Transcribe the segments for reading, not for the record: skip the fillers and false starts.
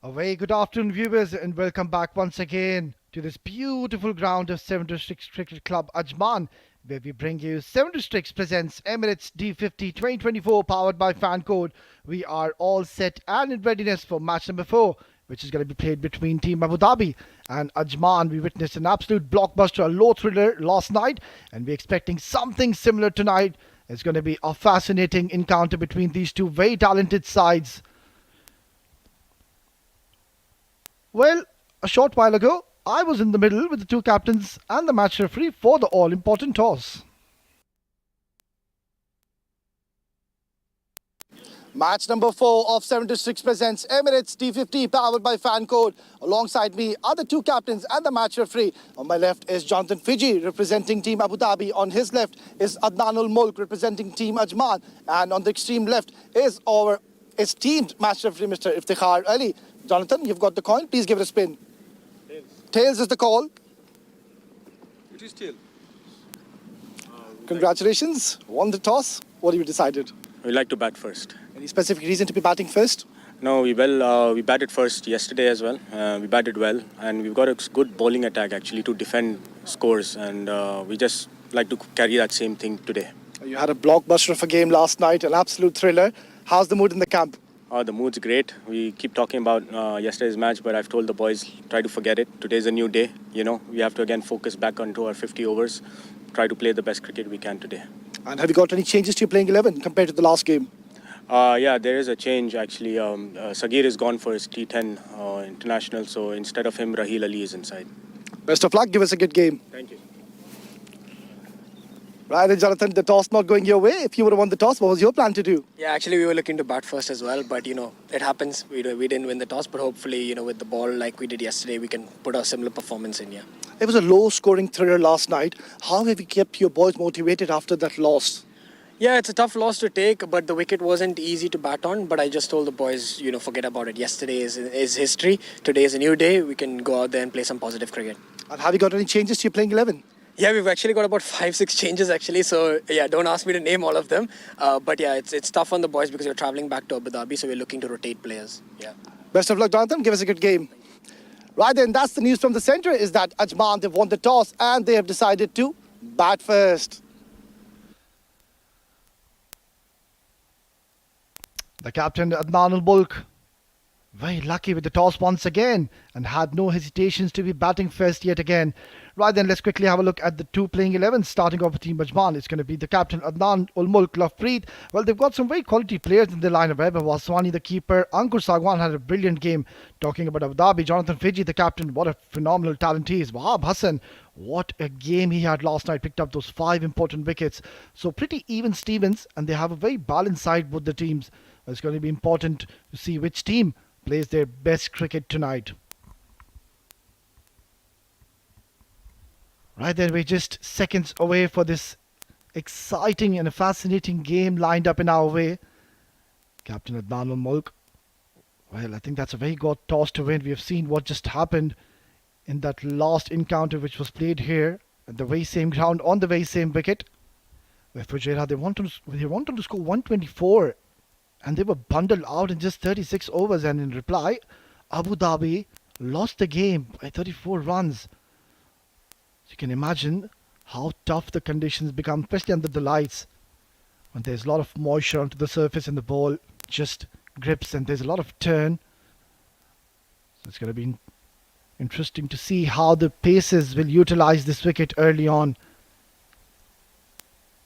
A very good afternoon, viewers, and welcome back once again to this beautiful ground of 7 Districts Cricket Club Ajman, where we bring you 7 Districts presents Emirates D50 2024, powered by Fancode. We are all set and in readiness for match number 4, which is going to be played between Team Abu Dhabi and Ajman. We witnessed an absolute blockbuster, a low thriller last night, and we're expecting something similar tonight. It's going to be a fascinating encounter between these two very talented sides. Well, a short while ago, I was in the middle with the two captains and the match referee for the all-important toss. Match number 4 of 76 presents Emirates D50, powered by Fancode. Alongside me are the two captains and the match referee. On my left is Jonathan Fiji, representing Team Abu Dhabi. On his left is Adnan Ul Mulk, representing Team Ajman. And on the extreme left is our esteemed match referee, Mr. Iftikhar Ali. Jonathan, you've got the coin. Please give it a spin. Tails. Tails is the call. It is tail. Congratulations. Won the toss. What have you decided? We like to bat first. Any specific reason to be batting first? No, we batted first yesterday as well. We batted well, and we've got a good bowling attack actually to defend scores, and we just like to carry that same thing today. You had a blockbuster of a game last night, an absolute thriller. How's the mood in the camp? The mood's great. We keep talking about yesterday's match, but I've told the boys, try to forget it. Today's a new day. You know, we have to again focus back onto our 50 overs, try to play the best cricket we can today. And have you got any changes to your playing 11 compared to the last game? Yeah, there is a change actually. Sagir is gone for his T10 international, so instead of him, Raheel Ali is inside. Best of luck. Give us a good game. Thank you. Right then, Jonathan, the toss not going your way. If you would have won the toss, what was your plan to do? Yeah, actually we were looking to bat first as well, but it happens. We didn't win the toss, but hopefully, with the ball like we did yesterday, we can put a similar performance in here. It was a low-scoring thriller last night. How have you kept your boys motivated after that loss? Yeah, it's a tough loss to take, but the wicket wasn't easy to bat on. But I just told the boys, forget about it. Yesterday is history. Today is a new day. We can go out there and play some positive cricket. And have you got any changes to your playing 11? Yeah, we've actually got about 5-6 changes actually. So yeah, don't ask me to name all of them. But yeah, it's tough on the boys because we're traveling back to Abu Dhabi, so we're looking to rotate players. Yeah. Best of luck, Jonathan. Give us a good game. Right then, that's the news from the centre, is that Ajman, they've won the toss and they have decided to bat first. The captain, Adnan Ul Mulk, very lucky with the toss once again and had no hesitations to be batting first yet again. Right then, let's quickly have a look at the two playing 11s starting off with Team Ajman. It's going to be the captain, Adnan Ul Mulk, Lovepreet. Well, they've got some very quality players in their line of Webber Waswani, the keeper. Ankur Sagwan had a brilliant game. Talking about Abu Dhabi, Jonathan Fiji, the captain, what a phenomenal talent he is. Wahab Hassan, what a game he had last night. Picked up those 5 important wickets. So pretty even Stevens, and they have a very balanced side with the teams. It's going to be important to see which team plays their best cricket tonight. Right there, we're just seconds away for this exciting and fascinating game lined up in our way. Captain Adnan Ul Mulk. Well, I think that's a very good toss to win. We have seen what just happened in that last encounter which was played here at the very same ground on the very same wicket. Where Fujairah, they wanted to score 124 and they were bundled out in just 36 overs, and in reply, Abu Dhabi lost the game by 34 runs. You can imagine how tough the conditions become, especially under the lights, when there's a lot of moisture onto the surface and the ball just grips and there's a lot of turn. So it's going to be interesting to see how the Pacers will utilize this wicket early on.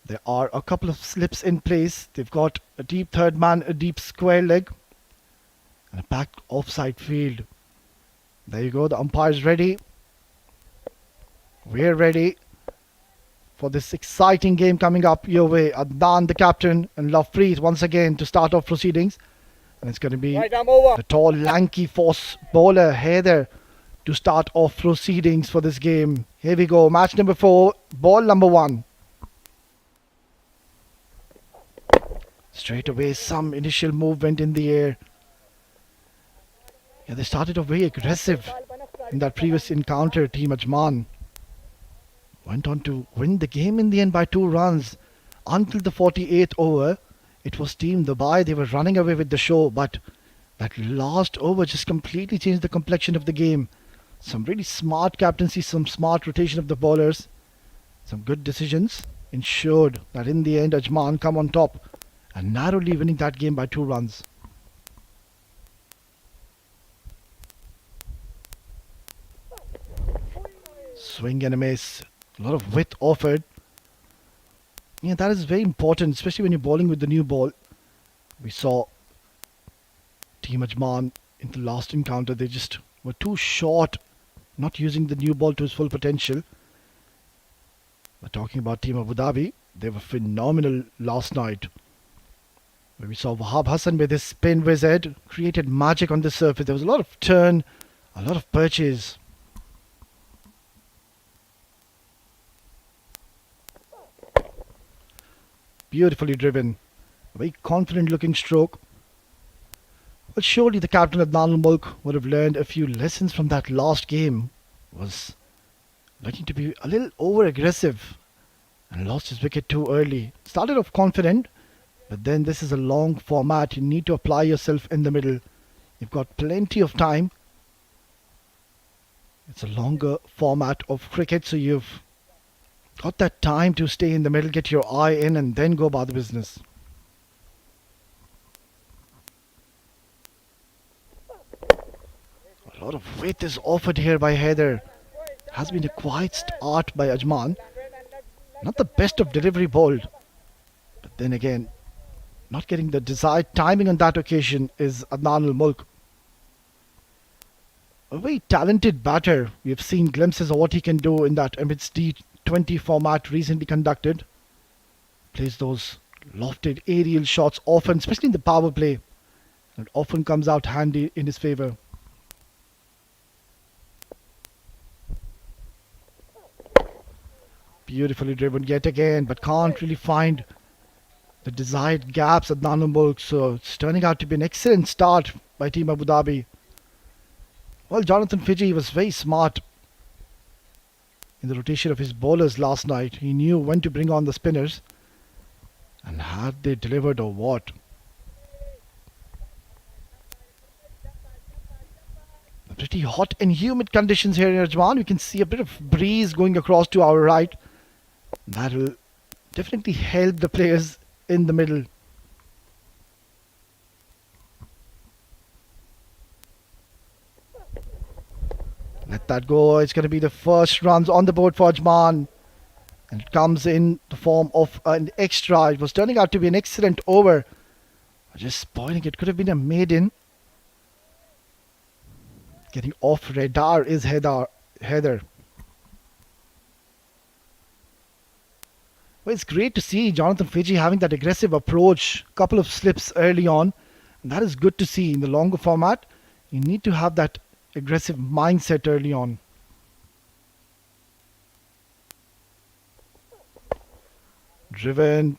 There are a couple of slips in place. They've got a deep third man, a deep square leg, and a packed offside field. There you go, the umpire's ready. We're ready for this exciting game coming up your way. Adnan, the captain, and Lovepreet once again to start off proceedings. And it's going to be the tall, lanky force bowler Haider to start off proceedings for this game. Here we go, match number 4, ball number 1. Straight away, some initial movement in the air. Yeah, they started off very aggressive in that previous encounter, Team Ajman. Went on to win the game in the end by 2 runs. Until the 48th over, it was Team Dubai. They were running away with the show, but That last over just completely changed the complexion of the game. Some really smart captaincy, some smart rotation of the bowlers, some good decisions ensured that in the end Ajman come on top and narrowly winning that game by 2 runs. Swing and a miss. A lot of width offered. Yeah, that is very important, especially when you're bowling with the new ball. We saw Team Ajman in the last encounter, they just were too short, not using the new ball to its full potential. But talking about Team Abu Dhabi, they were phenomenal last night. Where we saw Wahab Hassan with his spin wizard created magic on the surface. There was a lot of turn, a lot of purchase. Beautifully driven. A very confident looking stroke. Well, surely the captain of Adnan Mulk would have learned a few lessons from that last game. Was looking to be a little over aggressive and lost his wicket too early. Started off confident, but then this is a long format. You need to apply yourself in the middle. You've got plenty of time. It's a longer format of cricket, so you've got that time to stay in the middle, get your eye in, and then go about the business. A lot of weight is offered here by Haider. Has been a quiet start by Ajman. Not the best of delivery bowled, but then again, not getting the desired timing on that occasion is Adnan al-Mulk. A very talented batter. We've seen glimpses of what he can do in that Emirates D50 format recently conducted. Plays those lofted aerial shots often, especially in the power play. It often comes out handy in his favour. Beautifully driven yet again, but can't really find the desired gaps at Nanumburg. So it's turning out to be an excellent start by Team Abu Dhabi. Well, Jonathan Fiji was very smart in the rotation of his bowlers last night. He knew when to bring on the spinners. And had they delivered or what? Pretty hot and humid conditions here in Ajman. We can see a bit of breeze going across to our right. That will definitely help the players in the middle. Let that go. It's going to be the first runs on the board for Ajman. And it comes in the form of an extra. It was turning out to be an excellent over. Just spoiling it. Could have been a maiden. Getting off radar is Heather. Well, it's great to see Jonathan Fiji having that aggressive approach. Couple of slips early on. And that is good to see in the longer format. You need to have that aggressive mindset early on. Driven.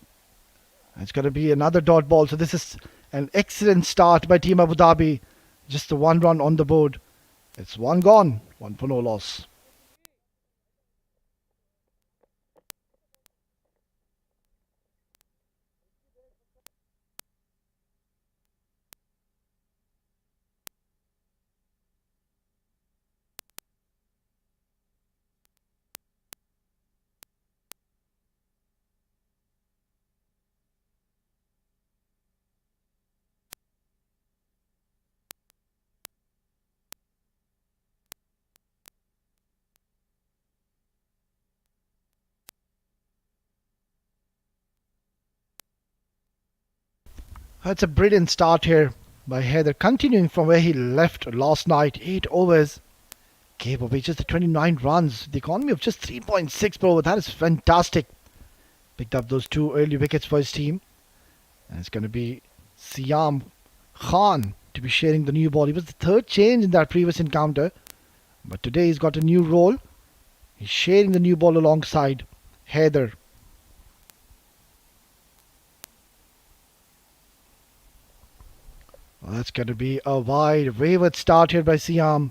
It's going to be another dot ball. So this is an excellent start by Team Abu Dhabi. Just the 1 run on the board. It's 1 gone. 1 for no loss. It's a brilliant start here by Heather, continuing from where he left last night. 8 overs, gave away just the 29 runs. The economy of just 3.6 per over. That is fantastic. Picked up those 2 early wickets for his team. And it's going to be Siam Khan to be sharing the new ball. He was the 3rd change in that previous encounter. But today he's got a new role. He's sharing the new ball alongside Heather. Well, that's going to be a wide, wayward start here by Siam.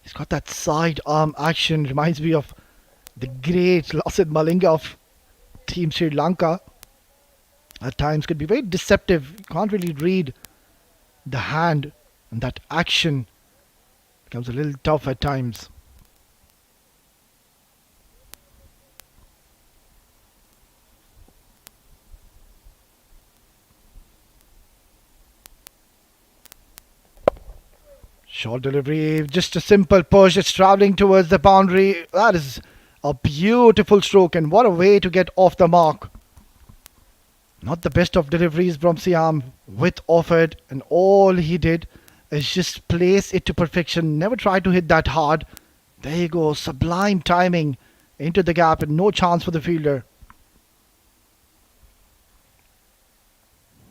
He's got that side arm action. Reminds me of the great Lasit Malinga of Team Sri Lanka. At times could be very deceptive. You can't really read the hand and that action becomes a little tough at times. Short delivery, just a simple push. It's traveling towards the boundary. That is a beautiful stroke, and what a way to get off the mark. Not the best of deliveries from Siam with offered, and all he did is just place it to perfection. Never try to hit that hard. There you go, sublime timing into the gap, and no chance for the fielder.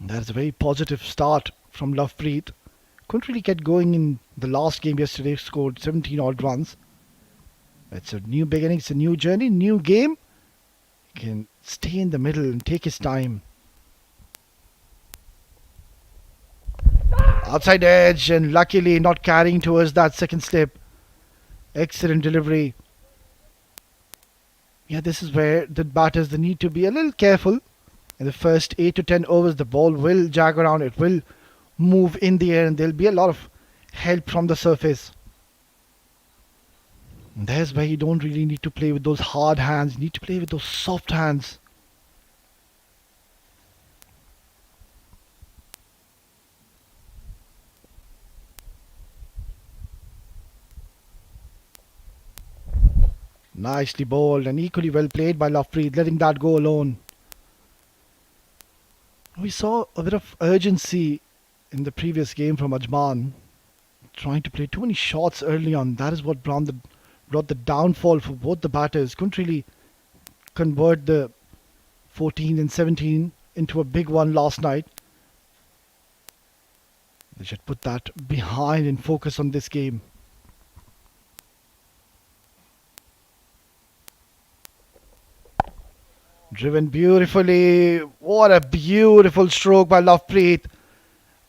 That is a very positive start from Lovepreet. Couldn't really get going in the last game yesterday, scored 17 odd runs. It's a new beginning, it's a new journey, new game. He can stay in the middle and take his time. Outside edge, and luckily not carrying towards that second slip. Excellent delivery. Yeah, this is where the batters they need to be a little careful. In the first 8 to 10 overs, the ball will jag around, it will move in the air, and there'll be a lot of help from the surface. And there's where you don't really need to play with those hard hands, you need to play with those soft hands. Nicely bowled and equally well played by Lovepreet, letting that go alone. We saw a bit of urgency in the previous game from Ajman, trying to play too many shots early on. That is what brought the downfall for both the batters. Couldn't really convert the 14 and 17 into a big one last night. They should put that behind and focus on this game. Driven beautifully. What a beautiful stroke by Lovepreet.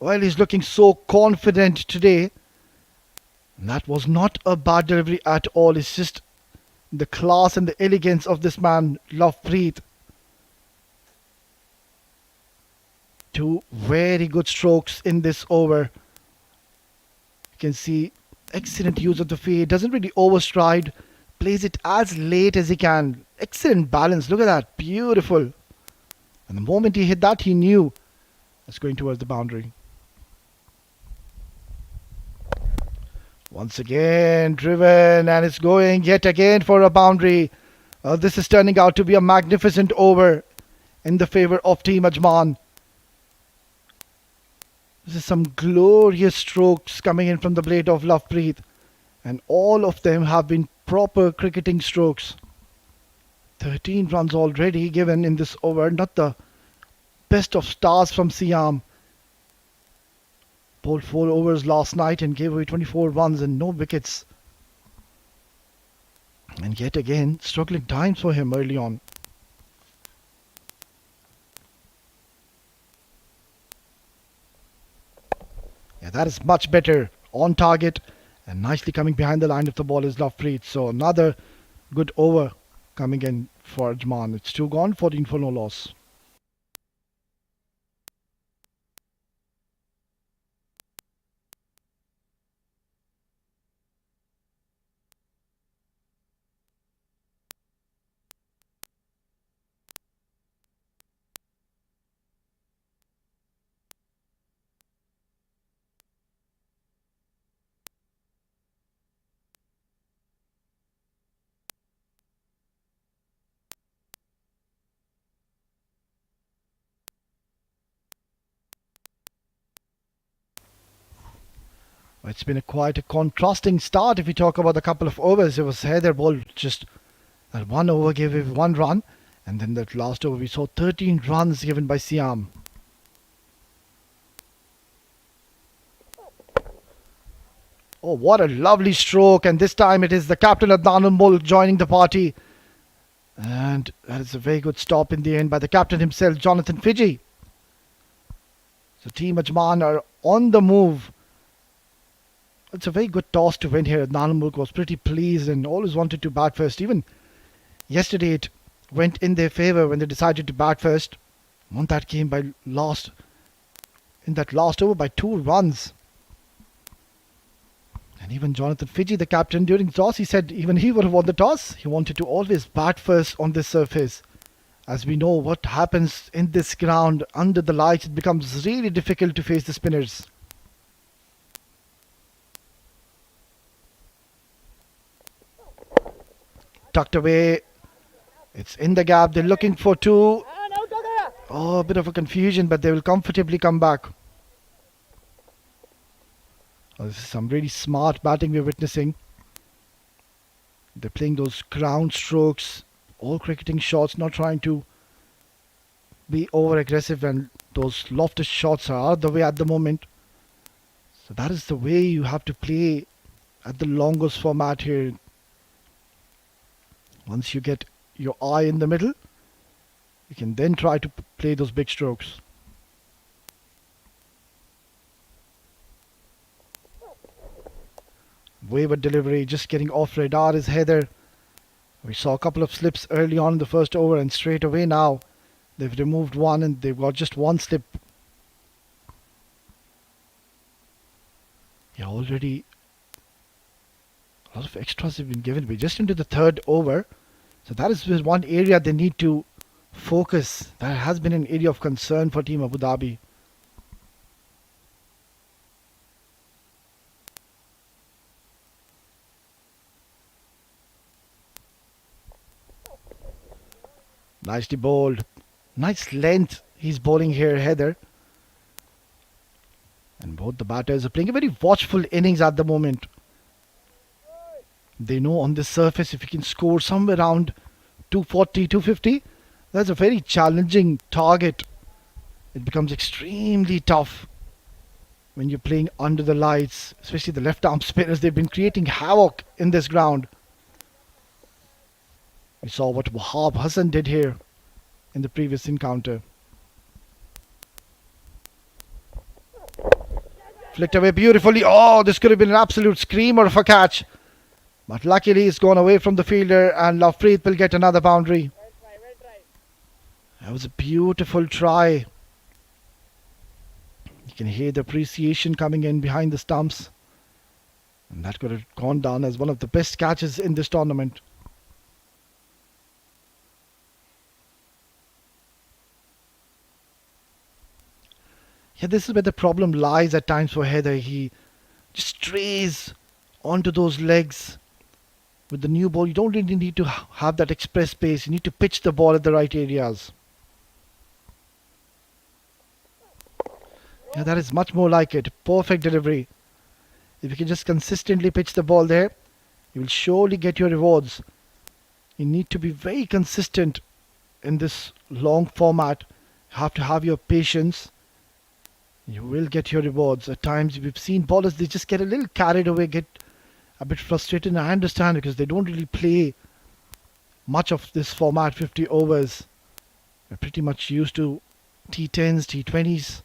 Well, he's looking so confident today. And that was not a bad delivery at all. It's just the class and the elegance of this man, Lovepreet. Two very good strokes in this over. You can see excellent use of the fade. Doesn't really overstride. Plays it as late as he can. Excellent balance. Look at that. Beautiful. And the moment he hit that, he knew it's going towards the boundary. Once again, driven, and it's going yet again for a boundary. This is turning out to be a magnificent over in the favour of Team Ajman. This is some glorious strokes coming in from the blade of Lovepreet, and all of them have been proper cricketing strokes. 13 runs already given in this over. Not the best of stars from Siam. Bowled 4 overs last night and gave away 24 runs and no wickets. And yet again, struggling times for him early on. Yeah, that is much better. On target and nicely coming behind the line if the ball is Lovepreet. So another good over coming in for Ajman. It's 2 gone, 14 for no loss. It's been quite a contrasting start if we talk about a couple of overs. It was Heather ball, just that one over gave away 1 run, and then that last over we saw 13 runs given by Siam. Oh, what a lovely stroke, and this time it is the captain Adnan Mulk joining the party. And that is a very good stop in the end by the captain himself, Jonathan Fiji. So Team Ajman are on the move. It's a very good toss to win here. Adnan Mulk was pretty pleased and always wanted to bat first. Even yesterday it went in their favour when they decided to bat first. Won that game by last in that last over by 2 runs. And even Jonathan Fiji, the captain, during toss, he said even he would have won the toss. He wanted to always bat first on this surface. As we know what happens in this ground under the lights, it becomes really difficult to face the spinners. Tucked away. It's in the gap. They're looking for 2. Oh, a bit of a confusion, but they will comfortably come back. Oh, this is some really smart batting we're witnessing. They're playing those ground strokes, all cricketing shots, not trying to be over aggressive, and those lofted shots are out of the way at the moment. So that is the way you have to play at the longest format here. Once you get your eye in the middle, you can then try to play those big strokes. Wayward delivery, just getting off radar is Heather. We saw a couple of slips early on in the first over, and straight away now they've removed one and they've got just one slip. Yeah, already a lot of extras have been given. We're just into the third over. So that is one area they need to focus. That has been an area of concern for Team Abu Dhabi. Nicely bowled. Nice length he's bowling here, Heather. And both the batters are playing a very watchful innings at the moment. They know on this surface if you can score somewhere around 240, 250, that's a very challenging target. It becomes extremely tough when you're playing under the lights, especially the left arm spinners. They've been creating havoc in this ground. We saw what Wahab Hassan did here in the previous encounter. Flicked away beautifully. Oh, this could have been an absolute screamer of a catch. But luckily it's gone away from the fielder, and Lovepreet will get another boundary. That was a beautiful try. You can hear the appreciation coming in behind the stumps. And that could have gone down as one of the best catches in this tournament. Yeah, this is where the problem lies at times for Heather. He just strays onto those legs. With the new ball, you don't really need to have that express pace. You need to pitch the ball at the right areas. Yeah, that is much more like it. Perfect delivery. If you can just consistently pitch the ball there, you will surely get your rewards. You need to be very consistent in this long format. You have to have your patience. You will get your rewards. At times we've seen bowlers, they just get a little carried away, get a bit frustrated, and I understand because they don't really play much of this format, 50 overs. We're pretty much used to T10s, T20s.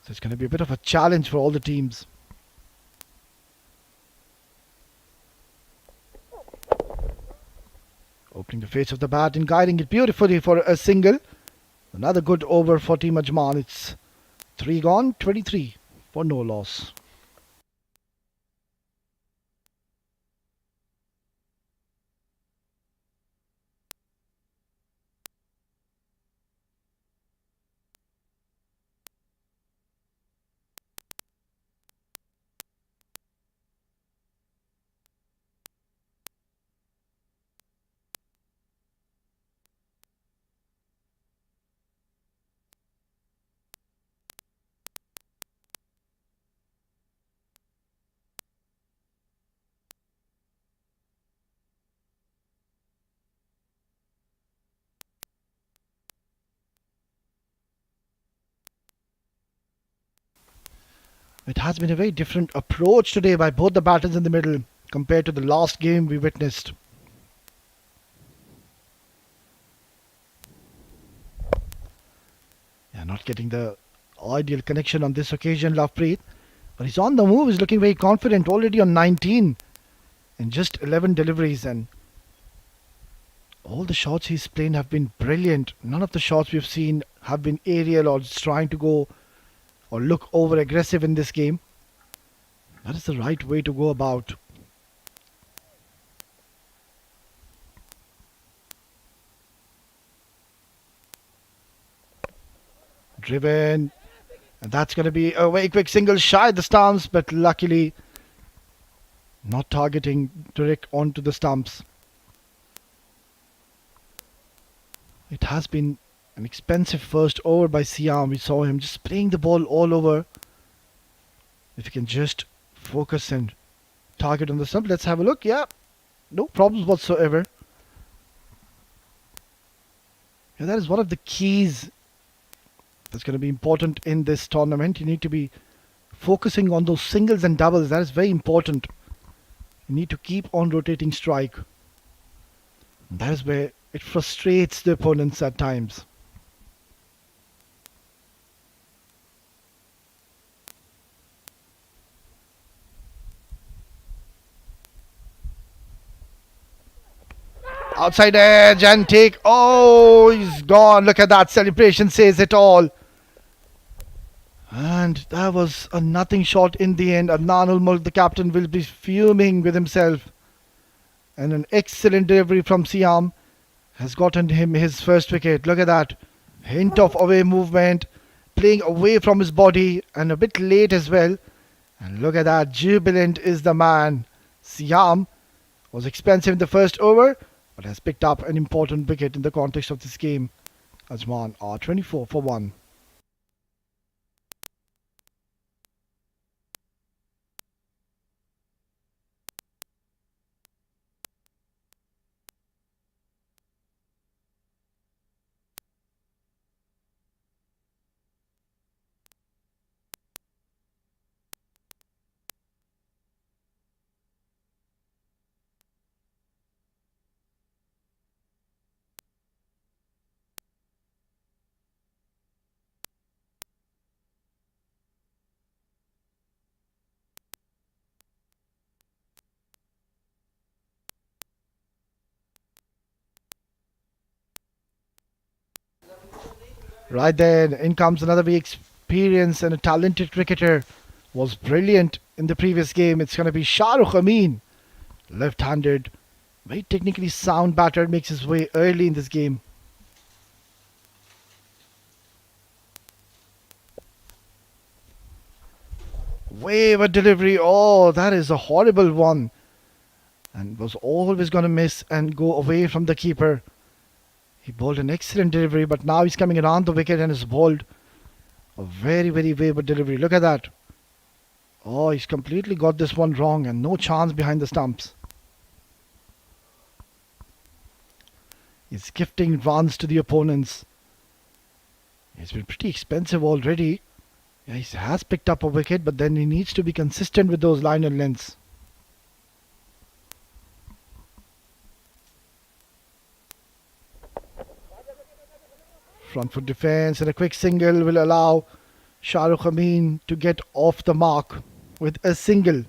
So it's going to be a bit of a challenge for all the teams. Opening the face of the bat and guiding it beautifully for a single. Another good over for Team Ajman. It's 3 gone, 23 for no loss. It has been a very different approach today by both the batters in the middle compared to the last game we witnessed. Yeah, not getting the ideal connection on this occasion, Lovepreet. But he's on the move, he's looking very confident, already on 19 in just 11 deliveries. And All the shots he's playing have been brilliant. None of the shots we've seen have been aerial or just trying to go or look over aggressive in this game. That is the right way to go about. Driven. And that's going to be a very quick single shy the stumps, but luckily not targeting direct onto the stumps. It has been an expensive first over by Siam. We saw him just playing the ball all over. If you can just focus and target on the stump. Let's have a look. Yeah, no problems whatsoever. Yeah, that is one of the keys that's going to be important in this tournament. You need to be focusing on those singles and doubles. That is very important. You need to keep on rotating strike. That is where it frustrates the opponents at times. Outside edge and take. Oh, he's gone. Look at that. Celebration says it all. And that was a nothing shot in the end. Adnan ul Mulk, the captain, will be fuming with himself. And an excellent delivery from Siam has gotten him his first wicket. Look at that. Hint of away movement. Playing away from his body and a bit late as well. And look at that. Jubilant is the man. Siam was expensive in the first over, but has picked up an important wicket in the context of this game. Ajman are 24 for 1. Right then, in comes another very experienced and a talented cricketer. Was brilliant in the previous game. It's going to be Shahrukh Amin. Left-handed, very technically sound batter, makes his way early in this game. Wayward delivery. Oh, that is a horrible one. And was always going to miss and go away from the keeper. He bowled an excellent delivery, but now he's coming around the wicket and has bowled a very, very wayward delivery. Look at that. Oh, he's completely got this one wrong and no chance behind the stumps. He's gifting runs to the opponents. He's been pretty expensive already. Yeah, he has picked up a wicket, but then he needs to be consistent with those line and lengths. Front foot defense and a quick single will allow Shahrukh Amin to get off the mark with a single.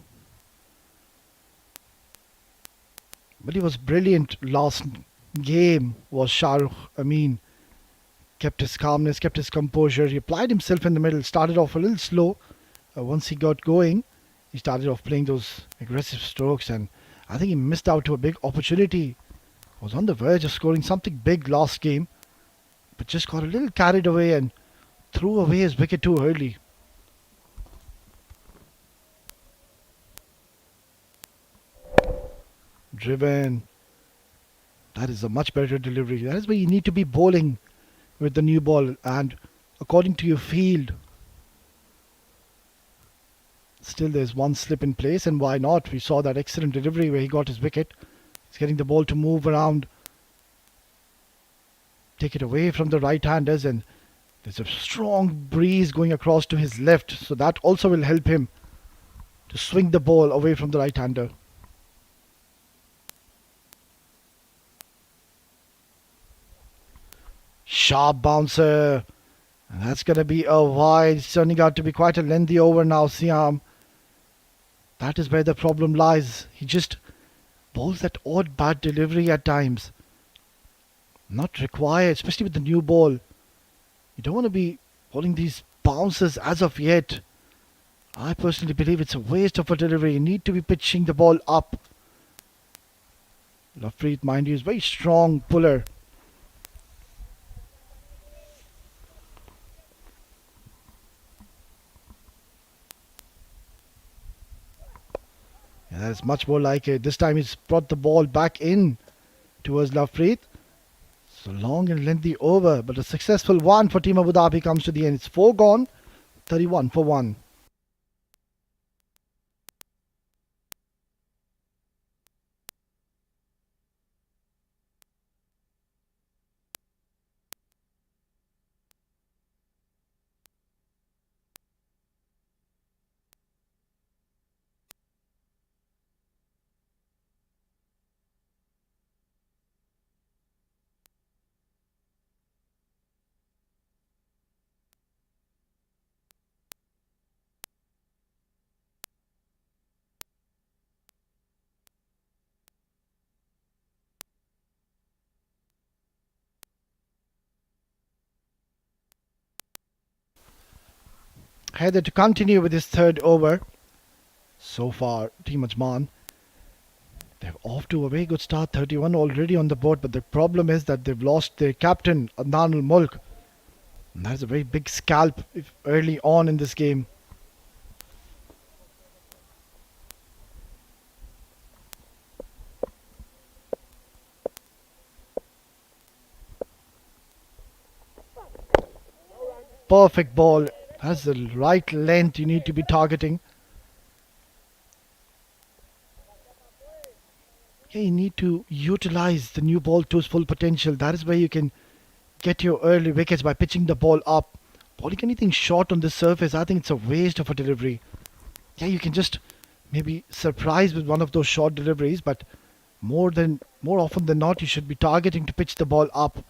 But he was brilliant last game, was Shahrukh Amin. Kept his calmness, kept his composure. He applied himself in the middle, started off a little slow. Once he got going, he started off playing those aggressive strokes, and I think he missed out to a big opportunity. Was on the verge of scoring something big last game, but just got a little carried away and threw away his wicket too early. Driven. That is a much better delivery. That is where you need to be bowling with the new ball and according to your field. Still there's one slip in place, and why not? We saw that excellent delivery where he got his wicket. He's getting the ball to move around, take it away from the right-handers, and there's a strong breeze going across to his left, so that also will help him to swing the ball away from the right-hander. Sharp bouncer, and that's going to be a wide. It's turning out to be quite a lengthy over now, Siam. That is where the problem lies. He just bowls that odd bad delivery at times. Not required, especially with the new ball. You don't want to be bowling these bounces as of yet. I personally believe it's a waste of a delivery. You need to be pitching the ball up. Lovepreet, mind you, is a very strong puller. Yeah, that's much more like it. This time he's brought the ball back in towards Lovepreet. So long and lengthy over, but a successful one for Team Abu Dhabi comes to the end. It's 4 gone, 31 for 1. Heather to continue with his third over. So far, Team Ajman, they're off to a very good start. 31 already on the board, but the problem is that they've lost their captain, Adnan Mulk. And that's a very big scalp early on in this game. Perfect ball. That's the right length you need to be targeting. Yeah, you need to utilize the new ball to its full potential. That is where you can get your early wickets by pitching the ball up. Bowling anything short on the surface, I think it's a waste of a delivery. Yeah, you can just maybe surprise with one of those short deliveries, but more often than not, you should be targeting to pitch the ball up.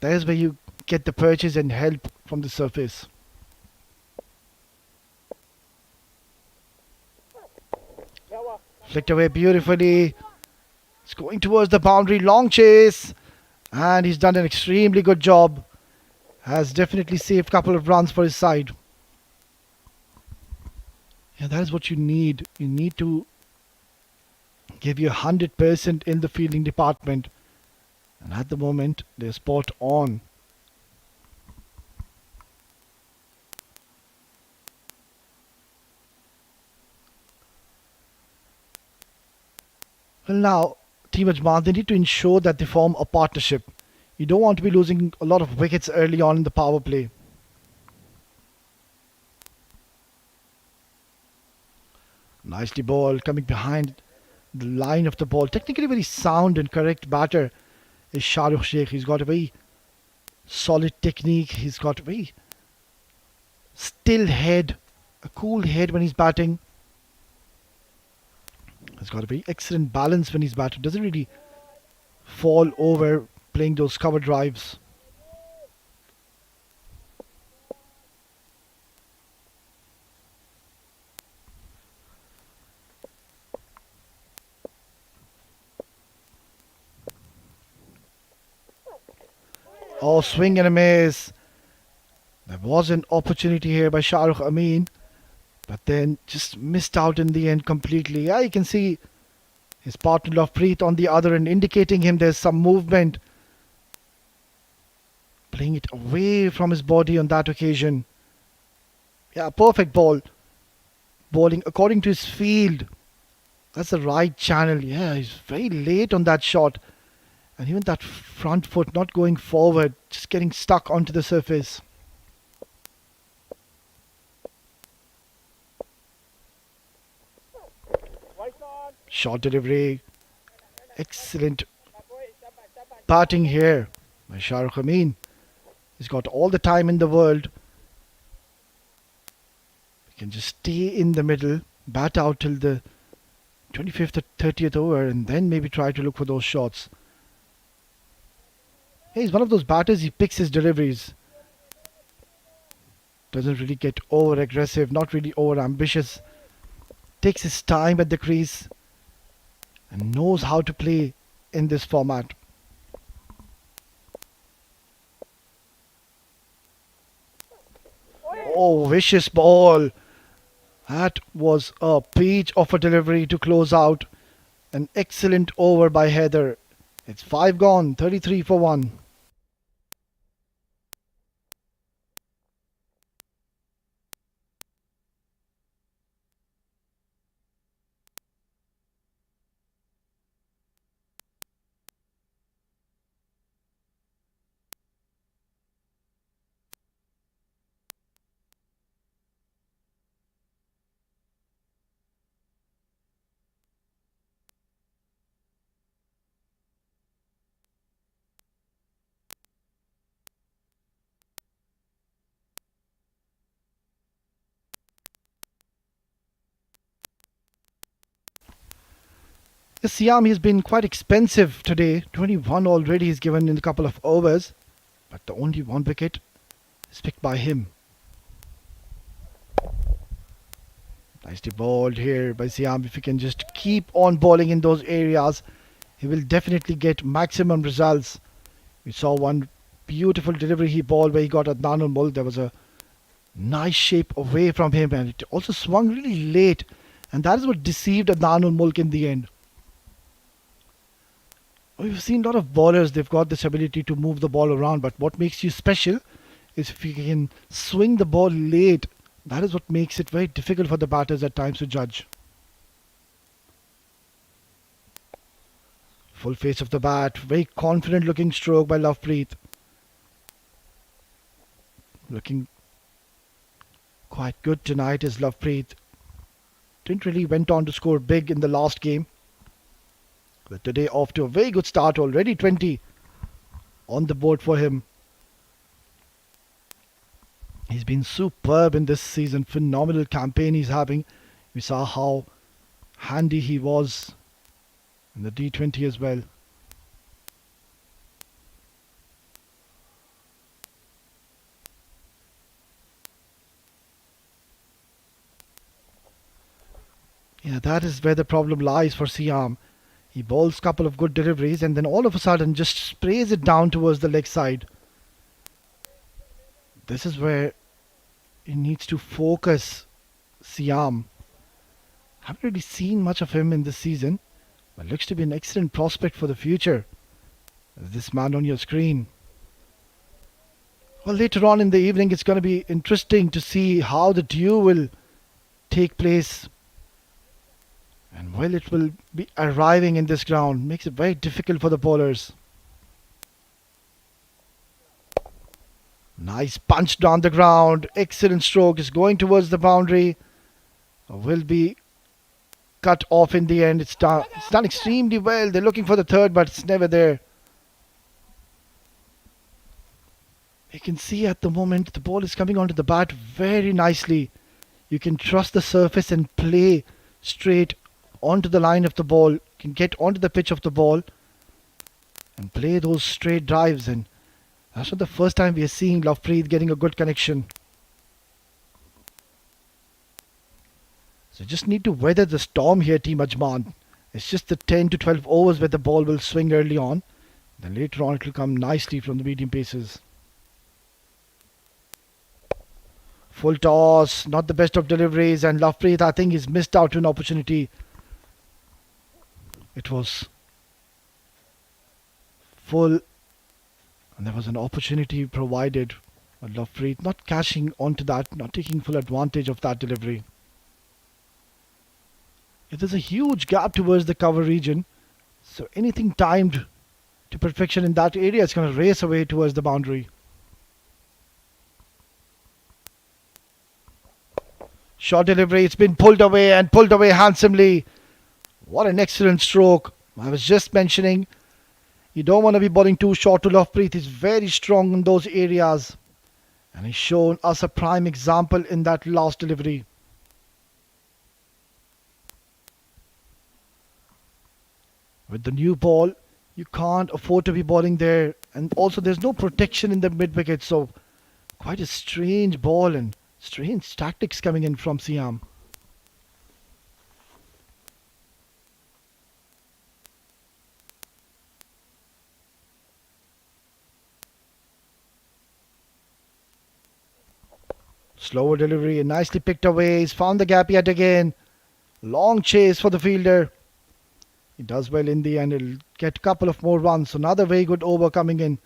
That is where you get the purchase and help from the surface. Flicked away beautifully. It's going towards the boundary. Long chase. And he's done an extremely good job. Has definitely saved a couple of runs for his side. Yeah, that is what you need. You need to give you 100% in the fielding department. And at the moment, they're spot on. Well, now, Team Ajman, they need to ensure that they form a partnership. You don't want to be losing a lot of wickets early on in the power play. Nicely bowled, coming behind the line of the ball. Technically very sound and correct batter is Shahrukh Sheikh. He's got a very solid technique. He's got a very still head, a cool head when he's batting. He's got a very excellent balance when he's batting. Doesn't really fall over playing those cover drives. Oh, swing and a miss. There was an opportunity here by Shahrukh Amin, but then just missed out in the end completely. Yeah, you can see his partner Lovepreet on the other end, indicating him there's some movement. Playing it away from his body on that occasion. Yeah, perfect ball. Bowling according to his field. That's the right channel. Yeah, he's very late on that shot. And even that front foot not going forward, just getting stuck onto the surface. Short delivery. Excellent batting here by Shahrukh Amin. He's got all the time in the world. He can just stay in the middle, bat out till the 25th or 30th over, and then maybe try to look for those shots. He's one of those batters, he picks his deliveries. Doesn't really get over aggressive, not really over ambitious. Takes his time at the crease and knows how to play in this format. Oh, vicious ball. That was a peach of a delivery to close out. An excellent over by Heather. It's 5 gone, 33 for 1. Siam has been quite expensive today. 21 already he's given in a couple of overs. But the only one wicket is picked by him. Nicely bowled here by Siam. If he can just keep on bowling in those areas, he will definitely get maximum results. We saw one beautiful delivery he bowled where he got Adnan Mulk. There was a nice shape away from him and it also swung really late. And that is what deceived Adnan Mulk in the end. We've seen a lot of bowlers, they've got this ability to move the ball around, but what makes you special is if you can swing the ball late. That is what makes it very difficult for the batters at times to judge. Full face of the bat, very confident looking stroke by Lovepreet. Looking quite good tonight is Lovepreet. Didn't really went on to score big in the last game. But today off to a very good start, already 20 on the board for him. He's been superb in this season, phenomenal campaign he's having. We saw how handy he was in the D20 as well. Yeah, that is where the problem lies for Siam. He bowls a couple of good deliveries and then all of a sudden just sprays it down towards the leg side. This is where he needs to focus, Siam. Haven't really seen much of him in this season, but looks to be an excellent prospect for the future. This man on your screen. Well, later on in the evening, it's going to be interesting to see how the duel will take place. And while it will be arriving in this ground, makes it very difficult for the bowlers. Nice punch down the ground. Excellent stroke. Is going towards the boundary. Will be cut off in the end. It's done extremely well. They're looking for the third, but it's never there. You can see at the moment the ball is coming onto the bat very nicely. You can trust the surface and play straight onto the line of the ball. You can get onto the pitch of the ball and play those straight drives, and that's not the first time we are seeing Lovepreet getting a good connection. So just need to weather the storm here, Team Ajman. It's just the 10 to 12 overs where the ball will swing early on. Then later on it will come nicely from the medium paces. Full toss, not the best of deliveries, and Lovepreet, I think he's missed out on an opportunity. It was full and there was an opportunity provided, but Lovepreet not cashing onto that, not taking full advantage of that delivery. It is a huge gap towards the cover region, so anything timed to perfection in that area is going to race away towards the boundary. Short delivery, it's been pulled away and pulled away handsomely. What an excellent stroke. I was just mentioning, you don't want to be bowling too short to Lovepreet. He's very strong in those areas. And he's shown us a prime example in that last delivery. With the new ball, you can't afford to be bowling there. And also there's no protection in the mid-wicket. So quite a strange ball and strange tactics coming in from Siam. Slower delivery and nicely picked away. He's found the gap yet again. Long chase for the fielder. He does well in the end. He'll get a couple of more runs. So another very good over coming in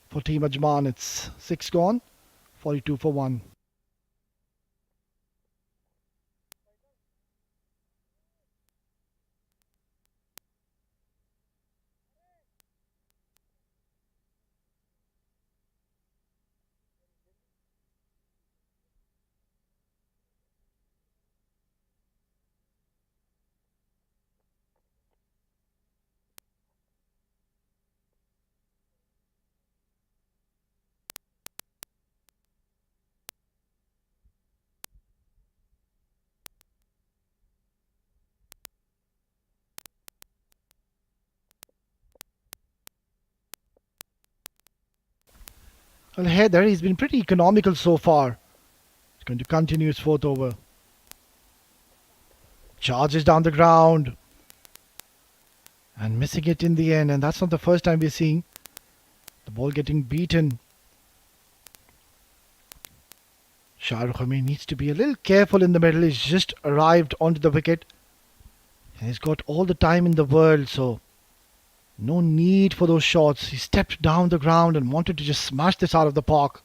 for Team Ajman. It's 6 gone, 42 for 1. Well, Heather, he's been pretty economical so far. He's going to continue his fourth over. Charges down the ground and missing it in the end. And that's not the first time we're seeing the ball getting beaten. Shahrukh Amin needs to be a little careful in the middle. He's just arrived onto the wicket. And he's got all the time in the world, so no need for those shots. He stepped down the ground and wanted to just smash this out of the park.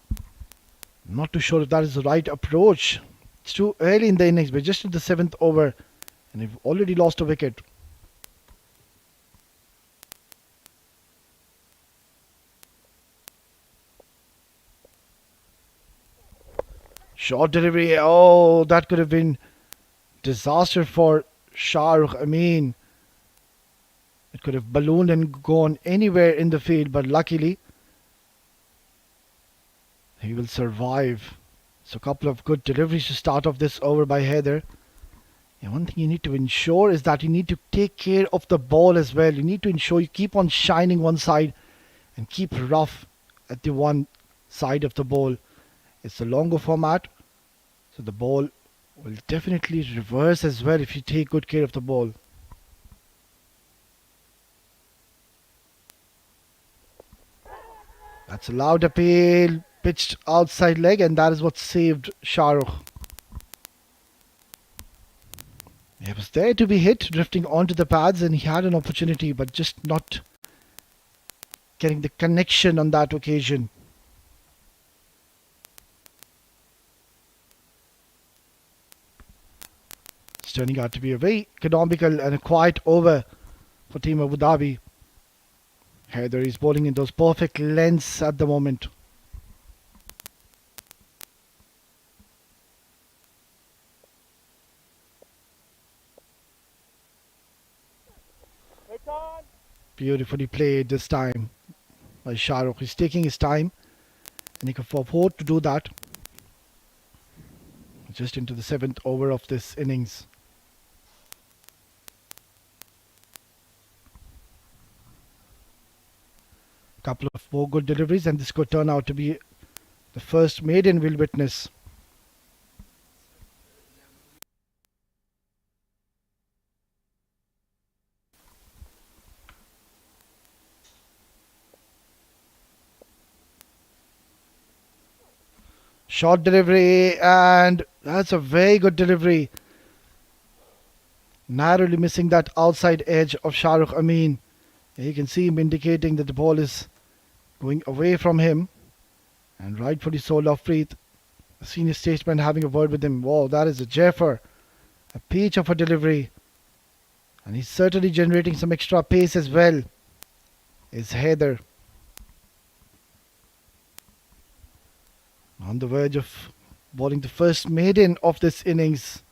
I'm not too sure if that is the right approach. It's too early in the innings. We're just in the 7th over and we've already lost a wicket. Short delivery. Oh, that could have been disaster for Shahrukh Amin. It could have ballooned and gone anywhere in the field, but luckily he will survive. So a couple of good deliveries to start off this over by Heather. And one thing you need to ensure is that you need to take care of the ball as well. You need to ensure you keep on shining one side and keep rough at the one side of the ball. It's a longer format, so the ball will definitely reverse as well if you take good care of the ball. That's a loud appeal, pitched outside leg, and that is what saved Shahrukh. He was there to be hit, drifting onto the pads, and he had an opportunity, but just not getting the connection on that occasion. It's turning out to be a very economical and a quiet over for Team Abu Dhabi. Heather is bowling in those perfect lengths at the moment. Beautifully played this time by Shahrukh. He's taking his time and he can afford to do that. Just into the 7th over of this innings. Couple of more good deliveries and this could turn out to be the first maiden we'll witness. Short delivery and that's a very good delivery. Narrowly missing that outside edge of Shahrukh Amin. You can see him indicating that the ball is going away from him. And rightfully so, Lovepreet, a senior statesman, having a word with him. Wow, that is a Jaffer. A peach of a delivery. And he's certainly generating some extra pace as well. Is Heather. On the verge of bowling the first maiden of this innings.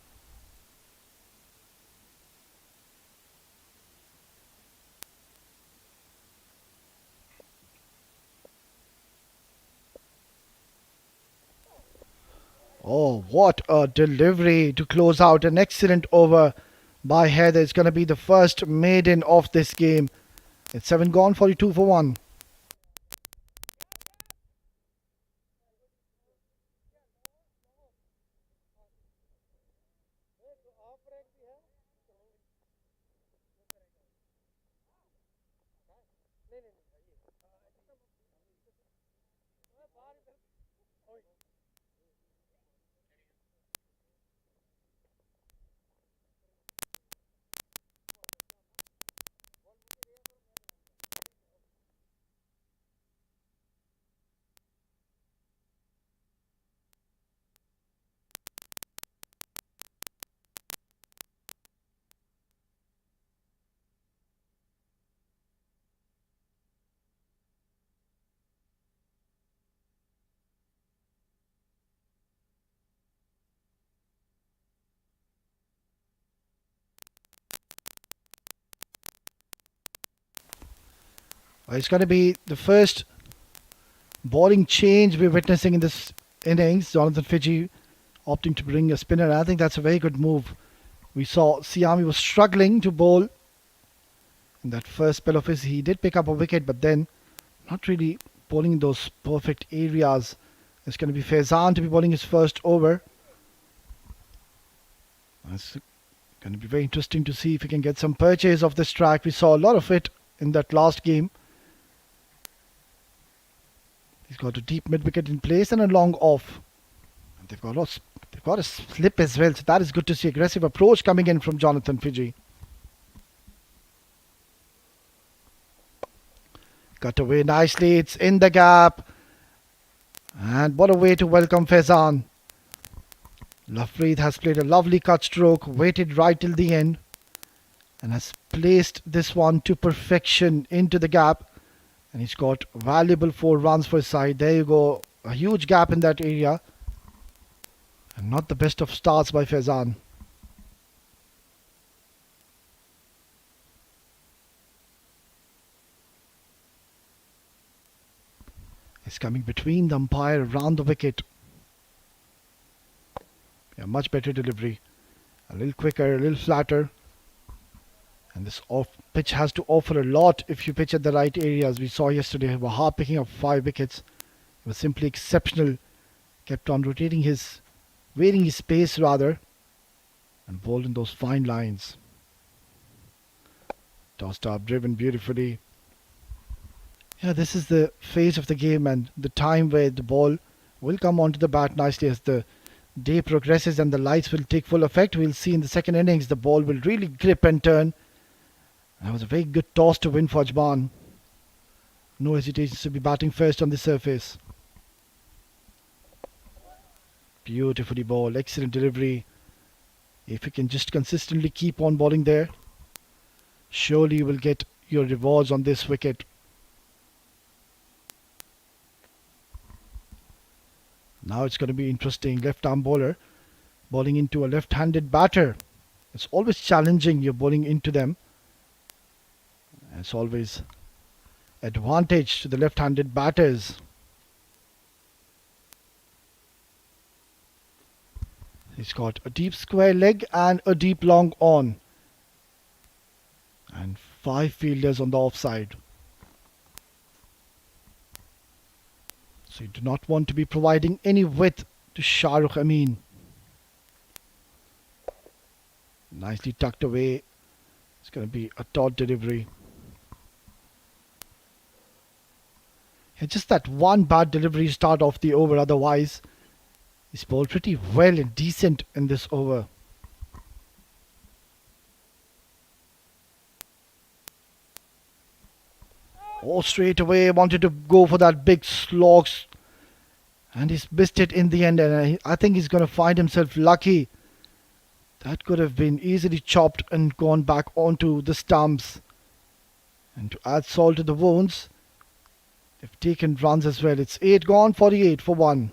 Oh, what a delivery to close out. An excellent over by Heather. It's going to be the first maiden of this game. It's 7 gone, 42 for 1. It's going to be the first bowling change we're witnessing in this innings. Jonathan Fiji opting to bring a spinner. I think that's a very good move. We saw Siami was struggling to bowl in that first spell of his. He did pick up a wicket, but then not really bowling in those perfect areas. It's going to be Faizan to be bowling his first over. It's going to be very interesting to see if he can get some purchase of this track. We saw a lot of it in that last game. He's got a deep mid wicket in place and a long off. And they've got a slip as well, so that is good to see. Aggressive approach coming in from Jonathan Fiji. Cut away nicely, it's in the gap. And what a way to welcome Faizan. Lafreed has played a lovely cut stroke, waited right till the end, and has placed this one to perfection into the gap. And he's got valuable 4 runs for his side. There you go, a huge gap in that area. And not the best of starts by Faizan. He's coming between the umpire around the wicket. Yeah, much better delivery. A little quicker, a little flatter. And this off pitch has to offer a lot if you pitch at the right areas. We saw yesterday Wahab picking up 5 wickets. It was simply exceptional. Kept on rotating varying his pace rather. And bowled in those fine lines. Tossed up, driven beautifully. Yeah, this is the phase of the game and the time where the ball will come onto the bat nicely as the day progresses and the lights will take full effect. We'll see in the second innings the ball will really grip and turn. That was a very good toss to win for Ajman. No hesitations to be batting first on the surface. Beautifully bowled, excellent delivery. If you can just consistently keep on bowling there, surely you will get your rewards on this wicket. Now it's going to be interesting. Left arm bowler bowling into a left-handed batter. It's always challenging. You're bowling into them. It's always advantage to the left-handed batters. He's got a deep square leg and a deep long on. And 5 fielders on the offside. So you do not want to be providing any width to Shahrukh Amin. Nicely tucked away. It's going to be a taut delivery. Yeah, just that one bad delivery to start off the over. Otherwise, he's bowled pretty well and decent in this over. Oh, straight away wanted to go for that big slogs. And he's missed it in the end. And I think he's going to find himself lucky. That could have been easily chopped and gone back onto the stumps. And to add salt to the wounds, they've taken runs as well. It's 8 gone, 48 for 1.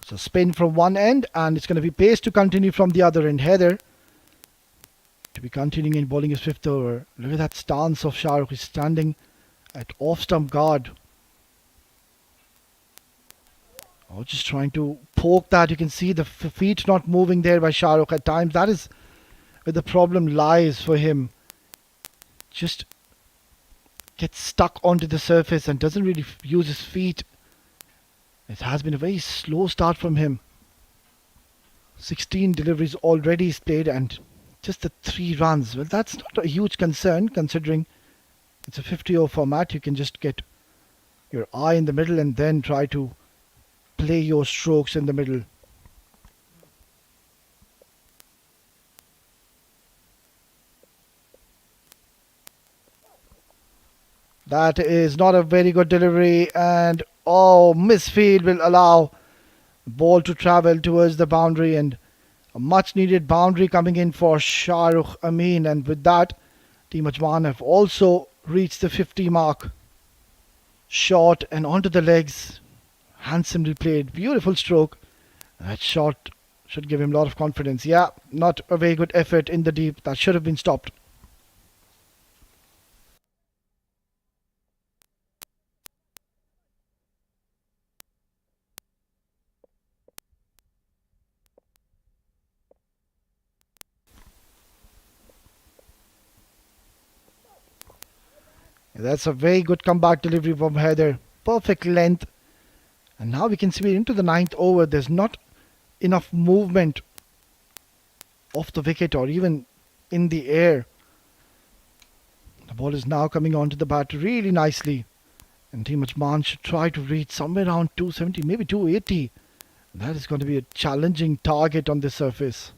So spin from one end and it's going to be pace to continue from the other end. Heather to be continuing in bowling his 5th over. Look at that stance of Shahrukh. He's standing at off stump guard. Oh, just trying to poke that. You can see the feet not moving there by Shahrukh at times. That is where the problem lies for him. Just gets stuck onto the surface and doesn't really use his feet. It has been a very slow start from him. 16 deliveries already played and just the 3 runs. Well, that's not a huge concern considering it's a 50 over format. You can just get your eye in the middle and then try to play your strokes in the middle. That is not a very good delivery, and misfield will allow the ball to travel towards the boundary, and a much needed boundary coming in for Shahrukh Amin, and with that, Team Ajman have also reached the 50 mark. Shot and onto the legs, handsomely played, beautiful stroke. That shot should give him a lot of confidence. Yeah, not a very good effort in the deep, that should have been stopped. That's a very good comeback delivery from Heather. Perfect length. And now we can see we're into the ninth over. There's not enough movement off the wicket or even in the air. The ball is now coming onto the bat really nicely. And Team Ajman should try to reach somewhere around 270, maybe 280. That is going to be a challenging target on this surface.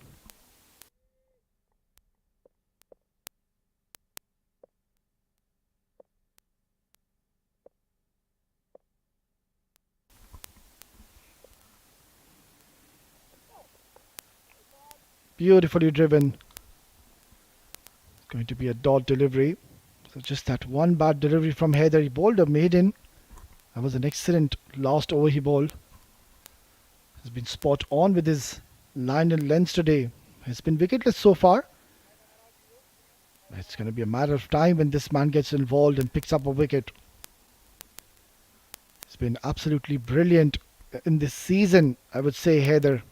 Beautifully driven. It's going to be a dot delivery. So just that one bad delivery from Heather. He bowled a maiden. That was an excellent last over he bowled. Has been spot on with his line and length today. Has been wicketless so far. It's going to be a matter of time when this man gets involved and picks up a wicket. It's been absolutely brilliant in this season, I would say, Heather.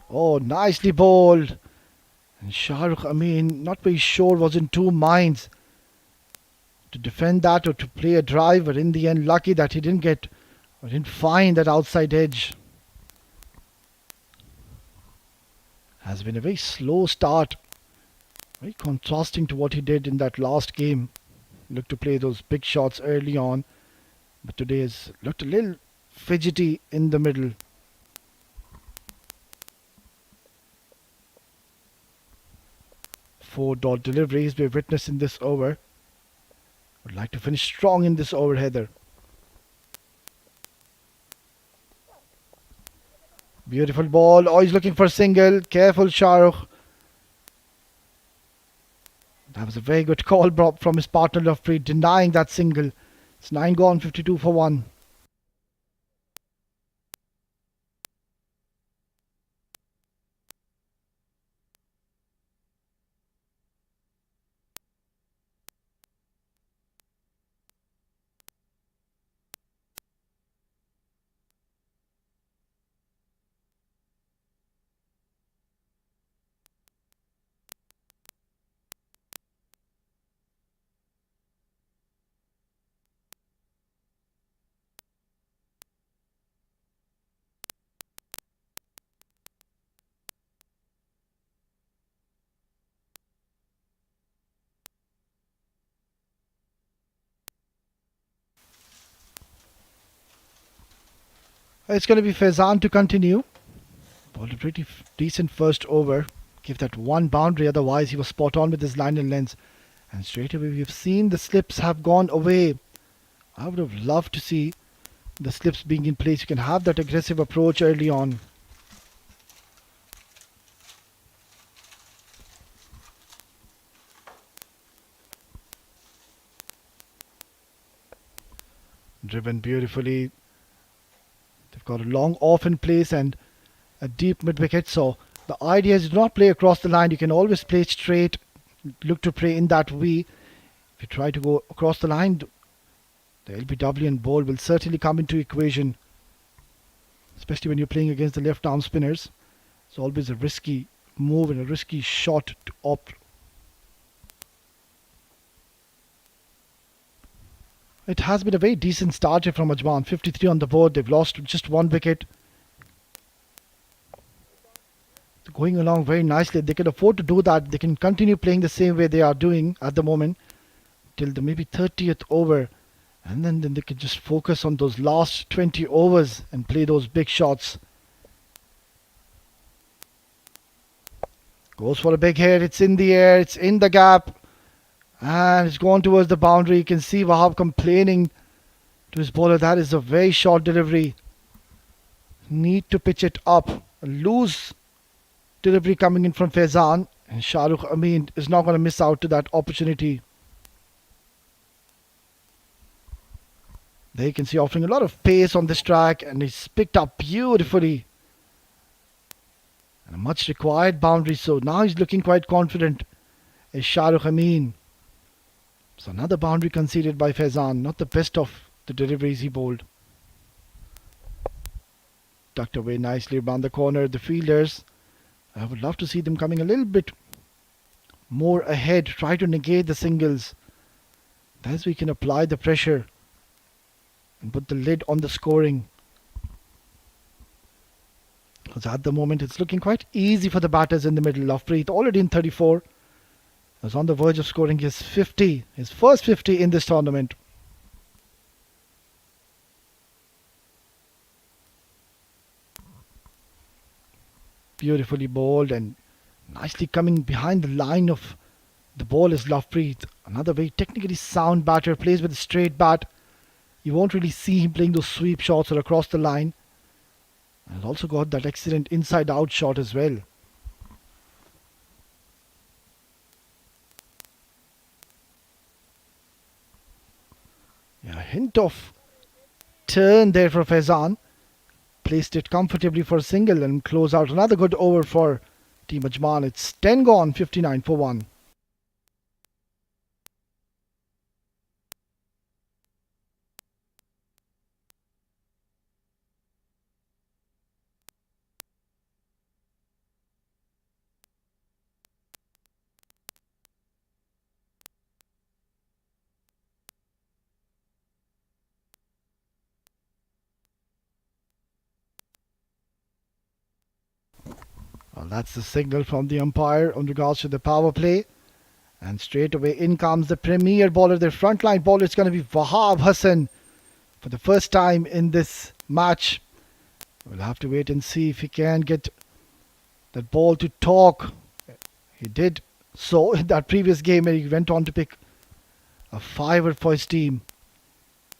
Oh, nicely bowled. And Shahrukh Amin, not very sure, was in two minds to defend that or to play a drive, but in the end, lucky that he didn't find that outside edge. Has been a very slow start, very contrasting to what he did in that last game. Looked to play those big shots early on, but today has looked a little fidgety in the middle. Four dot deliveries we've witnessed in this over. Would like to finish strong in this over, Heather. Beautiful ball. Oh, he's looking for a single. Careful, Shahrukh. That was a very good call from his partner Lovepreet, denying that single. It's 9 gone, 52 for 1. It's going to be Faizan to continue. Bowled a pretty decent first over. Give that one boundary, otherwise he was spot on with his line and length. And straight away we've seen the slips have gone away. I would have loved to see the slips being in place. You can have that aggressive approach early on. Driven beautifully. They've got a long off in place and a deep mid wicket. So the idea is to not play across the line. You can always play straight. Look to play in that way. If you try to go across the line, the LBW and ball will certainly come into equation. Especially when you're playing against the left arm spinners. It's always a risky move and a risky shot to opt. It has been a very decent start here from Ajman. 53 on the board. They've lost just one wicket. The going along very nicely. They can afford to do that. They can continue playing the same way they are doing at the moment till the maybe 30th over. And then they can just focus on those last 20 overs and play those big shots. Goes for a big hit. It's in the air. It's in the gap. And it's gone towards the boundary. You can see Wahab complaining to his bowler. That is a very short delivery. Need to pitch it up. A loose delivery coming in from Faizan. And Shahrukh Amin is not going to miss out to that opportunity. There you can see offering a lot of pace on this track. And he's picked up beautifully. And a much required boundary. So now he's looking quite confident. Is Shahrukh Amin. So another boundary conceded by Faizan. Not the best of the deliveries he bowled. Tucked away nicely around the corner. The fielders, I would love to see them coming a little bit more ahead. Try to negate the singles. Thus we can apply the pressure and put the lid on the scoring. Because at the moment it's looking quite easy for the batters in the middle. Lovepreet already in 34. Was on the verge of scoring his 50. His first 50 in this tournament. Beautifully bowled and nicely coming behind the line of the ball is Lovepreet. Another very technically sound batter. Plays with a straight bat. You won't really see him playing those sweep shots or across the line. And has also got that excellent inside out shot as well. Yeah, a hint of turn there for Faizan. Placed it comfortably for a single and close out another good over for Team Ajman. It's 10 gone, 59 for 1. Well, that's the signal from the umpire on regards to the power play. And straight away in comes the premier bowler, their frontline bowler. It's going to be Wahab Hassan for the first time in this match. We'll have to wait and see if he can get that ball to talk. He did so in that previous game where he went on to pick a fiver for his team.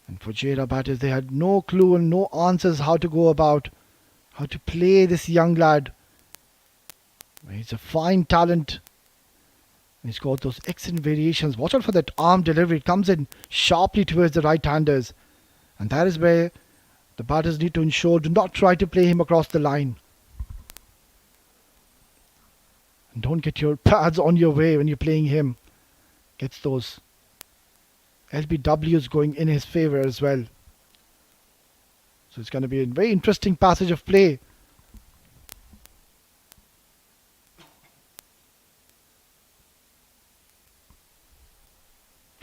And for Jada batters, they had no clue and no answers how to go about, how to play this young lad. He's a fine talent. He's got those excellent variations. Watch out for that arm delivery. It comes in sharply towards the right-handers. And that is where the batters need to ensure do not try to play him across the line. And don't get your pads on your way when you're playing him. Gets those LBWs going in his favour as well. So it's going to be a very interesting passage of play.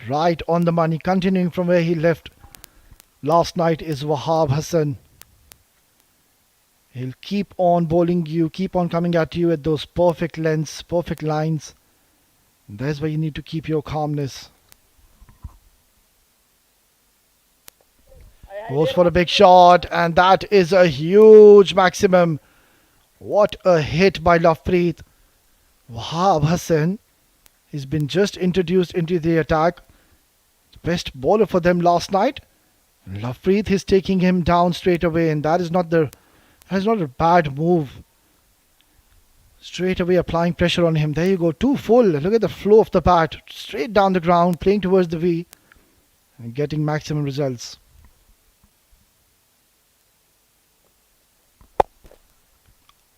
Right on the money, continuing from where he left last night is Wahab Hassan. He'll keep on bowling you, keep on coming at you at those perfect lengths, perfect lines. And that's where you need to keep your calmness. Goes for a big shot, and that is a huge maximum. What a hit by Lovepreet. Wahab Hassan has been just introduced into the attack. Best bowler for them last night. Lovepreet is taking him down straight away, and that is not a bad move. Straight away applying pressure on him. There you go, too full. Look at the flow of the bat. Straight down the ground, playing towards the V and getting maximum results.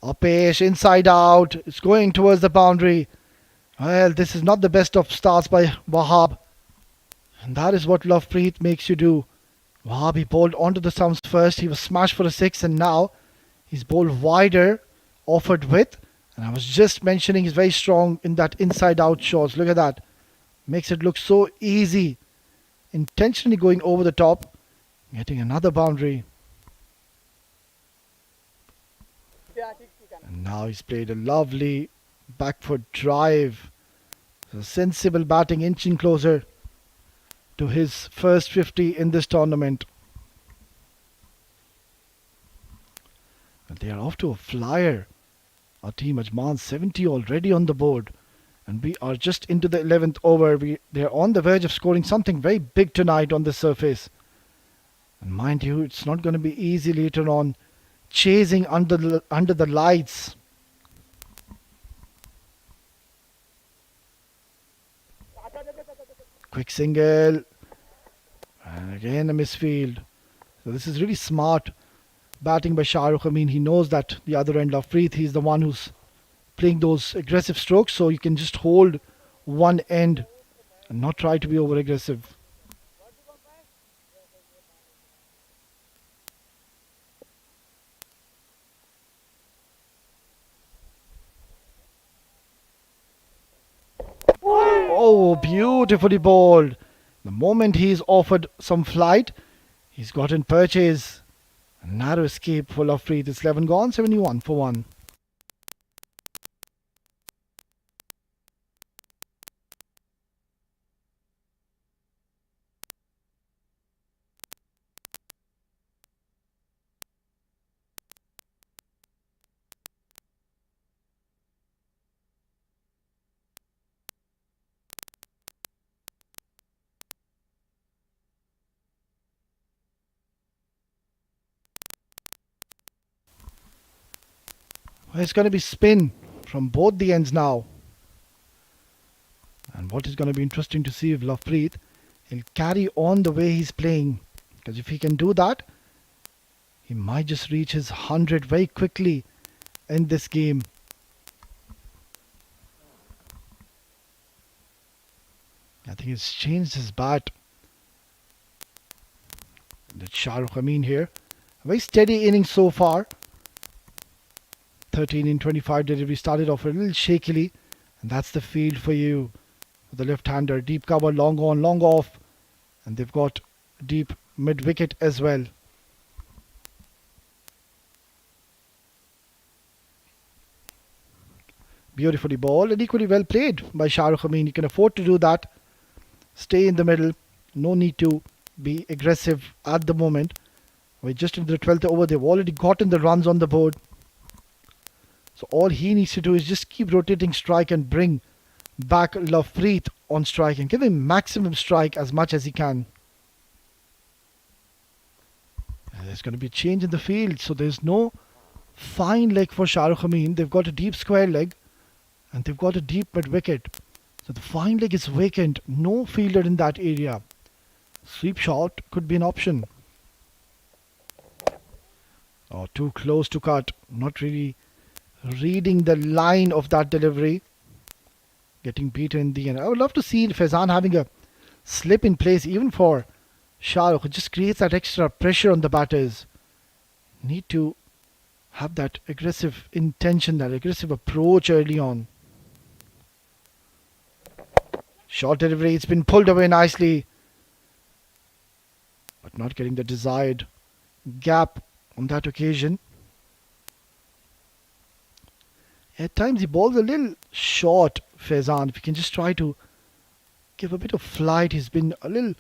Upish, inside out. It's going towards the boundary. Well, this is not the best of starts by Wahab. And that is what Lovepreet makes you do. Wahab, he bowled onto the stumps first. He was smashed for a 6, and now he's bowled wider, offered width. And I was just mentioning he's very strong in that inside out shots. Look at that. Makes it look so easy. Intentionally going over the top. Getting another boundary. And Now he's played a lovely back foot drive. So sensible batting, inching closer to his first 50 in this tournament. And they are off to a flyer. Our team Ajman 70 already on the board. And we are just into the 11th over. They're on the verge of scoring something very big tonight on the surface. And mind you, it's not going to be easy later on. Chasing under the lights. Quick single. And again a misfield. So this is really smart batting by Shahrukh. I mean, he knows that the other end of Freeth, he's the one who's playing those aggressive strokes. So you can just hold one end and not try to be over aggressive. Oh, beautifully bowled. The moment he's offered some flight, he's gotten purchase. A narrow escape for Lovepreet. It's 11 gone, 71 for 1. Well, it's going to be spin from both the ends now. And what is going to be interesting to see if Lovepreet will carry on the way he's playing. Because if he can do that, he might just reach his 100 very quickly in this game. I think he's changed his bat. That's Shahrukh Amin here. A very steady innings so far. 13 in 25 delivery. Started off a little shakily. And that's the field for you. For the left-hander. Deep cover, long on, long off. And they've got deep mid-wicket as well. Beautifully bowled and equally well played by Shahrukh Amin. You can afford to do that. Stay in the middle. No need to be aggressive at the moment. We're just into the 12th over. They've already gotten the runs on the board. So all he needs to do is just keep rotating strike and bring back Lovepreet on strike and give him maximum strike as much as he can. And there's going to be a change in the field. So there's no fine leg for Shahrukh Amin. They've got a deep square leg and they've got a deep mid wicket. So the fine leg is vacant. No fielder in that area. Sweep shot could be an option. Oh, too close to cut. Not really reading the line of that delivery. Getting beaten in the end. I would love to see Faizan having a slip in place even for Shahrukh. It just creates that extra pressure on the batters. Need to have that aggressive intention, that aggressive approach early on. Short delivery. It's been pulled away nicely. But not getting the desired gap on that occasion. At times he bowls a little short, Faizan. If he can just try to give a bit of flight. He's been a little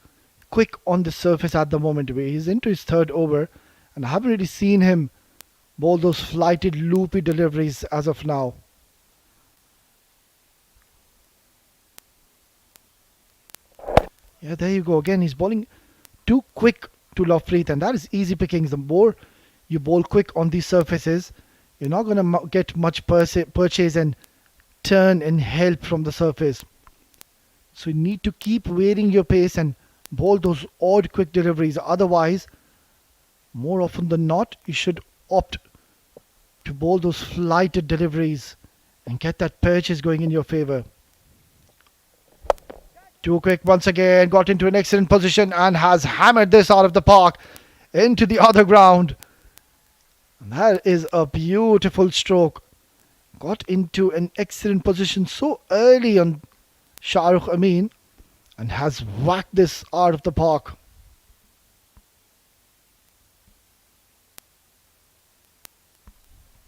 quick on the surface at the moment. He's into his third over. And I haven't really seen him bowl those flighted, loopy deliveries as of now. Yeah, there you go. Again, he's bowling too quick to Lovepreet. And that is easy pickings. The more you bowl quick on these surfaces, you're not going to get much purchase and turn and help from the surface. So you need to keep varying your pace and bowl those odd quick deliveries. Otherwise, more often than not, you should opt to bowl those flighted deliveries and get that purchase going in your favor. Too quick once again. Got into an excellent position and has hammered this out of the park into the other ground. And that is a beautiful stroke. Got into an excellent position so early on Shahrukh Amin and has whacked this out of the park.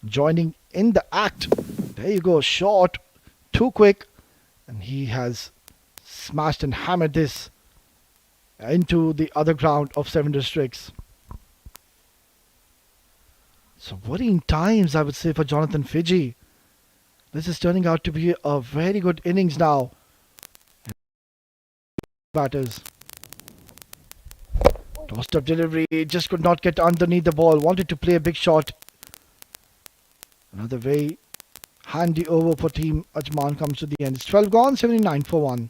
Joining in the act. There you go, short, too quick, and he has smashed and hammered this into the other ground of 7 districts. So worrying times, I would say, for Jonathan Fiji. This is turning out to be a very good innings now. Batters. Tossed up delivery, just could not get underneath the ball. Wanted to play a big shot. Another very handy over for Team Ajman comes to the end. It's 12 gone, 79 for 1.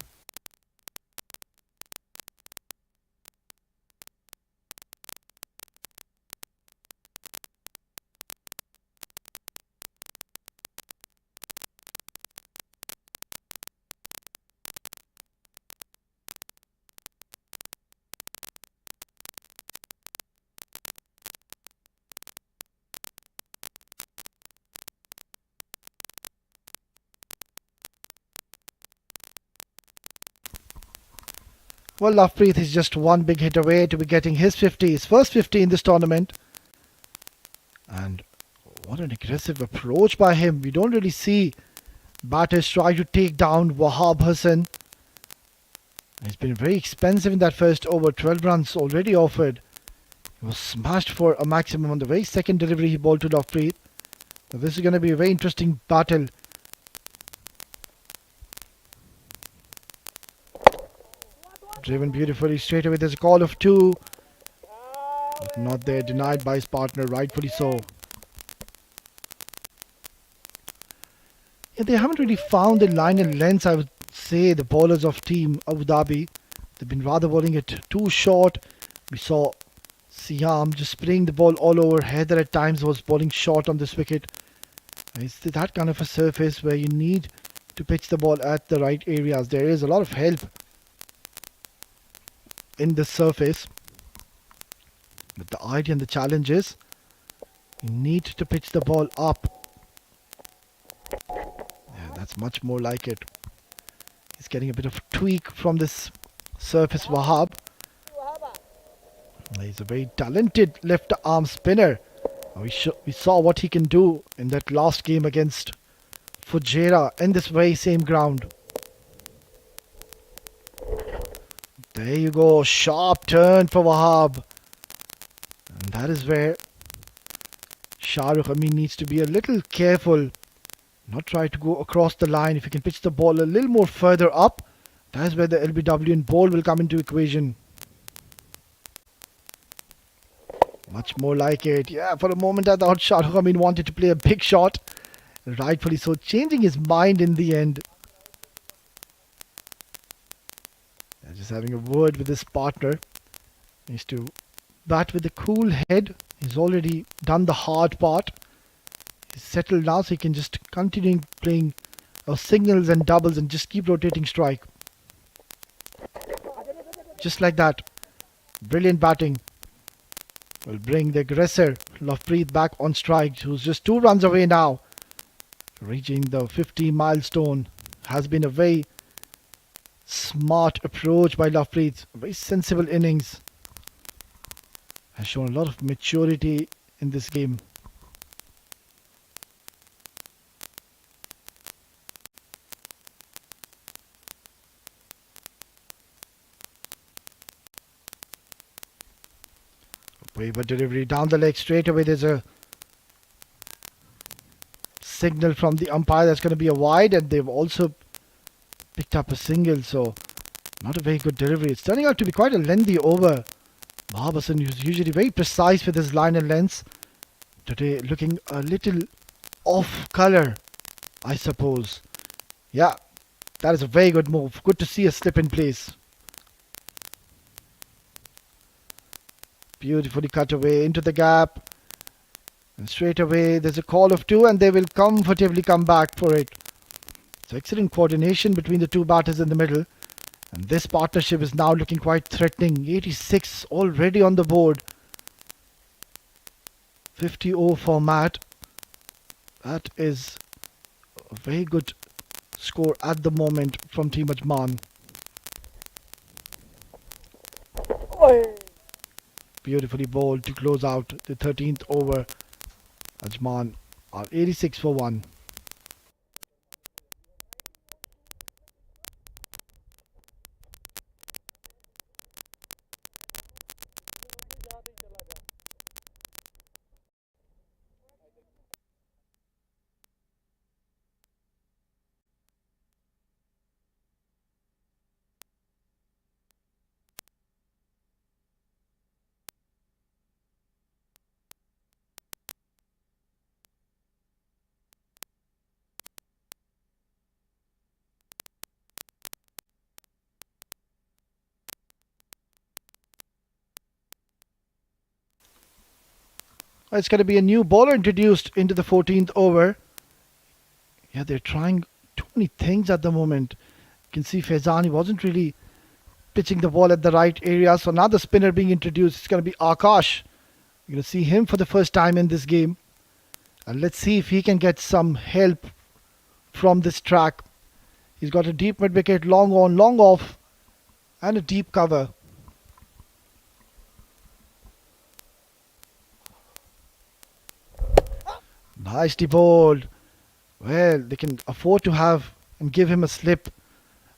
Well, Lovepreet is just one big hit away to be getting his 50, his first 50 in this tournament. And what an aggressive approach by him. We don't really see batters try to take down Wahab Hassan. He's been very expensive in that first over. 12 runs already offered. He was smashed for a maximum on the very second delivery he bowled to Lovepreet. So this is going to be a very interesting battle. Driven beautifully straight away. There's a call of 2. But not there. Denied by his partner. Rightfully so. Yeah, they haven't really found the line and length, I would say, the bowlers of Team Abu Dhabi. They've been rather bowling it too short. We saw Siam just spraying the ball all over. Heather at times was bowling short on this wicket. It's that kind of a surface where you need to pitch the ball at the right areas. There is a lot of help in the surface, but the idea and the challenge is you need to pitch the ball up. Yeah, that's much more like it. He's getting a bit of tweak from this surface Wahab. He's a very talented left arm spinner. We saw what he can do in that last game against Fujairah in this very same ground. There you go, sharp turn for Wahab. And that is where Shahrukh Amin needs to be a little careful. Not try to go across the line. If he can pitch the ball a little more further up, that is where the LBW and ball will come into equation. Much more like it. Yeah, for a moment I thought Shahrukh Amin wanted to play a big shot. Rightfully so, changing his mind in the end. Just having a word with his partner. He needs to bat with a cool head. He's already done the hard part. He's settled now, so he can just continue playing singles and doubles and just keep rotating strike. Just like that. Brilliant batting. Will bring the aggressor Lovepreet back on strike, who's just 2 runs away now. Reaching the 50 milestone. Has been a very smart approach by Lovepreet. A very sensible innings. Has shown a lot of maturity in this game. Waiver delivery down the leg straight away. There's a signal from the umpire that's going to be a wide, and they've also picked up a single, so not a very good delivery. It's turning out to be quite a lengthy over. Wahab Hassan, who's usually very precise with his line and lengths, today looking a little off colour, I suppose. Yeah, that is a very good move. Good to see a slip in place. Beautifully cut away into the gap. And straight away there's a call of 2, and they will comfortably come back for it. So excellent coordination between the two batters in the middle. And this partnership is now looking quite threatening. 86 already on the board. 50 over for Matt. That is a very good score at the moment from Team Ajman. Beautifully bowled to close out the 13th over. Ajman 86 for 1. It's going to be a new bowler introduced into the 14th over. Yeah, they're trying too many things at the moment. You can see Faizani wasn't really pitching the ball at the right area. So another spinner being introduced. It's going to be Akash. You're going to see him for the first time in this game. And let's see if he can get some help from this track. He's got a deep mid wicket, long on, long off, and a deep cover. Nicely bowled. Well, they can afford to have and give him a slip.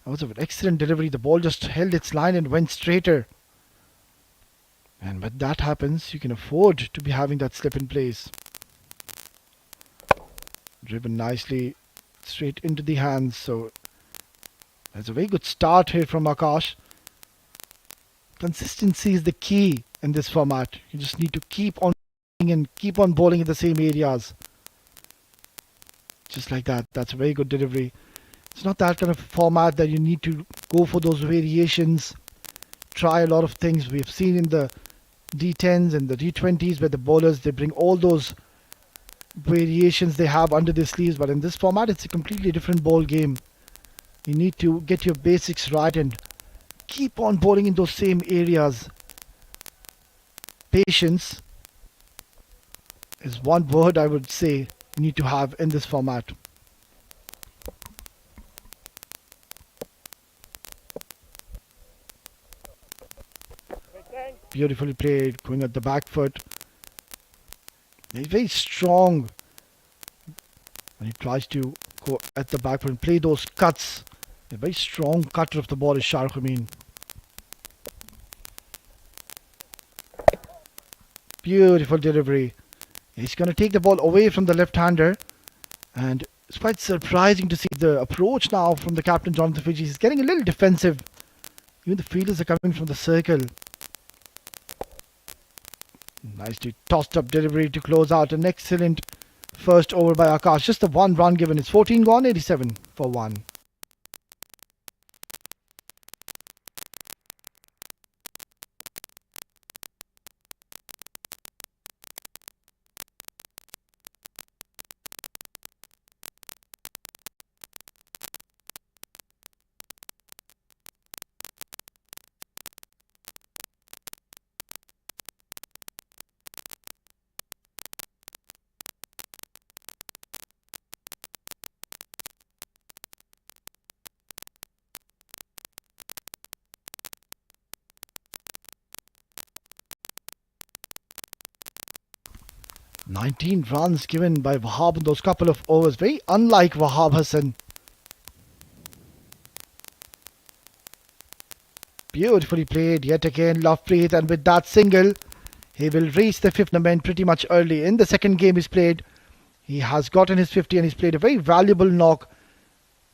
That was an excellent delivery. The ball just held its line and went straighter. And when that happens, you can afford to be having that slip in place. Driven nicely straight into the hands. So that's a very good start here from Akash. Consistency is the key in this format. You just need to keep on and keep on bowling in the same areas. Just like that. That's a very good delivery. It's not that kind of format that you need to go for those variations, try a lot of things. We've seen in the D10s and the D20s where the bowlers, they bring all those variations they have under their sleeves. But in this format, it's a completely different ball game. You need to get your basics right and keep on bowling in those same areas. Patience is one word I would say you need to have in this format. Beautifully played, going at the back foot. He's very strong when he tries to go at the back foot and play those cuts. A very strong cutter of the ball is Shah Amin. Beautiful delivery. He's going to take the ball away from the left-hander, and it's quite surprising to see the approach now from the captain Jonathan Fiji. He's getting a little defensive. Even the fielders are coming from the circle. Nicely tossed up delivery to close out an excellent first over by Akash. Just the one run given. It's 14 gone, 87 for 1. "19 runs given by Wahab in those couple of overs. Very unlike Wahab Hassan. Beautifully played yet again, Lovepreet, and with that single, he will reach the 5th number pretty much early. In the second game he's played, he has gotten his 50 and he's played a very valuable knock.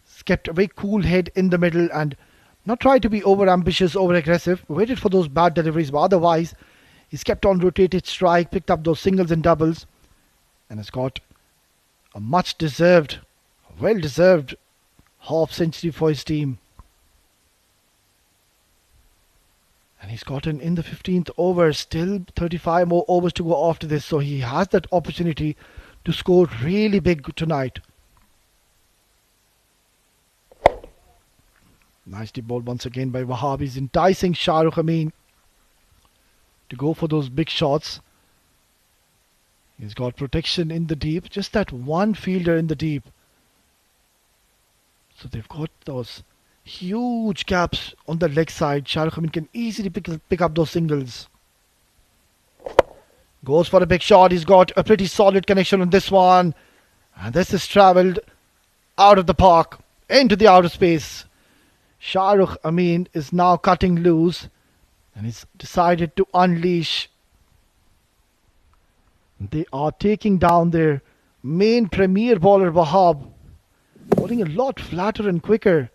He's kept a very cool head in the middle and not tried to be over ambitious, over aggressive. Waited for those bad deliveries, but otherwise, he's kept on rotated strike, picked up those singles and doubles, and has got a much deserved, well deserved half century for his team. And he's gotten in the 15th over, still 35 more overs to go after this, so he has that opportunity to score really big tonight. Nicely bowled once again by Wahab. He's enticing Shah Amin to go for those big shots. He's got protection in the deep, just that one fielder in the deep. So they've got those huge gaps on the leg side. Shah Amin can easily pick up those singles. Goes for a big shot. He's got a pretty solid connection on this one. And this is travelled out of the park into the outer space. Shahrukh Amin is now cutting loose and he's decided to unleash. They are taking down their main premier bowler Wahab, bowling a lot flatter and quicker.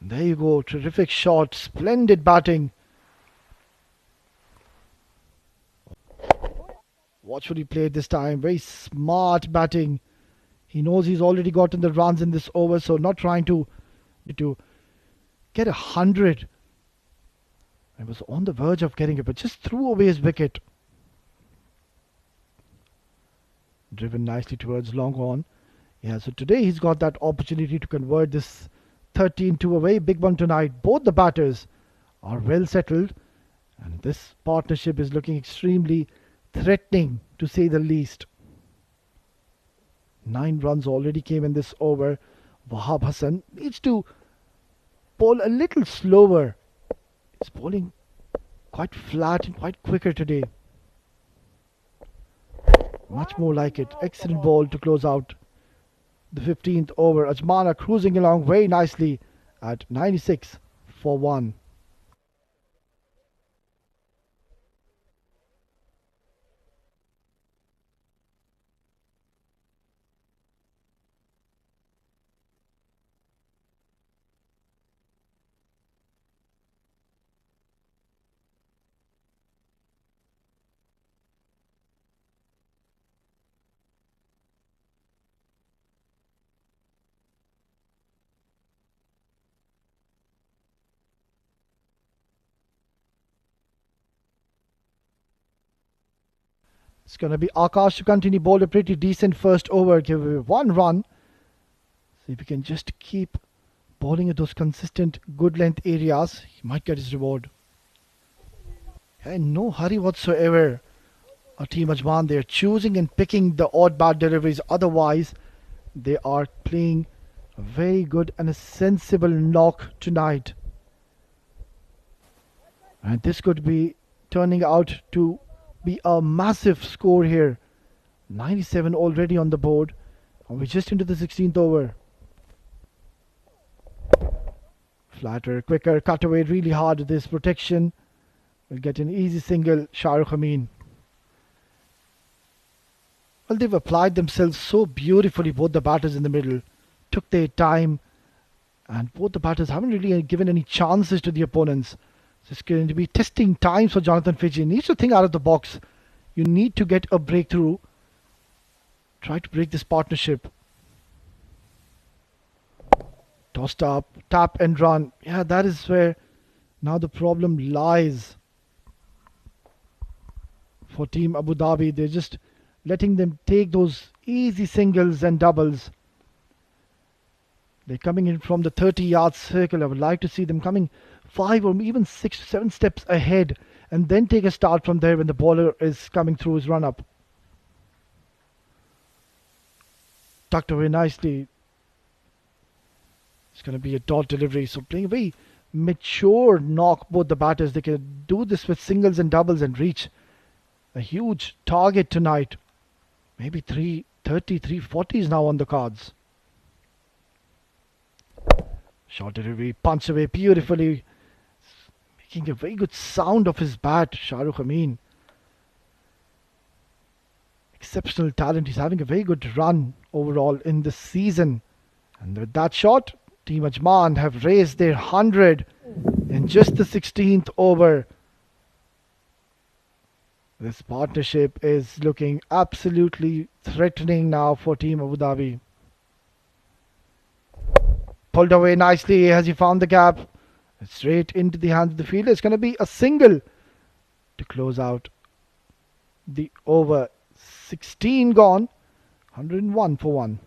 There you go, terrific shot, splendid batting. Watchfully played this time, very smart batting. He knows he's already gotten the runs in this over, so not trying to get 100. I was on the verge of getting it, but just threw away his wicket. Driven nicely towards long on. Yeah, so today he's got that opportunity to convert this 13 to a very big one tonight. Both the batters are well settled, and this partnership is looking extremely threatening to say the least. 9 runs already came in this over. Wahab Hassan needs to bowl a little slower. He's bowling quite flat and quite quicker today. Much more like it. Excellent ball to close out the 15th over. Ajman are cruising along very nicely at 96 for 1. It's going to be Akash to continue bowl a pretty decent first over. Give away 1 run. See if he can just keep bowling at those consistent good length areas. He might get his reward. And no hurry whatsoever. Our team Ajman, they're choosing and picking the odd bad deliveries. Otherwise, they are playing a very good and a sensible knock tonight. And this could be turning out to be a massive score here. 97 already on the board. And we're just into the 16th over. Flatter, quicker, cut away really hard with this protection. We'll get an easy single, Shahrukh Amin. Well, they've applied themselves so beautifully, both the batters in the middle. Took their time, and both the batters haven't really given any chances to the opponents. So it's going to be testing times for Jonathan Fiji. He needs to think out of the box. You need to get a breakthrough. Try to break this partnership. Tossed up, tap and run. Yeah, that is where now the problem lies for Team Abu Dhabi. They're just letting them take those easy singles and doubles. They're coming in from the 30-yard circle. I would like to see them coming 5 or even 6 to 7 steps ahead and then take a start from there when the bowler is coming through his run-up. Tucked away nicely. It's going to be a dot delivery. So playing a very mature knock, both the batters. They can do this with singles and doubles and reach a huge target tonight. Maybe 330, 340 is now on the cards. Short delivery, punch away beautifully. Making a very good sound of his bat, Shahrukh Amin. Exceptional talent. He's having a very good run overall in this season. And with that shot, Team Ajman have raised their 100 in just the 16th over. This partnership is looking absolutely threatening now for Team Abu Dhabi. Pulled away nicely as he found the gap. Straight into the hands of the fielder. It's going to be a single to close out the over. 16 gone. 101 for 1.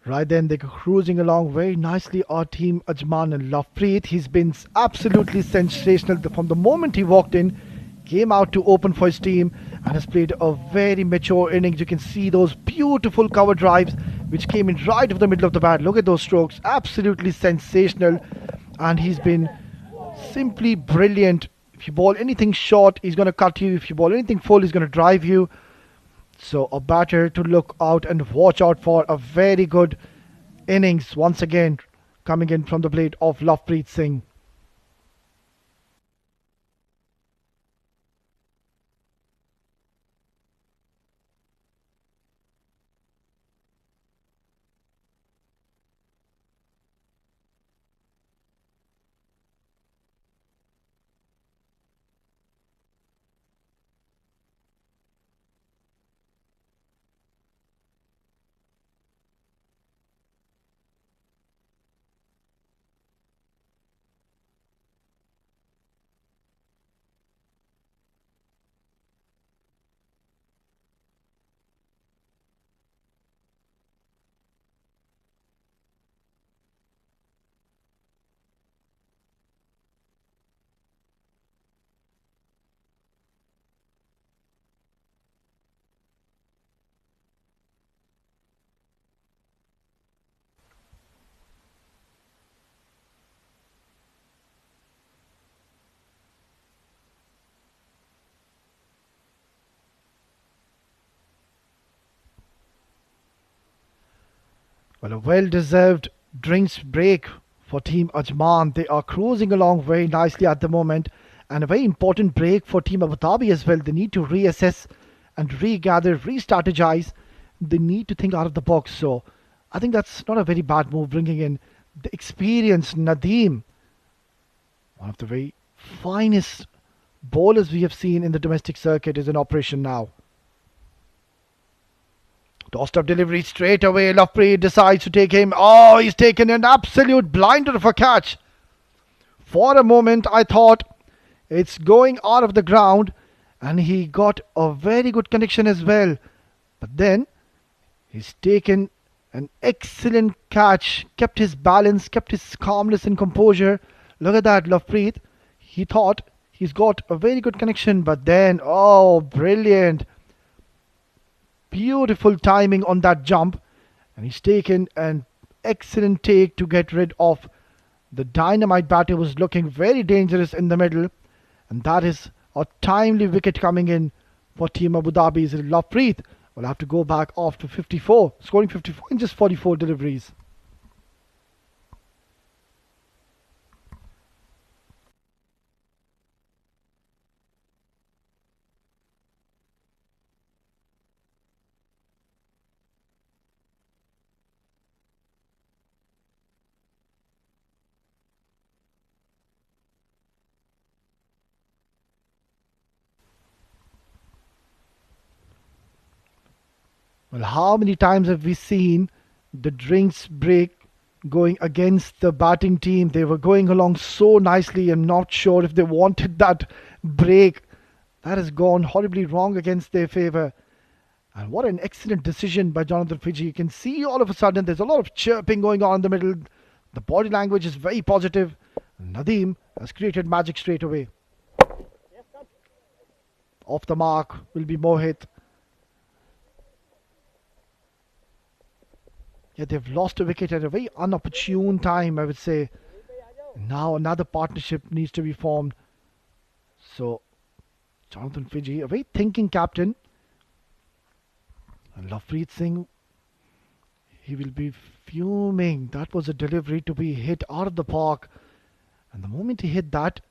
Right then, they're cruising along very nicely. Our team, Ajman and Lovepreet, he's been absolutely sensational from the moment he walked in, came out to open for his team, and has played a very mature innings. You can see those beautiful cover drives which came in right of the middle of the bat. Look at those strokes, absolutely sensational, and he's been simply brilliant. If you ball anything short, he's going to cut you. If you ball anything full, he's going to drive you. So a batter to look out and watch out for. A very good innings once again coming in from the plate of Lovepreet Singh. Well, a well-deserved drinks break for Team Ajman. They are cruising along very nicely at the moment, and a very important break for Team Abu Dhabi as well. They need to reassess and regather, re-strategize. They need to think out of the box. So I think that's not a very bad move, bringing in the experienced Nadeem, one of the very finest bowlers we have seen in the domestic circuit, is in operation now. Tossed up delivery straight away. Lovepreet decides to take him. Oh, he's taken an absolute blinder of a catch. For a moment, I thought it's going out of the ground, and he got a very good connection as well. But then he's taken an excellent catch, kept his balance, kept his calmness and composure. Look at that, Lovepreet. He thought he's got a very good connection, but then, oh, brilliant. Beautiful timing on that jump, and he's taken an excellent take to get rid of the dynamite batter who was looking very dangerous in the middle, and that is a timely wicket coming in for Team Abu Dhabi's Lovepreet. Will have to go back off to 54, scoring 54 in just 44 deliveries. Well, how many times have we seen the drinks break going against the batting team? They were going along so nicely. I'm not sure if they wanted that break. That has gone horribly wrong against their favour. And what an excellent decision by Jonathan Fiji. You can see all of a sudden there's a lot of chirping going on in the middle. The body language is very positive. Nadeem has created magic straight away. Off the mark will be Mohit. Yeah, they've lost a wicket at a very unopportune time, I would say. Now another partnership needs to be formed. So, Jonathan Fiji, a very thinking captain. And Lovepreet Singh, he will be fuming. That was a delivery to be hit out of the park. And the moment he hit that,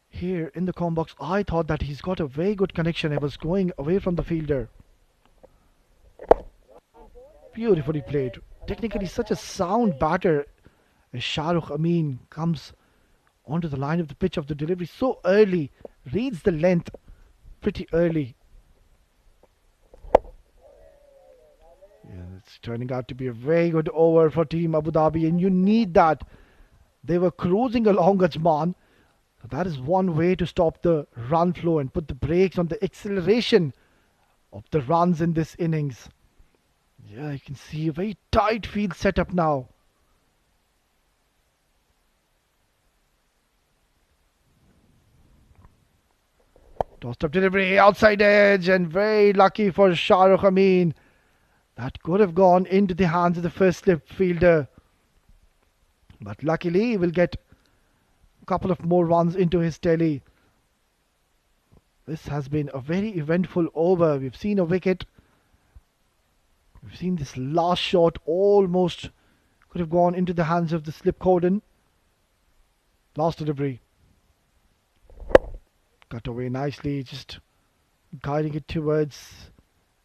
here in the com box, I thought that he's got a very good connection. I was going away from the fielder. Beautifully played. Technically such a sound batter as Shahrukh Amin comes onto the line of the pitch of the delivery so early, reads the length pretty early. Yeah, it's turning out to be a very good over for Team Abu Dhabi, and you need that. They were cruising along Ajman. So that is one way to stop the run flow and put the brakes on the acceleration of the runs in this innings. Yeah, you can see a very tight field setup now. Tossed up delivery, outside edge, and very lucky for Shahrukh Amin. That could have gone into the hands of the first slip fielder. But luckily, he will get a couple of more runs into his tally. This has been a very eventful over. We've seen a wicket. We've seen this last shot almost could have gone into the hands of the slip cordon. Last delivery. Cut away nicely, just guiding it towards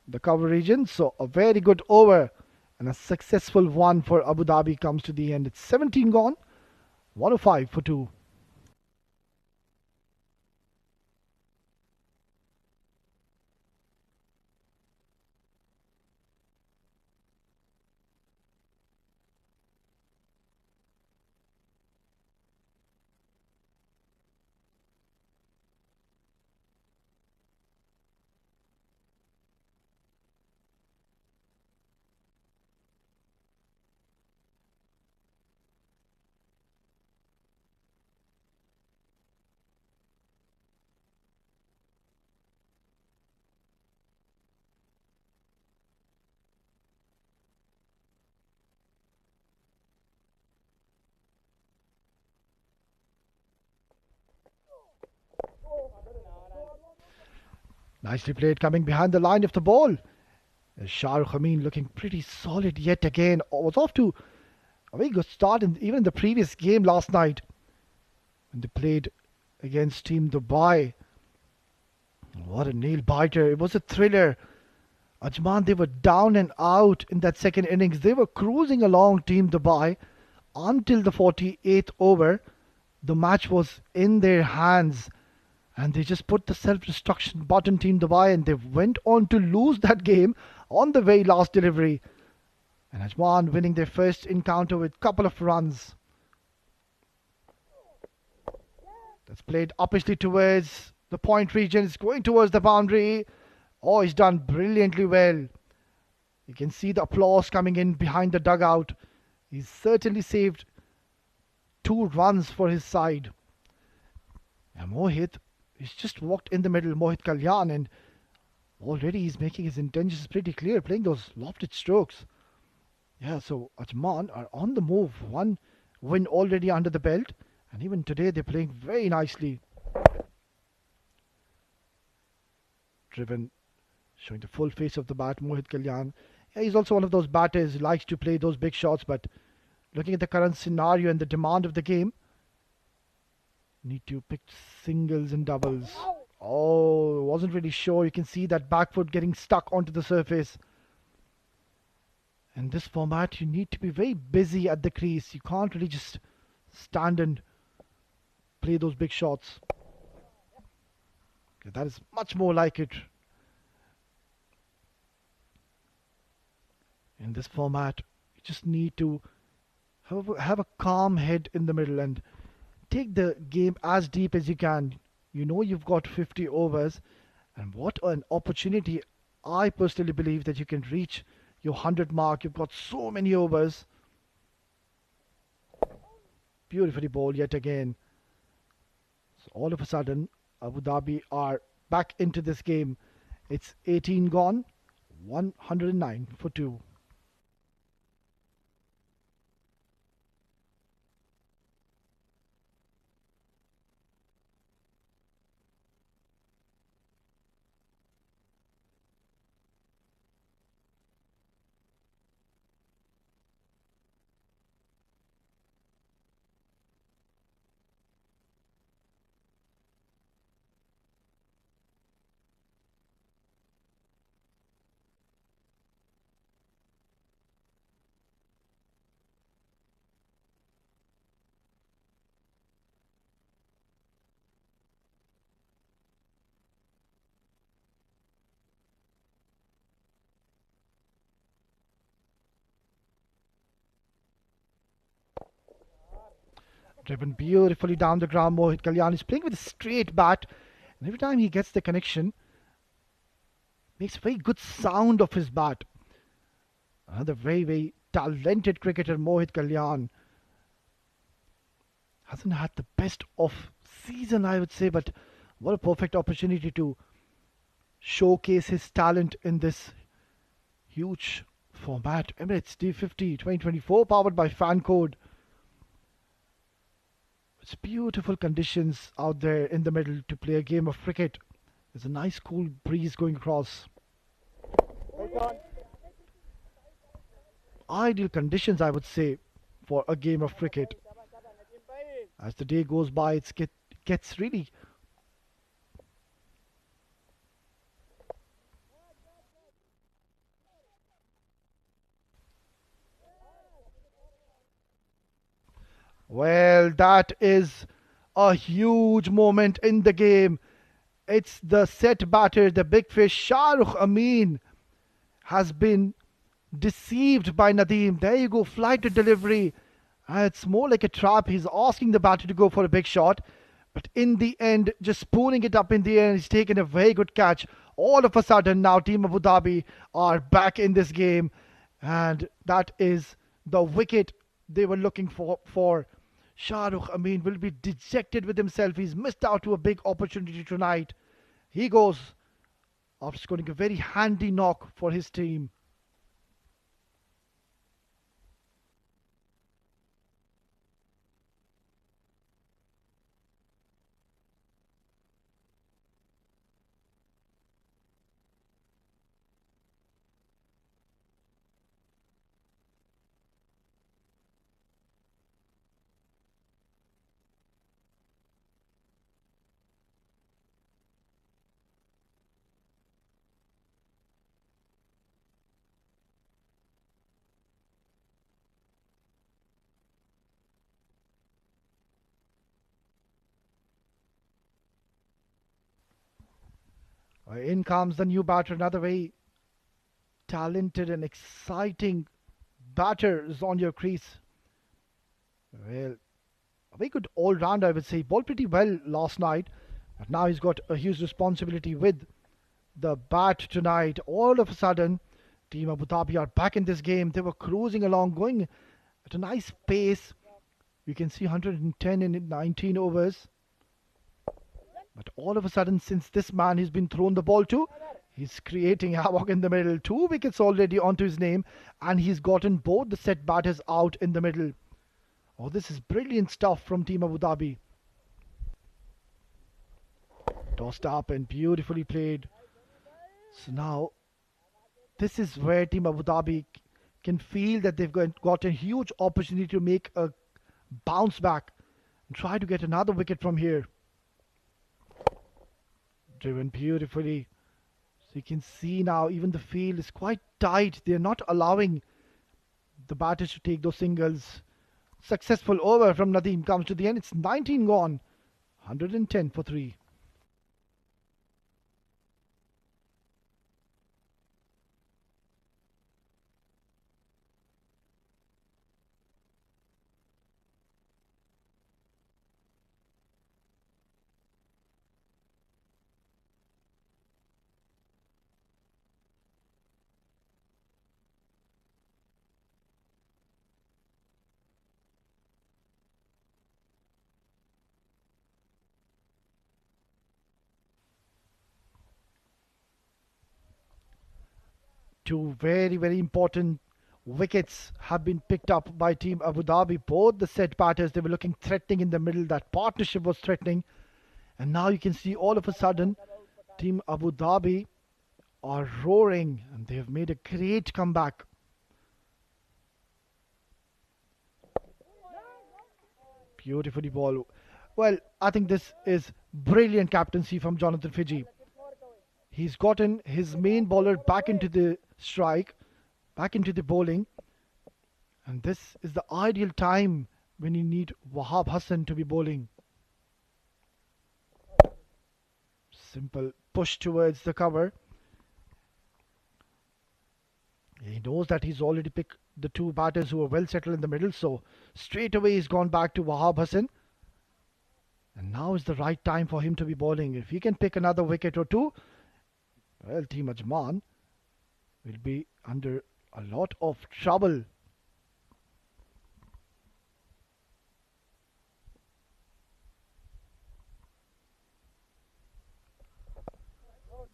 the cover region. So a very good over and a successful one for Abu Dhabi comes to the end. It's 17 gone, 105 for 2. Nicely played coming behind the line of the ball. Shahrukh Amin looking pretty solid yet again. Was off to a very good start even in the previous game last night when they played against Team Dubai. What a nail biter. It was a thriller. Ajman, they were down and out in that second innings. They were cruising along Team Dubai until the 48th over. The match was in their hands and they just put the self-destruction button, Team Dubai, and they went on to lose that game on the very last delivery. And Ajman winning their first encounter with a couple of runs. That's played uppishly towards the point region. It's going towards the boundary. Oh, he's done brilliantly well. You can see the applause coming in behind the dugout. He's certainly saved 2 runs for his side. And Mohit, he's just walked in the middle, Mohit Kalyan, and already he's making his intentions pretty clear, playing those lofted strokes. Yeah, so Ajman are on the move. 1 win already under the belt, and even today they're playing very nicely. Driven, showing the full face of the bat, Mohit Kalyan. Yeah, he's also one of those batters who likes to play those big shots, but looking at the current scenario and the demand of the game, need to pick singles and doubles. Oh, wasn't really sure. You can see that back foot getting stuck onto the surface. In this format, you need to be very busy at the crease. You can't really just stand and play those big shots. Okay, that is much more like it. In this format, you just need to have a calm head in the middle and take the game as deep as you can. You know you've got 50 overs, and what an opportunity. I personally believe that you can reach your 100 mark. You've got so many overs. Beautifully bowled yet again. So all of a sudden, Abu Dhabi are back into this game. It's 18 gone, 109 for 2. Driven beautifully down the ground. Mohit Kalyan is playing with a straight bat, and every time he gets the connection, makes a very good sound of his bat. Another very, very talented cricketer, Mohit Kalyan. Hasn't had the best of season, I would say, but what a perfect opportunity to showcase his talent in this huge format. Emirates D50 2024, powered by Fancode. It's beautiful conditions out there in the middle to play a game of cricket. There's a nice cool breeze going across. Ideal conditions, I would say, for a game of cricket. As the day goes by, gets really well. That is a huge moment in the game. It's the set batter, the big fish, Shahrukh Amin, has been deceived by Nadeem. There you go, flight to delivery. It's more like a trap. He's asking the batter to go for a big shot, but in the end, just spooning it up in the air, he's taken a very good catch. All of a sudden, now Team Abu Dhabi are back in this game, and that is the wicket they were looking for. Shahrukh Amin will be dejected with himself. He's missed out to a big opportunity tonight. He goes after scoring a very handy knock for his team. In comes the new batter, another very talented and exciting batter is on your crease. Well, a very good all-rounder, I would say. Bowled pretty well last night, but now he's got a huge responsibility with the bat tonight. All of a sudden, Team Abu Dhabi are back in this game. They were cruising along, going at a nice pace. You can see 110 in 19 overs. But all of a sudden, since this man has been thrown the ball to, he's creating havoc in the middle. 2 wickets already onto his name, and he's gotten both the set batters out in the middle. Oh, this is brilliant stuff from Team Abu Dhabi. Tossed up and beautifully played. So now, this is where Team Abu Dhabi can feel that they've got a huge opportunity to make a bounce back and try to get another wicket from here. Driven beautifully. So you can see now even the field is quite tight. They're not allowing the batters to take those singles. Successful over from Nadeem comes to the end. It's 19 gone. 110 for 3. Two very, very important wickets have been picked up by Team Abu Dhabi. Both the set batters, they were looking threatening in the middle. That partnership was threatening. And now you can see all of a sudden, Team Abu Dhabi are roaring and they have made a great comeback. Beautifully ball. Well, I think this is brilliant captaincy from Jonathan Fiji. He's gotten his main bowler back into the strike, back into the bowling. And this is the ideal time when you need Wahab Hassan to be bowling. Simple push towards the cover. He knows that he's already picked the two batters who are well settled in the middle, so straight away he's gone back to Wahab Hassan. And now is the right time for him to be bowling. If he can pick another wicket or two, well, Team Ajman will be under a lot of trouble.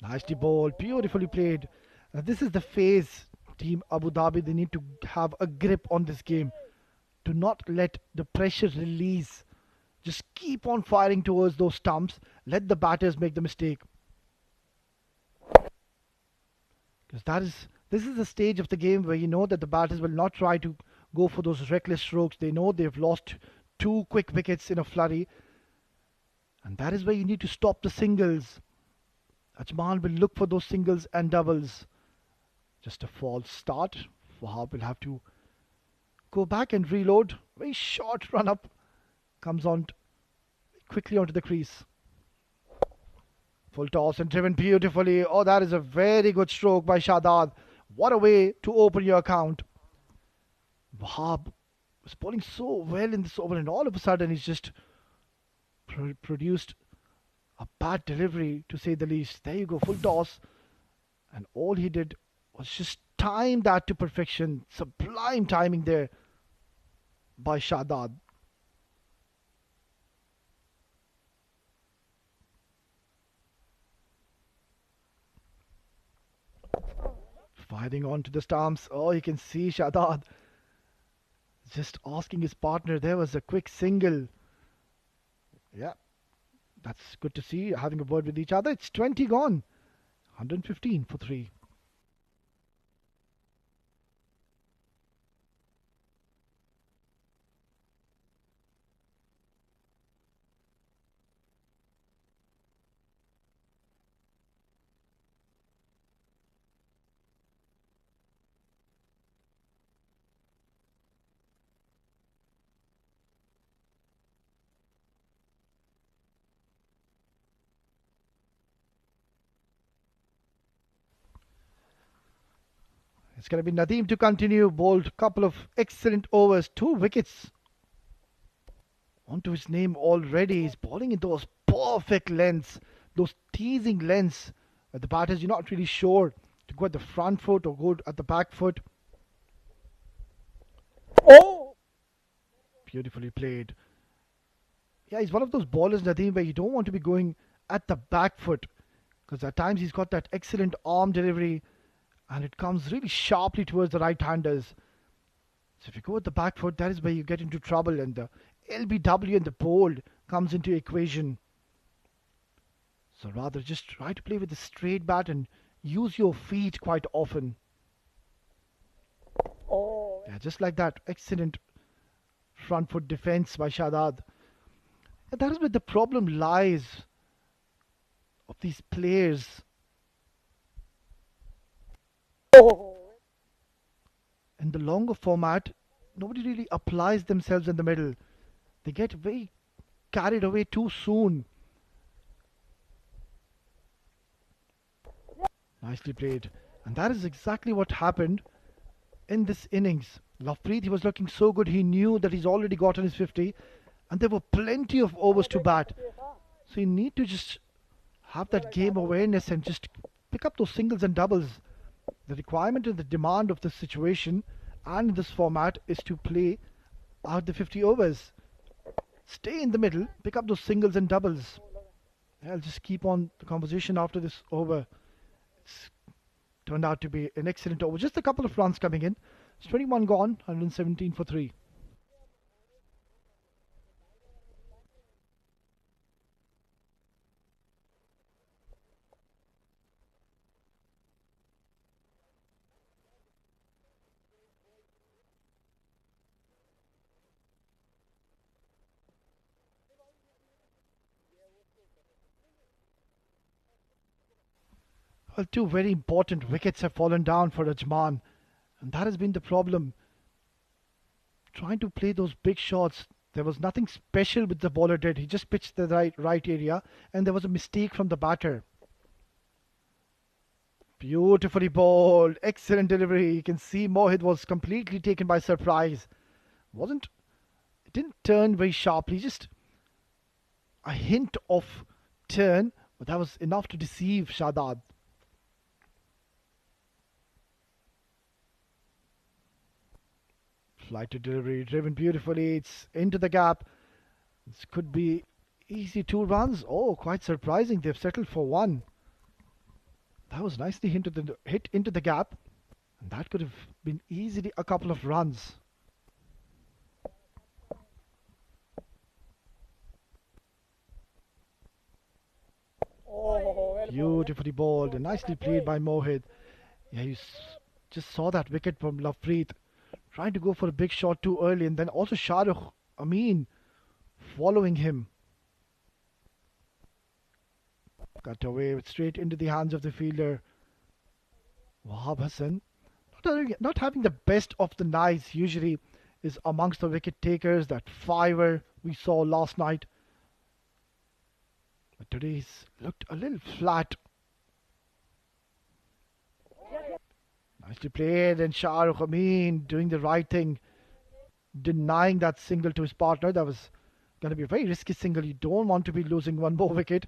Nicely bowled, beautifully played. This is the phase, Team Abu Dhabi. They need to have a grip on this game. Do not let the pressure release. Just keep on firing towards those stumps. Let the batters make the mistake. Because this is the stage of the game where you know that the batters will not try to go for those reckless strokes. They know they've lost two quick wickets in a flurry. And that is where you need to stop the singles. Ajman will look for those singles and doubles. Just a false start. Wahab will have to go back and reload. Very short run up. Comes on quickly onto the crease. Full toss and driven beautifully. Oh, that is a very good stroke by Shadad. What a way to open your account. Wahab was bowling so well in this over, and all of a sudden he's just produced a bad delivery, to say the least. There you go, full toss. And all he did was just time that to perfection. Sublime timing there by Shadad. Firing on to the stumps. Oh, you can see Shadad just asking his partner. There was a quick single. Yeah, that's good to see. Having a word with each other. It's 20 gone. 115 for 3. It's going to be Nadeem to continue. Bowled couple of excellent overs. 2 wickets onto his name already. He's bowling in those perfect lengths. Those teasing lengths. The batters, you're not really sure to go at the front foot or go at the back foot. Oh! Beautifully played. Yeah, he's one of those bowlers, Nadeem, where you don't want to be going at the back foot. Because at times he's got that excellent arm delivery. And it comes really sharply towards the right-handers. So if you go with the back foot, that is where you get into trouble, and the LBW and the bold comes into equation. So rather just try to play with the straight bat and use your feet quite often. Oh! Yeah, just like that. Excellent front foot defense by Shadad. And that is where the problem lies of these players. In the longer format, nobody really applies themselves in the middle. They get very carried away too soon. Nicely played. And that is exactly what happened in this innings. Lovepreet, he was looking so good. He knew that he's already gotten his 50. And there were plenty of overs to bat. So you need to just have that game awareness and just pick up those singles and doubles. The requirement and the demand of this situation and in this format is to play out the 50 overs. Stay in the middle, pick up those singles and doubles. I'll just keep on the conversation after this over. It's turned out to be an excellent over. Just a couple of runs coming in. It's 21 gone, 117 for 3. Well, 2 very important wickets have fallen down for Ajman, and that has been the problem. Trying to play those big shots, there was nothing special with the bowler did. He just pitched the right area, and there was a mistake from the batter. Beautifully bowled, excellent delivery. You can see Mohit was completely taken by surprise. It didn't turn very sharply, just a hint of turn, but that was enough to deceive Shadad. Flight to delivery, driven beautifully. It's into the gap. This could be easy 2 runs. Oh, quite surprising. They've settled for one. That was nicely hit into the gap. And that could have been easily a couple of runs. Beautifully bowled and nicely played by Mohit. Yeah, just saw that wicket from Lovepreet trying to go for a big shot too early, and then also Shahrukh Amin following him. Cut away straight into the hands of the fielder. Wahab Hassan, not having the best of the nights, usually is amongst the wicket takers. That fiver we saw last night. But today he's looked a little flat. Nicely played, and Shahrukh Amin doing the right thing, denying that single to his partner. That was going to be a very risky single. You don't want to be losing one more wicket,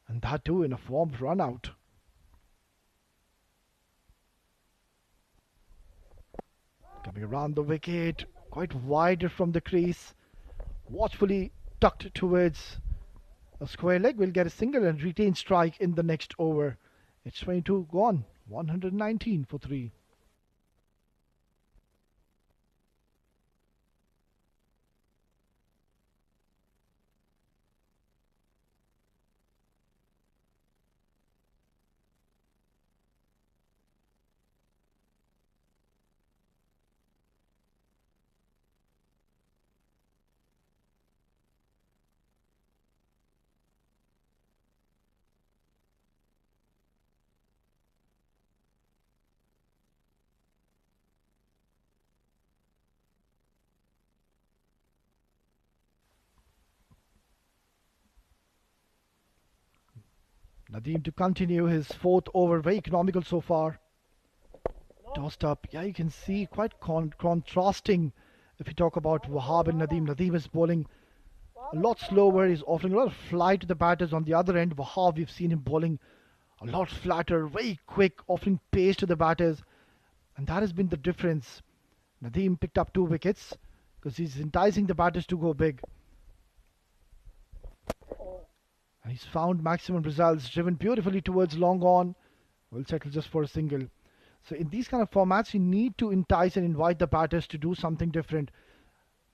and that too in a formed run out. Coming around the wicket, quite wider from the crease, watchfully tucked towards a square leg. Will get a single and retain strike in the next over. It's 22 gone, 119 for 3. Nadeem to continue his fourth over, very economical so far. Tossed up, yeah, you can see quite contrasting if you talk about Wahab and Nadeem. Nadeem is bowling a lot slower, he's offering a lot of fly to the batters. On the other end, Wahab, we've seen him bowling a lot flatter, very quick, offering pace to the batters, and that has been the difference. Nadeem picked up 2 wickets because he's enticing the batters to go big. And he's found maximum results, driven beautifully towards long on. Will settle just for a single. So in these kind of formats, you need to entice and invite the batters to do something different.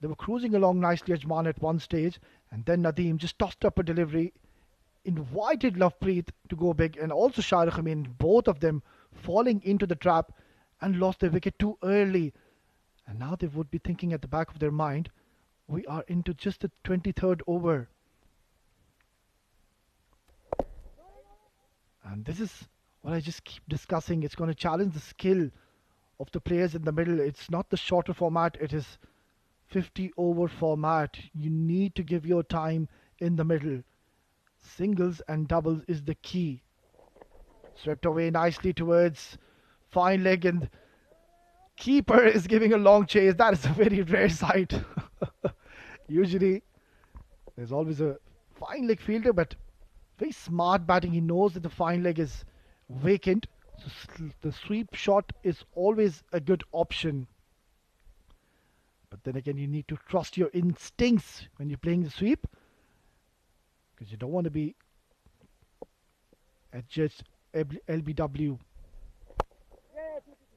They were cruising along nicely, Ajman, at one stage, and then Nadeem just tossed up a delivery, invited Lovepreet to go big, and also Shahrukh Amin, both of them falling into the trap and lost their wicket too early. And now they would be thinking at the back of their mind, we are into just the 23rd over. And this is what I just keep discussing. It's going to challenge the skill of the players in the middle. It's not the shorter format, it is 50 over format. You need to give your time in the middle. Singles and doubles is the key. Swept away nicely towards fine leg, and keeper is giving a long chase. That is a very rare sight. Usually there's always a fine leg fielder, but very smart batting. He knows that the fine leg is vacant, so the sweep shot is always a good option. But then again, you need to trust your instincts when you're playing the sweep, because you don't want to be adjudged LBW.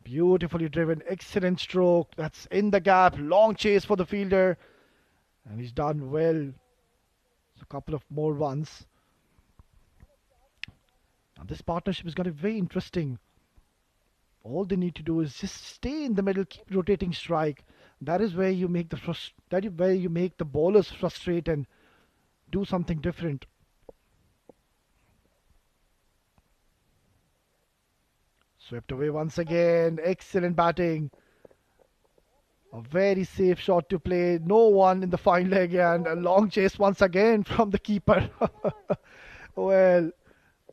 Beautifully driven, excellent stroke. That's in the gap. Long chase for the fielder, and he's done well. So a couple of more runs. Now this partnership is going to be very interesting. All they need to do is just stay in the middle, keep rotating strike. That is where you make the bowlers frustrate and do something different. Swept away once again. Excellent batting. A very safe shot to play. No one in the fine leg, and a long chase once again from the keeper. Well,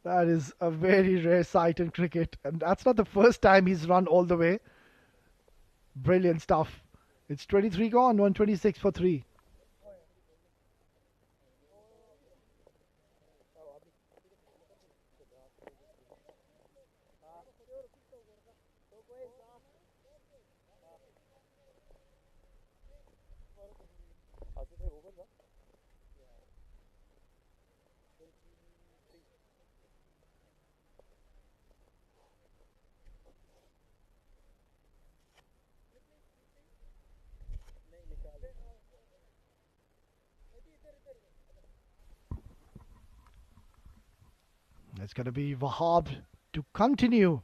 that is a very rare sight in cricket, and that's not the first time he's run all the way. Brilliant stuff. It's 23 gone, 126 for 3. It's going to be Wahab to continue.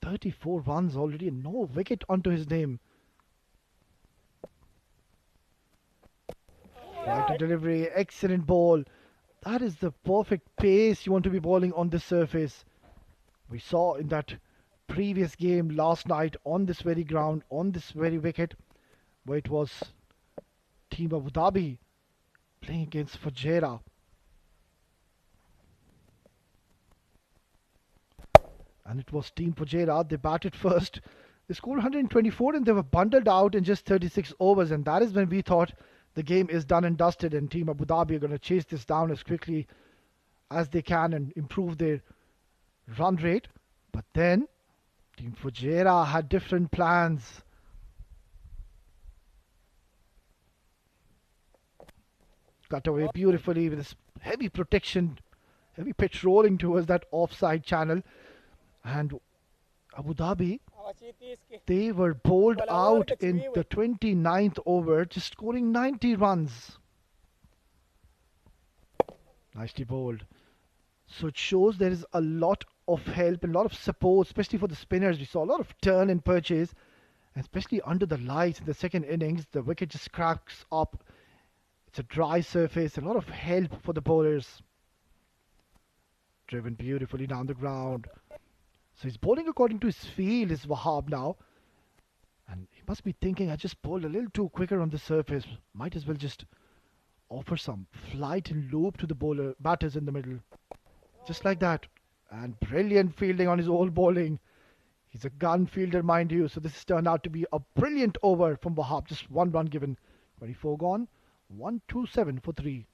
34 runs already, no wicket onto his name. Right to delivery, excellent ball. That is the perfect pace you want to be bowling on this surface. We saw in that previous game last night on this very ground, on this very wicket, where it was Team Abu Dhabi playing against Fujairah. And it was Team Fujairah. They batted first. They scored 124 and they were bundled out in just 36 overs. And that is when we thought the game is done and dusted and Team Abu Dhabi are going to chase this down as quickly as they can and improve their run rate. But then Team Fujairah had different plans. Cut away beautifully with this heavy protection, heavy pitch rolling towards that offside channel. And Abu Dhabi, they were bowled out in the 29th over, just scoring 90 runs. Nicely bowled. So it shows there is a lot of help and a lot of support, especially for the spinners. We saw a lot of turn and purchase, especially under the lights in the second innings. The wicket just cracks up. It's a dry surface, a lot of help for the bowlers. Driven beautifully down the ground. So he's bowling according to his feel, is Wahab now. And he must be thinking, I just bowled a little too quicker on the surface. Might as well just offer some flight and loop to the batters in the middle. Just like that. And brilliant fielding on his old bowling. He's a gun fielder, mind you. So this has turned out to be a brilliant over from Wahab. Just one run given. 24 gone. 127 for 3.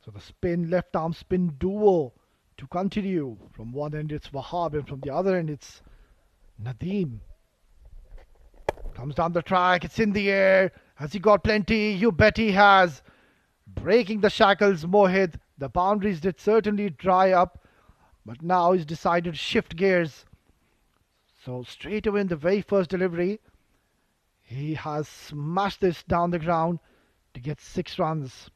So the spin, left arm spin duo to continue. From one end it's Wahab and from the other end it's Nadeem. Comes down the track, it's in the air. Has he got plenty? You bet he has. Breaking the shackles, Mohit. The boundaries did certainly dry up, but now he's decided to shift gears. So straight away in the very first delivery, he has smashed this down the ground to get 6 runs.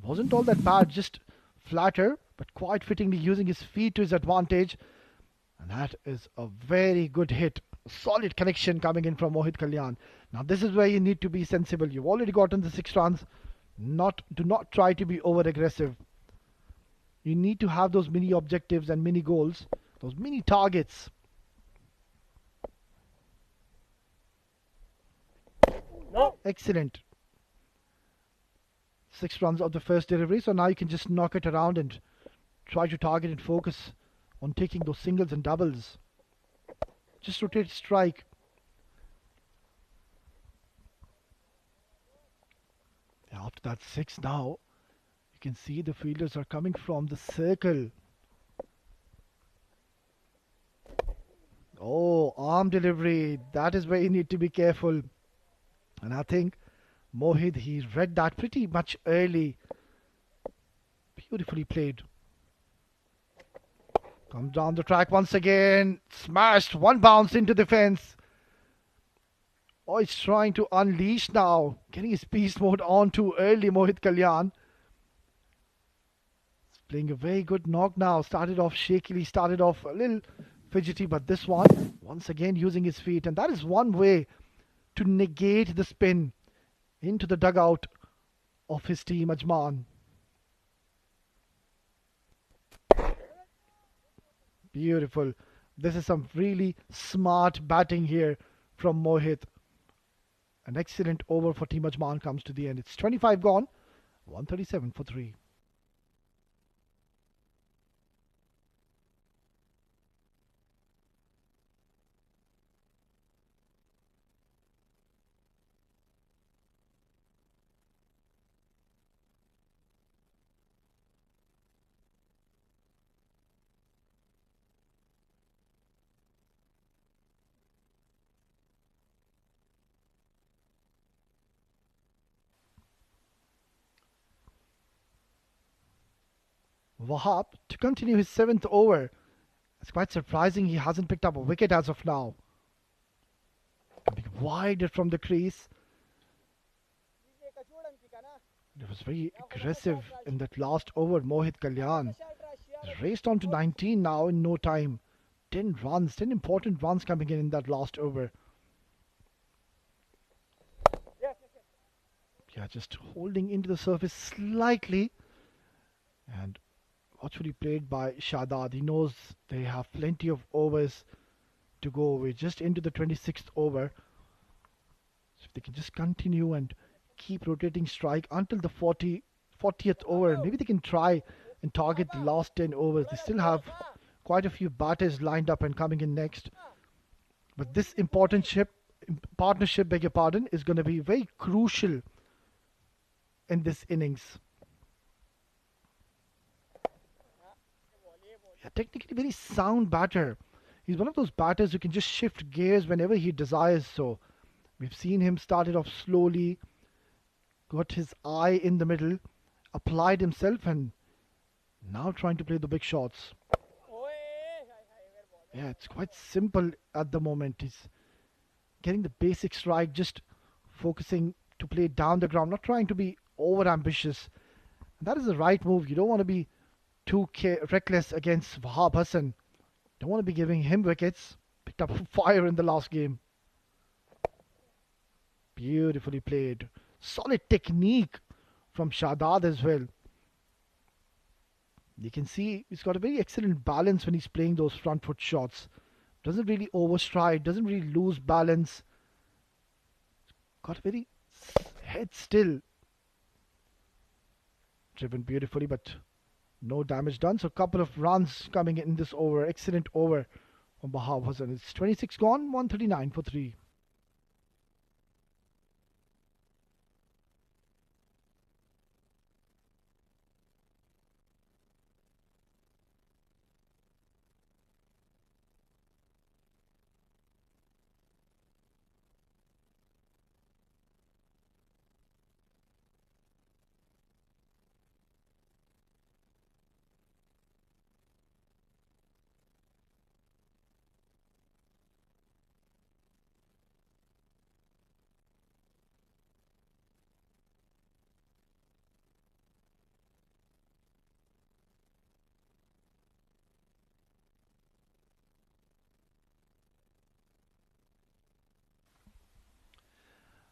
Wasn't all that bad, just flatter, but quite fittingly using his feet to his advantage. And that is a very good hit. A solid connection coming in from Mohit Kalyan. Now this is where you need to be sensible. You've already gotten the 6 runs. Do not try to be over aggressive. You need to have those mini objectives and mini goals, those mini targets. No. Excellent. 6 runs of the first delivery, so now you can just knock it around and try to target and focus on taking those singles and doubles. Just rotate strike. After that 6 now, you can see the fielders are coming from the circle. Oh, arm delivery. That is where you need to be careful. And I think Mohit, he read that pretty much early. Beautifully played. Comes down the track once again. Smashed. One bounce into the fence. Oh, he's trying to unleash now. Getting his beast mode on too early, Mohit Kalyan. He's playing a very good knock now. Started off shakily, started off a little fidgety, but this one, once again using his feet. And that is one way to negate the spin into the dugout of his team, Ajman. Beautiful. This is some really smart batting here from Mohit. An excellent over for Team Ajman comes to the end. It's 25 gone, 137 for 3. Wahab to continue his 7th over. It's quite surprising he hasn't picked up a wicket as of now. Coming wider from the crease. It was very aggressive in that last over. Mohit Kalyan has raced on to 19 now in no time. 10 runs, 10 important runs coming in that last over. Yeah, just holding into the surface slightly. And watchfully played by Shadad. He knows they have plenty of overs to go. We're just into the 26th over. So if they can just continue and keep rotating strike until the 40th over, maybe they can try and target the last 10 overs. They still have quite a few batters lined up and coming in next. But this partnership, beg your pardon, is going to be very crucial in this innings. Yeah, technically very sound batter. He's one of those batters who can just shift gears whenever he desires. So we've seen him started off slowly, got his eye in the middle, applied himself, and now trying to play the big shots. Yeah, it's quite simple at the moment. He's getting the basic strike, just focusing to play down the ground, not trying to be over ambitious. And that is the right move. You don't want to be too reckless against Wahab Hassan. Don't want to be giving him wickets. Picked up fire in the last game. Beautifully played. Solid technique from Shadad as well. You can see he's got a very excellent balance when he's playing those front foot shots. Doesn't really overstride, doesn't really lose balance. Got a very head still. Driven beautifully, but no damage done. So a couple of runs coming in this over. Excellent over from Wahab Hassan. It's 26 gone, 139 for 3.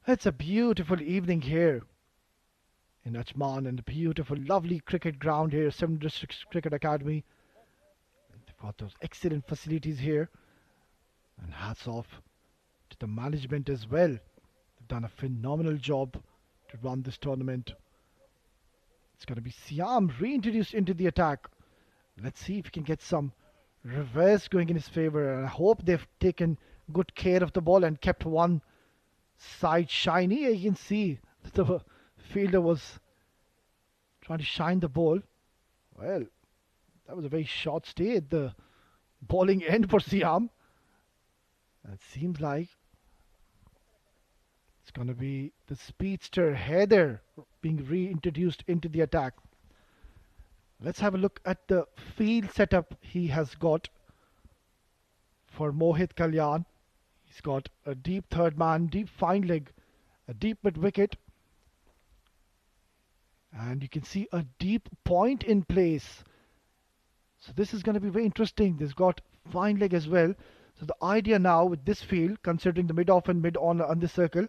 It's a beautiful evening here in Ajman and a beautiful, lovely cricket ground here, 7 Districts Cricket Academy. They've got those excellent facilities here. And hats off to the management as well. They've done a phenomenal job to run this tournament. It's going to be Siam reintroduced into the attack. Let's see if he can get some reverse going in his favor. And I hope they've taken good care of the ball and kept one side shiny. You can see the fielder was trying to shine the ball. Well, that was a very short stay at the bowling end for Siam. It seems like it's going to be the speedster Heather being reintroduced into the attack. Let's have a look at the field setup he has got for Mohit Kalyan. He's got a deep third man, deep fine leg, a deep mid wicket. And you can see a deep point in place. So this is going to be very interesting. There's got fine leg as well. So the idea now with this field, considering the mid-off and mid-on on this circle,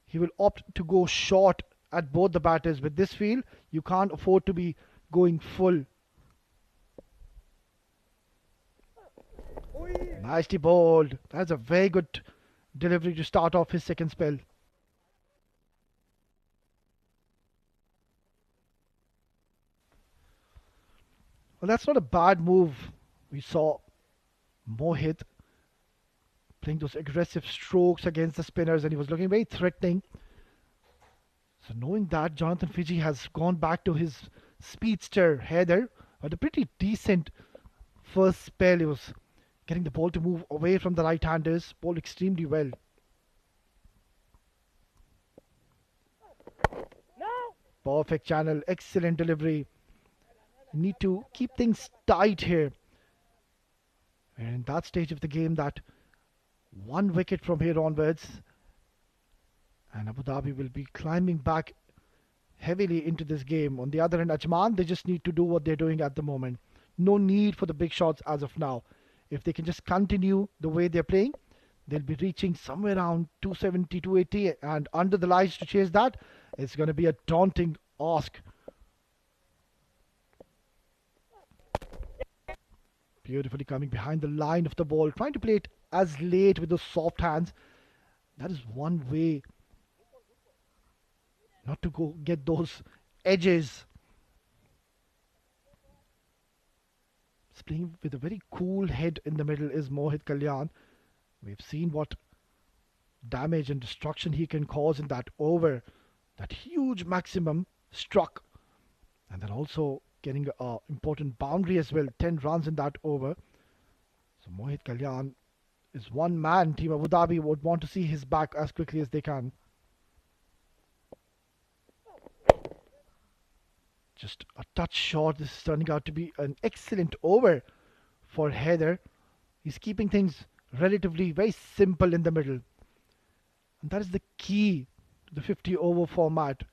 he will opt to go short at both the batters. With this field, you can't afford to be going full. Nicely bowled. That's a very good delivery to start off his second spell. Well, that's not a bad move. We saw Mohit playing those aggressive strokes against the spinners and he was looking very threatening. So knowing that, Jonathan Fiji has gone back to his speedster Heather. Had a pretty decent first spell. He was getting the ball to move away from the right-handers. Bowled extremely well. Perfect channel. Excellent delivery. need to keep things tight here. We're in that stage of the game that one wicket from here onwards, and Abu Dhabi will be climbing back heavily into this game. On the other hand, Ajman, they just need to do what they're doing at the moment. No need for the big shots as of now. If they can just continue the way they're playing, they'll be reaching somewhere around 270, 280, and under the lights to chase that, it's going to be a daunting ask. Beautifully coming behind the line of the ball, trying to play it as late with those soft hands. That is one way not to go get those edges. Playing with a very cool head in the middle is Mohit Kalyan. We've seen what damage and destruction he can cause in that over. That huge maximum struck. And then also getting an important boundary as well. 10 runs in that over. So Mohit Kalyan is one man. Team Abu Dhabi would want to see his back as quickly as they can. Just a touch short. This is turning out to be an excellent over for Heather. He's keeping things relatively very simple in the middle. And that is the key to the 50 over format.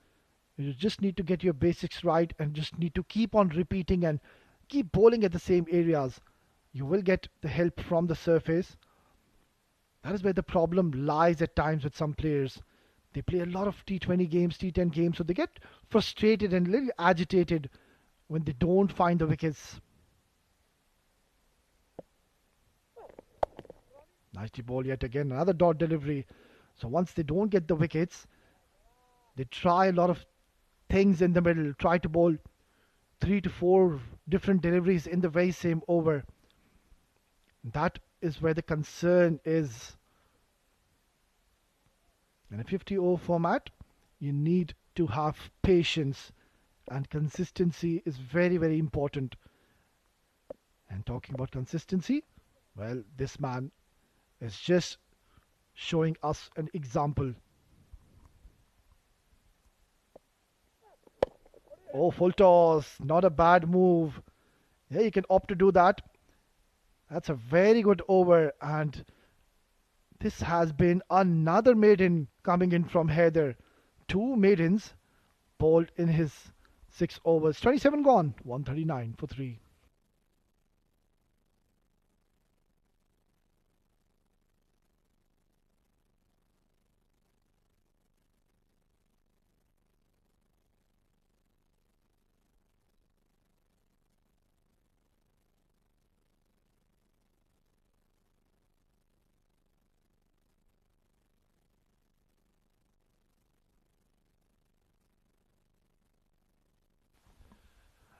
You just need to get your basics right and just need to keep on repeating and keep bowling at the same areas. You will get the help from the surface. That is where the problem lies at times with some players. They play a lot of T20 games, T10 games, so they get frustrated and a little agitated when they don't find the wickets. Nicely ball yet again, another dot delivery. So once they don't get the wickets, they try a lot of things in the middle, try to bowl 3 to 4 different deliveries in the very same over. That is where the concern is. In a 50 over format, you need to have patience, and consistency is very, very important. And talking about consistency, well, this man is just showing us an example. Oh, full toss, not a bad move. Yeah, you can opt to do that. That's a very good over, and this has been another maiden coming in from Heather. 2 maidens bowled in his 6 overs. 27 gone, 139 for 3.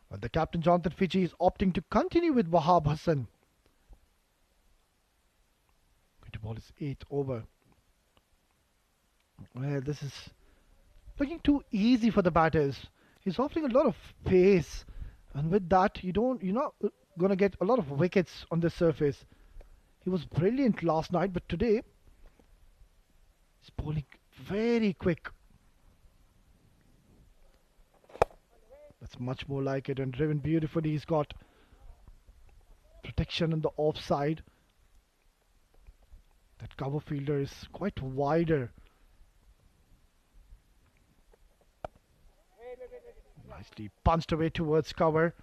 But the captain Jonathan Fiji is opting to continue with Wahab Hassan. Going to bowl his 8th over. Well, this is looking too easy for the batters. He's offering a lot of pace, and with that, you're not gonna get a lot of wickets on the surface. He was brilliant last night, but today he's bowling very quick. That's much more like it, and driven beautifully. He's got protection on the offside. That cover fielder is quite wider. Nicely punched away towards cover.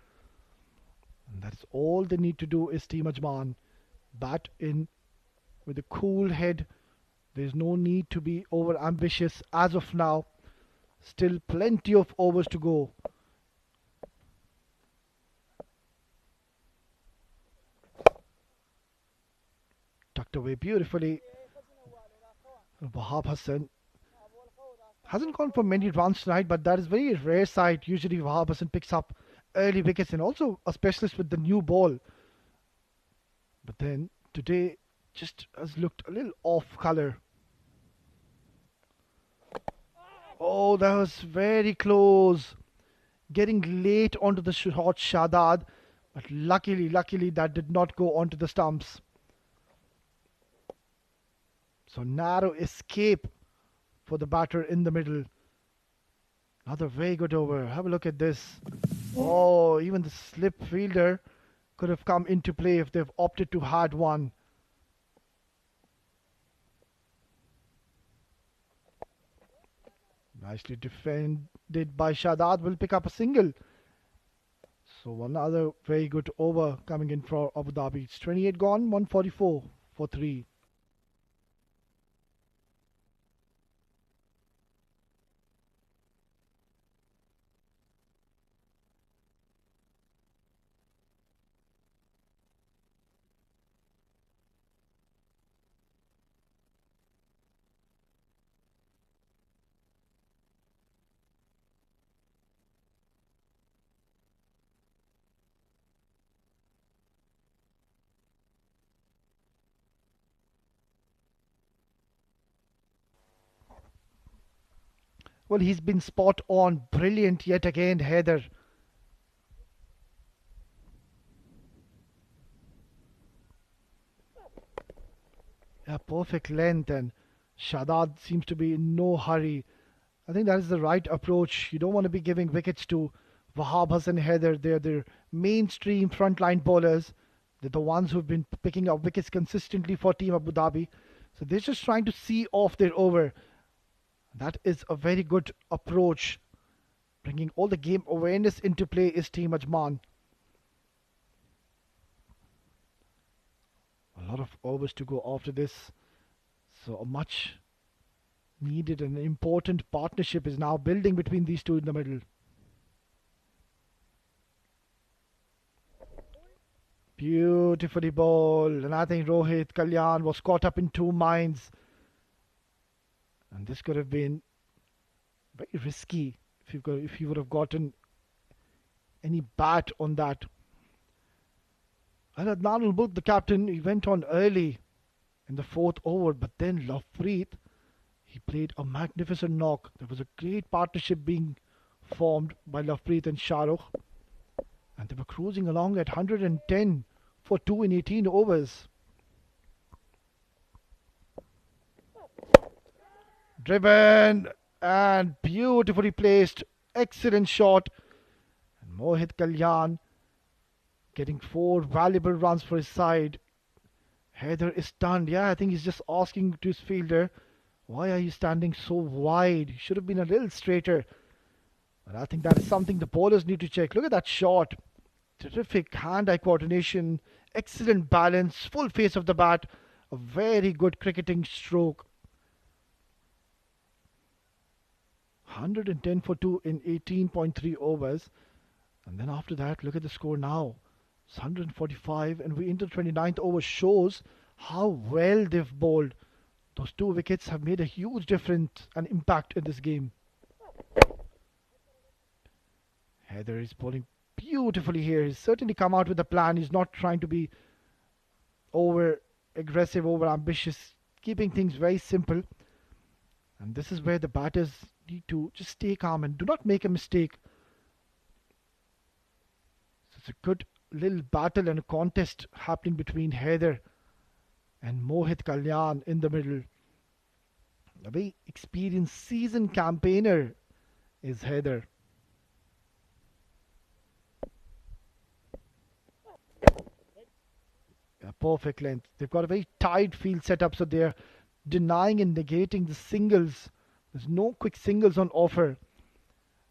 And that's all they need to do is Team Ajman bat in with a cool head. There's no need to be over ambitious as of now. Still plenty of overs to go. Tucked away beautifully. Wahab Hassan hasn't gone for many runs tonight, but that is very rare sight. Usually Wahab Hassan picks up early wickets and also a specialist with the new ball. But then today just has looked a little off colour. Oh, that was very close. Getting late onto the short Shadad, but luckily that did not go onto the stumps. So narrow escape for the batter in the middle. Another very good over. Have a look at this. Oh, even the slip fielder could have come into play if they've opted to had one. Nicely defended by Shadad, will pick up a single. So another very good over coming in for Abu Dhabi. It's 28 gone, 144 for 3. Well, he's been spot on. Brilliant yet again, Heather. A perfect length, and Shadad seems to be in no hurry. I think that is the right approach. You don't want to be giving wickets to Wahab Hassan Heather. They're the mainstream frontline bowlers. They're the ones who've been picking up wickets consistently for Team Abu Dhabi. So they're just trying to see off their over. That is a very good approach. Bringing all the game awareness into play is Team Ajman. A lot of overs to go after this. So a much needed and important partnership is now building between these two in the middle. Beautifully bowled, and I think Rohit Kalyan was caught up in two minds. And this could have been very risky if you would have gotten any bat on that. And Adnan ul Mulk, the captain, he went on early in the fourth over, but then Lovepreet, he played a magnificent knock. There was a great partnership being formed by Lovepreet and Shahrukh, and they were cruising along at 110 for 2 in 18 overs. Driven and beautifully placed. Excellent shot. And Mohit Kalyan getting 4 valuable runs for his side. Heather is stunned. Yeah, I think he's just asking to his fielder, why are you standing so wide? You should have been a little straighter. But I think that is something the bowlers need to check. Look at that shot. Terrific hand-eye coordination. Excellent balance. Full face of the bat. A very good cricketing stroke. 110 for 2 in 18.3 overs. And then after that, look at the score now. It's 145 and we into the 29th over. Shows how well they've bowled. Those 2 wickets have made a huge difference and impact in this game. Heather is bowling beautifully here. He's certainly come out with a plan. He's not trying to be over aggressive, over ambitious, keeping things very simple. And this is where the batters need to just stay calm and do not make a mistake. So it's a good little battle and a contest happening between Heather and Mohit Kalyan in the middle. A very experienced, seasoned campaigner is Heather. A perfect length. They've got a very tight field setup, so they're denying and negating the singles. There's no quick singles on offer.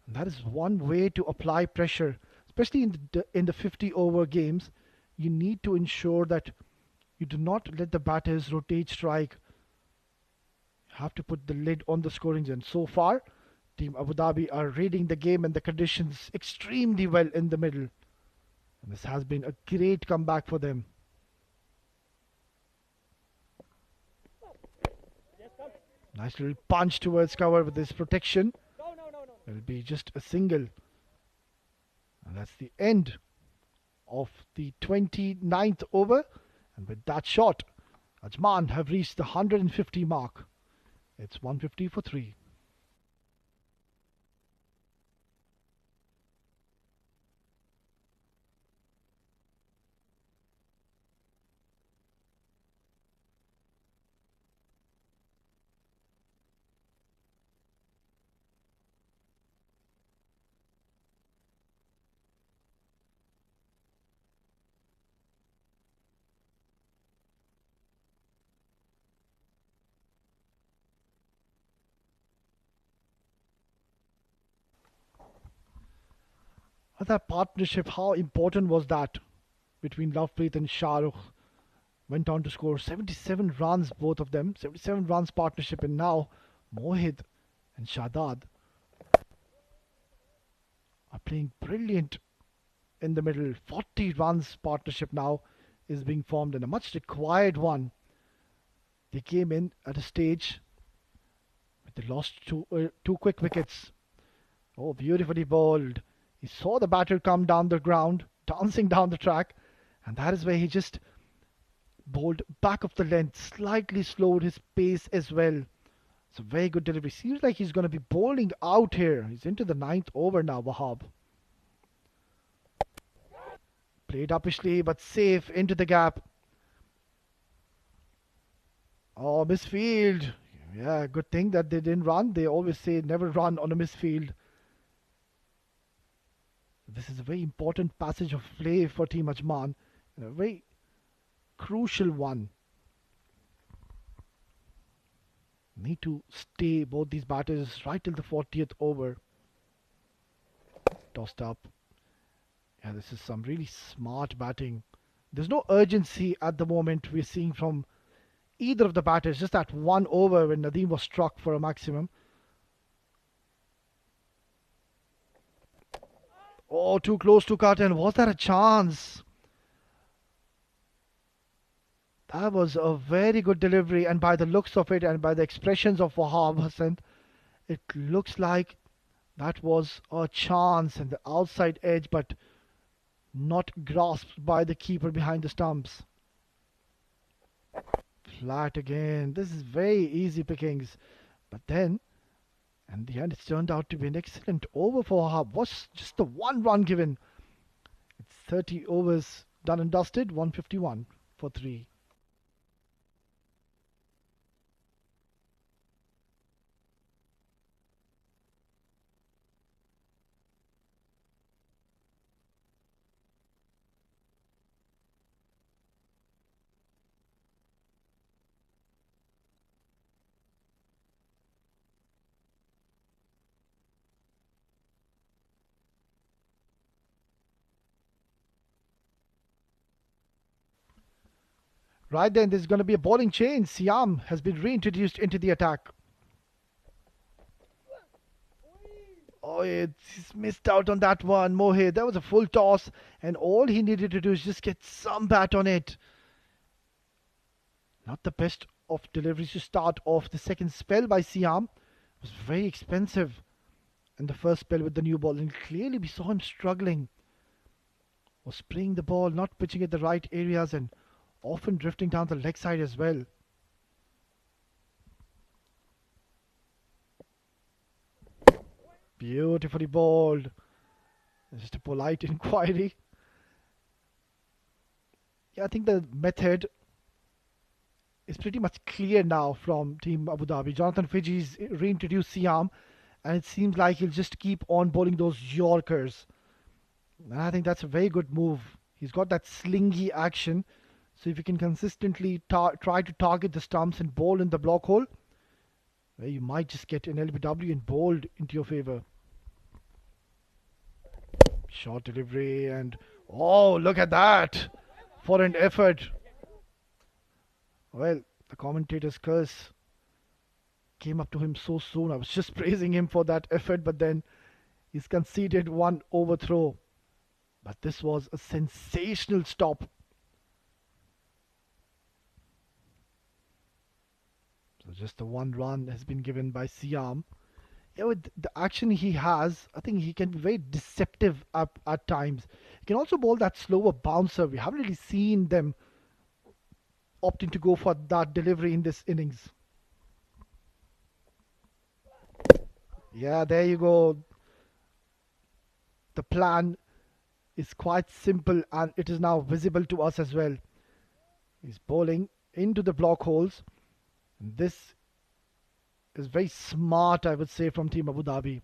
And that is one way to apply pressure, especially in the 50 over games. You need to ensure that you do not let the batters rotate strike. You have to put the lid on the scoring end. So far, Team Abu Dhabi are reading the game and the conditions extremely well in the middle. And this has been a great comeback for them. Nice little punch towards cover with this protection. It'll be just a single. And that's the end of the 29th over. And with that shot, Ajman have reached the 150 mark. It's 150 for 3. That partnership, how important was that between Lovepreet and Shahrukh? Went on to score 77 runs, both of them. 77 runs partnership, and now Mohit and Shadad are playing brilliant in the middle. 40 runs partnership now is being formed, and a much required one. They came in at a stage but they lost two quick wickets. Oh, beautifully bowled. He saw the batter come down the ground, dancing down the track, and that is where he just bowled back of the length, slightly slowed his pace as well. It's a very good delivery. Seems like he's going to be bowling out here. He's into the ninth over now, Wahab. Played uppishly, but safe into the gap. Oh, misfield. Yeah, good thing that they didn't run. They always say never run on a misfield. This is a very important passage of play for Team Ajman, and a very crucial one. Need to stay both these batters right till the 40th over. Tossed up. Yeah, this is some really smart batting. There's no urgency at the moment we're seeing from either of the batters. Just that one over when Nadeem was struck for a maximum. Oh, too close to cut, and was that a chance? That was a very good delivery, and by the looks of it and by the expressions of Wahab Hassan, it looks like that was a chance and the outside edge, but not grasped by the keeper behind the stumps. Flat again. This is very easy pickings. But then, in the end, it's turned out to be an excellent over for Wahab. Was just the one run given. It's 30 overs done and dusted, 151 for 3. Right then, there's going to be a bowling change. Siam has been reintroduced into the attack. Oh, he's missed out on that one, Mohit. That was a full toss, and all he needed to do is just get some bat on it. Not the best of deliveries to start off the second spell by Siam. It was very expensive in the first spell with the new ball, and clearly we saw him struggling. Was playing the ball, not pitching at the right areas, and often drifting down the leg side as well. Beautifully bowled. Just a polite inquiry. Yeah, I think the method is pretty much clear now from Team Abu Dhabi. Jonathan Fiji's reintroduced Siam, and it seems like he'll just keep on bowling those Yorkers. And I think that's a very good move. He's got that slingy action. So if you can consistently try to target the stumps and bowl in the block hole, well, you might just get an LBW and bowled into your favor. Short delivery, and oh, look at that! For an effort. Well, the commentator's curse came up to him so soon. I was just praising him for that effort, but then he's conceded one overthrow. But this was a sensational stop. So just the one run has been given by Siam. Yeah, with the action he has, I think he can be very deceptive at times. He can also bowl that slower bouncer. We haven't really seen them opting to go for that delivery in this innings. Yeah, there you go. The plan is quite simple, and it is now visible to us as well. He's bowling into the block holes. And this is very smart, I would say, from Team Abu Dhabi.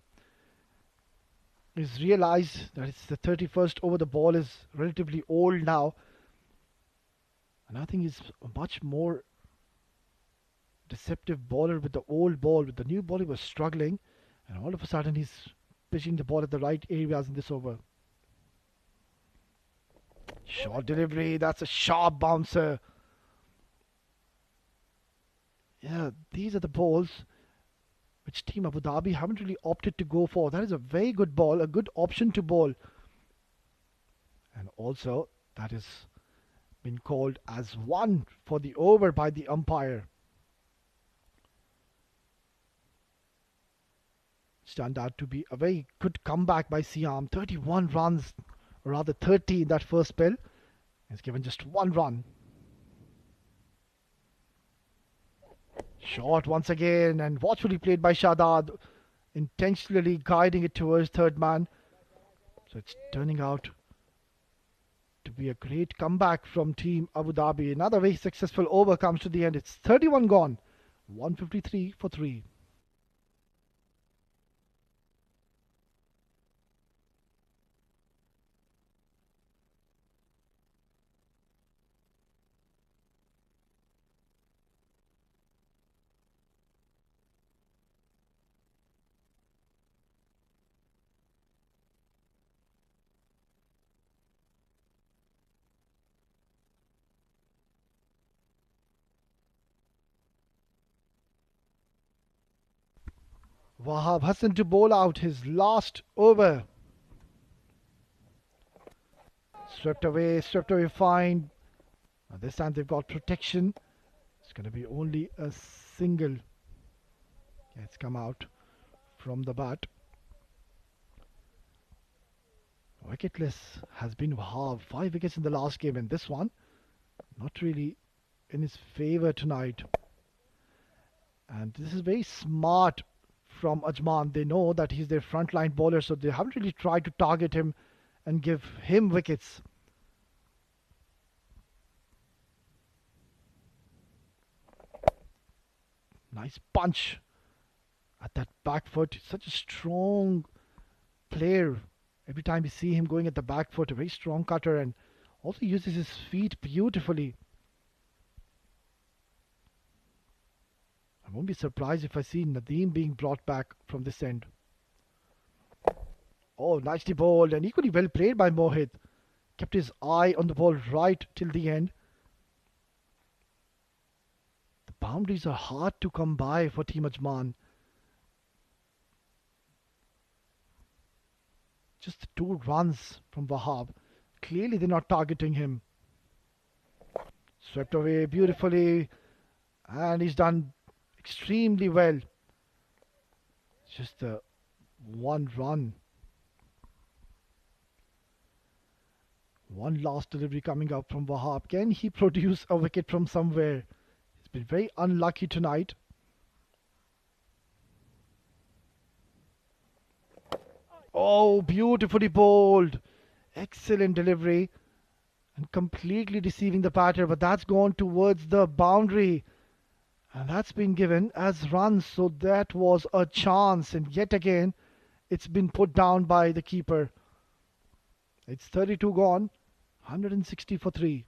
He's realized that it's the 31st over. The ball is relatively old now. And I think he's a much more deceptive bowler with the old ball. With the new ball, he was struggling. And all of a sudden, he's pitching the ball at the right areas in this over. Short delivery, that's a sharp bouncer. Yeah, these are the balls which Team Abu Dhabi haven't really opted to go for. That is a very good ball, a good option to bowl. And also, that has been called as one for the over by the umpire. It's turned out to be a very good comeback by Siam. 31 runs, or rather 30 in that first spell. He's given just one run. Short once again, and watchfully played by Shadad, intentionally guiding it towards third man. So it's turning out to be a great comeback from Team Abu Dhabi. Another very successful over comes to the end. It's 31 gone, 153 for 3. Wahab Hassan to bowl out his last over. Swept away fine. Now this time they've got protection. It's going to be only a single. Yeah, it's come out from the bat. Wicketless has been Wahab. 5 wickets in the last game, and this one not really in his favour tonight. And this is very smart from Ajman. They know that he's their frontline bowler, so they haven't really tried to target him and give him wickets. Nice punch at that back foot. Such a strong player. Every time you see him going at the back foot, a very strong cutter, and also uses his feet beautifully. I won't be surprised if I see Nadeem being brought back from this end. Oh, nicely bowled and equally well played by Mohit. Kept his eye on the ball right till the end. The boundaries are hard to come by for Team Ajman. Just 2 runs from Wahab. Clearly they're not targeting him. Swept away beautifully, and he's done extremely well. Just a 1 run. One last delivery coming up from Wahab. Can he produce a wicket from somewhere? He's been very unlucky tonight. Oh, beautifully bowled. Excellent delivery. And completely deceiving the batter, but that's gone towards the boundary. And that's been given as runs, so that was a chance. And yet again, it's been put down by the keeper. It's 32 gone, 160 for 3.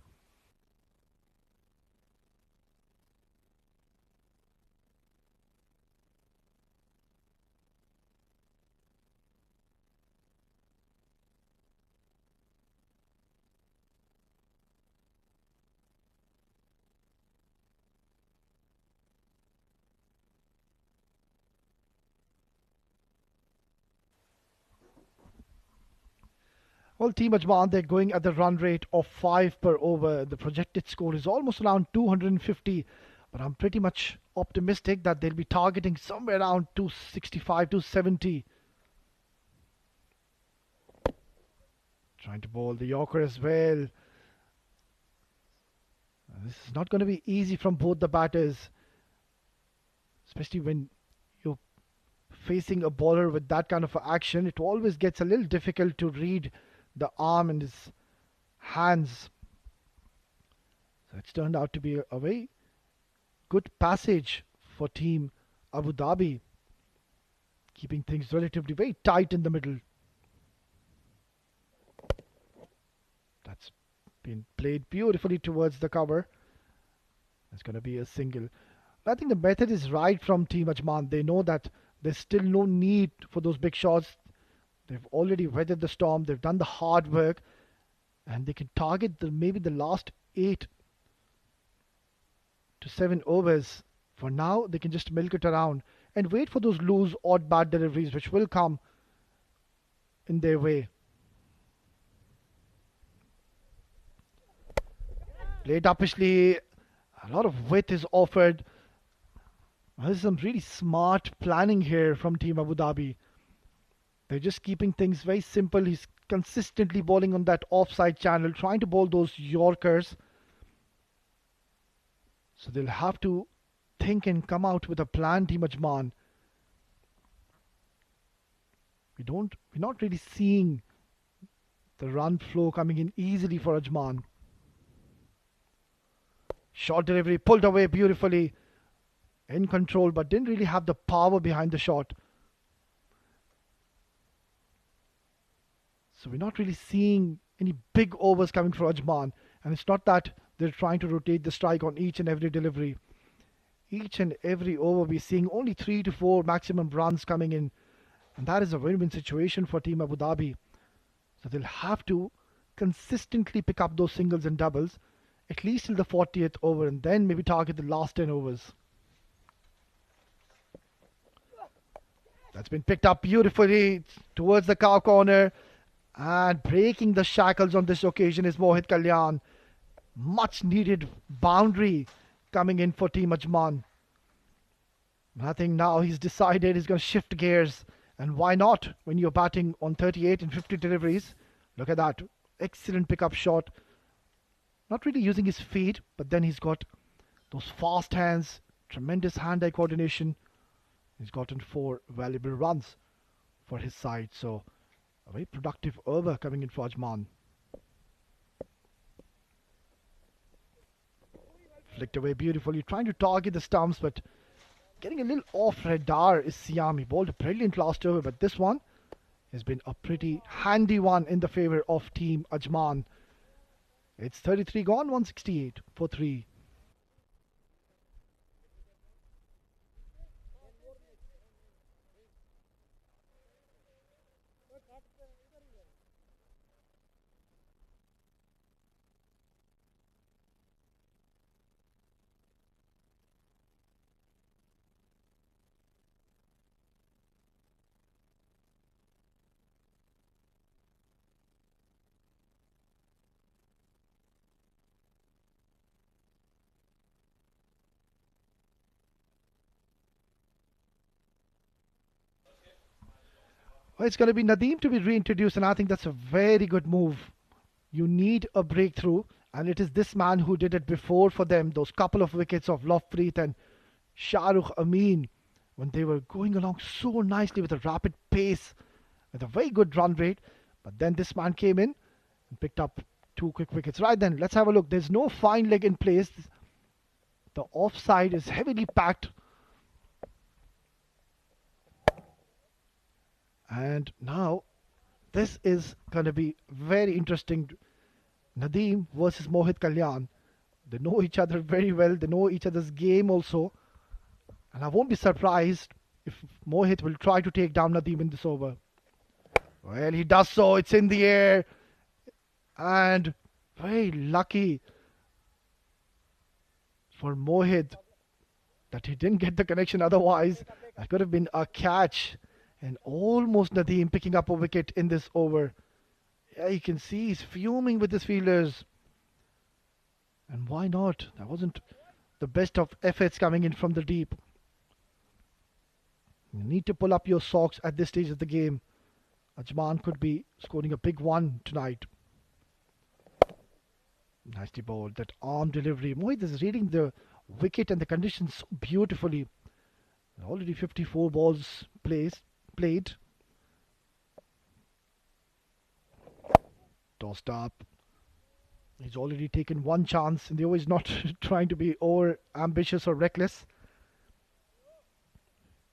Well, Team Ajman, they're going at the run rate of 5 per over. The projected score is almost around 250, but I'm pretty much optimistic that they'll be targeting somewhere around 265, 270. Trying to bowl the Yorker as well. This is not going to be easy from both the batters, especially when you're facing a bowler with that kind of action. It always gets a little difficult to read the arm and his hands. So it's turned out to be a very good passage for Team Abu Dhabi, keeping things relatively very tight in the middle. That's been played beautifully towards the cover. It's going to be a single. I think the method is right from Team Ajman. They know that there's still no need for those big shots. They've already weathered the storm. They've done the hard work. and they can target maybe the last 8 to 7 overs. For now, they can just milk it around and wait for those loose, odd, bad deliveries which will come in their way. Played uppishly, a lot of width is offered. There's some really smart planning here from Team Abu Dhabi. They're just keeping things very simple. He's consistently bowling on that offside channel, trying to bowl those Yorkers. So they'll have to think and come out with a plan, Team Ajman. We're not really seeing the run flow coming in easily for Ajman. Short delivery pulled away beautifully. In control, but didn't really have the power behind the shot. So we're not really seeing any big overs coming for Ajman. And it's not that they're trying to rotate the strike on each and every delivery. Each and every over we're seeing only 3 to 4 maximum runs coming in. And that is a win-win situation for Team Abu Dhabi. So they'll have to consistently pick up those singles and doubles, at least till the 40th over, and then maybe target the last 10 overs. That's been picked up beautifully towards the cow corner. And breaking the shackles on this occasion is Mohit Kalyan. Much needed boundary coming in for Team Ajman. I think now he's decided he's going to shift gears. And why not when you're batting on 38 and 50 deliveries? Look at that. Excellent pickup shot. Not really using his feet, but then he's got those fast hands, tremendous hand-eye coordination. He's gotten 4 valuable runs for his side. So a very productive over coming in for Ajman. Flicked away beautifully, trying to target the stumps, but getting a little off radar is Siam. He bowled a brilliant last over, but this one has been a pretty handy one in the favour of Team Ajman. It's 33 gone, 168 for 3. Well, it's going to be Nadeem to be reintroduced, and I think that's a very good move. You need a breakthrough, and it is this man who did it before for them. Those couple of wickets of Lovepreet and Shahrukh Amin, when they were going along so nicely with a rapid pace, with a very good run rate. But then this man came in and picked up 2 quick wickets. Right then, let's have a look. There's no fine leg in place. The offside is heavily packed. And now, this is going to be very interesting. Nadeem versus Mohit Kalyan. They know each other very well. They know each other's game also. And I won't be surprised if Mohit will try to take down Nadeem in this over. Well, he does so. It's in the air. And very lucky for Mohit that he didn't get the connection. Otherwise, that could have been a catch. And almost Nadeem picking up a wicket in this over. Yeah, you can see he's fuming with his fielders. And why not? That wasn't the best of efforts coming in from the deep. You need to pull up your socks at this stage of the game. Ajman could be scoring a big one tonight. Nicely bowled. That arm delivery. Mohit is reading the wicket and the conditions so beautifully. Already 54 balls played. Tossed up. He's already taken 1 chance, and they always not trying to be over ambitious or reckless.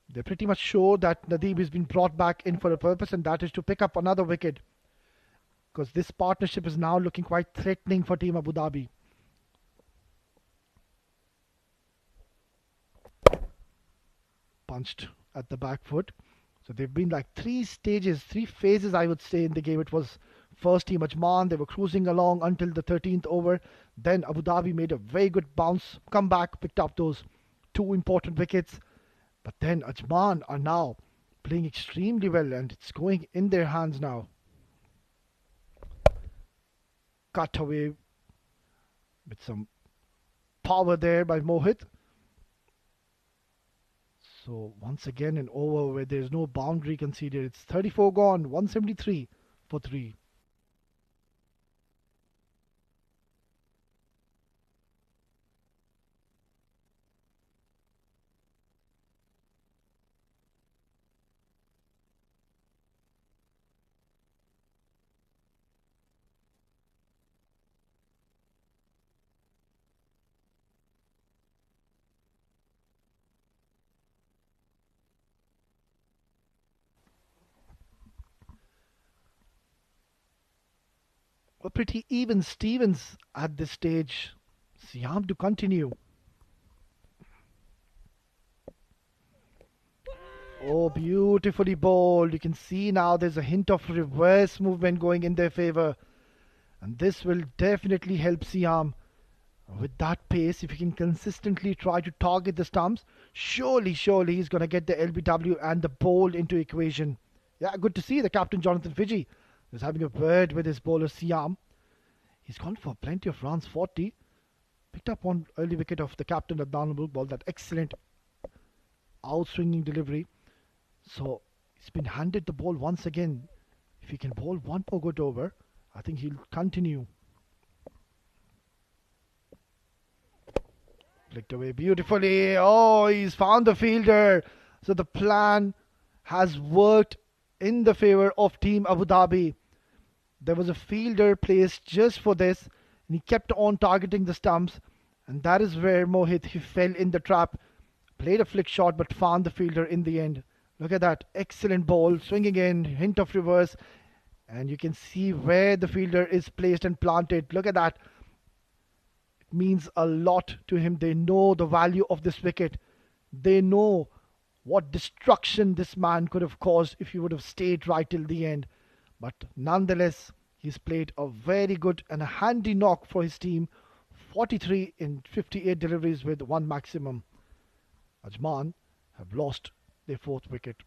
They're pretty much sure that Nadeem has been brought back in for a purpose, and that is to pick up another wicket. Because this partnership is now looking quite threatening for Team Abu Dhabi. Punched at the back foot. So they've been like 3 stages, 3 phases, I would say, in the game. It was first team Ajman. They were cruising along until the 13th over. Then Abu Dhabi made a very good bounce, come back, picked up those two important wickets. But then Ajman are now playing extremely well and it's going in their hands now. Cut away with some power there by Mohit. So once again an over where there's no boundary conceded. It's 34 gone, 173 for 3. A pretty even Stevens at this stage. Siam to continue. Oh, beautifully bowled. You can see now there's a hint of reverse movement going in their favour. And this will definitely help Siam. With that pace, if he can consistently try to target the stumps, surely he's going to get the LBW and the bowl into equation. Yeah, good to see the captain Jonathan Fiji is having a word with his bowler Siam. He's gone for plenty of runs, 40. Picked up one early wicket of the captain Adnan Mulk ball, that excellent outswinging delivery. So he's been handed the ball once again. If he can bowl one more good over, I think he'll continue. Flicked away beautifully. Oh, he's found the fielder. So the plan has worked in the favour of Team Abu Dhabi. There was a fielder placed just for this, and he kept on targeting the stumps, and that is where Mohit he fell in the trap. Played a flick shot, but found the fielder in the end. Look at that excellent ball, swinging in, hint of reverse, and you can see where the fielder is placed and planted. Look at that. It means a lot to him. They know the value of this wicket. They know what destruction this man could have caused if he would have stayed right till the end. But nonetheless, he's played a very good and a handy knock for his team. 43 in 58 deliveries with one maximum. Ajman have lost their fourth wicket.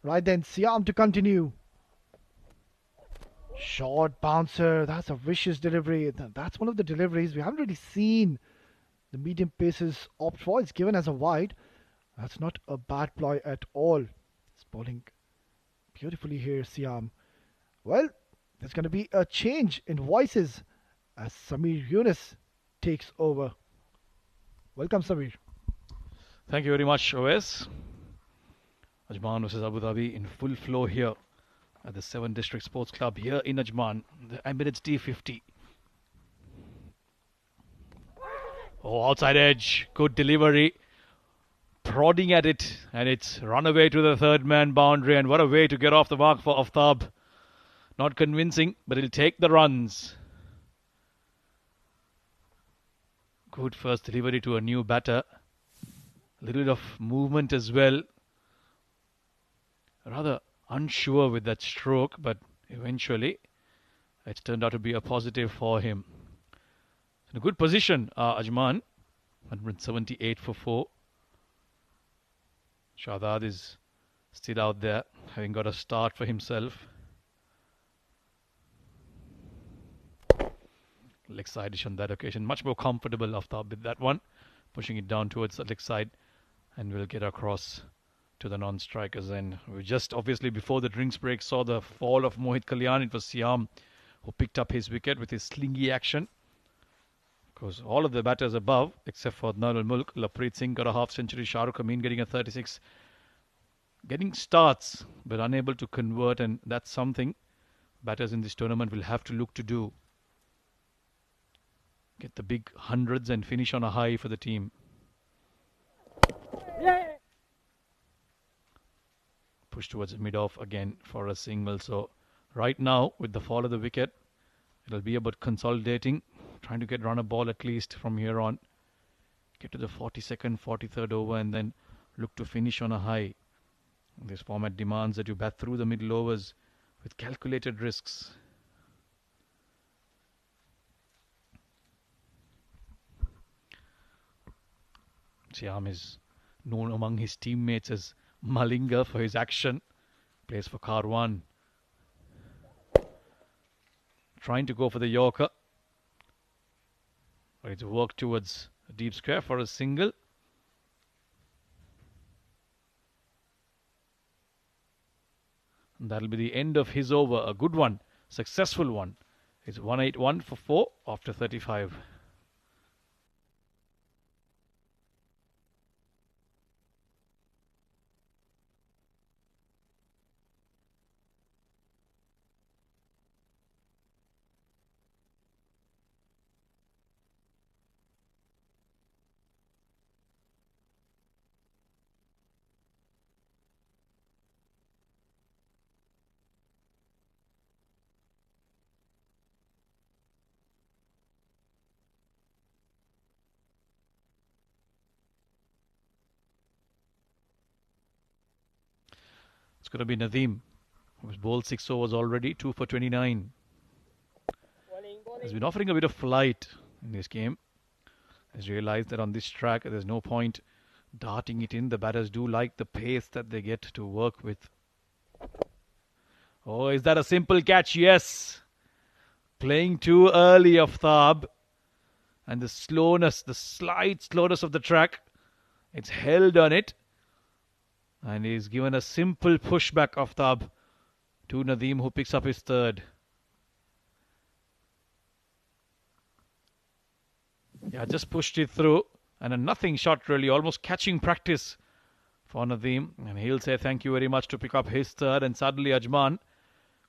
Right then, Siam to continue. Short bouncer. That's a vicious delivery. That's one of the deliveries we haven't really seen the medium paces opt for. It's given as a wide. That's not a bad ploy at all. It's bowling beautifully here, Siam. Well, there's going to be a change in voices as Samir Yunus takes over. Welcome, Samir. Thank you very much, OS. Ajman versus Abu Dhabi in full flow here at the 7 District Sports Club here in Ajman, the Emirates D50. Oh, outside edge, good delivery, prodding at it, and it's run away to the third man boundary, and what a way to get off the mark for Aftab. Not convincing, but he'll take the runs. Good first delivery to a new batter. A little bit of movement as well. Rather unsure with that stroke, but eventually it's turned out to be a positive for him. In a good position, Ajman, 178 for 4. Shadad is still out there, having got a start for himself. Leg side-ish on that occasion. Much more comfortable Aftab with that one. Pushing it down towards the leg side, and we'll get across to the non-strikers. And we just, obviously, before the drinks break, saw the fall of Mohit Kalyan. It was Siam who picked up his wicket with his slingy action. Because all of the batters above, except for Adnan Mulk, Lapreet Singh got a half century, Shahrukh Amin getting a 36. Getting starts, but unable to convert, and that's something batters in this tournament will have to look to do. Get the big hundreds and finish on a high for the team. Push towards mid-off again for a single. So right now, with the fall of the wicket, it'll be about consolidating, trying to get run a ball at least from here on. Get to the 42nd, 43rd over, and then look to finish on a high. This format demands that you bat through the middle overs with calculated risks. Siam is known among his teammates as Malinga for his action. Plays for Karwan. Trying to go for the Yorker. Ready to work towards a deep square for a single. And that'll be the end of his over. A good one. Successful one. It's 181 for 4 after 35. It's going to be Nadeem, who's bowled 6 overs already, 2 for 29. He's been offering a bit of flight in this game. He's realized that on this track, there's no point darting it in. The batters do like the pace that they get to work with. Oh, is that a simple catch? Yes. Playing too early, Aftab. And the slowness, the slight slowness of the track, it's held on it. And he's given a simple pushback, Aftab, to Nadeem, who picks up his third. Yeah, just pushed it through. And a nothing shot, really, almost catching practice for Nadeem. And he'll say thank you very much to pick up his third. And suddenly Ajman,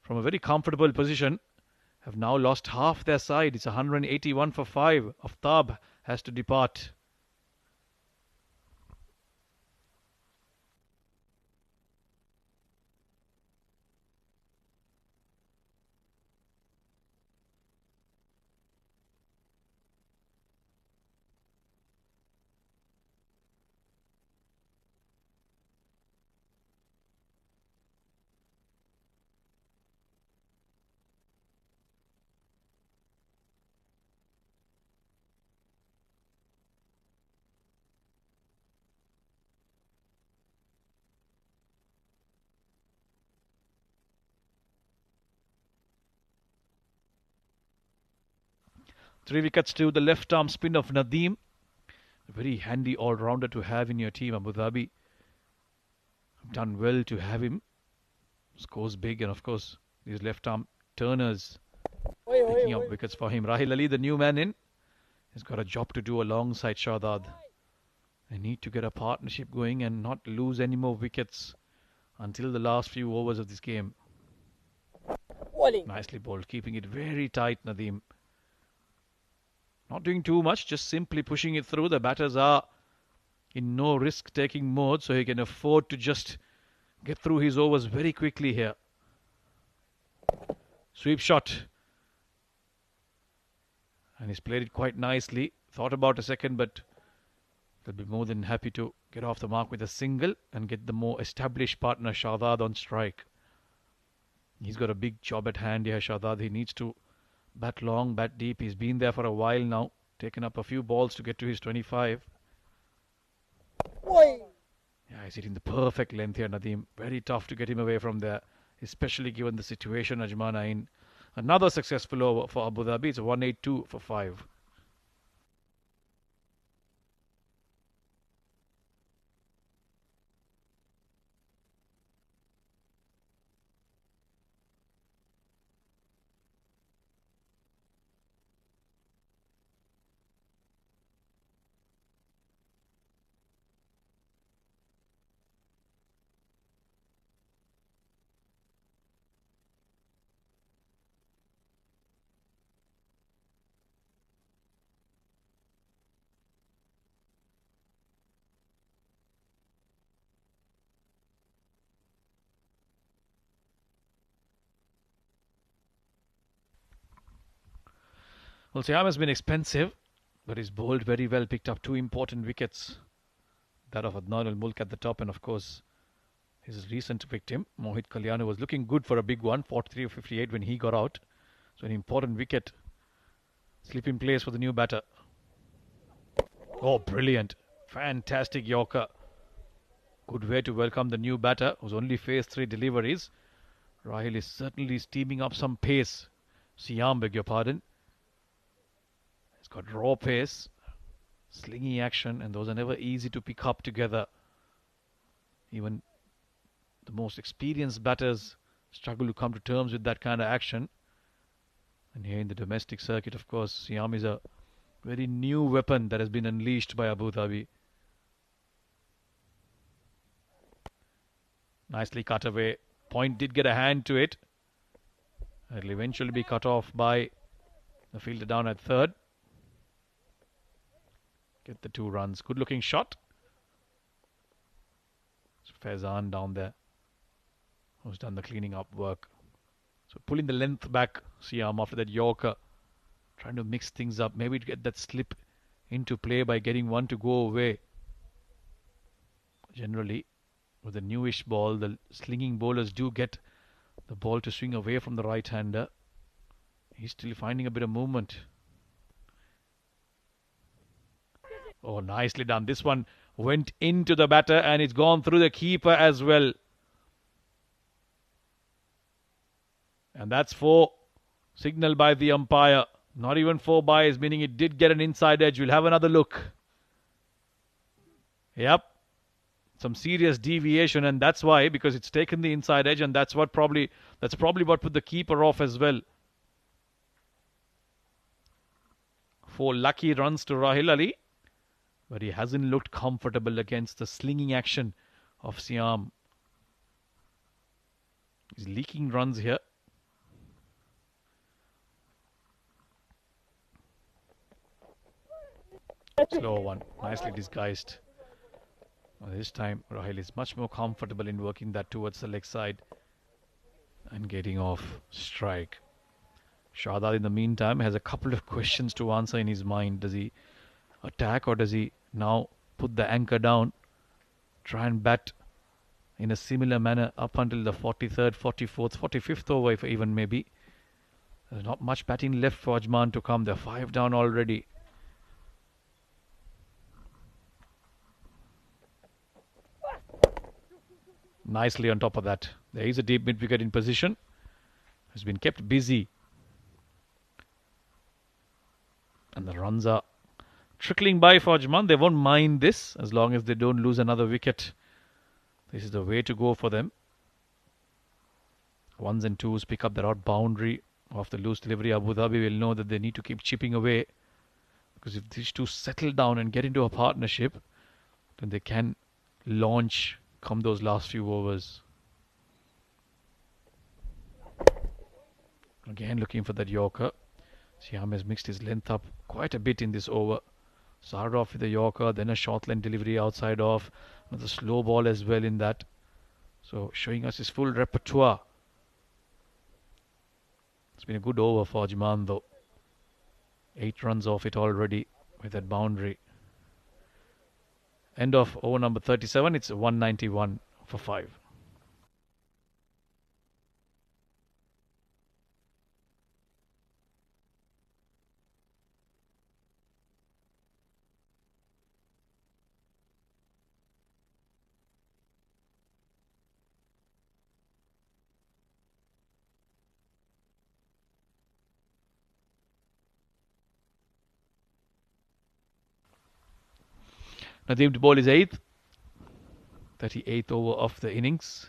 from a very comfortable position, have now lost half their side. It's 181 for 5. Aftab has to depart. 3 wickets to the left arm spin of Nadeem. A very handy all-rounder to have in your team. Abu Dhabi done well to have him. Scores big, and of course these left arm turners picking up wickets for him. Rahil Ali, the new man in, has got a job to do alongside Shardad. They need to get a partnership going and not lose any more wickets until the last few overs of this game. Nicely bowled, keeping it very tight, Nadeem. Not doing too much, just simply pushing it through. The batters are in no risk-taking mode, so he can afford to just get through his overs very quickly here. Sweep shot. And he's played it quite nicely. Thought about a second, but they'll be more than happy to get off the mark with a single and get the more established partner, Shahzad, on strike. He's got a big job at hand here, Shahzad. He needs to bat long, bat deep. He's been there for a while now. Taken up a few balls to get to his 25. Yeah, he's hitting the perfect length here, Nadeem. Very tough to get him away from there, especially given the situation Ajman are in. Another successful over for Abu Dhabi. It's 182 for 5. Well, Siam has been expensive, but he's bowled very well, picked up 2 important wickets. That of Adnan al-Mulk at the top, and of course his recent victim, Mohit Kalyana, was looking good for a big one, 43 or 58 when he got out. So an important wicket. Slip in place for the new batter. Oh, brilliant. Fantastic Yorker. Good way to welcome the new batter, who's only faced 3 deliveries. Rahil is certainly steaming up some pace. Siam, beg your pardon. He's got raw pace, slingy action, and those are never easy to pick up together. Even the most experienced batters struggle to come to terms with that kind of action. And here in the domestic circuit, of course, Siam is a very new weapon that has been unleashed by Abu Dhabi. Nicely cut away. Point did get a hand to it. It'll eventually be cut off by the fielder down at third. Get the 2 runs. Good looking shot. It's Faizan down there, who's done the cleaning up work. So pulling the length back, Siam, after that Yorker. Trying to mix things up. Maybe to get that slip into play by getting one to go away. Generally, with a newish ball, the slinging bowlers do get the ball to swing away from the right-hander. He's still finding a bit of movement. Oh, nicely done. This one went into the batter and it's gone through the keeper as well. And that's 4. Signal by the umpire. Not even 4 byes, meaning it did get an inside edge. We'll have another look. Yep. Some serious deviation, and that's why, because it's taken the inside edge, and that's probably what put the keeper off as well. 4 lucky runs to Rahil Ali. But he hasn't looked comfortable against the slinging action of Siam. He's leaking runs here. Slow one. Nicely disguised. Well, this time, Rahil is much more comfortable in working that towards the leg side and getting off strike. Shahzad, in the meantime, has a couple of questions to answer in his mind. Does he attack, or does he now put the anchor down, try and bat in a similar manner up until the 43rd, 44th, 45th over, if even maybe? There's not much batting left for Ajman to come. They're 5 down already. Nicely on top of that. There is a deep mid wicket in position. Has been kept busy. And the runs are trickling by for Ajman. They won't mind this as long as they don't lose another wicket. This is the way to go for them. Ones and twos pick up that odd boundary of the loose delivery. Abu Dhabi will know that they need to keep chipping away, because if these two settle down and get into a partnership, then they can launch come those last few overs. Again looking for that Yorker. Siam has mixed his length up quite a bit in this over. Started off with a Yorker, then a short length delivery outside off, another slow ball as well in that. So showing us his full repertoire. It's been a good over for Ajman though. 8 runs off it already with that boundary. End of over number 37. It's 191 for 5. Nadeem to bowl is 8th. 38th over of the innings.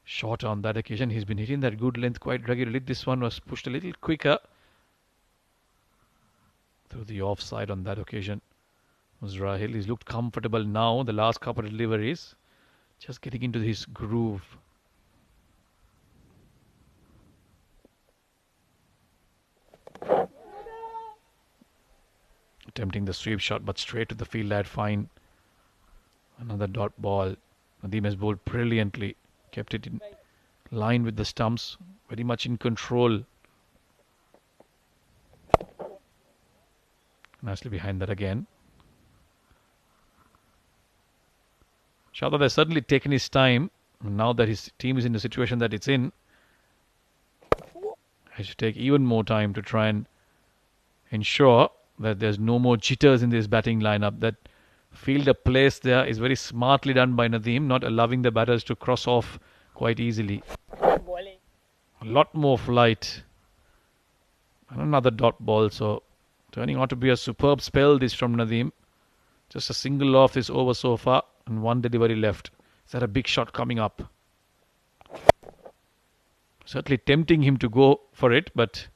Short on that occasion. He's been hitting that good length quite regularly. This one was pushed a little quicker through the offside on that occasion. Rahil, he's looked comfortable now. The last couple of deliveries, just getting into his groove. Attempting the sweep shot, but straight to the field at fine. Another dot ball. Nadeem has bowled brilliantly. Kept it in line with the stumps. Very much in control. Nicely behind that again. Shadad has certainly taken his time. Now that his team is in the situation that it's in, he should take even more time to try and ensure that there's no more jitters in this batting lineup. That fielder place there is very smartly done by Nadeem, not allowing the batters to cross off quite easily. A lot more flight. And another dot ball. So turning out to be a superb spell this from Nadeem. Just a single off this over so far and one delivery left. Is that a big shot coming up? Certainly tempting him to go for it, but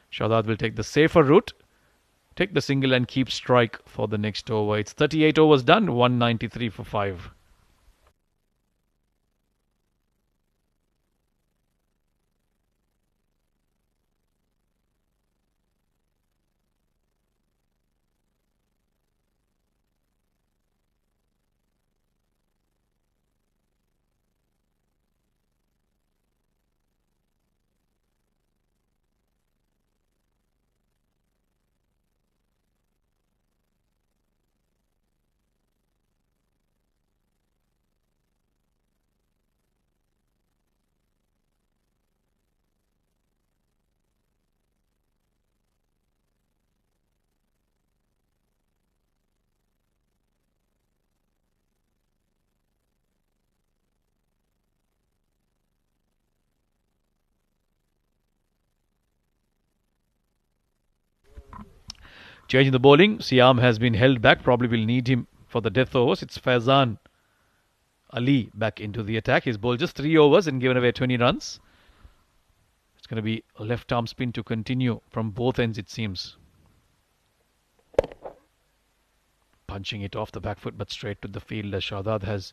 Shadad will take the safer route. Take the single and keep strike for the next over. It's 38 overs done, 193 for 5. Changing the bowling, Siam has been held back. Probably will need him for the death overs. It's Faizan Ali back into the attack. He's bowled just 3 overs and given away 20 runs. It's going to be a left arm spin to continue from both ends, it seems. Punching it off the back foot but straight to the field. Shadad has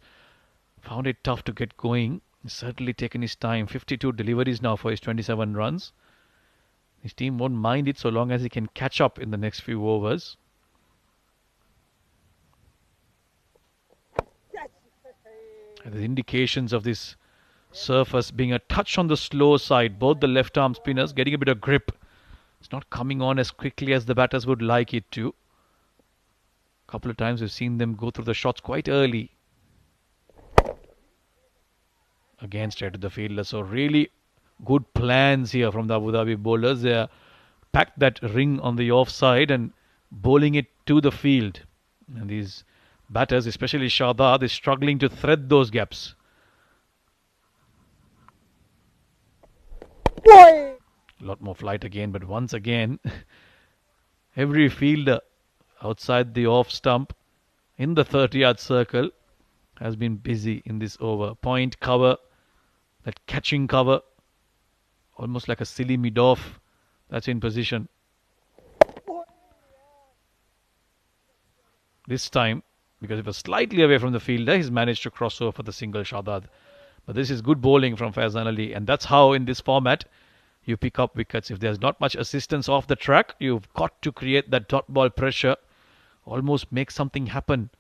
found it tough to get going. He's certainly taken his time. 52 deliveries now for his 27 runs. His team won't mind it so long as he can catch up in the next few overs. And the indications of this surface being a touch on the slow side. Both the left arm spinners getting a bit of grip. It's not coming on as quickly as the batters would like it to. A couple of times we've seen them go through the shots quite early. Again straight to the fielder. So really good plans here from the Abu Dhabi bowlers. They packed that ring on the offside and bowling it to the field. And these batters, especially Shadad, is struggling to thread those gaps. A lot more flight again, but once again Every fielder outside the off stump in the 30-yard circle has been busy in this over. Point cover, that catching cover, almost like a silly mid-off that's in position. This time, because it was slightly away from the fielder, he's managed to cross over for the single Shadad. But this is good bowling from Faizan Ali, and that's how in this format you pick up wickets. If there's not much assistance off the track, you've got to create that dot ball pressure, almost make something happen.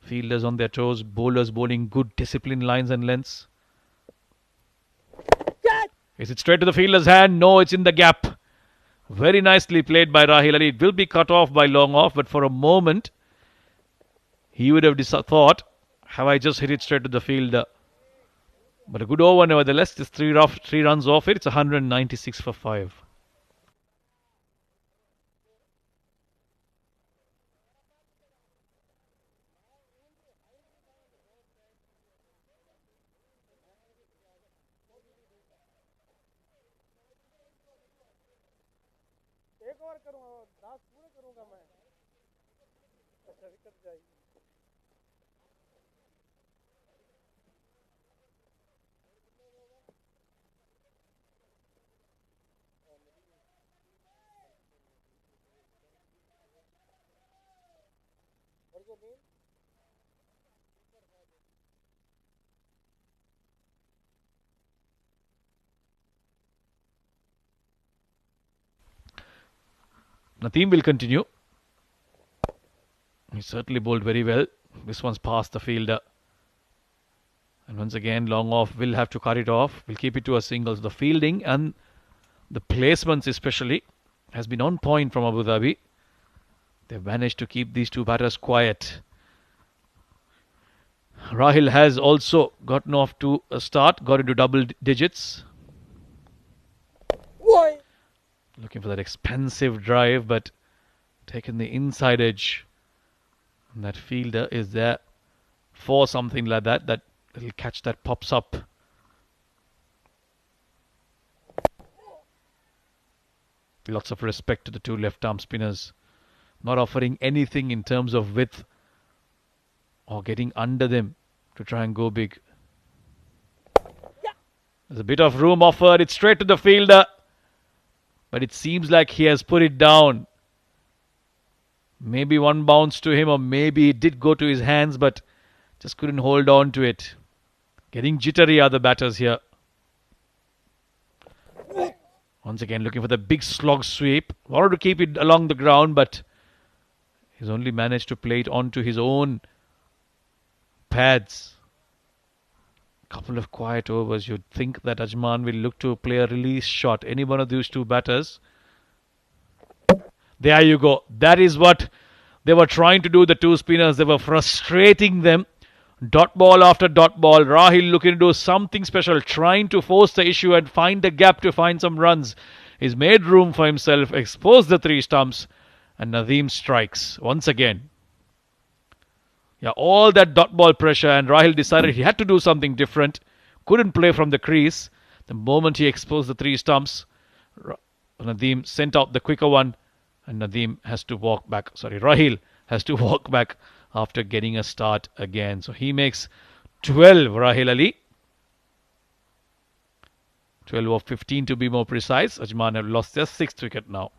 Fielders on their toes, bowlers bowling good disciplined lines and lengths. Is it straight to the fielder's hand? No, it's in the gap. Very nicely played by Rahil Ali. It will be cut off by long off, but for a moment he would have thought, have I just hit it straight to the fielder? But a good over nevertheless. Just three runs off it. It's 196 for 5. Nadeem will continue. He certainly bowled very well. This one's past the fielder. And once again, long off will have to cut it off. We'll keep it to a single. So the fielding and the placements especially has been on point from Abu Dhabi. They've managed to keep these two batters quiet. Rahil has also gotten off to a start, got into double digits. Why? Looking for that expensive drive, but taken the inside edge. And that fielder is there for something like that, that little catch that pops up. Lots of respect to the two left-arm spinners. Not offering anything in terms of width or getting under them to try and go big. There's a bit of room offered. It's straight to the fielder. But it seems like he has put it down. Maybe one bounced to him, or maybe it did go to his hands, but just couldn't hold on to it. Getting jittery are the batters here. Once again looking for the big slog sweep. Wanted to keep it along the ground, but he's only managed to play it onto his own pads. Couple of quiet overs. You'd think that Ajman will look to play a release shot. Any one of these two batters. There you go. That is what they were trying to do, the two spinners. They were frustrating them. Dot ball after dot ball. Rahil looking to do something special, trying to force the issue and find the gap to find some runs. He's made room for himself, exposed the three stumps, and Nadeem strikes once again. Yeah, all that dot ball pressure, and Rahil decided he had to do something different. Couldn't play from the crease. The moment he exposed the three stumps, Nadeem sent out the quicker one, and Nadeem has to walk back. Sorry, Rahil has to walk back after getting a start again. So he makes 12, Rahil Ali. 12 of 15 to be more precise. Ajman have lost their 6th wicket now.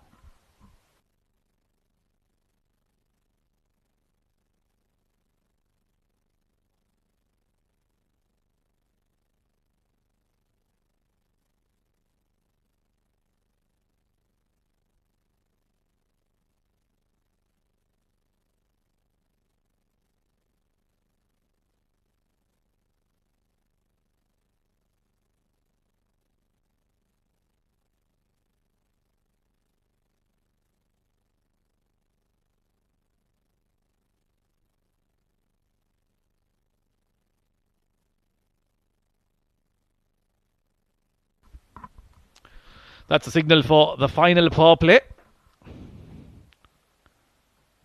That's a signal for the final power play.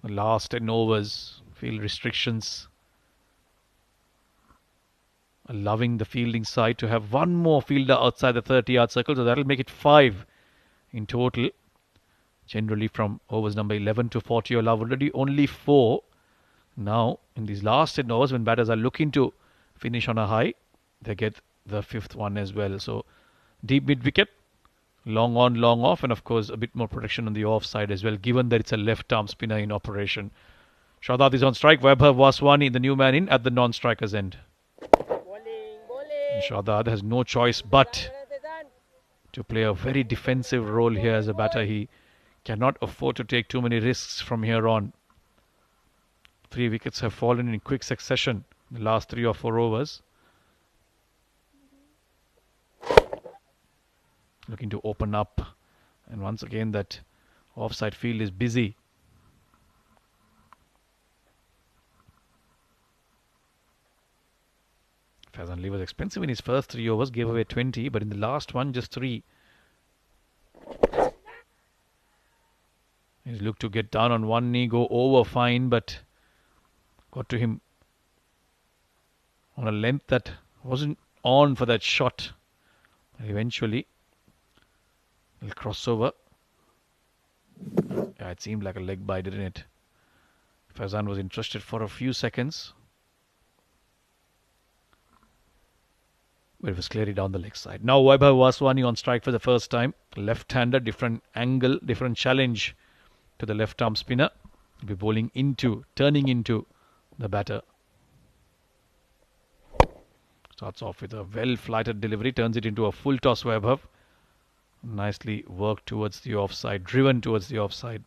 The last 10 overs, field restrictions. Allowing the fielding side to have one more fielder outside the 30-yard circle, so that'll make it 5 in total. generally from overs number 11 to 40 all out. Already only 4. Now, in these last 10 overs, when batters are looking to finish on a high, they get the 5th one as well. So, deep mid-wicket, long on, long off, and of course, a bit more protection on the offside as well, given that it's a left-arm spinner in operation. Shadad is on strike. Vaibhav Vaswani, the new man in at the non-striker's end. And Shadad has no choice but to play a very defensive role here as a batter. He cannot afford to take too many risks from here on. 3 wickets have fallen in quick succession in the last 3 or 4 overs. Looking to open up, and once again that offside field is busy. Faizan Ali was expensive in his first 3 overs, gave away 20, but in the last one just 3. He's looked to get down on one knee, go over fine, but got to him on a length that wasn't on for that shot. Eventually, he'll cross over. Yeah, it seemed like a leg bye, didn't it? Faizan was interested for a few seconds, but it was clearly down the leg side. Now Vaibhav Vaswani on strike for the first time. Left-hander, different angle, different challenge to the left-arm spinner. He'll be bowling into, turning into the batter. Starts off with a well-flighted delivery, turns it into a full toss. Vaibhav nicely worked towards the offside, driven towards the offside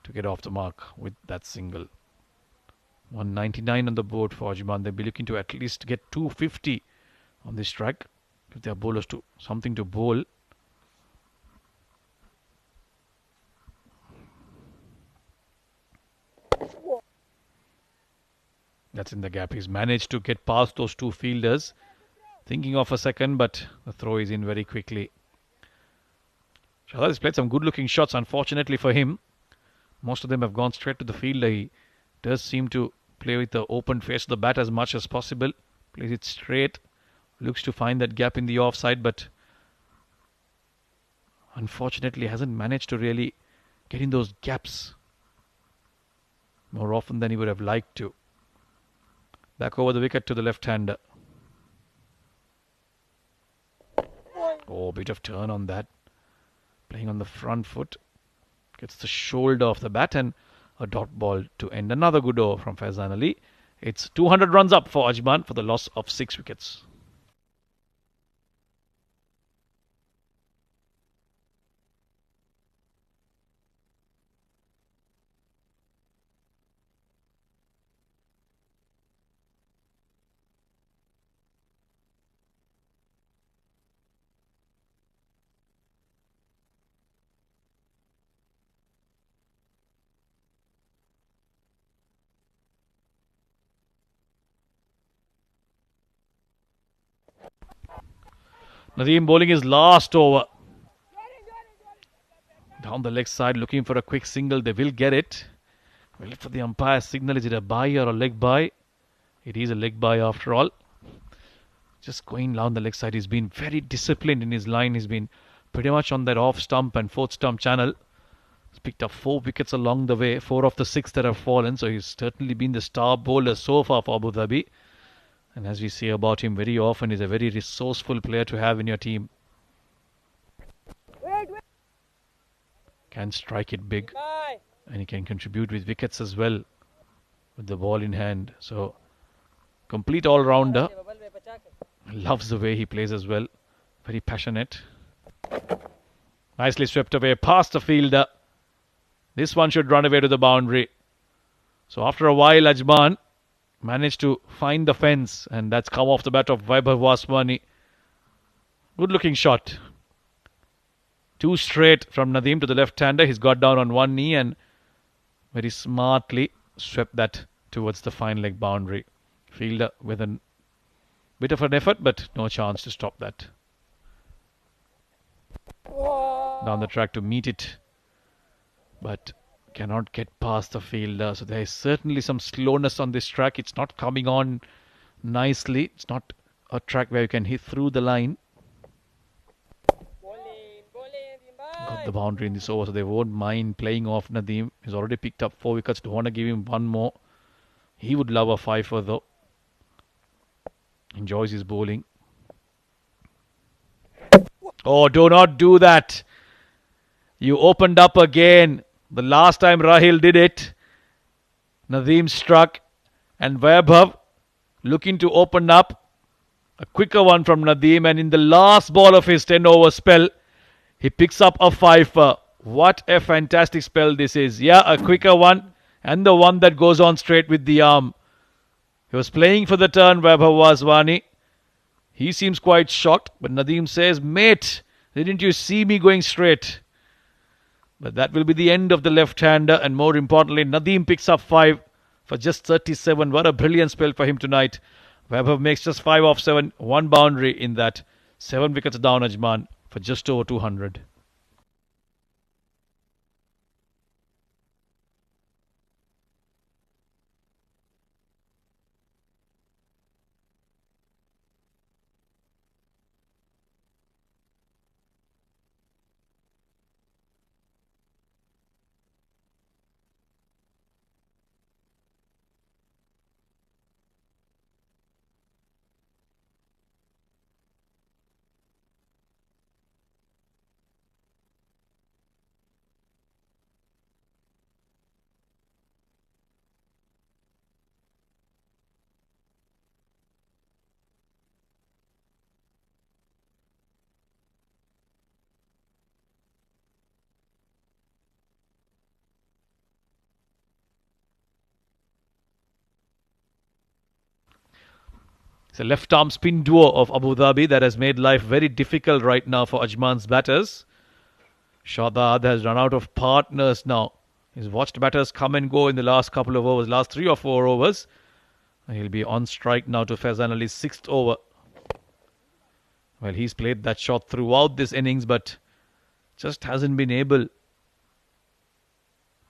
to get off the mark with that single. 199 on the board for Ajman. They'll be looking to at least get 250 on this track. Give their bowlers to something to bowl. That's in the gap. He's managed to get past those 2 fielders. Thinking of a second, but the throw is in very quickly. Shahzad has played some good looking shots. Unfortunately for him, most of them have gone straight to the fielder. He does seem to play with the open face of the bat as much as possible. Plays it straight. Looks to find that gap in the offside, but unfortunately hasn't managed to really get in those gaps more often than he would have liked to. Back over the wicket to the left-hander. Oh, a bit of turn on that. Playing on the front foot. Gets the shoulder off the bat and a dot ball to end another good over from Faizan Ali. It's 200 runs up for Ajman for the loss of 6 wickets. Nadeem bowling his last over. Down the leg side, looking for a quick single. They will get it. Wait for the umpire's signal. Is it a bye or a leg bye? It is a leg bye after all. Just going down the leg side. He's been very disciplined in his line. He's been pretty much on that off stump and fourth stump channel. He's picked up 4 wickets along the way. 4 of the 6 that have fallen. So he's certainly been the star bowler so far for Abu Dhabi. And as we say about him very often, he's a very resourceful player to have in your team. Can strike it big. And he can contribute with wickets as well with the ball in hand. So, complete all-rounder. Loves the way he plays as well. Very passionate. Nicely swept away past the fielder. This one should run away to the boundary. So, after a while, Ajman managed to find the fence, and that's come off the bat of Vaibhav Vaswani. Good looking shot. 2 straight from Nadeem to the left-hander. He's got down on one knee and very smartly swept that towards the fine leg boundary. Fielder with a bit of an effort, but no chance to stop that. Down the track to meet it, but cannot get past the fielder. So there is certainly some slowness on this track. It's not coming on nicely. It's not a track where you can hit through the line. got the boundary in this over, so they won't mind playing off Nadeem. He's already picked up 4 wickets. Don't want to give him one more. He would love a fifer though. Enjoys his bowling. Oh, do not do that. You opened up again. The last time Rahil did it, Nadeem struck, and Vaibhav looking to open up. A quicker one from Nadeem, and in the last ball of his 10-over spell, he picks up a fifer. What a fantastic spell this is. Yeah, a quicker one, and the one that goes on straight with the arm. He was playing for the turn, Vaibhav Vaswani. He seems quite shocked, but Nadeem says, "Mate, didn't you see me going straight?" But that will be the end of the left-hander, and more importantly, Nadeem picks up 5 for just 37. What a brilliant spell for him tonight. Vaibhav makes just 5 off 7, 1 boundary in that. 7 wickets down, Ajman, for just over 200. It's a left-arm spin duo of Abu Dhabi that has made life very difficult right now for Ajman's batters. Shadad has run out of partners now. He's watched batters come and go in the last couple of overs, last 3 or 4 overs. He'll be on strike now to Faizan Ali's 6th over. Well, he's played that shot throughout this innings, but just hasn't been able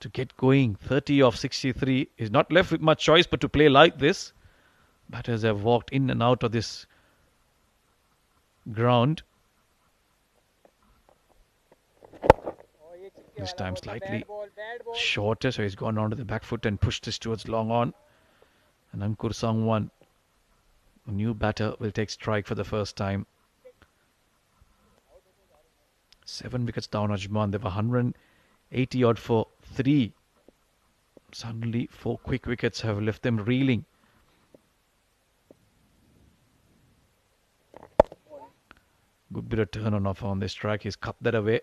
to get going. 30 off 63. He's not left with much choice but to play like this. Batters have walked in and out of this ground. This time slightly shorter, so he's gone onto the back foot and pushed this towards long on. And Ankur Sangwan, a new batter, will take strike for the first time. 7 wickets down, Ajman. They were 180 odd for 3. Suddenly, 4 quick wickets have left them reeling. Good bit of turn on off on this track. He's cut that away.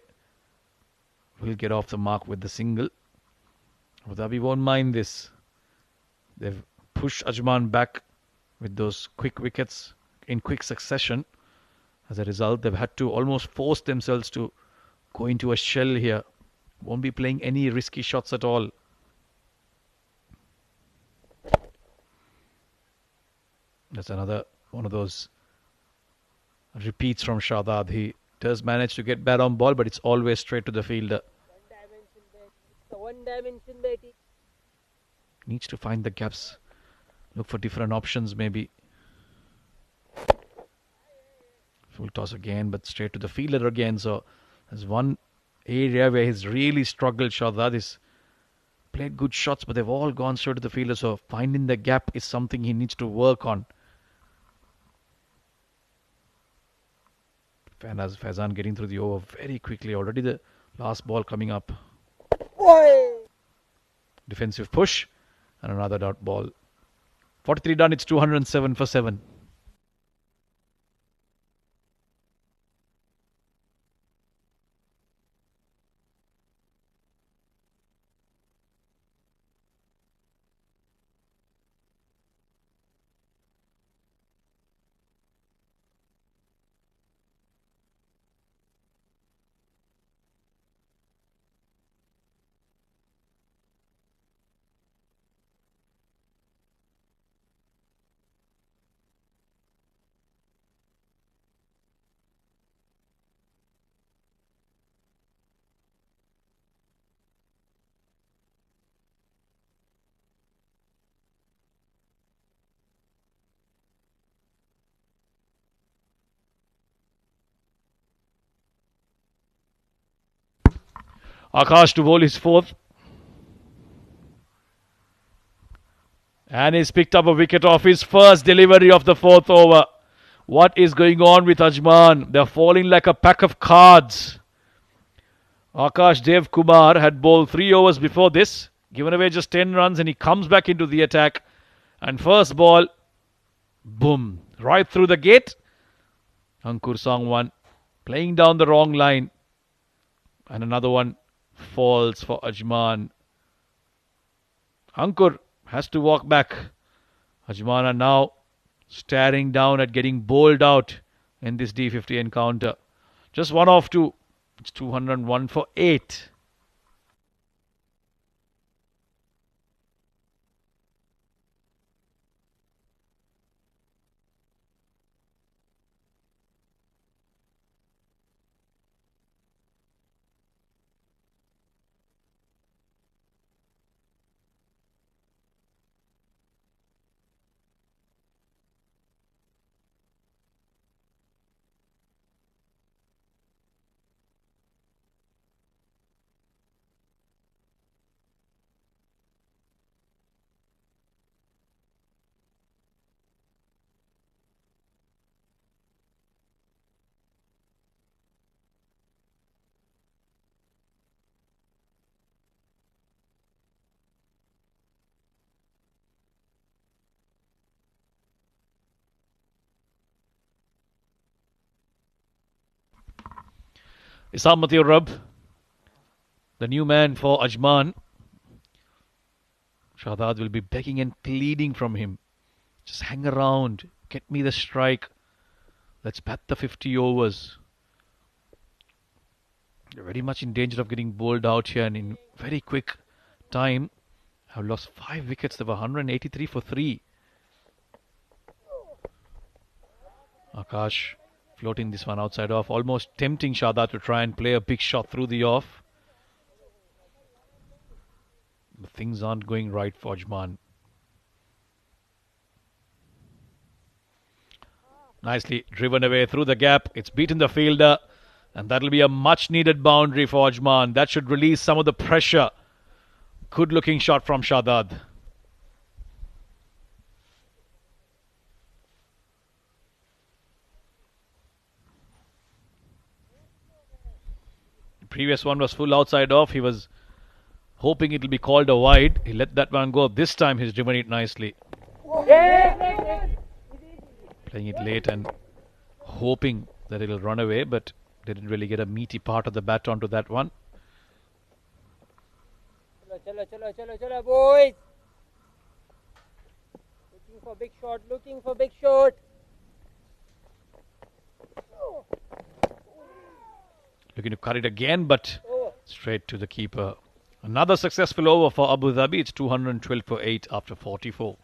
Will get off the mark with the single. Abu Dhabi won't mind this. They've pushed Ajman back with those quick wickets in quick succession. As a result, they've had to almost force themselves to go into a shell here. Won't be playing any risky shots at all. That's another one of those repeats from Shadad. He does manage to get bat on ball, but it's always straight to the fielder. One dimension batting. Needs to find the gaps. Look for different options maybe. Full toss again, but straight to the fielder again. So there's one area where he's really struggled. Shadad is played good shots, but they've all gone straight to the fielder. So finding the gap is something he needs to work on. And as Faizan getting through the over very quickly. Already the last ball coming up. Defensive push and another dot ball. 43 done. It's 207 for 7. Akash to bowl his fourth. And he's picked up a wicket off his first delivery of the fourth over. What is going on with Ajman? They're falling like a pack of cards. Akash Dev Kumar had bowled 3 overs before this, given away just 10 runs, and he comes back into the attack. And first ball, boom, right through the gate. Ankur Sangwan playing down the wrong line. And another one falls for Ajman. Ankur has to walk back. Ajman are now staring down at getting bowled out in this D50 encounter. Just one off two. It's 201 for 8. Isamathi Rab, the new man for Ajman. Shahzad will be begging and pleading from him. Just hang around. Get me the strike. Let's bat the 50 overs. They're very much in danger of getting bowled out here, and in very quick time have lost 5 wickets. They were 183 for 3. Akash floating this one outside off, almost tempting Shahzad to try and play a big shot through the off. But things aren't going right for Ajman. Nicely driven away through the gap. It's beaten the fielder, and that'll be a much needed boundary for Ajman. That should release some of the pressure. Good looking shot from Shahzad. The previous one was full outside off. He was hoping it'll be called a wide. He let that one go. This time he's driven it nicely. Playing it late and hoping that it'll run away, but didn't really get a meaty part of the bat onto that one. Chalo, boys. Looking for big shot. Looking to cut it again, but straight to the keeper. Another successful over for Abu Dhabi. It's 212 for 8 after 44.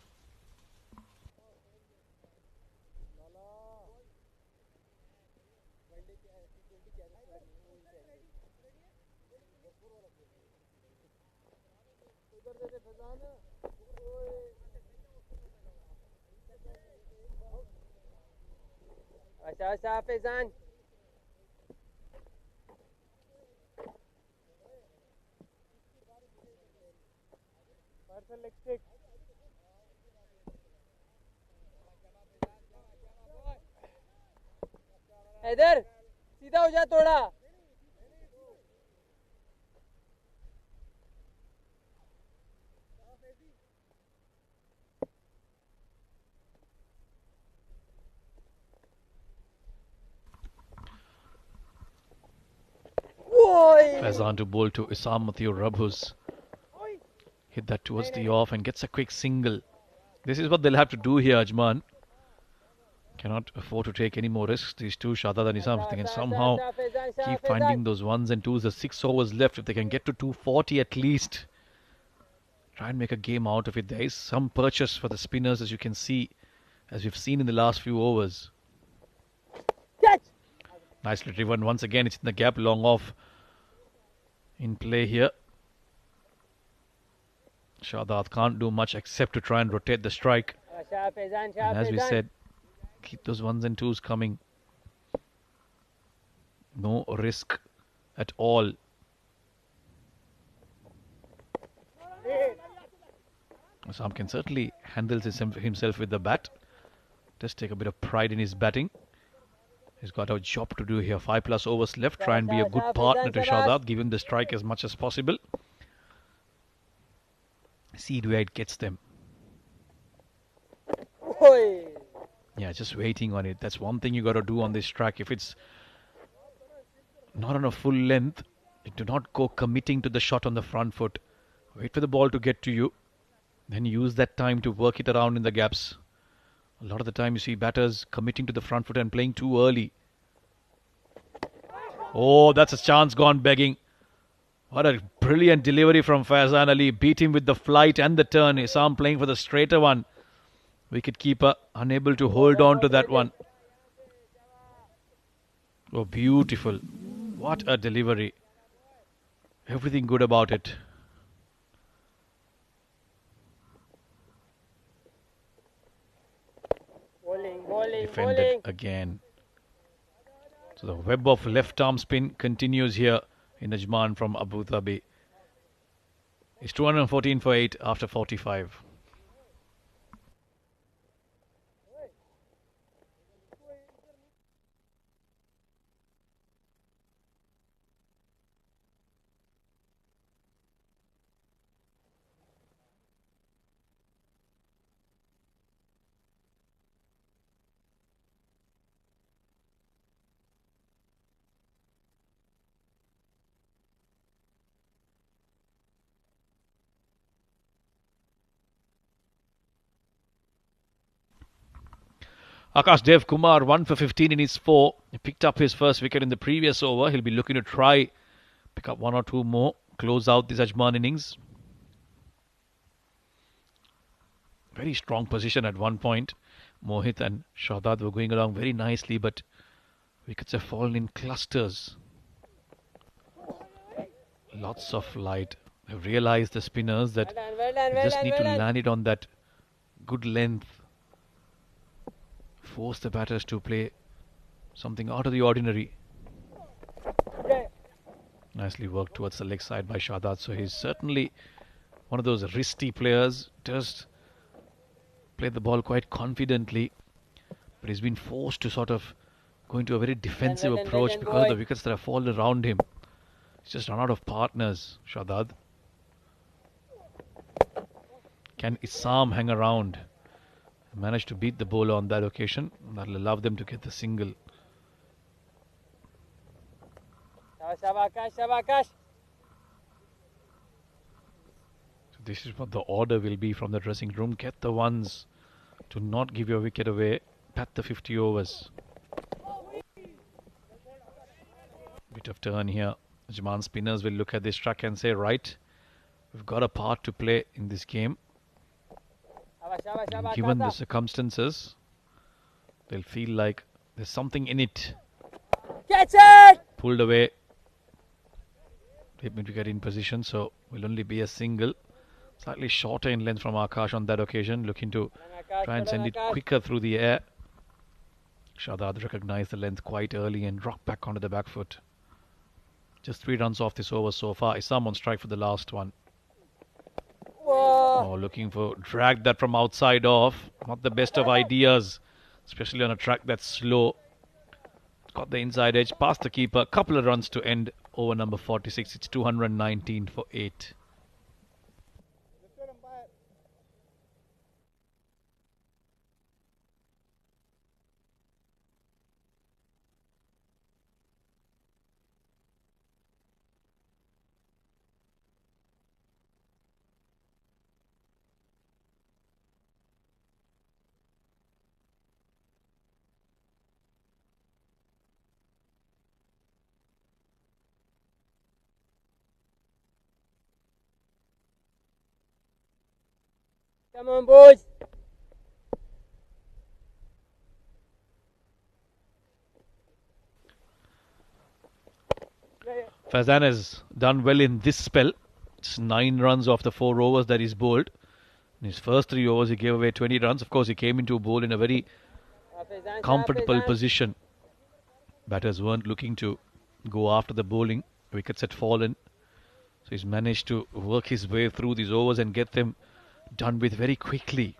Acha, Faizan. इधर सीधा हो जा थोड़ा. Faizan to bowl to Isamathi Rab, who's hit that towards the off and gets a quick single. This is what they'll have to do here, Ajman. Cannot afford to take any more risks. These two, Shahzad and Isam, if they can somehow keep finding those ones and twos. There's 6 overs left. If they can get to 240 at least, try and make a game out of it. There is some purchase for the spinners, as you can see, as we've seen in the last few overs. Nicely driven. Once again, it's in the gap, long off in play here. Shahzad can't do much except to try and rotate the strike. And as we said, keep those ones and twos coming. No risk at all. Sam can certainly handle himself with the bat. Just take a bit of pride in his batting. He's got a job to do here. 5+ overs left. Try and be a good partner to Shahzad. Give him the strike as much as possible. See where it gets them. Oi. Yeah, just waiting on it. That's one thing you got to do on this track. If it's not on a full length, do not go committing to the shot on the front foot. Wait for the ball to get to you. Then use that time to work it around in the gaps. A lot of the time you see batters committing to the front foot and playing too early. Oh, that's a chance gone begging. What a brilliant delivery from Faizan Ali. Beat him with the flight and the turn. Isam playing for the straighter one. Wicket keeper unable to hold on to that one. Oh, beautiful. What a delivery. Everything good about it. Defended again. So the web of left arm spin continues here in Ajman from Abu Dhabi. It's 214 for 8 after 45. Akash Dev Kumar 1 for 15 in his 4. He picked up his first wicket in the previous over. He'll be looking to try pick up 1 or 2 more, close out this Ajman innings. Very strong position at one point. Mohit and Shahzad were going along very nicely, but wickets have fallen in clusters. Lots of light. They've realized the spinners that they just need to land it on that good length. Force the batters to play something out of the ordinary. Nicely worked towards the leg side by Shahzad. So he's certainly one of those wristy players. Just play the ball quite confidently, but he's been forced to sort of go into a very defensive approach because of the wickets that have fallen around him. He's just run out of partners, Shahzad. Can Isam hang around? Managed to beat the bowler on that occasion. That'll allow them to get the single. Shabakash. So this is what the order will be from the dressing room. Get the ones to not give your wicket away. Bat the 50 overs. Bit of turn here. Ajman spinners will look at this track and say, right, we've got a part to play in this game. And given the circumstances, they'll feel like there's something in it. Catch it! Pulled away. Mid wicket in position, so will only be a single. Slightly shorter in length from Akash on that occasion, looking to try and send it quicker through the air. Shahzad recognized the length quite early and dropped back onto the back foot. Just 3 runs off this over so far. Isam on strike for the last one. Oh, looking for drag that from outside off. Not the best of ideas, especially on a track that's slow. Got the inside edge, past the keeper. Couple of runs to end over number 46. It's 219 for 8. Come on, boys. Faizan has done well in this spell. It's 9 runs off the 4 overs that he's bowled. In his first 3 overs, he gave away 20 runs. Of course, he came into a bowl in a very comfortable position. Batters weren't looking to go after the bowling. Wickets had fallen. So he's managed to work his way through these overs and get them done with very quickly.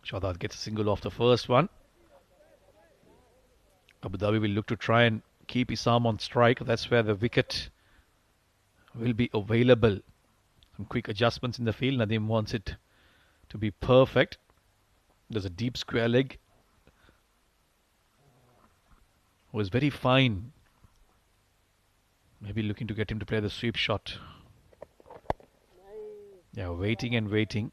Shahzad gets a single off the first one. Abu Dhabi will look to try and keep Isam on strike. That's where the wicket will be available. Some quick adjustments in the field. Nadeem wants it to be perfect. There's a deep square leg. Was very fine. Maybe looking to get him to play the sweep shot. Yeah, waiting and waiting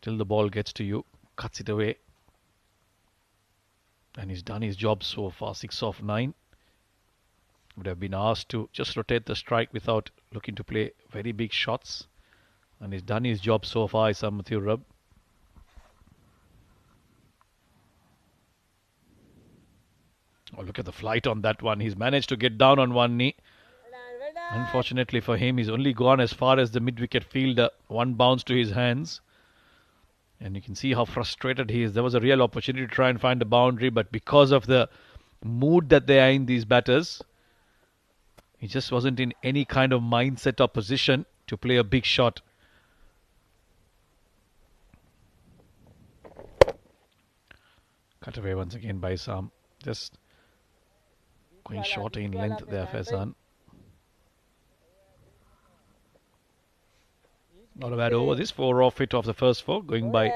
till the ball gets to you. Cuts it away. And he's done his job so far. 6 of 9. Would have been asked to just rotate the strike without looking to play very big shots. And he's done his job so far, Isam Mathur. Oh, look at the flight on that one. He's managed to get down on one knee. Unfortunately for him, he's only gone as far as the mid-wicket fielder. One bounce to his hands. And you can see how frustrated he is. There was a real opportunity to try and find a boundary, but because of the mood that they are in, these batters, he just wasn't in any kind of mindset or position to play a big shot. Cut away once again by Sam. Just going shorter in length there, Faizan. Not a bad over. This 4 off it of the first 4. Going by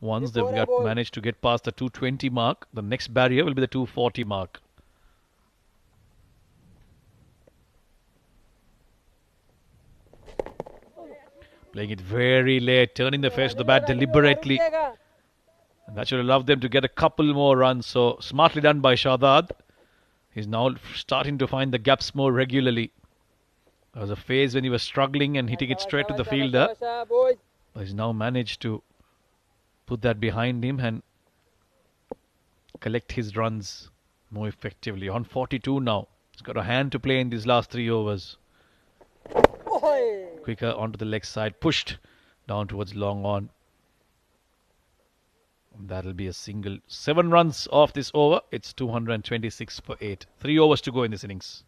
ones, they've managed to get past the 220 mark. The next barrier will be the 240 mark. Playing it very late, turning the face of the bat deliberately. And that should have allowed them to get a couple more runs. So smartly done by Shahzad. He's now starting to find the gaps more regularly. There was a phase when he was struggling and hitting it straight to the fielder. But he's now managed to put that behind him and collect his runs more effectively. On 42 now. He's got a hand to play in these last 3 overs. Quicker onto the leg side. Pushed down towards long on. That'll be a single. 7 runs off this over. It's 226 for 8. 3 overs to go in this innings.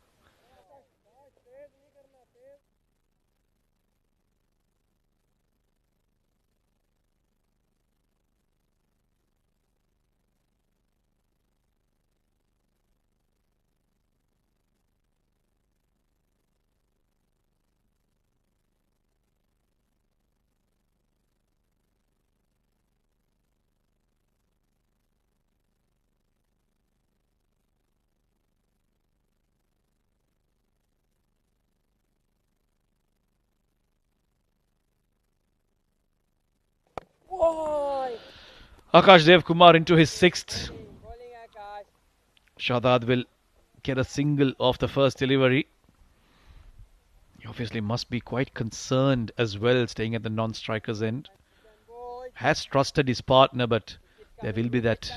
Akash Dev Kumar into his 6th. Shahzad will get a single off the first delivery. He obviously must be quite concerned as well, staying at the non-striker's end. Has trusted his partner, but there will be that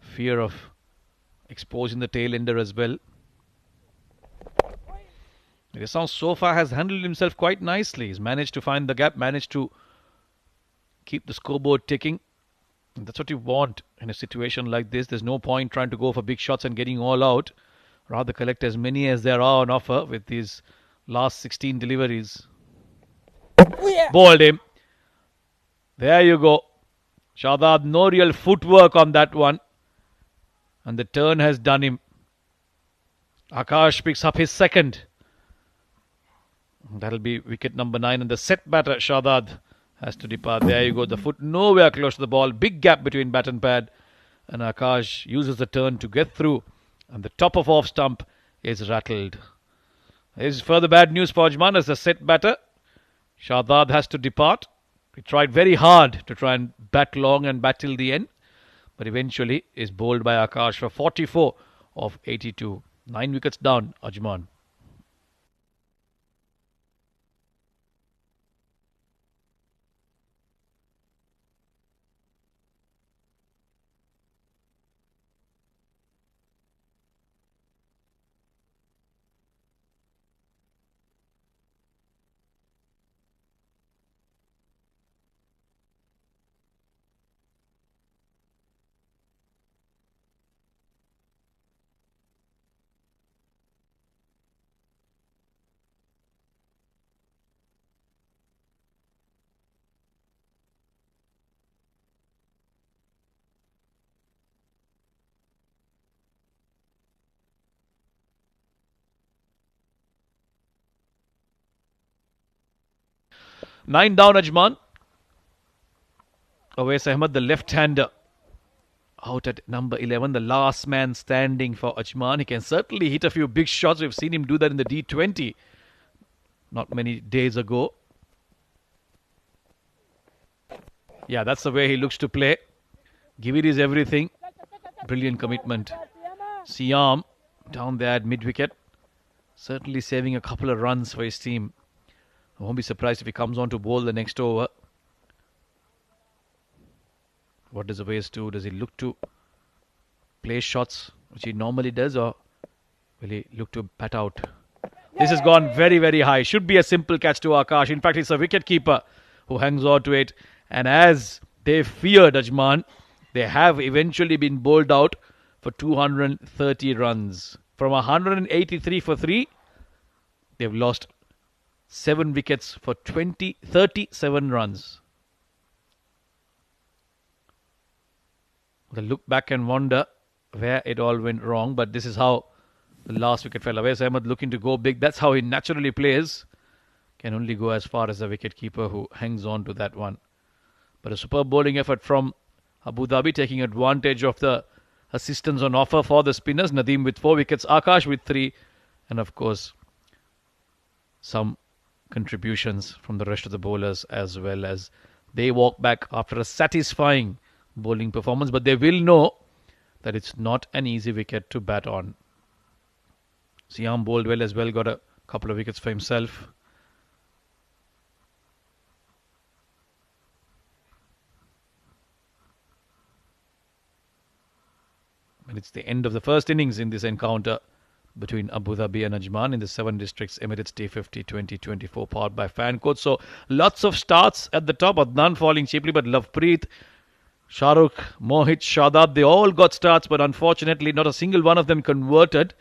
fear of exposing the tail ender as well. Risam so far has handled himself quite nicely. He's managed to find the gap, managed to keep the scoreboard ticking. And that's what you want in a situation like this. There's no point trying to go for big shots and getting all out. Rather collect as many as there are on offer with these last 16 deliveries. Bowled him. There you go. Shahzad, no real footwork on that one. And the turn has done him. Akash picks up his 2nd. That'll be wicket number 9. And the set batter, Shahzad, has to depart. There you go. The foot nowhere close to the ball. Big gap between bat and pad. And Akash uses the turn to get through. And the top of off stump is rattled. There's further bad news for Ajman as the set batter. Shahzad has to depart. He tried very hard to try and bat long and bat till the end. But eventually is bowled by Akash for 44 of 82. 9 wickets down, Ajman. 9 down, Ajman. Awais Ahmed, the left-hander, out at number 11, the last man standing for Ajman. He can certainly hit a few big shots. We've seen him do that in the D20 not many days ago. Yeah, that's the way he looks to play. Give it his everything. Brilliant commitment. Siam down there at mid-wicket. Certainly saving a couple of runs for his team. I won't be surprised if he comes on to bowl the next over. What does Awais do? Does he look to play shots, which he normally does, or will he look to bat out? This has gone very, very high. Should be a simple catch to Akash. In fact, it's a wicket-keeper who hangs on to it. And as they feared, Ajman, they have eventually been bowled out for 230 runs. From 183 for 3, they've lost 7 wickets for 37 runs. They look back and wonder where it all went wrong, but this is how the last wicket fell. Awais Ahmed looking to go big. That's how he naturally plays. Can only go as far as the wicket-keeper who hangs on to that one. But a superb bowling effort from Abu Dhabi, taking advantage of the assistance on offer for the spinners. Nadeem with 4 wickets, Akash with 3, and of course some contributions from the rest of the bowlers as well, as they walk back after a satisfying bowling performance. But they will know that it's not an easy wicket to bat on. Siam bowled well as well, got a couple of wickets for himself. And it's the end of the first innings in this encounter between Abu Dhabi and Ajman in the 7 districts Emirates D50 2024 powered by Fancode. So lots of starts at the top. Adnan falling cheaply, but Lovepreet, Shahrukh, Mohit, Shadab, they all got starts, but unfortunately not a single one of them converted.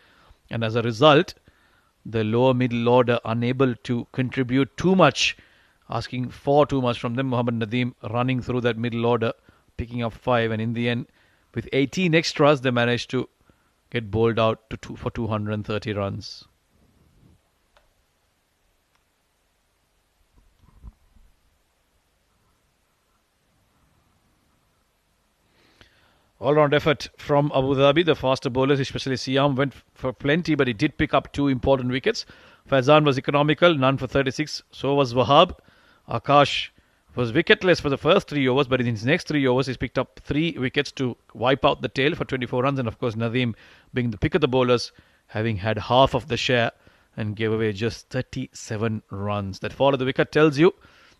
And as a result, the lower middle order unable to contribute too much, asking for too much from them. Mohammad Nadeem running through that middle order, picking up 5, and in the end, with 18 extras, they managed to get bowled out for 230 runs. All-round effort from Abu Dhabi. The faster bowlers, especially Siam, went for plenty, but he did pick up 2 important wickets. Faizan was economical, none for 36. So was Wahab. Akash was wicketless for the first 3 overs, but in his next 3 overs, he's picked up 3 wickets to wipe out the tail for 24 runs. And of course, Nadeem being the pick of the bowlers, having had half of the share and gave away just 37 runs. That fall of the wicket tells you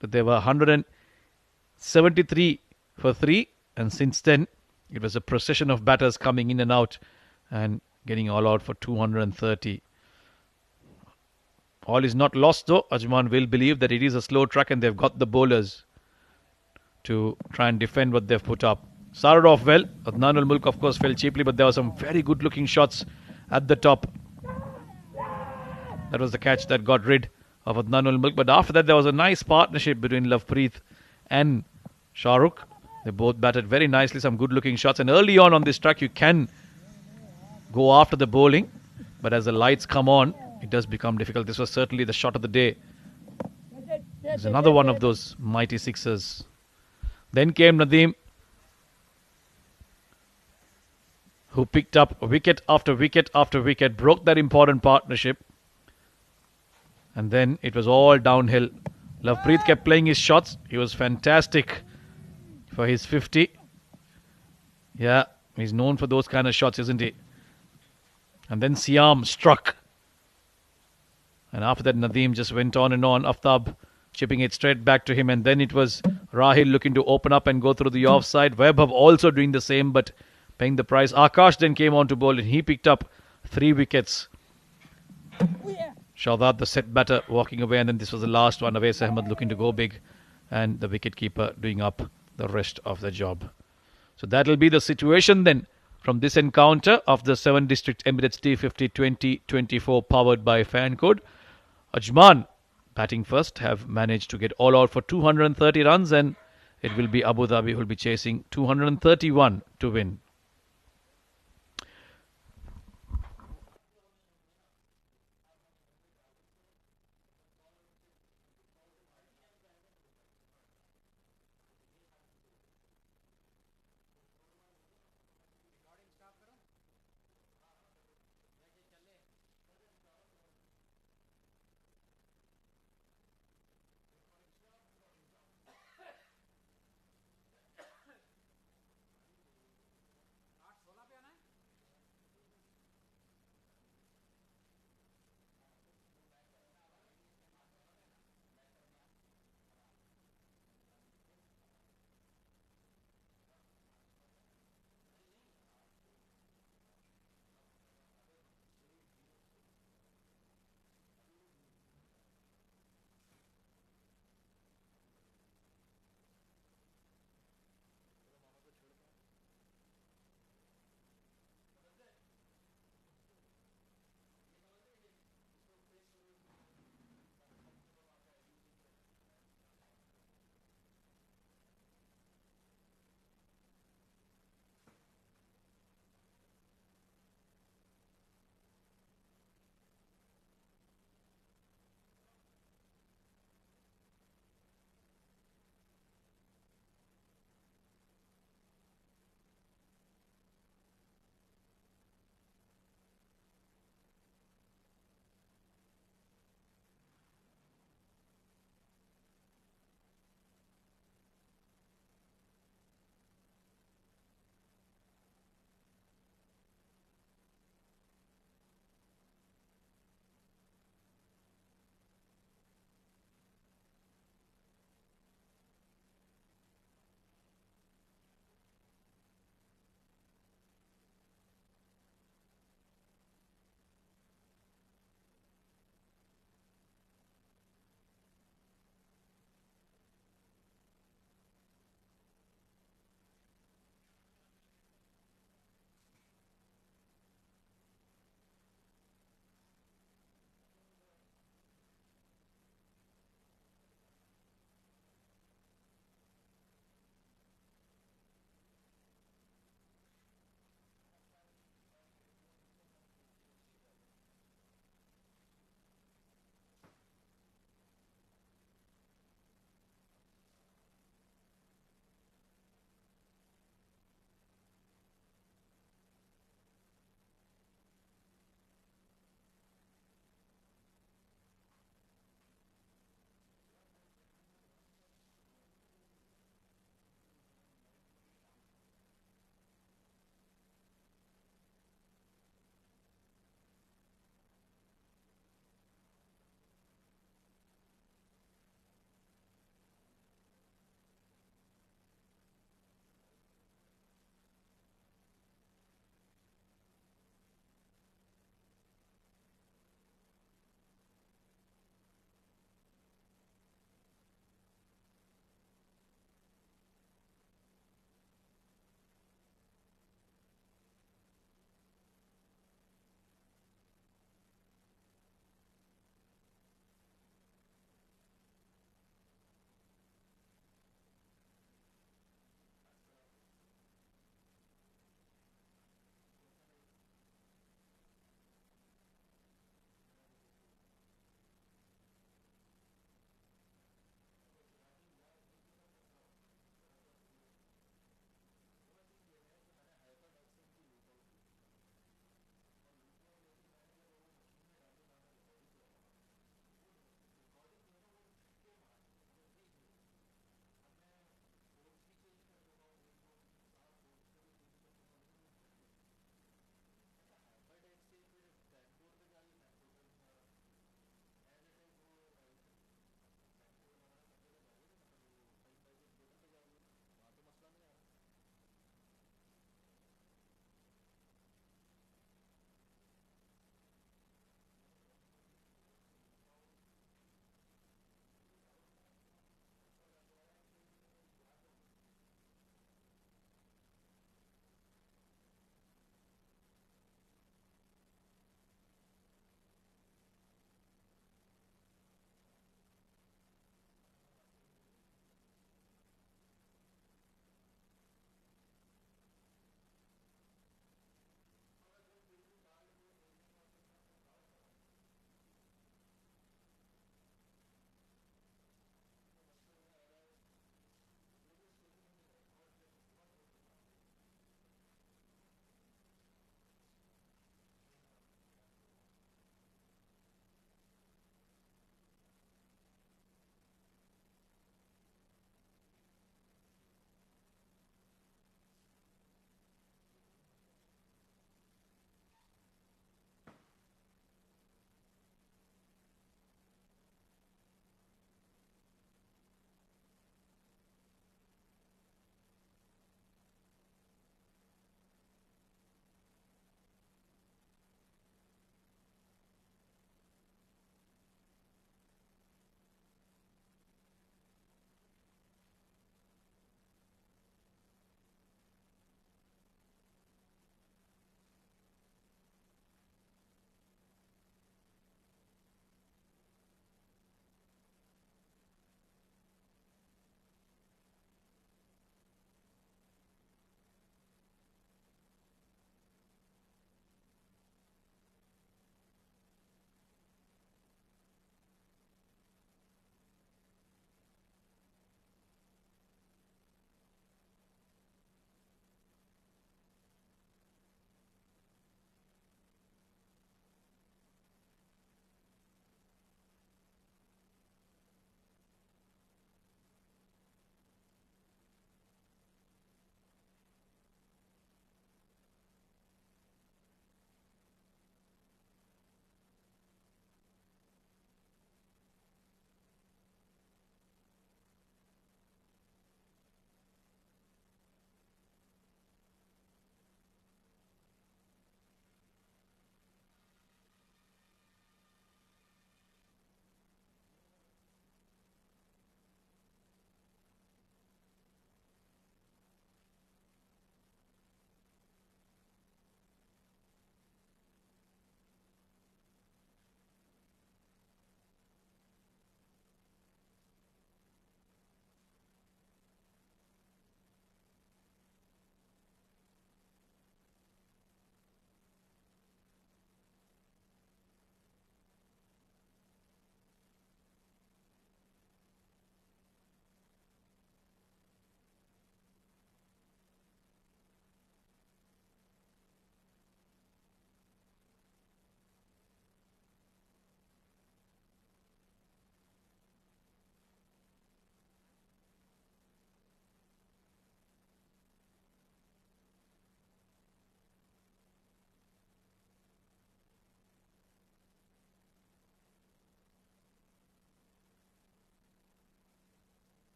that there were 173 for 3, and since then, it was a procession of batters coming in and out and getting all out for 230. All is not lost though. Ajman will believe that it is a slow track and they've got the bowlers to try and defend what they've put up. Started off well. Adnan ul-Mulk of course fell cheaply, but there were some very good looking shots at the top. That was the catch that got rid of Adnan ul-Mulk. But after that there was a nice partnership between Lovepreet and Shahrukh. They both batted very nicely, some good looking shots. And early on this track you can go after the bowling, but as the lights come on, it does become difficult. This was certainly the shot of the day. It's another one of those mighty sixers. Then came Nadeem, who picked up wicket after wicket after wicket, broke that important partnership. And then it was all downhill. Lovepreet kept playing his shots. He was fantastic for his 50. Yeah, he's known for those kind of shots, isn't he? And then Siam struck. And after that, Nadeem just went on and on. Aftab chipping it straight back to him. And then it was Rahil looking to open up and go through the offside. Vaibhav also doing the same, but paying the price. Akash then came on to bowl and he picked up 3 wickets. Shadab, the set batter, walking away. And then this was the last one. Awais Ahmed looking to go big. And the wicketkeeper doing up the rest of the job. So that'll be the situation then from this encounter of the 7 District Emirates D50 2024 powered by Fancode. Ajman, batting first, have managed to get all out for 230 runs, and it will be Abu Dhabi who will be chasing 231 to win.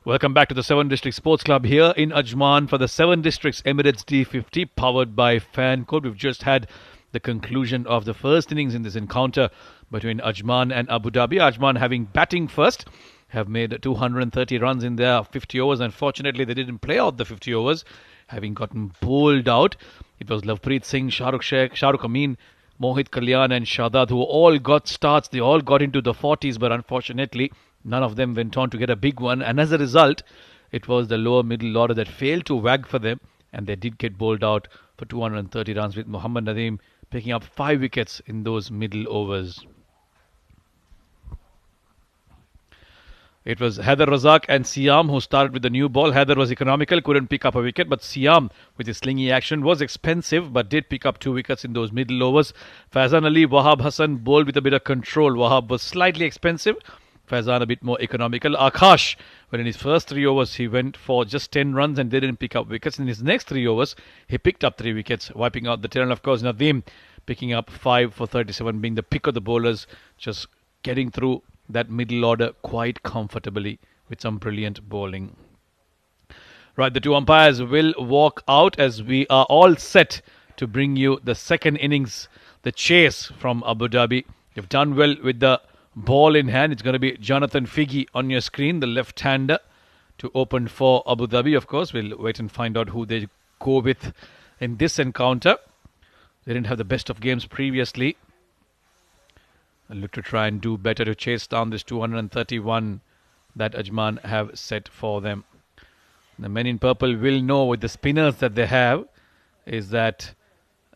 Welcome back to the 7 District Sports Club here in Ajman for the 7 Districts Emirates D50 powered by Fancode. We've just had the conclusion of the first innings in this encounter between Ajman and Abu Dhabi. Ajman having batting first have made 230 runs in their 50 overs. Unfortunately, they didn't play out the 50 overs, having gotten bowled out. It was Lovepreet Singh, Shahrukh Sheikh, Shahrukh Amin, Mohit Kalyan and Shadad who all got starts. They all got into the 40s, but unfortunately none of them went on to get a big one, and as a result it was the lower middle order that failed to wag for them, and they did get bowled out for 230 runs, with Mohammad Nadeem picking up 5 wickets in those middle overs. It was Haider Razak and Siam who started with the new ball. Haider was economical, couldn't pick up a wicket, but Siam with his slingy action was expensive but did pick up 2 wickets in those middle overs. Faizan Ali, Wahab Hassan bowled with a bit of control. Wahab was slightly expensive, Faizan a bit more economical. Akash, when in his first 3 overs he went for just 10 runs and didn't pick up wickets. In his next 3 overs he picked up 3 wickets, wiping out the tail. And of course Nadeem picking up 5 for 37, being the pick of the bowlers, just getting through that middle order quite comfortably with some brilliant bowling. Right, the 2 umpires will walk out as we are all set to bring you the second innings, the chase from Abu Dhabi. You've done well with the ball in hand. It's going to be Jonathan Figgy on your screen, the left-hander, to open for Abu Dhabi. Of course, we'll wait and find out who they go with in this encounter. They didn't have the best of games previously. I'll look to try and do better to chase down this 231 that Ajman have set for them. The men in purple will know with the spinners that they have is that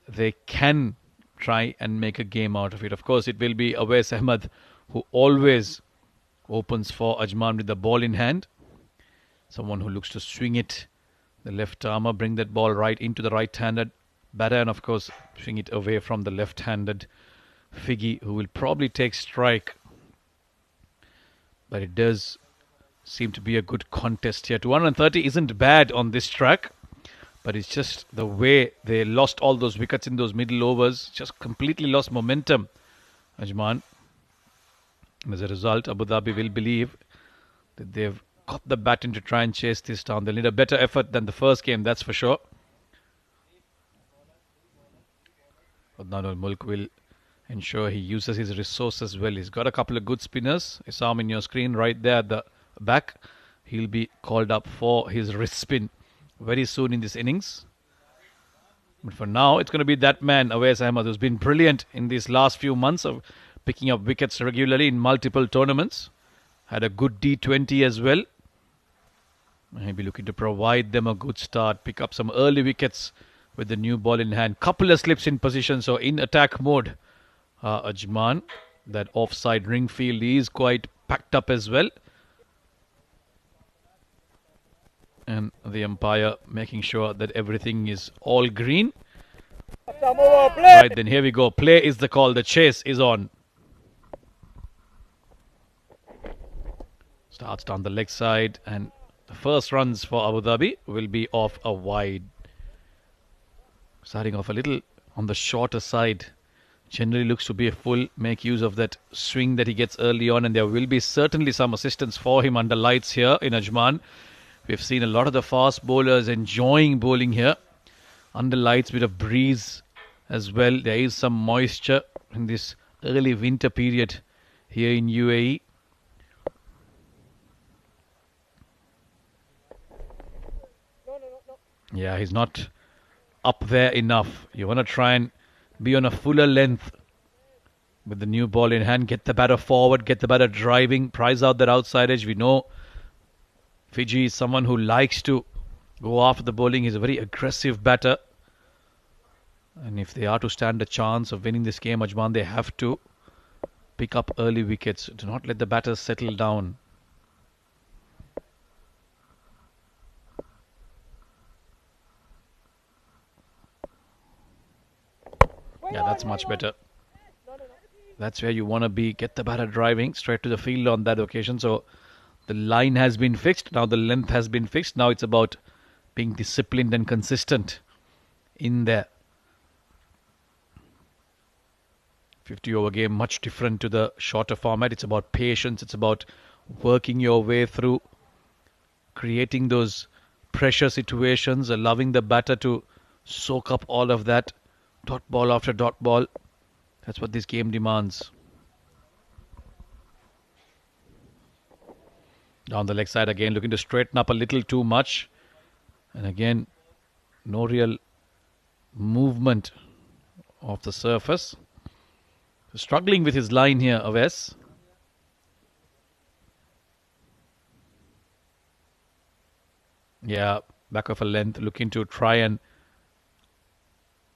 they can try and make a game out of it. Of course, it will be Awais Ahmed who always opens for Ajman with the ball in hand. Someone who looks to swing it. The left armer, bring that ball right into the right-handed batter, and of course swing it away from the left-handed Figgy, who will probably take strike. But it does seem to be a good contest here. 230 isn't bad on this track, but it's just the way they lost all those wickets in those middle overs. Just completely lost momentum, Ajman. And as a result, Abu Dhabi will believe that they've got the baton to try and chase this down. They'll need a better effort than the first game, that's for sure. Adnan al-Mulk will ensure he uses his resources well. He's got a couple of good spinners. Isam in your screen right there at the back. He'll be called up for his wrist spin very soon in this innings. But for now, it's going to be that man, Awais Ahmed, who's been brilliant in these last few months of picking up wickets regularly in multiple tournaments. Had a good D20 as well. He'll be looking to provide them a good start, pick up some early wickets with the new ball in hand. Couple of slips in position, so in attack mode. Ajman, that offside ring field is quite packed up as well. And the umpire making sure that everything is all green. Right, then here we go. Play is the call. The chase is on. Starts down the leg side, and the first runs for Abu Dhabi will be off a wide. Starting off a little on the shorter side. Generally looks to be a full, make use of that swing that he gets early on, and there will be certainly some assistance for him under lights here in Ajman. We've seen a lot of the fast bowlers enjoying bowling here. Under lights, bit of breeze as well. There is some moisture in this early winter period here in UAE. Yeah, he's not up there enough. You want to try and be on a fuller length with the new ball in hand. Get the batter forward, get the batter driving, prize out that outside edge. We know Fiji is someone who likes to go after the bowling. He's a very aggressive batter. And if they are to stand a chance of winning this game, Ajman, they have to pick up early wickets. Do not let the batters settle down. Yeah, that's much better. That's where you want to be. Get the batter driving straight to the field on that occasion. So the line has been fixed. Now the length has been fixed. Now it's about being disciplined and consistent in there. 50 over game, much different to the shorter format. It's about patience. It's about working your way through, creating those pressure situations, allowing the batter to soak up all of that. Dot ball after dot ball. That's what this game demands. Down the leg side again, looking to straighten up a little too much. And again, no real movement of the surface. Struggling with his line here, Aves. Yeah, back of a length, looking to try and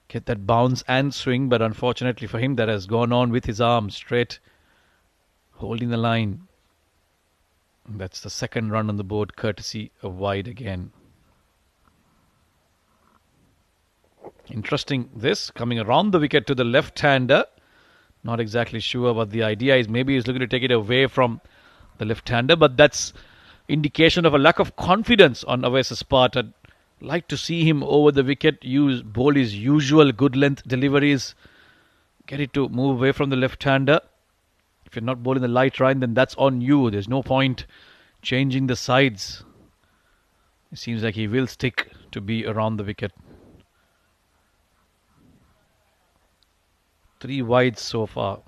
get that bounce and swing, but unfortunately for him, that has gone on with his arm straight, holding the line. That's the second run on the board, courtesy of wide again. Interesting, this coming around the wicket to the left-hander. Not exactly sure what the idea is. Maybe he's looking to take it away from the left-hander, but that's indication of a lack of confidence on Aves's part. I'd like to see him over the wicket, bowl his usual good length deliveries, get it to move away from the left-hander. If you're not bowling the light line, then that's on you. There's no point changing the sides. It seems like he will stick to be around the wicket. 3 wides so far.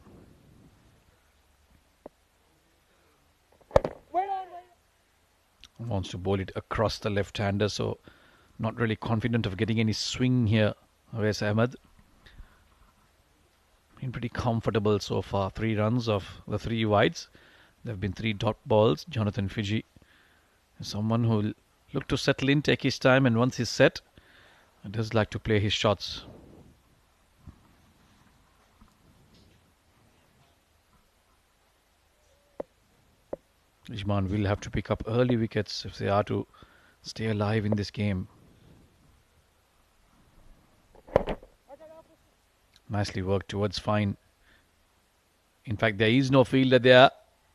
Wants to bowl it across the left-hander, so not really confident of getting any swing here. Awais Ahmed. Been pretty comfortable so far. 3 runs of the 3 wides. There have been 3 dot balls. Jonathan Fiji is someone who will look to settle in, take his time, and once he's set, does like to play his shots. Ajman will have to pick up early wickets if they are to stay alive in this game. Nicely worked towards fine. In fact, there is no fielder there.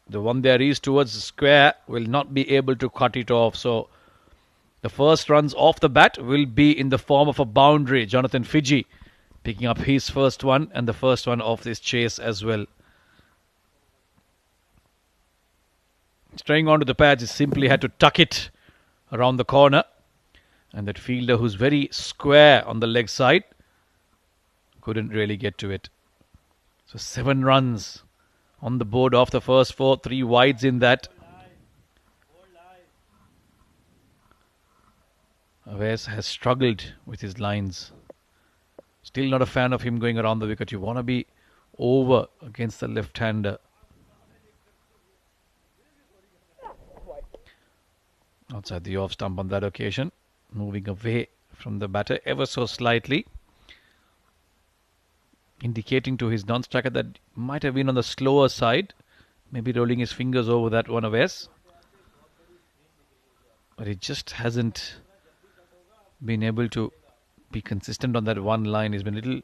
The one there is towards the square will not be able to cut it off. So the first runs off the bat will be in the form of a boundary. Jonathan Fiji picking up his first one and the first one of this chase as well. Straying onto the pads, he simply had to tuck it around the corner. And that fielder, who's very square on the leg side, couldn't really get to it. So 7 runs on the board off the first 4, 3 wides in that. Awais has struggled with his lines. Still not a fan of him going around the wicket. You want to be over against the left-hander. Outside the off stump on that occasion. Moving away from the batter ever so slightly. Indicating to his non-striker that might have been on the slower side. Maybe rolling his fingers over that one of S. But he just hasn't been able to be consistent on that one line. He's been a little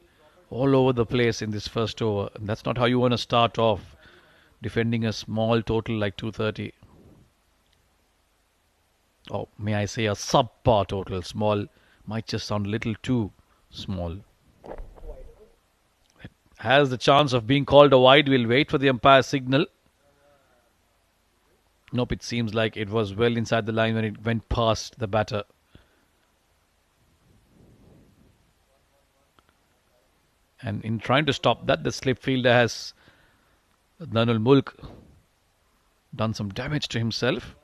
all over the place in this first over. And that's not how you want to start off. Defending a small total like 230. Or may I say a subpar total. Small might just sound a little too small. It has the chance of being called a wide. We'll wait for the umpire's signal. Nope, it seems like it was well inside the line when it went past the batter. And in trying to stop that, the slip fielder has, Nanul Mulk, done some damage to himself.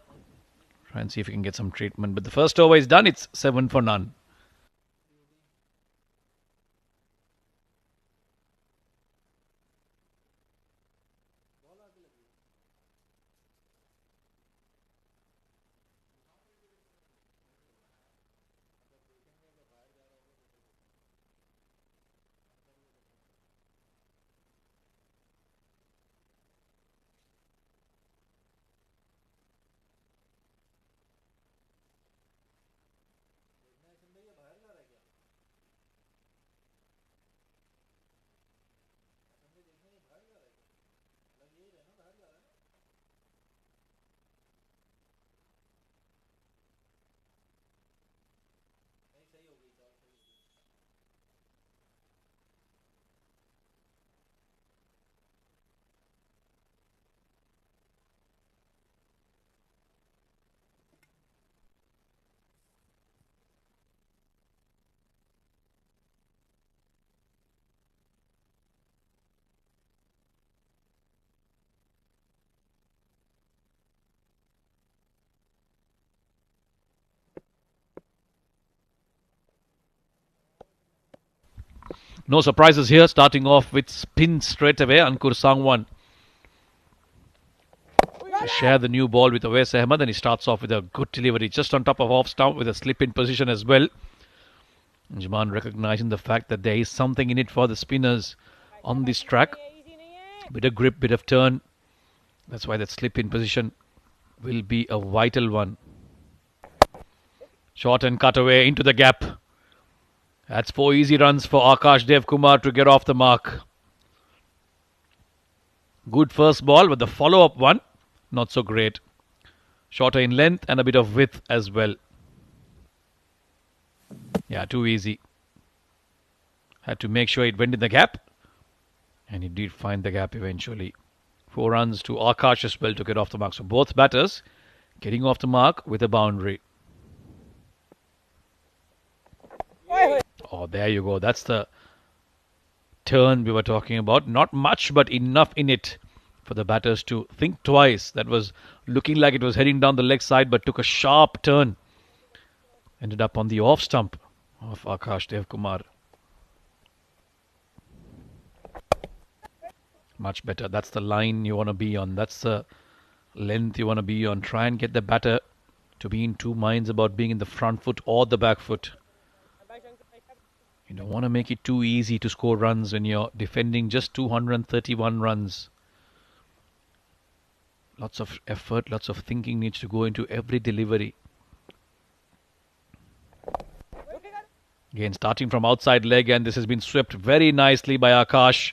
Try and see if he can get some treatment. But the first over is done. It's 7 for none. No surprises here. Starting off with spin straight away. Ankur Sangwan share the new ball with Awais Ahmed, and he starts off with a good delivery just on top of off stump with a slip in position as well. Ajman recognizing the fact that there is something in it for the spinners on this track. Bit of grip, bit of turn. That's why that slip in position will be a vital one. Short and cut away into the gap. That's 4 easy runs for Akash Devkumar to get off the mark. Good first ball, but the follow-up one, not so great. Shorter in length and a bit of width as well. Yeah, too easy. Had to make sure it went in the gap. And he did find the gap eventually. 4 runs to Akash as well to get off the mark. So both batters getting off the mark with a boundary. Oh, there you go. That's the turn we were talking about. Not much, but enough in it for the batters to think twice. That was looking like it was heading down the leg side, but took a sharp turn. Ended up on the off stump of Akash Devkumar. Much better. That's the line you want to be on. That's the length you want to be on. Try and get the batter to be in two minds about being in the front foot or the back foot. You don't want to make it too easy to score runs when you're defending just 231 runs. Lots of effort, lots of thinking needs to go into every delivery. Again, starting from outside leg, and this has been swept very nicely by Akash.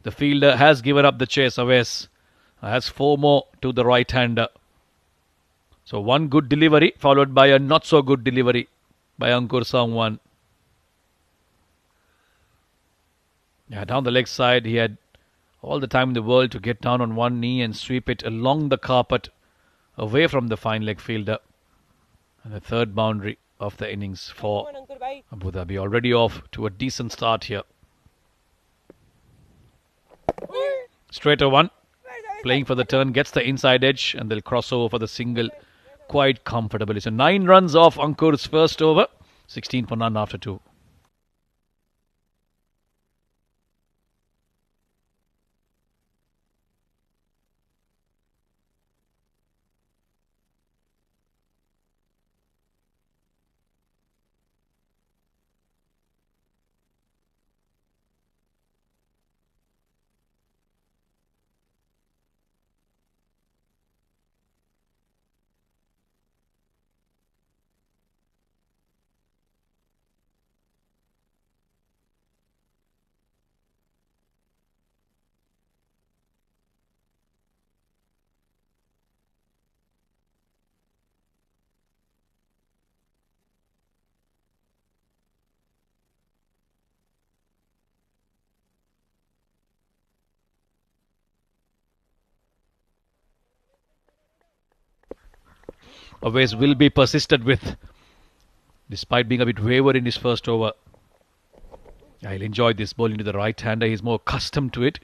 The fielder has given up the chase. Awais has 4 more to the right-hander. So 1 good delivery followed by a not so good delivery by Ankur Sangwan. Yeah, down the leg side, he had all the time in the world to get down on one knee and sweep it along the carpet away from the fine leg fielder. And the 3rd boundary of the innings for Abu Dhabi. Already off to a decent start here. Straighter one. Playing for the turn, gets the inside edge, and they'll cross over for the single quite comfortably. So 9 runs off Ankur's first over. 16 for none after 2. Awais will be persisted with, despite being a bit wayward in his first over. He'll enjoy this ball into the right-hander. He's more accustomed to it.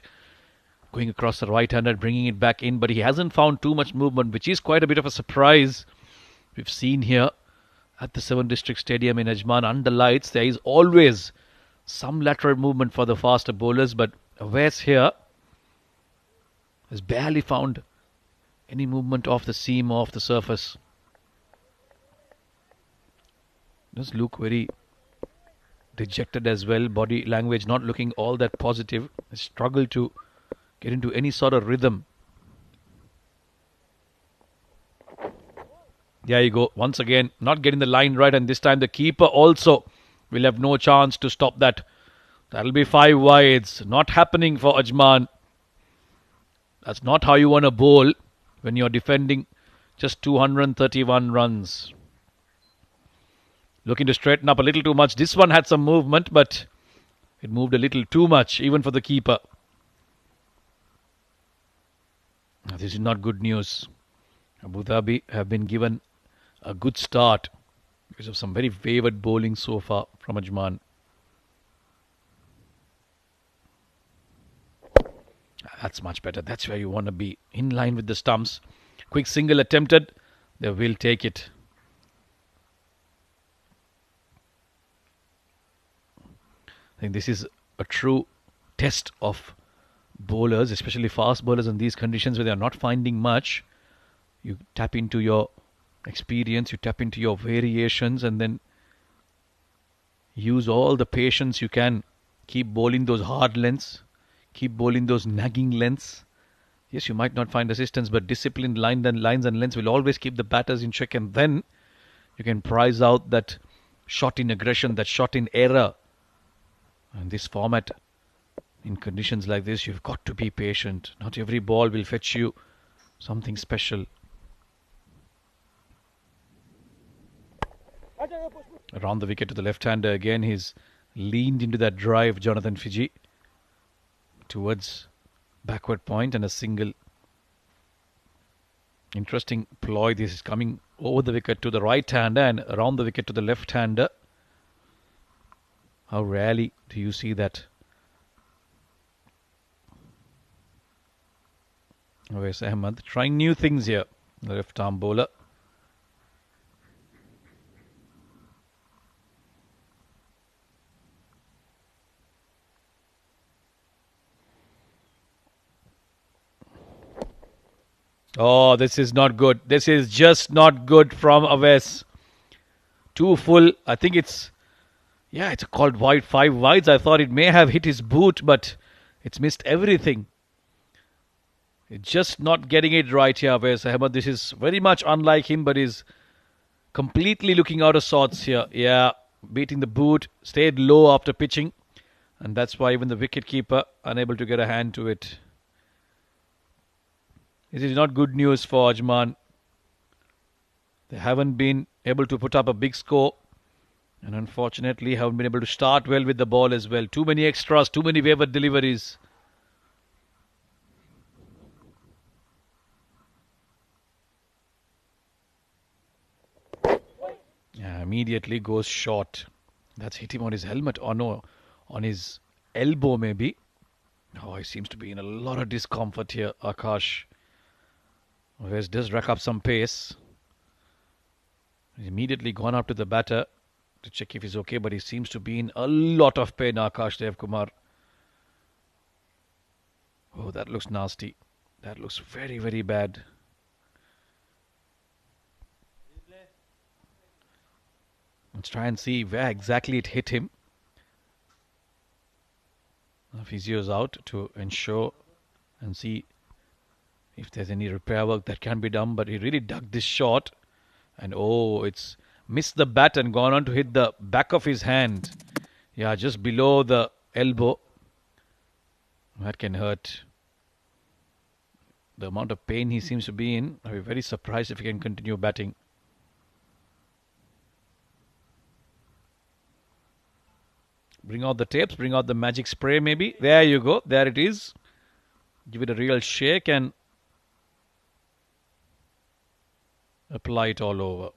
Going across the right-hander, bringing it back in, but he hasn't found too much movement, which is quite a bit of a surprise. We've seen here at the 7 District Stadium in Ajman under lights, there is always some lateral movement for the faster bowlers, but Awais here has barely found any movement off the seam or off the surface. Does look very dejected as well. Body language not looking all that positive. Has struggled to get into any sort of rhythm. There you go. Once again, not getting the line right, and this time the keeper also will have no chance to stop that. That'll be 5 wides. Not happening for Ajman. That's not how you want to bowl when you're defending just 231 runs. Looking to straighten up a little too much. This one had some movement, but it moved a little too much, even for the keeper. Now, this is not good news. Abu Dhabi have been given a good start because of some very wayward bowling so far from Ajman. That's much better. That's where you want to be. In line with the stumps. Quick single attempted. They will take it. I think this is a true test of bowlers, especially fast bowlers in these conditions where they are not finding much. You tap into your experience, you tap into your variations, and then use all the patience you can. Keep bowling those hard lengths, keep bowling those nagging lengths. Yes, you might not find assistance, but disciplined lines and lengths will always keep the batters in check, and then you can prize out that shot in aggression, that shot in error. And this format, in conditions like this, you've got to be patient. Not every ball will fetch you something special. Around the wicket to the left-hander again. He's leaned into that drive, Jonathan Fiji, towards backward point and a single. Interesting ploy. This is coming over the wicket to the right-hander and around the wicket to the left-hander. How rarely do you see that? Where's Ahmed trying new things here? The left-arm bowler. Oh, this is not good. This is just not good from Aves. Too full. I think it's called wide, 5 wides. I thought it may have hit his boot, but it's missed everything. It's just not getting it right here, Aves Ahmed. This is very much unlike him, but he's completely looking out of sorts here. Yeah, beating the boot, stayed low after pitching, and that's why even the wicketkeeper unable to get a hand to it. This is not good news for Ajman. They haven't been able to put up a big score, and unfortunately haven't been able to start well with the ball as well. Too many extras, too many wayward deliveries. Yeah, immediately goes short. That's hit him on his helmet. Or no, on his elbow maybe. Oh, he seems to be in a lot of discomfort here, Akash. Wes does rack up some pace. He's immediately gone up to the batter to check if he's okay, but he seems to be in a lot of pain, Akash Dev Kumar. Oh, that looks nasty. That looks very, very bad. Let's try and see where exactly it hit him. The physio's out to ensure and see if there's any repair work that can be done, but he really dug this shot, and oh, it's missed the bat and gone on to hit the back of his hand. Yeah, just below the elbow. That can hurt. The amount of pain he seems to be in, I'll be very surprised if he can continue batting. Bring out the tapes, bring out the magic spray maybe. There you go, there it is. Give it a real shake and apply it all over.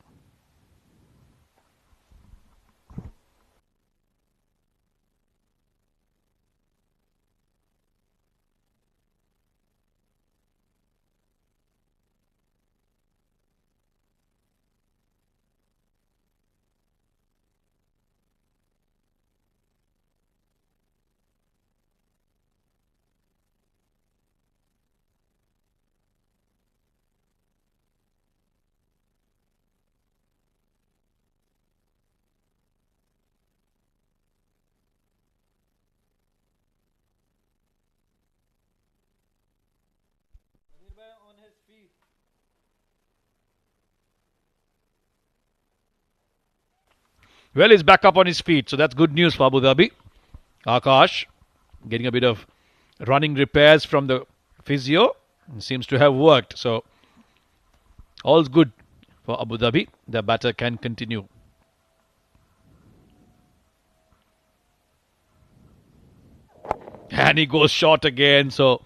Well, he's back up on his feet, so that's good news for Abu Dhabi. Akash getting a bit of running repairs from the physio. Seems to have worked, so all's good for Abu Dhabi. The batter can continue. And he goes short again, so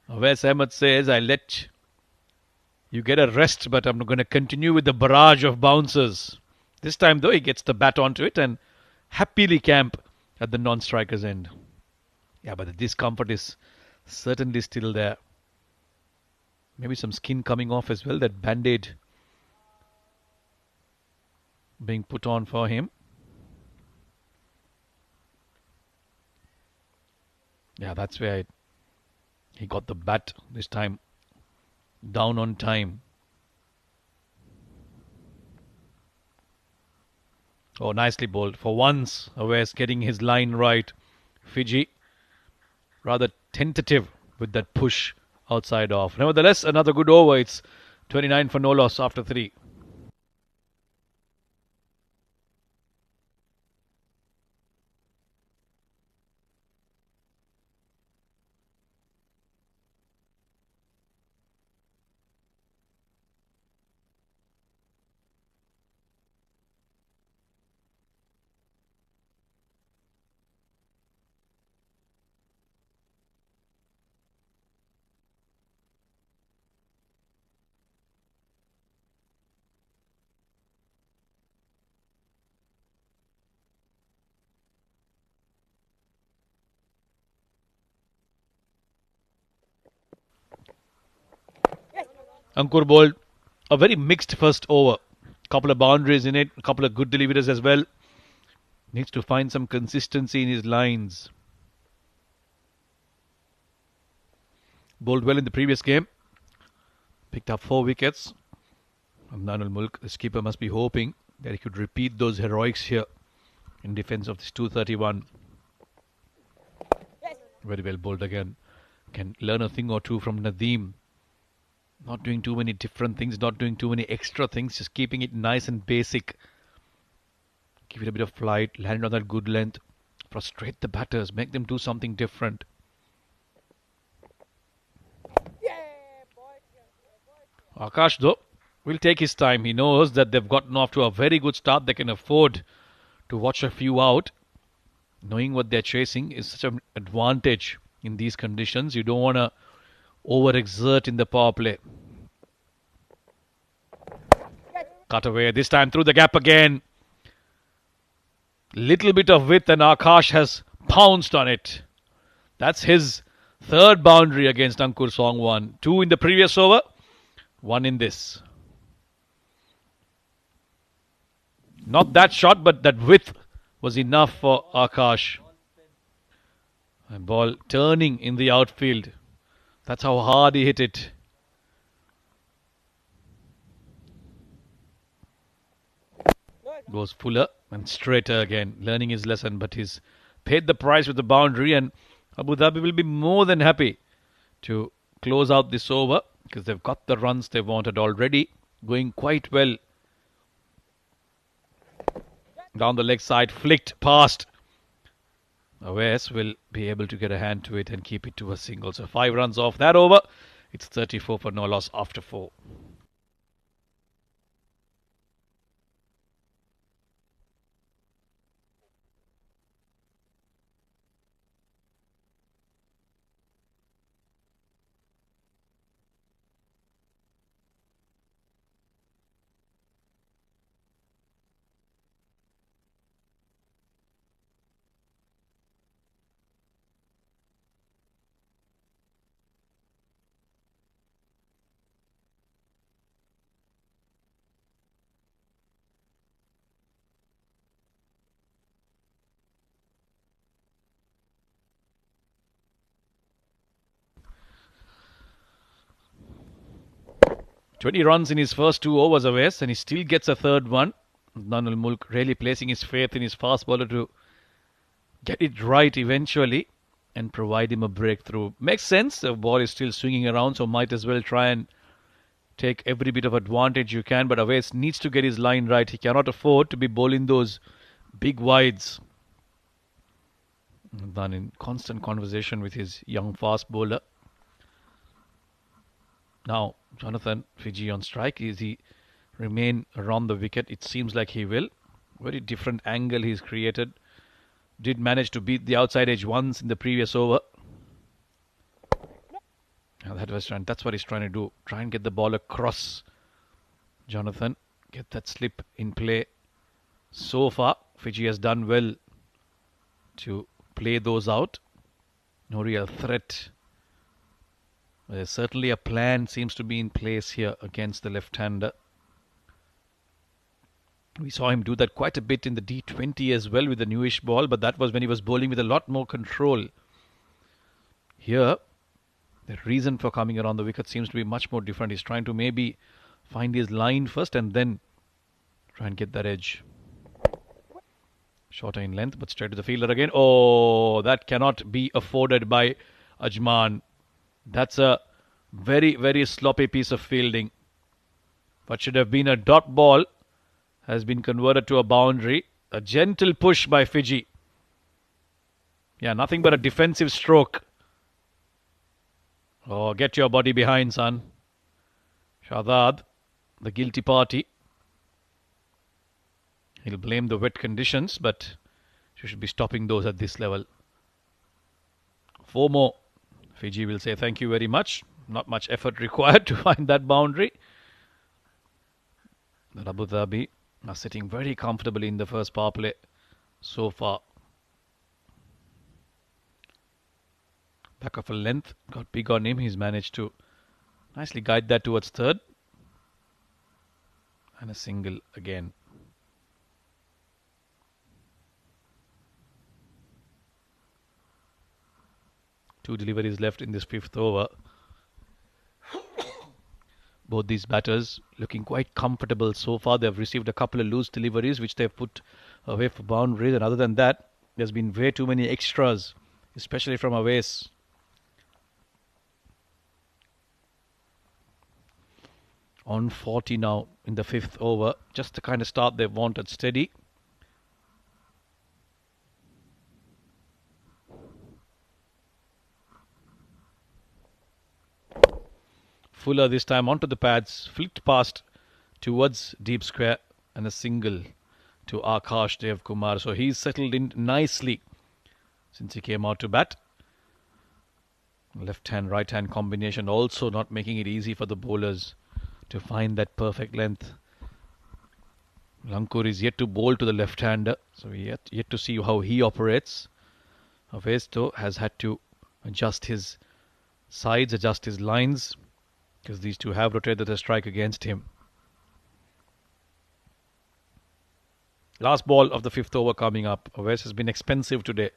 Wes Ahmed says, I let you get a rest, but I'm going to continue with the barrage of bouncers. This time, though, he gets the bat onto it and happily camp at the non-striker's end. Yeah, but the discomfort is certainly still there. Maybe some skin coming off as well. That band-aid being put on for him. Yeah, that's where he got the bat this time. Down on time. Oh, nicely bowled. For once, Awais getting his line right. Fiji rather tentative with that push outside off. Nevertheless, another good over. It's 29 for no loss after 3. Ankur bowled a very mixed first over. Couple of boundaries in it, a couple of good deliveries as well. Needs to find some consistency in his lines. Bowled well in the previous game. Picked up 4 wickets. Adnan al-Mulk, the skipper, must be hoping that he could repeat those heroics here in defence of this 231. Very well bowled again. Can learn a thing or two from Nadeem. Not doing too many different things, not doing too many extra things, just keeping it nice and basic. Give it a bit of flight, land on that good length. Frustrate the batters, make them do something different. Akash, though, will take his time. He knows that they've gotten off to a very good start. They can afford to watch a few out. Knowing what they're chasing is such an advantage in these conditions. You don't want to overexert in the power play. Cut away, this time through the gap again. Little bit of width and Akash has pounced on it. That's his third boundary against Ankur Songwan. 2 in the previous over, 1 in this. Not that shot, but that width was enough for Akash. And ball turning in the outfield. That's how hard he hit it. Goes Fuller and straighter again, learning his lesson, but he's paid the price with the boundary, and Abu Dhabi will be more than happy to close out this over because they've got the runs they wanted already. Going quite well. Down the leg side, flicked past. Awais will be able to get a hand to it and keep it to a single. So 5 runs off that over. It's 34 for no loss after 4. "20 runs in his first 2 overs, Awais, and he still gets a third one. Adnan al-Mulk really placing his faith in his fast bowler to get it right eventually and provide him a breakthrough. Makes sense. The ball is still swinging around, so might as well try and take every bit of advantage you can. But Awais needs to get his line right. He cannot afford to be bowling those big wides. Adnan in constant conversation with his young fast bowler. Now, Jonathan, Fiji on strike. Is he remain around the wicket? It seems like he will. Very different angle he's created. Did manage to beat the outside edge once in the previous over. And that's what he's trying to do. Try and get the ball across. Jonathan, get that slip in play. So far, Fiji has done well to play those out. No real threat. There's certainly a plan seems to be in place here against the left-hander. We saw him do that quite a bit in the D20 as well with the newish ball, but that was when he was bowling with a lot more control. here, the reason for coming around the wicket seems to be much more different. He's trying to maybe find his line first and then try and get that edge. Shorter in length, but straight to the fielder again. Oh, that cannot be afforded by Ajman. That's a very, very sloppy piece of fielding. What should have been a dot ball has been converted to a boundary. A gentle push by Fiji. Yeah, nothing but a defensive stroke. Oh, get your body behind, son. Shadad, the guilty party. He'll blame the wet conditions, but you should be stopping those at this level. 4 more. Fiji will say thank you very much. Not much effort required to find that boundary. The Abu Dhabi are sitting very comfortably in the first power play so far. Back of a length, got big on him. He's managed to nicely guide that towards third. And a single again. Two deliveries left in this 5th over. Both these batters looking quite comfortable so far. They've received a couple of loose deliveries which they've put away for boundaries. And other than that, there's been way too many extras, especially from Awais. On 40 now in the 5th over. Just the kind of start they've wanted. Steady. Fuller this time onto the pads, flicked past towards deep square and a single to Akash Dev Kumar. So he's settled in nicely since he came out to bat. Left hand, right hand combination also not making it easy for the bowlers to find that perfect length. Lankur is yet to bowl to the left hander, so we yet to see how he operates. Avesto has had to adjust his sides, adjust his lines, because these two have rotated a strike against him. Last ball of the 5th over coming up. Awais has been expensive today.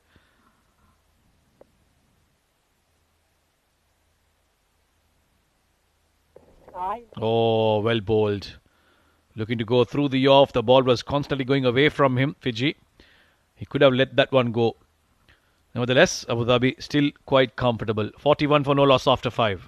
Oh, well bowled. Looking to go through the off. The ball was constantly going away from him, Fiji. He could have let that one go. Nevertheless, Abu Dhabi still quite comfortable. 41 for no loss after 5.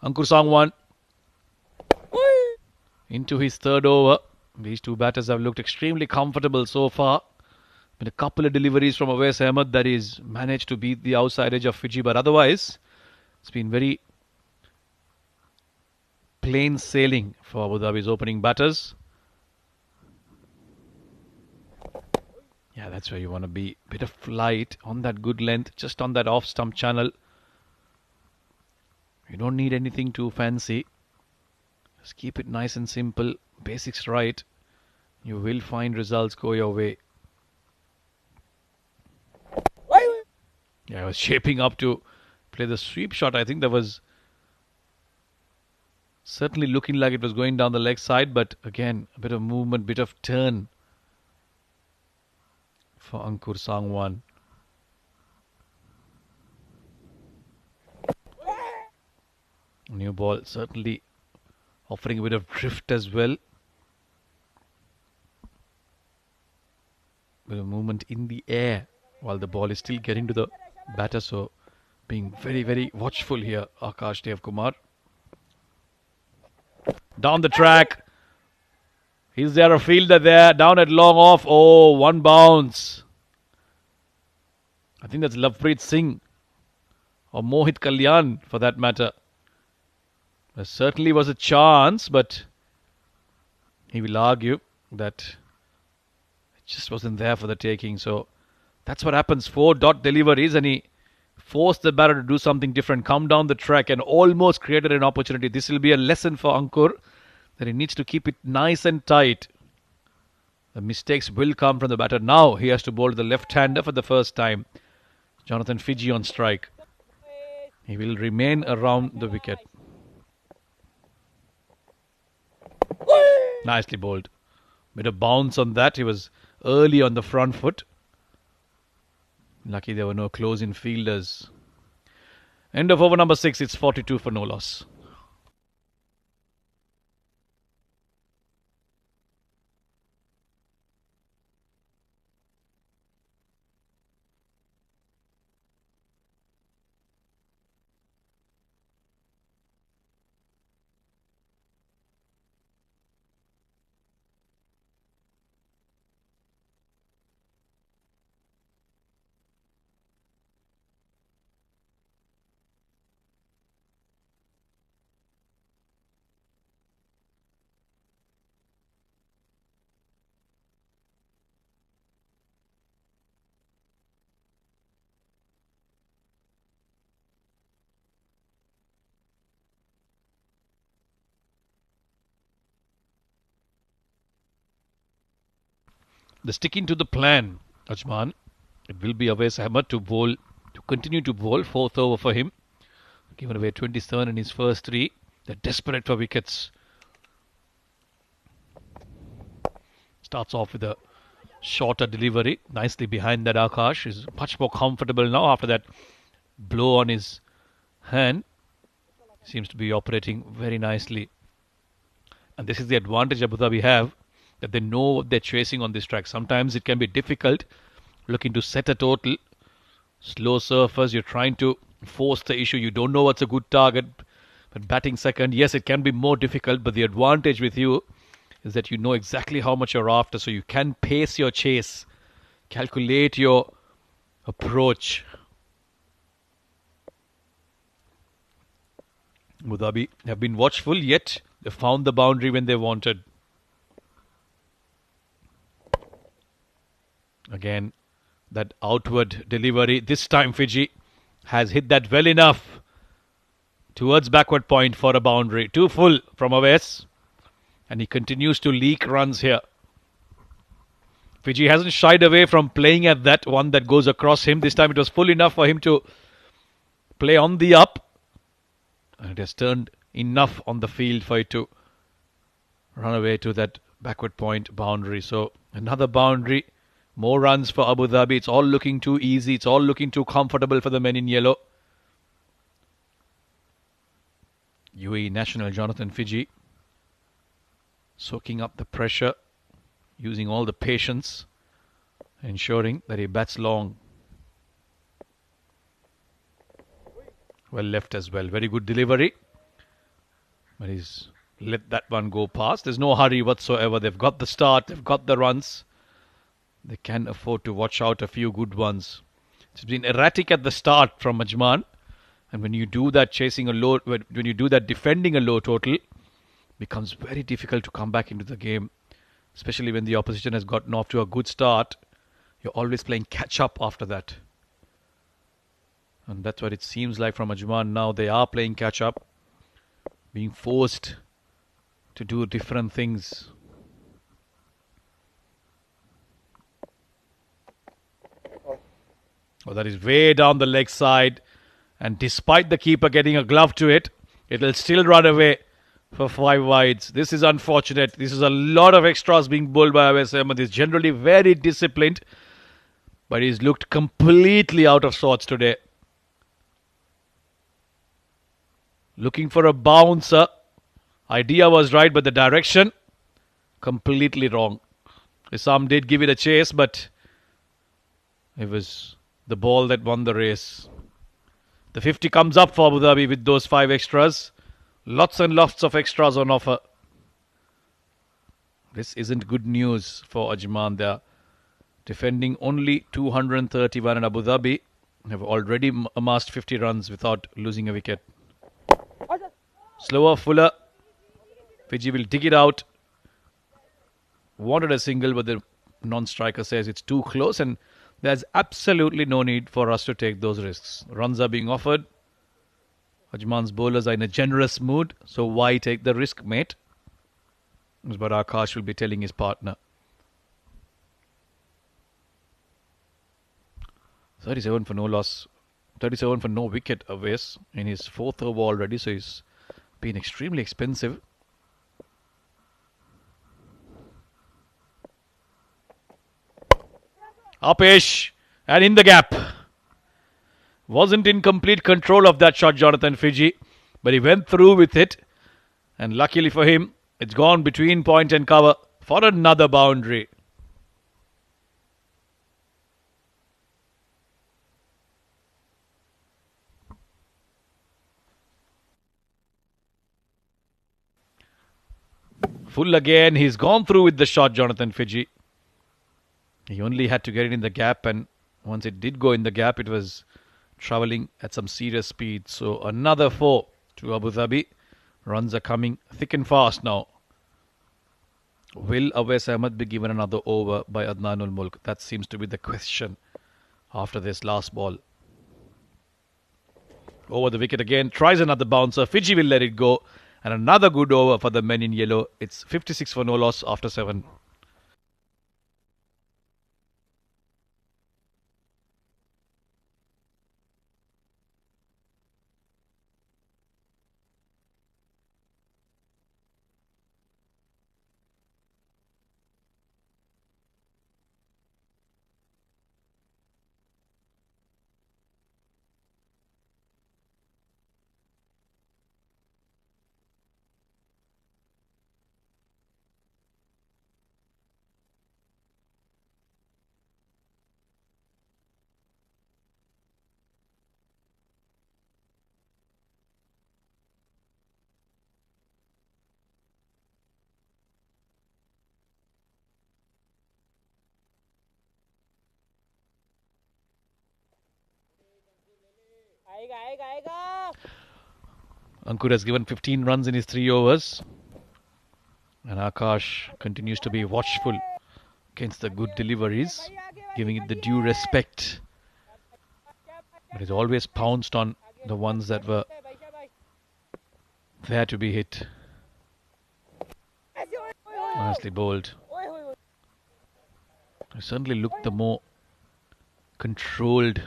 Ankur Sangwan into his 3rd over. These two batters have looked extremely comfortable so far. Been a couple of deliveries from Awais Ahmed that is managed to beat the outside edge of Fiji, but otherwise it's been very plain sailing for Abu Dhabi's opening batters. Yeah, that's where you want to be. Bit of flight on that good length, just on that off stump channel. You don't need anything too fancy. Just keep it nice and simple. Basics right. You will find results go your way. Yeah, I was shaping up to play the sweep shot. I think that was certainly looking like it was going down the leg side. But again, a bit of movement, bit of turn for Ankur Sangwan. New ball certainly offering a bit of drift as well. Bit of movement in the air while the ball is still getting to the batter. So being very, very watchful here, Akash Dev Kumar. Down the track. Is there a fielder there? Down at long off. Oh, one bounce. I think that's Lovepreet Singh or Mohit Kalyan for that matter. There certainly was a chance, but he will argue that it just wasn't there for the taking. So that's what happens. 4 dot deliveries, and he forced the batter to do something different, come down the track and almost created an opportunity. This will be a lesson for Ankur that he needs to keep it nice and tight. The mistakes will come from the batter. Now he has to bowl to the left-hander for the first time. Jonathan Fiji on strike. He will remain around the wicket. Nicely bowled. Bit of bounce on that. He was early on the front foot. Lucky there were no close-in fielders. End of over number 6. It's 42 for no loss. The sticking to the plan, Ajman. It will be Awais Ahmed to continue to bowl. 4th over for him. Given away 27 in his first 3. They're desperate for wickets. Starts off with a shorter delivery. Nicely behind that. Akash is much more comfortable now after that blow on his hand. Seems to be operating very nicely. And this is the advantage Abu Dhabi have, that they know what they're chasing on this track. Sometimes it can be difficult looking to set a total. Slow surfers, you're trying to force the issue. You don't know what's a good target. But batting second, yes, it can be more difficult. But the advantage with you is that you know exactly how much you're after. So you can pace your chase, calculate your approach. Abu Dhabi have been watchful, yet they found the boundary when they wanted. Again, that outward delivery. This time Fiji has hit that well enough towards backward point for a boundary. Too full from Awais. And he continues to leak runs here. Fiji hasn't shied away from playing at that one that goes across him. This time it was full enough for him to play on the up. And it has turned enough on the field for it to run away to that backward point boundary. So another boundary. More runs for Abu Dhabi. It's all looking too easy. It's all looking too comfortable for the men in yellow. UAE national Jonathan Fiji soaking up the pressure, using all the patience, ensuring that he bats long. Well left as well. Very good delivery. But he's let that one go past. There's no hurry whatsoever. They've got the start. They've got the runs. They can afford to watch out a few good ones. It's been erratic at the start from Ajman. And when you do that chasing a low, when you do that defending a low total, it becomes very difficult to come back into the game. Especially when the opposition has gotten off to a good start. You're always playing catch up after that. And that's what it seems like from Ajman now. They are playing catch up. Being forced to do different things. Oh, that is way down the leg side. And despite the keeper getting a glove to it, it will still run away for 5 wides. This is unfortunate. This is a lot of extras being bowled by Awais Ahmed. He's generally very disciplined. But he's looked completely out of sorts today. Looking for a bouncer. Idea was right, but the direction completely wrong. Isam did give it a chase, but it was the ball that won the race. The 50 comes up for Abu Dhabi with those 5 extras. Lots and lots of extras on offer. This isn't good news for Ajman. They're defending only 231 in Abu Dhabi. have already amassed 50 runs without losing a wicket. Slower, fuller. Fiji will dig it out. Wanted a single, but the non-striker says it's too close, and there's absolutely no need for us to take those risks. Runs are being offered. Ajman's bowlers are in a generous mood, so why take the risk, mate? But Akash will be telling his partner. 37 for no loss. 37 for no wicket Awais in his fourth over already, so he's been extremely expensive. Upish and in the gap. Wasn't in complete control of that shot, Jonathan Fiji, but he went through with it, and luckily for him, it's gone between point and cover for another boundary. Full again. He's gone through with the shot, Jonathan Fiji. He only had to get it in the gap, and once it did go in the gap, it was travelling at some serious speed. So another 4 to Abu Dhabi. Runs are coming thick and fast now. Will Awais Ahmed be given another over by Adnanul Mulk? That seems to be the question after this last ball. Over the wicket again. Tries another bouncer. Fiji will let it go. And another good over for the men in yellow. It's 56 for no loss after 7. आएगा Ankur has given 15 runs in his 3 overs. And Akash continues to be watchful against the good deliveries, giving it the due respect. But he's always pounced on the ones that were there to be hit. Nicely bowled. He certainly looked the more controlled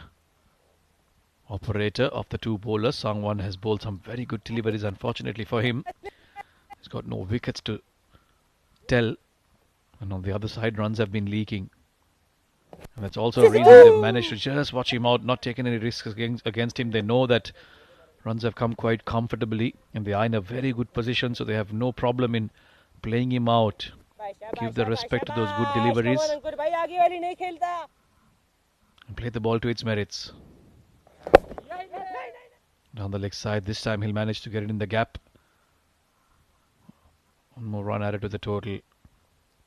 operator of the two bowlers. Sangwan has bowled some very good deliveries. Unfortunately for him, he's got no wickets to tell. And on the other side, runs have been leaking. And that's also a reason they've managed to just watch him out, not taking any risks against him. They know that runs have come quite comfortably and they are in a very good position, so they have no problem in playing him out. Give the respect to those good deliveries and play the ball to its merits. Down the leg side, this time he'll manage to get it in the gap. One more run added to the total.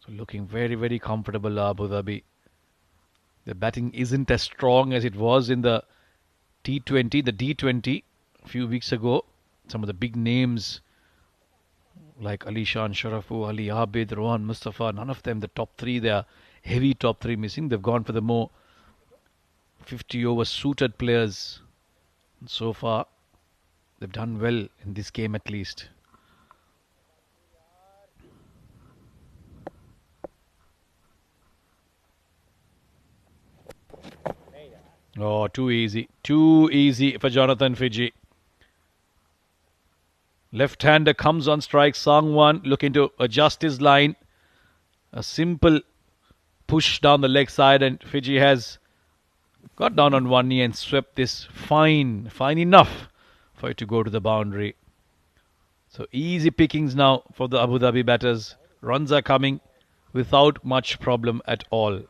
So looking very, very comfortable, Abu Dhabi. The batting isn't as strong as it was in the T20, the D20 a few weeks ago. Some of the big names like Ali Shan Sharafu, Ali Abid, Rohan Mustafa, none of them, the top 3, they are heavy top 3 missing. They've gone for the more 50 over suited players. And so far, they've done well in this game at least. Oh, too easy. Too easy for Jonathan Fiji. Left-hander comes on strike. Sangwan looking to adjust his line. A simple push down the leg side, and Fiji has got down on one knee and swept this fine enough for it to go to the boundary. So easy pickings now for the Abu Dhabi batters. Runs are coming without much problem at all.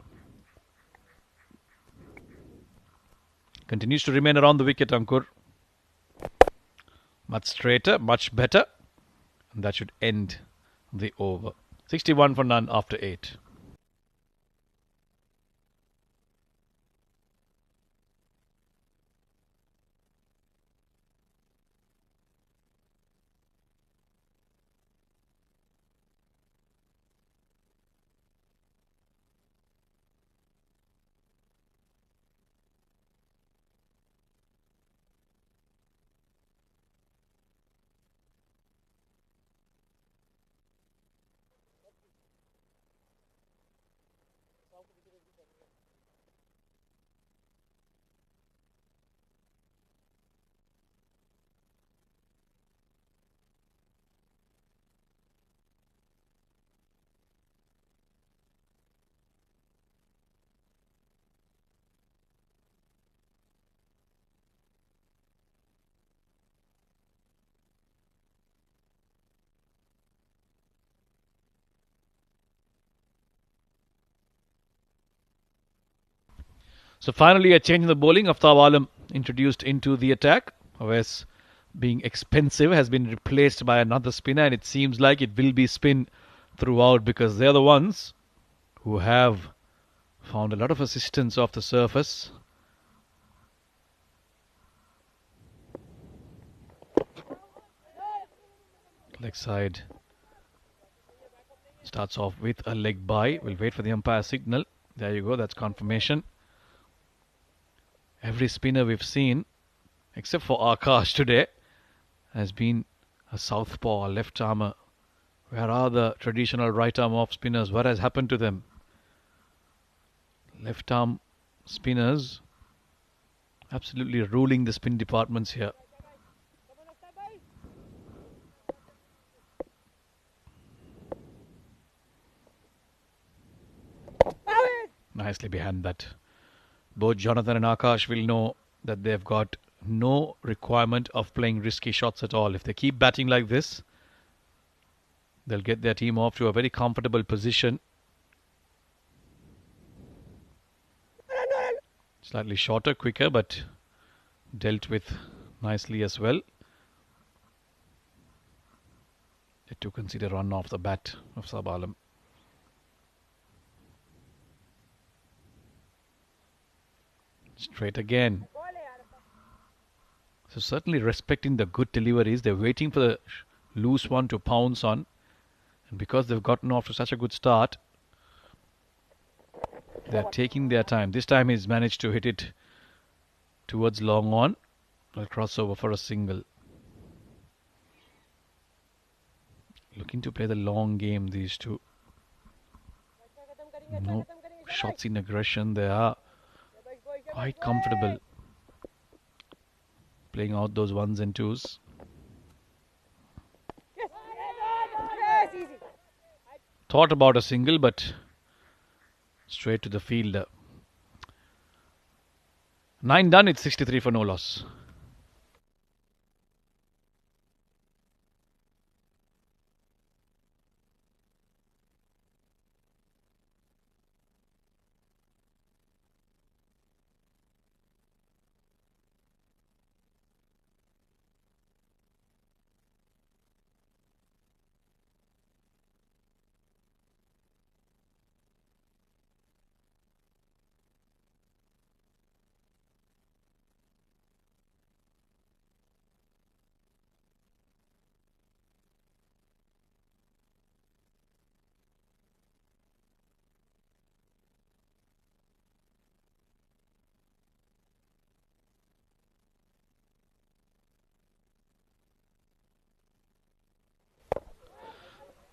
Continues to remain around the wicket, Ankur. Much straighter, much better. And that should end the over. 61 for none after 8. So finally a change in the bowling. Aftab Alam introduced into the attack. Awais, being expensive, has been replaced by another spinner, and it seems like it will be spin throughout because they're the ones who have found a lot of assistance off the surface. Leg side starts off with a leg bye. We'll wait for the umpire signal. There you go, that's confirmation. Every spinner we've seen, except for Akash today, has been a southpaw, a left armer. Where are the traditional right arm off spinners? What has happened to them? Left arm spinners absolutely ruling the spin departments here. Nicely behind that. Both Jonathan and Akash will know that they've got no requirement of playing risky shots at all. If they keep batting like this, they'll get their team off to a very comfortable position. Slightly shorter, quicker, but dealt with nicely as well. Yet to concede a run off the bat of Sabalam. Straight again. So certainly respecting the good deliveries. They're waiting for the loose one to pounce on. And because they've gotten off to such a good start, they're taking their time. This time he's managed to hit it towards long on. I'll cross over for a single. Looking to play the long game, these two. No shots in aggression. They are quite comfortable playing out those ones and twos. Thought about a single, but straight to the fielder. 9 done, it's 63 for no loss.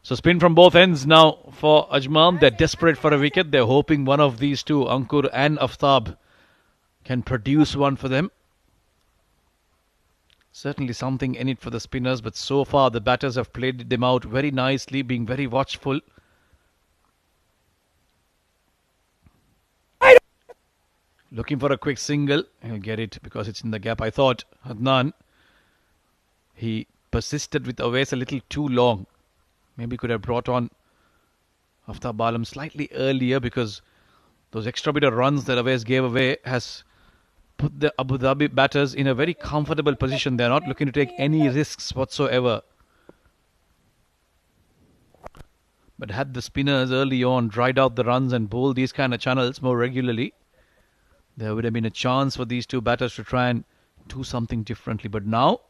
So spin from both ends now for Ajman. They're desperate for a wicket. They're hoping one of these two, Ankur and Aftab, can produce one for them. Certainly something in it for the spinners, but so far the batters have played them out very nicely, being very watchful. Looking for a quick single. He'll get it because it's in the gap. I thought Adnan, he persisted with Awais a little too long. Maybe could have brought on Aftab Alam slightly earlier, because those extra bit of runs that Awais gave away has put the Abu Dhabi batters in a very comfortable position. They're not looking to take any risks whatsoever. But had the spinners early on dried out the runs and bowled these kind of channels more regularly, there would have been a chance for these two batters to try and do something differently. But now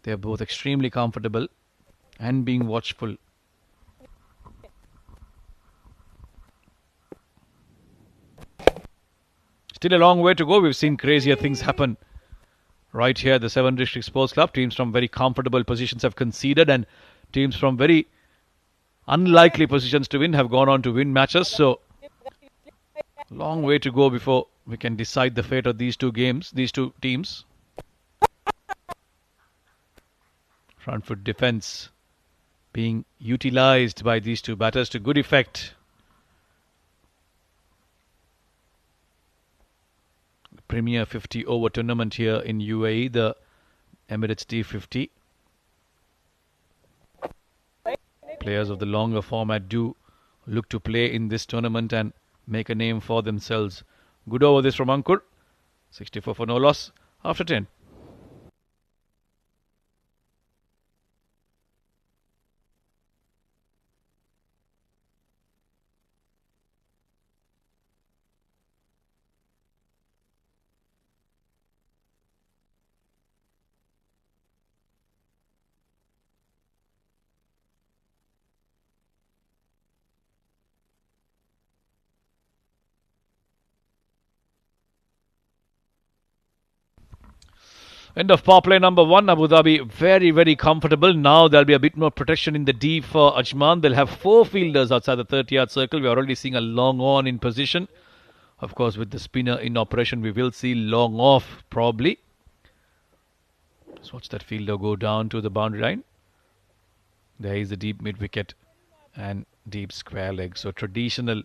they're both extremely comfortable and being watchful. Still a long way to go. We've seen crazier things happen right here at the 7 District Sports Club. Teams from very comfortable positions have conceded, and teams from very unlikely positions to win have gone on to win matches. So long way to go before we can decide the fate of these two games, these two teams. Front foot defence being utilised by these two batters to good effect. Premier 50 over tournament here in UAE, the Emirates D50. Players of the longer format do look to play in this tournament and make a name for themselves Good over this from Ankur. 64 for no loss after 10. End of power play number 1. Abu Dhabi very, very comfortable. Now there'll be a bit more protection in the D for Ajman. They'll have 4 fielders outside the 30-yard circle. We're already seeing a long on in position. Of course, with the spinner in operation, we will see long off probably. Just watch that fielder go down to the boundary line. There is the deep mid wicket and deep square leg. So traditional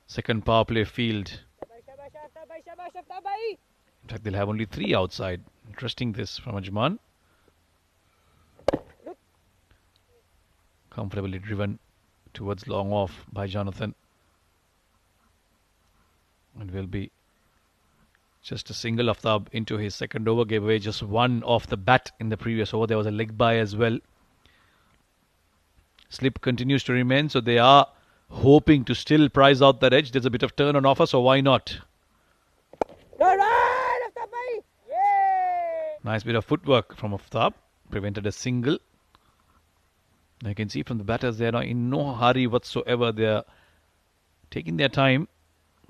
second power play field. In fact, they'll have only 3 outside. Interesting this from Ajman. Comfortably driven towards long off by Jonathan. And will be just a single Aftab into his second over. Gave away just 1 off the bat in the previous over. There was a leg by as well. Slip continues to remain, so they are hoping to still prize out that edge. There's a bit of turn on offer, so why not? Nice bit of footwork from Aftab. Prevented a single. You can see from the batters they are in no hurry whatsoever. They are taking their time,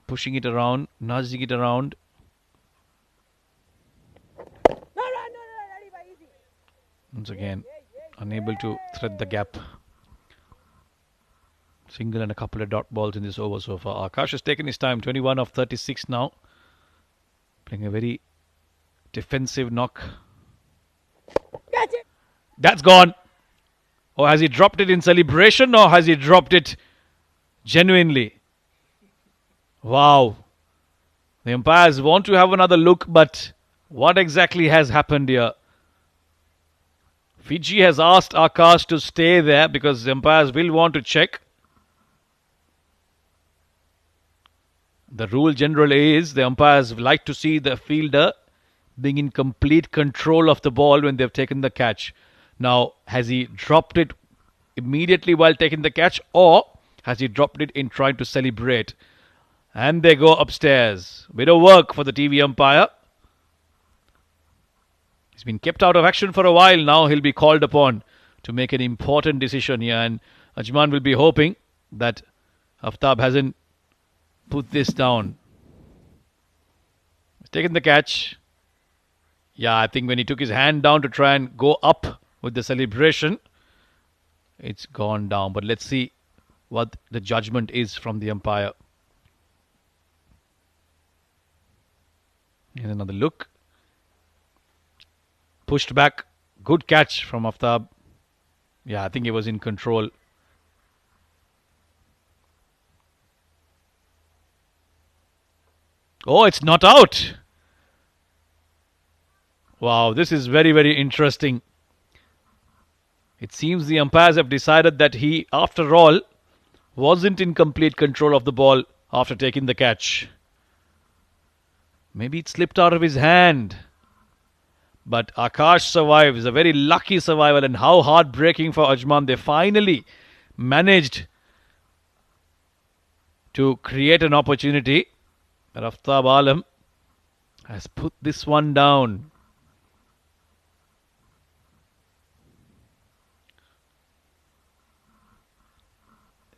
pushing it around, nudging it around. Once again, unable to thread the gap. Single and a couple of dot balls in this over so far. Akash has taken his time. 21 of 36 now. Playing a very defensive knock. That's gone. Or has he dropped it in celebration, or has he dropped it genuinely? Wow. The umpires want to have another look, but what exactly has happened here? Fiji has asked Akash to stay there because the umpires will want to check. The rule general is the umpires like to see the fielder being in complete control of the ball when they've taken the catch. Now, has he dropped it immediately while taking the catch, or has he dropped it in trying to celebrate? And they go upstairs. Bit of work for the TV umpire. He's been kept out of action for a while. Now he'll be called upon to make an important decision here. And Ajman will be hoping that Aftab hasn't put this down. He's taken the catch. Yeah, I think when he took his hand down to try and go up with the celebration, it's gone down. But let's see what the judgment is from the umpire. Here's another look. Pushed back. Good catch from Aftab. Yeah, I think he was in control. Oh, it's not out. Wow, this is very, very interesting. It seems the umpires have decided that he, after all, wasn't in complete control of the ball after taking the catch. Maybe it slipped out of his hand. But Akash survives. A very lucky survival, and how heartbreaking for Ajman. They finally managed to create an opportunity. But Aftab Alam has put this one down.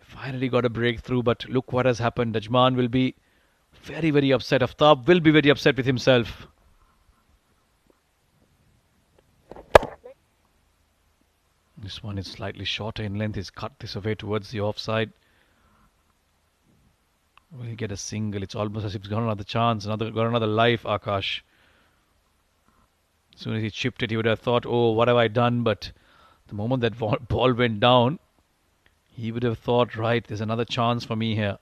Finally got a breakthrough, but look what has happened. Ajman will be very, very upset. Aftab will be very upset with himself. This one is slightly shorter in length. He's cut this away towards the offside. Will get a single. It's almost as if he's got another chance, got another life, Akash. As soon as he chipped it, he would have thought, oh, what have I done? But the moment that ball went down, he would have thought, right, there's another chance for me here.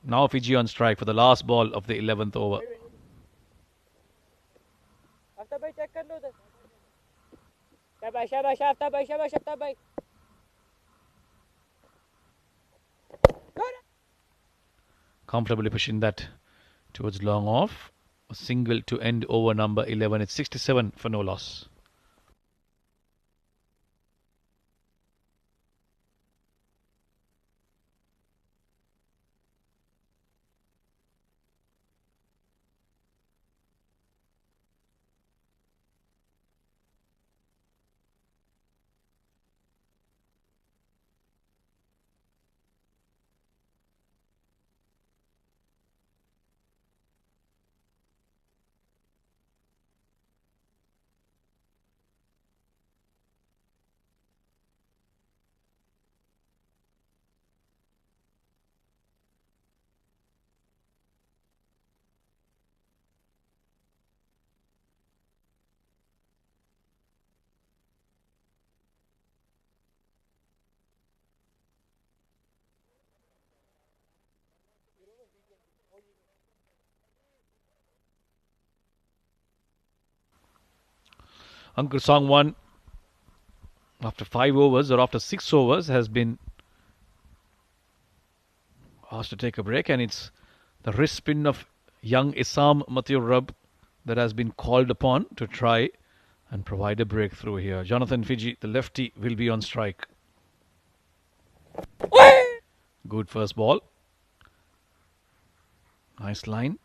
Now Fiji on strike for the last ball of the 11th over. Comfortably pushing that towards long off. A single to end over number 11. It's 67 for no loss. Ankur Songwan, after 5 overs or after 6 overs, has been asked to take a break, and it's the wrist spin of young Isam Mathurab that has been called upon to try and provide a breakthrough here. Jonathan Fiji, the lefty, will be on strike. Good first ball. Nice line.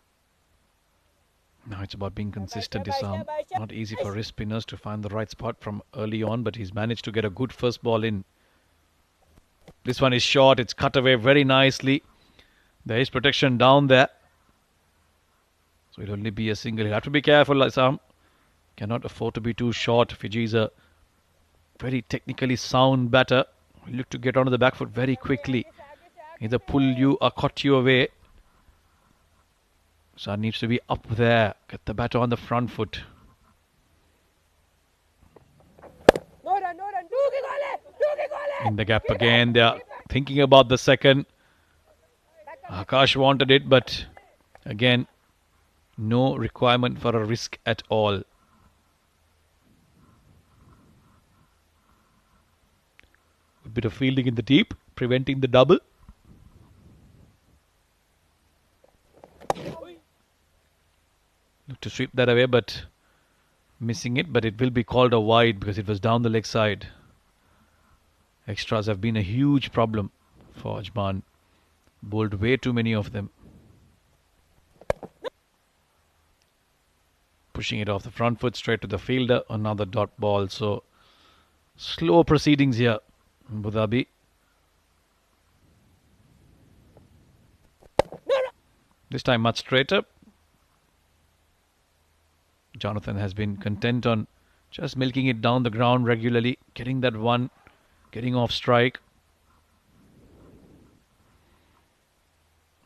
Now it's about being consistent, Isam. Not easy for wrist spinners to find the right spot from early on, but he's managed to get a good first ball in. This one is short. It's cut away very nicely. There is protection down there. So it'll only be a single. He'll have to be careful, Isam. Cannot afford to be too short. Fiji's a very technically sound batter. He'll look to get onto the back foot very quickly. Either pull you or cut you away. So it needs to be up there. Get the batter on the front foot. In the gap again. They are thinking about the second. Akash wanted it, but again, no requirement for a risk at all. A bit of fielding in the deep, preventing the double. Look to sweep that away, but missing it. But it will be called a wide because it was down the leg side. Extras have been a huge problem for Ajman. Bowled way too many of them. Pushing it off the front foot straight to the fielder. Another dot ball. So slow proceedings here in Abu Dhabi. This time much straighter. Jonathan has been content on just milking it down the ground regularly. Getting that one. Getting off strike.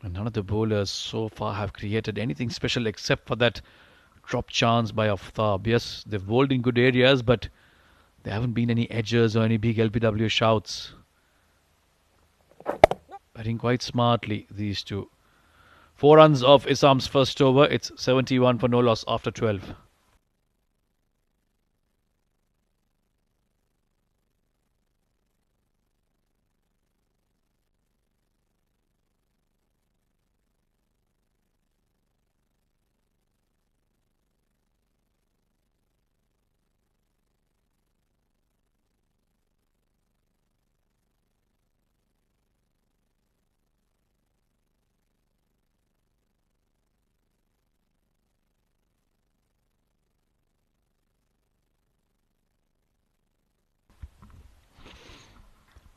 And none of the bowlers so far have created anything special except for that drop chance by Aftab. Yes, they've bowled in good areas, but there haven't been any edges or any big LBW shouts. Batting quite smartly, these two. 4 runs off Isam's first over. It's 71 for no loss after 12.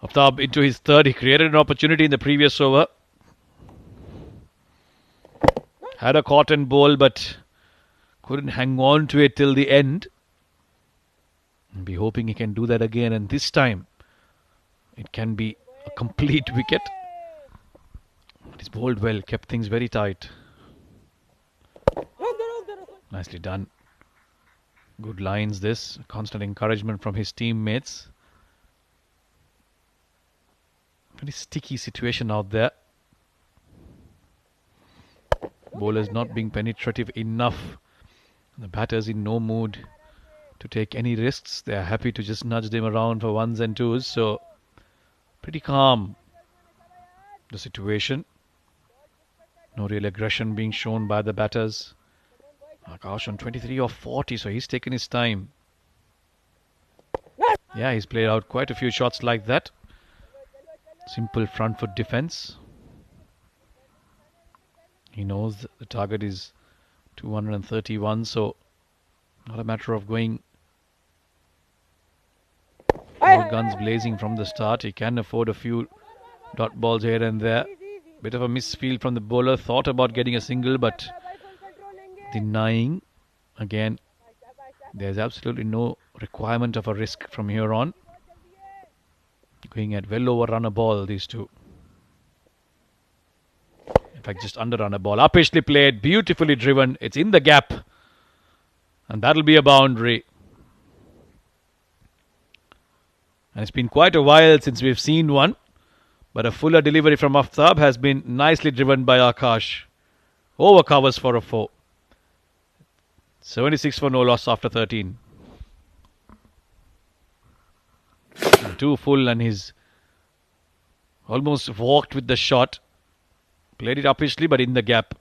Aftab into his third. He created an opportunity in the previous over. Had a cotton ball, but couldn't hang on to it till the end. And be hoping he can do that again. And this time, it can be a complete wicket. He's bowled well, kept things very tight. Nicely done. Good lines this. Constant encouragement from his teammates. Very sticky situation out there. Bowlers not being penetrative enough. The batters in no mood to take any risks. They are happy to just nudge them around for ones and twos. So pretty calm the situation. No real aggression being shown by the batters. Akash on 23 or 40, so he's taken his time. Yeah, he's played out quite a few shots like that. Simple front foot defense. He knows the target is 231, so not a matter of going all guns blazing from the start. He can afford a few dot balls here and there. Bit of a misfield from the bowler. Thought about getting a single, but denying. Again, there's absolutely no requirement of a risk from here on. Going at well over run a ball, these two. In fact, just under run a ball. Uppishly played, beautifully driven. It's in the gap. And that'll be a boundary. And it's been quite a while since we've seen one. But a fuller delivery from Aftab has been nicely driven by Akash. Over covers for a 4. 76 for no loss after 13. And 2 full, and he's almost walked with the shot. Played it uppishly, but in the gap.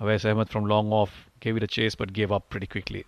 Awais Ahmed from long off gave it a chase, but gave up pretty quickly.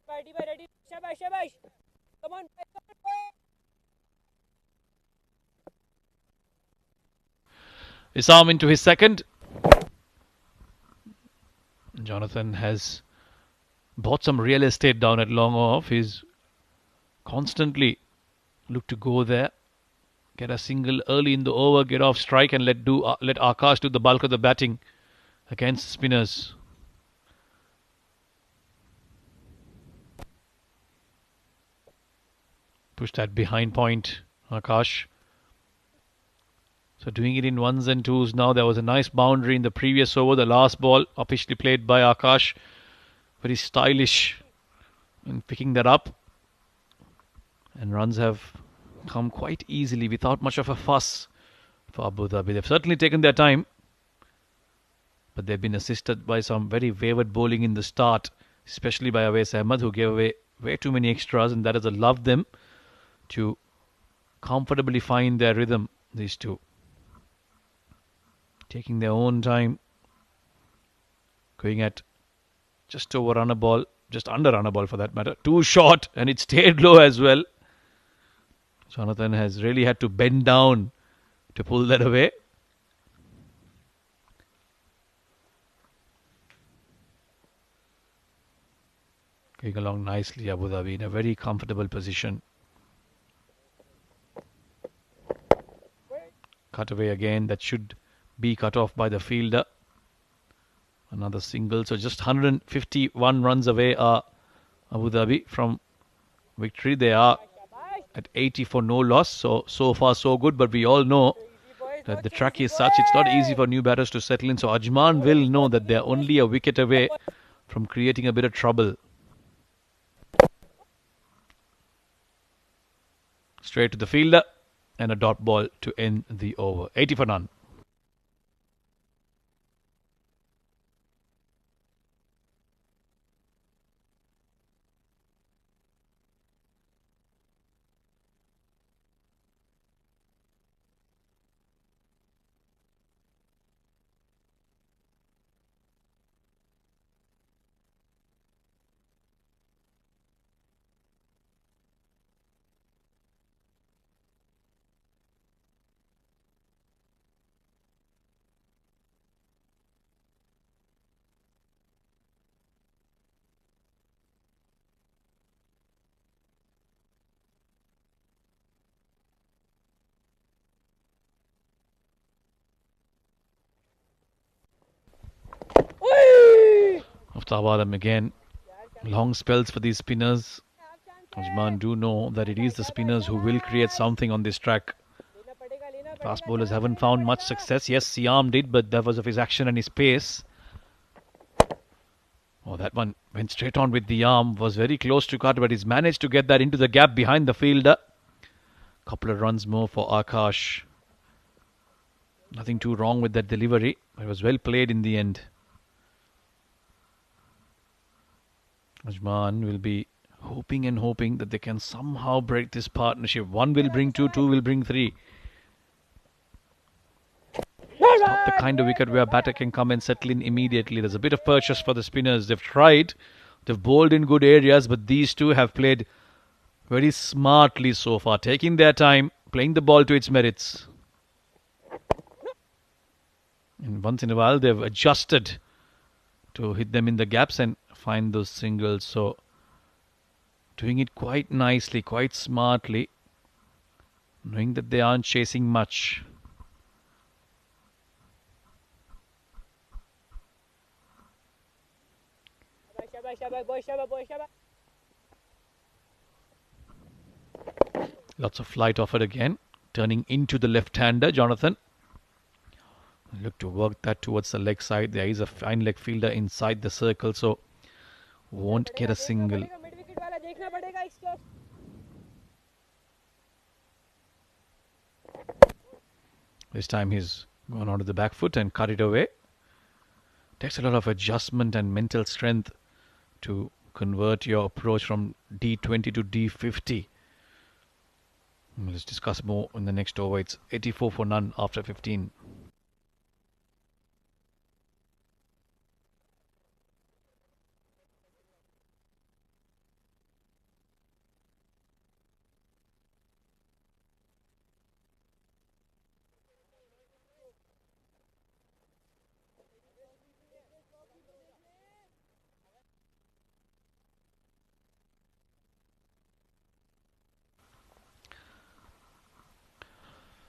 Ready. Shabash. Come on. Isam into his second. Jonathan has bought some real estate down at long off. He's constantly looked to go there, get a single early in the over, get off strike, and let Akash do the bulk of the batting against spinners. Push that behind point, Akash. So doing it in ones and twos now. There was a nice boundary in the previous over. The last ball officially played by Akash. Very stylish in picking that up. And runs have come quite easily without much of a fuss for Abu Dhabi. They've certainly taken their time. But they've been assisted by some very wayward bowling in the start. Especially by Awais Ahmed, who gave away way too many extras. And that has allowed them to comfortably find their rhythm, these two. Taking their own time. Going at just over run a ball. Just under run a ball for that matter. Too short, and it stayed low as well. Jonathan has really had to bend down to pull that away. Going along nicely, Abu Dhabi in a very comfortable position. Cut away again. That should be cut off by the fielder. Another single. So just 151 runs away are Abu Dhabi from victory. They are at 80 for no loss. So far so good. But we all know that the track is such. It's not easy for new batters to settle in. So Ajman will know that they're only a wicket away from creating a bit of trouble. Straight to the fielder. And a dot ball to end the over. 80 for none. After Awadam again. Long spells for these spinners. Ajman do know that it is the spinners who will create something on this track. Fast bowlers haven't found much success. Yes, Siam did, but that was of his action and his pace. Oh, that one went straight on with the arm. Was very close to cut, but he's managed to get that into the gap behind the fielder. Couple of runs more for Akash. Nothing too wrong with that delivery. It was well played in the end. Ajman will be hoping and hoping that they can somehow break this partnership. One will bring two, two will bring three. It's not the kind of wicket where a batter can come and settle in immediately. There's a bit of purchase for the spinners. They've tried. They've bowled in good areas, but these two have played very smartly so far, taking their time, playing the ball to its merits. And once in a while, they've adjusted to hit them in the gaps and find those singles. So, doing it quite nicely, quite smartly, knowing that they aren't chasing much. Lots of flight offered again. Turning into the left-hander, Jonathan. Look to work that towards the leg side. There is a fine leg fielder inside the circle, so won't get a single. This time he's gone onto the back foot and cut it away. Takes a lot of adjustment and mental strength to convert your approach from D20 to D50. Let's discuss more in the next over. It's 84 for none after 15.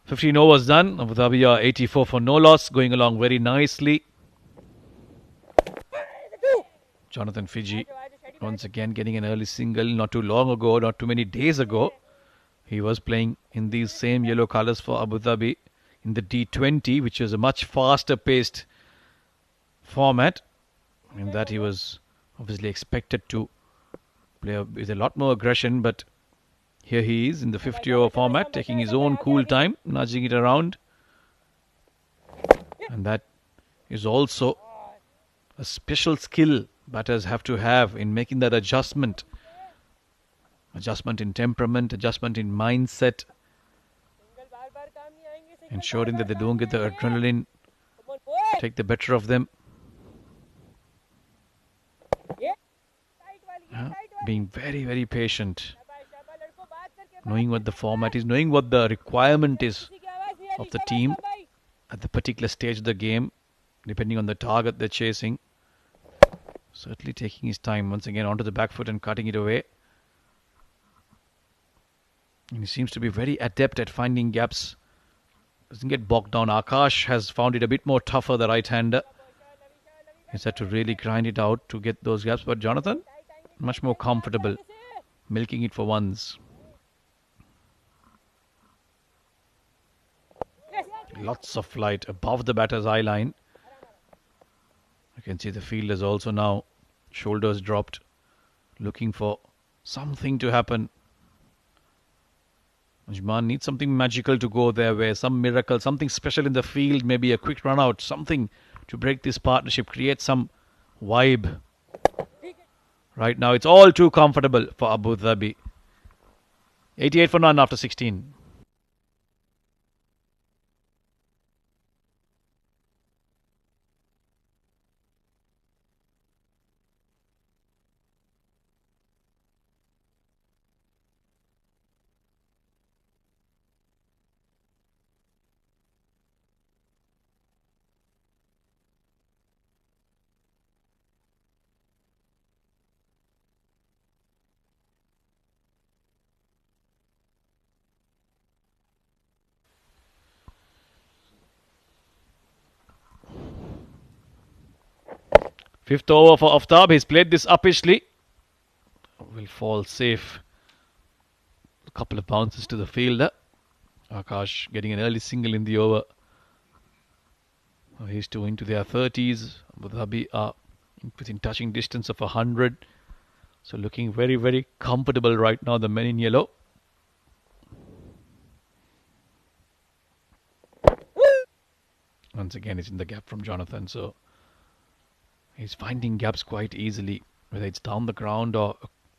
$15 overs done. Abu Dhabi are 84 for no loss, going along very nicely. Jonathan Fiji once again getting an early single. Not too long ago, not too many days ago, he was playing in these same yellow colours for Abu Dhabi in the D20, which is a much faster paced format. In that he was obviously expected to play with a lot more aggression, but here he is in the 50-over format, taking his own cool time, nudging it around. And that is also a special skill batters have to have in making that adjustment. Adjustment in temperament, adjustment in mindset. Ensuring that they don't get the adrenaline take the better of them. Being very, very patient. Knowing what the format is, knowing what the requirement is of the team at the particular stage of the game, depending on the target they're chasing. Certainly taking his time once again onto the back foot and cutting it away. And he seems to be very adept at finding gaps. Doesn't get bogged down. Akash has found it a bit more tougher, the right-hander. He's had to really grind it out to get those gaps. But Jonathan, much more comfortable, milking it for ones. Lots of flight above the batter's eye line. You can see the fielders also now, shoulders dropped, looking for something to happen. Ajman needs something magical to go their way, some miracle, something special in the field, maybe a quick run out, something to break this partnership, create some vibe. Right now it's all too comfortable for Abu Dhabi. 88 for none after 16. Fifth over for Aftab. He's played this uppishly. Will fall safe couple of bounces to the fielder. Akash getting an early single in the over. These two into their 30s. Abu Dhabi are within touching distance of 100. So looking very, very comfortable right now, the men in yellow. Once again, it's in the gap from Jonathan. So he's finding gaps quite easily, whether it's down the ground or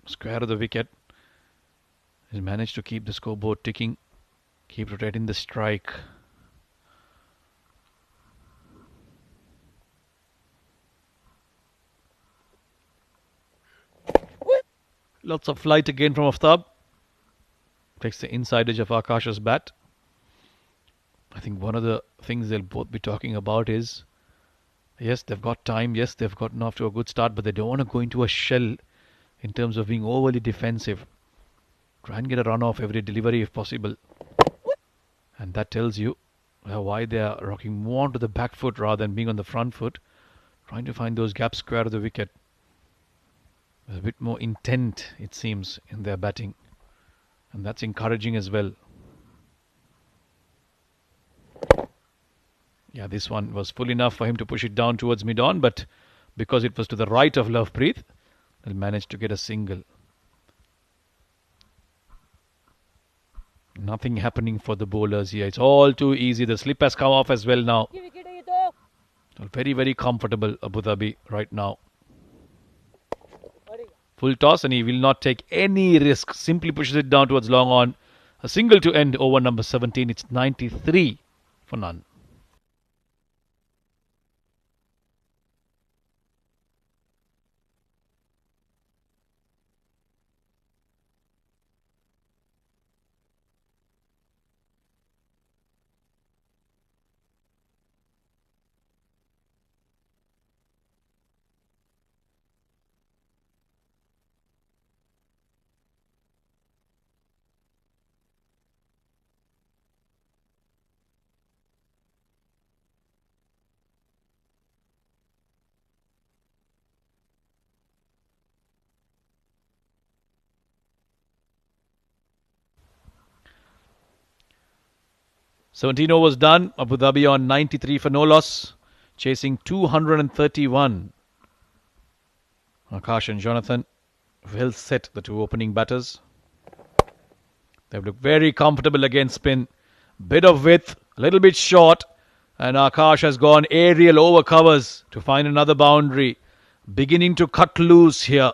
square of the wicket. He's managed to keep the scoreboard ticking, keep rotating the strike. Lots of flight again from Aftab. Takes the inside edge of Akash's bat. I think one of the things they'll both be talking about is, yes, they've got time, yes, they've gotten off to a good start, but they don't want to go into a shell in terms of being overly defensive. Try and get a run off every delivery if possible. And that tells you why they are rocking more onto the back foot rather than being on the front foot, trying to find those gaps square of the wicket. There's a bit more intent, it seems, in their batting. And that's encouraging as well. Yeah, this one was full enough for him to push it down towards mid-on, but because it was to the right of Lovepreet, they'll manage to get a single. Nothing happening for the bowlers here. It's all too easy. The slip has come off as well now. So very, very comfortable Abu Dhabi right now. Full toss, and he will not take any risk. Simply pushes it down towards long on. A single to end over number 17. It's 93 for none. Seventino was done. Abu Dhabi on 93 for no loss, chasing 231. Akash and Jonathan well set, the two opening batters. They've looked very comfortable against spin. Bit of width, a little bit short, and Akash has gone aerial over covers to find another boundary. Beginning to cut loose here.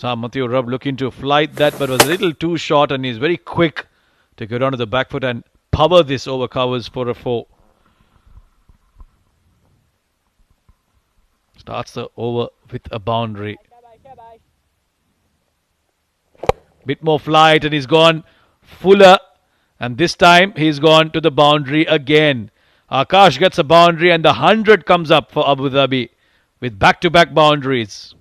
Matthew Rubb looking to flight that, but was a little too short, and he's very quick to get onto the back foot and power this over covers for a 4. Starts the over with a boundary. Bit more flight, and he's gone fuller, and this time he's gone to the boundary again. Akash gets a boundary, and the 100 comes up for Abu Dhabi with back-to-back boundaries.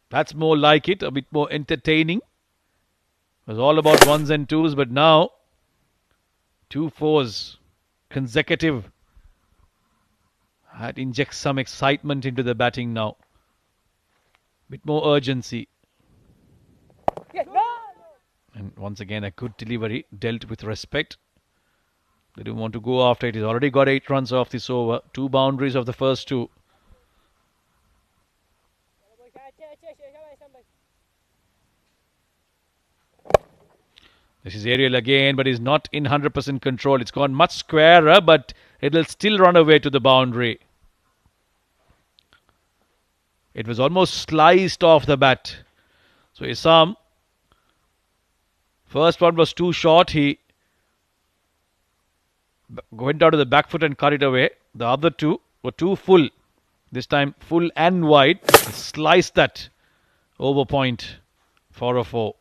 That's more like it, a bit more entertaining. It was all about ones and twos, but now 2 4s consecutive. That injects some excitement into the batting now. Bit more urgency. And once again, a good delivery, dealt with respect. They didn't want to go after it. He's already got 8 runs off this over. 2 boundaries of the first 2. This is aerial again, but he's not in 100% control. It's gone much squarer, but it'll still run away to the boundary. It was almost sliced off the bat. So Isam, first one was too short. He went out to the back foot and cut it away. The other 2 were too full. This time full and wide. He sliced that over point for a 4.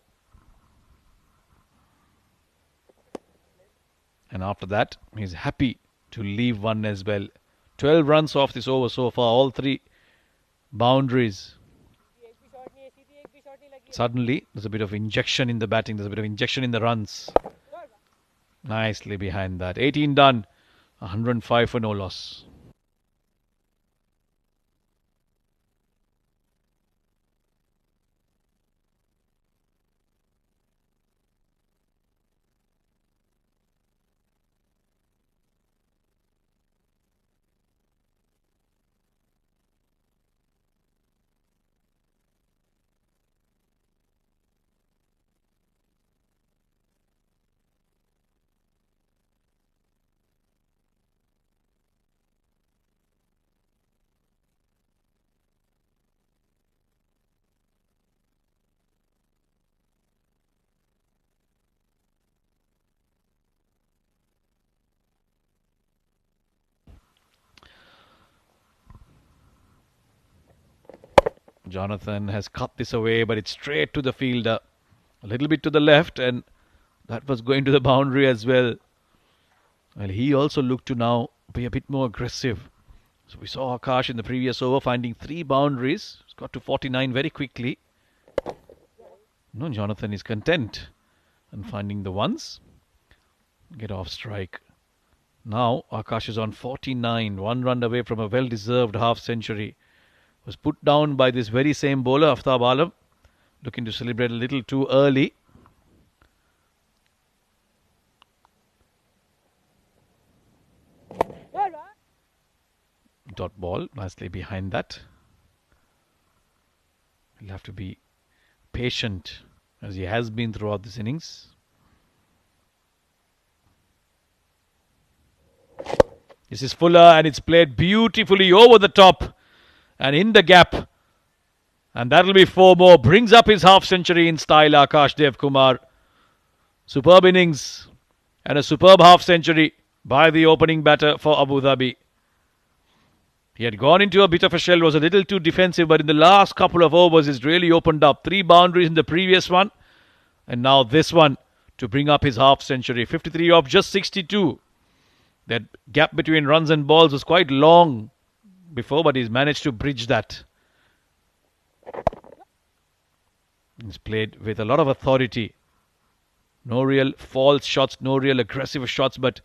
And after that, he's happy to leave one as well. 12 runs off this over so far, all 3 boundaries. Suddenly, there's a bit of injection in the batting, there's a bit of injection in the runs. Nicely behind that. 18 done, 105 for no loss. Jonathan has cut this away, but it's straight to the fielder. A little bit to the left, and that was going to the boundary as well. Well, he also looked to now be a bit more aggressive. So we saw Akash in the previous over finding 3 boundaries. He's got to 49 very quickly. No, Jonathan is content and finding the ones. Get off strike. Now Akash is on 49, 1 run away from a well-deserved half century. Was put down by this very same bowler, Aftab Alam, looking to celebrate a little too early. Dot ball, nicely behind that. He'll have to be patient as he has been throughout this innings. This is Fuller, and it's played beautifully over the top and in the gap. And that'll be 4 more. Brings up his half century in style, Akash Dev Kumar. Superb innings and a superb half century by the opening batter for Abu Dhabi. He had gone into a bit of a shell, was a little too defensive, but in the last couple of overs, he's really opened up. 3 boundaries in the previous one, and now this one to bring up his half century. 53 off just 62. That gap between runs and balls was quite long before, but he's managed to bridge that. He's played with a lot of authority. No real false shots, no real aggressive shots, but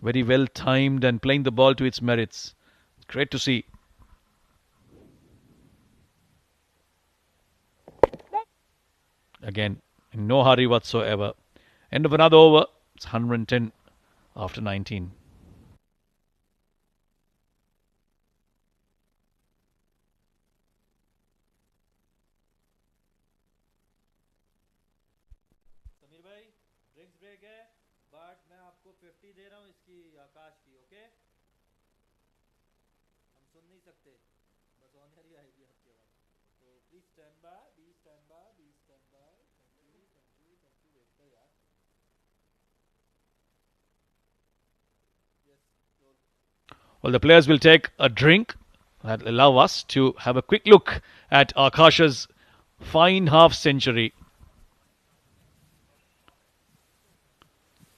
very well timed and playing the ball to its merits. Great to see. Again, in no hurry whatsoever. End of another over. It's 110 after 19. Sameer भाई drinks break है but मैं आपको 50 दे रहा हूँ इसकी आकाश की okay हम सुन नहीं सकते बस ऑनर ही आएगी आपके बाद तो please stand by be stand by be stand by thank you देखते यार yes Well, the players will take a drink. That'll allow us to have a quick look at Akash's fine half century.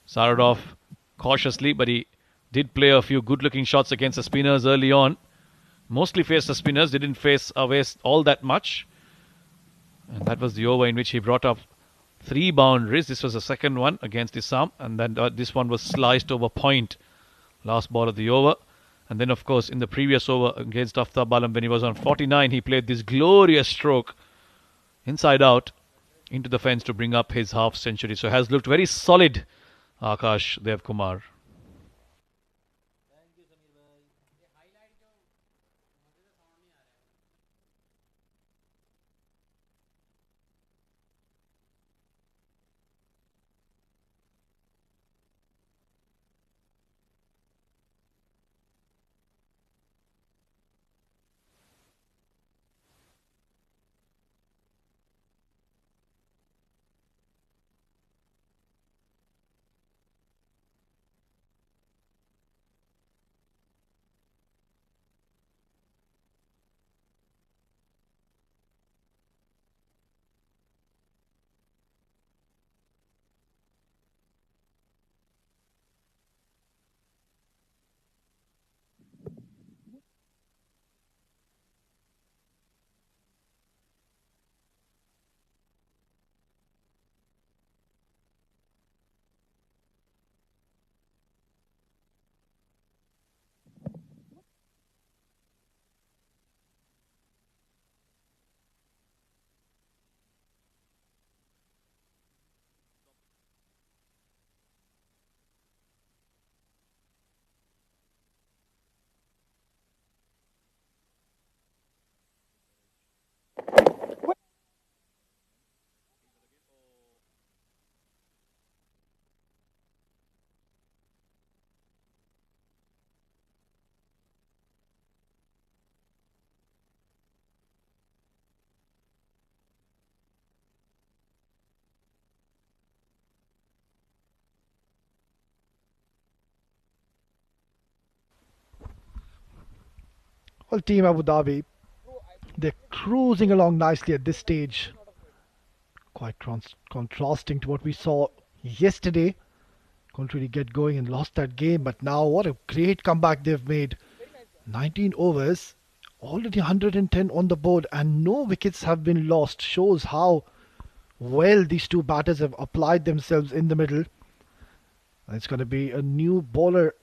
Started off cautiously, but he did play a few good-looking shots against the spinners early on. Mostly faced the spinners, didn't face away all that much. And that was the over in which he brought up 3 boundaries. This was the second one against Assam, and then this one was sliced over point. Last ball of the over. And then, of course, in the previous over against Aftab Alam, when he was on 49, he played this glorious stroke inside out into the fence to bring up his half century. So has looked very solid, Akash Dev Kumar. Thank you Sameer भाई ये highlight जो मुझे तो sound नहीं आ रहा है Well, Team Abu Dhabi They're cruising along nicely at this stage. Quite contrasting to what we saw yesterday. Couldn't really get going and lost that game, but now what a great comeback they've made. 19 overs, already 110 on the board, and no wickets have been lost. Shows how well these two batters have applied themselves in the middle. And it's going to be a new bowler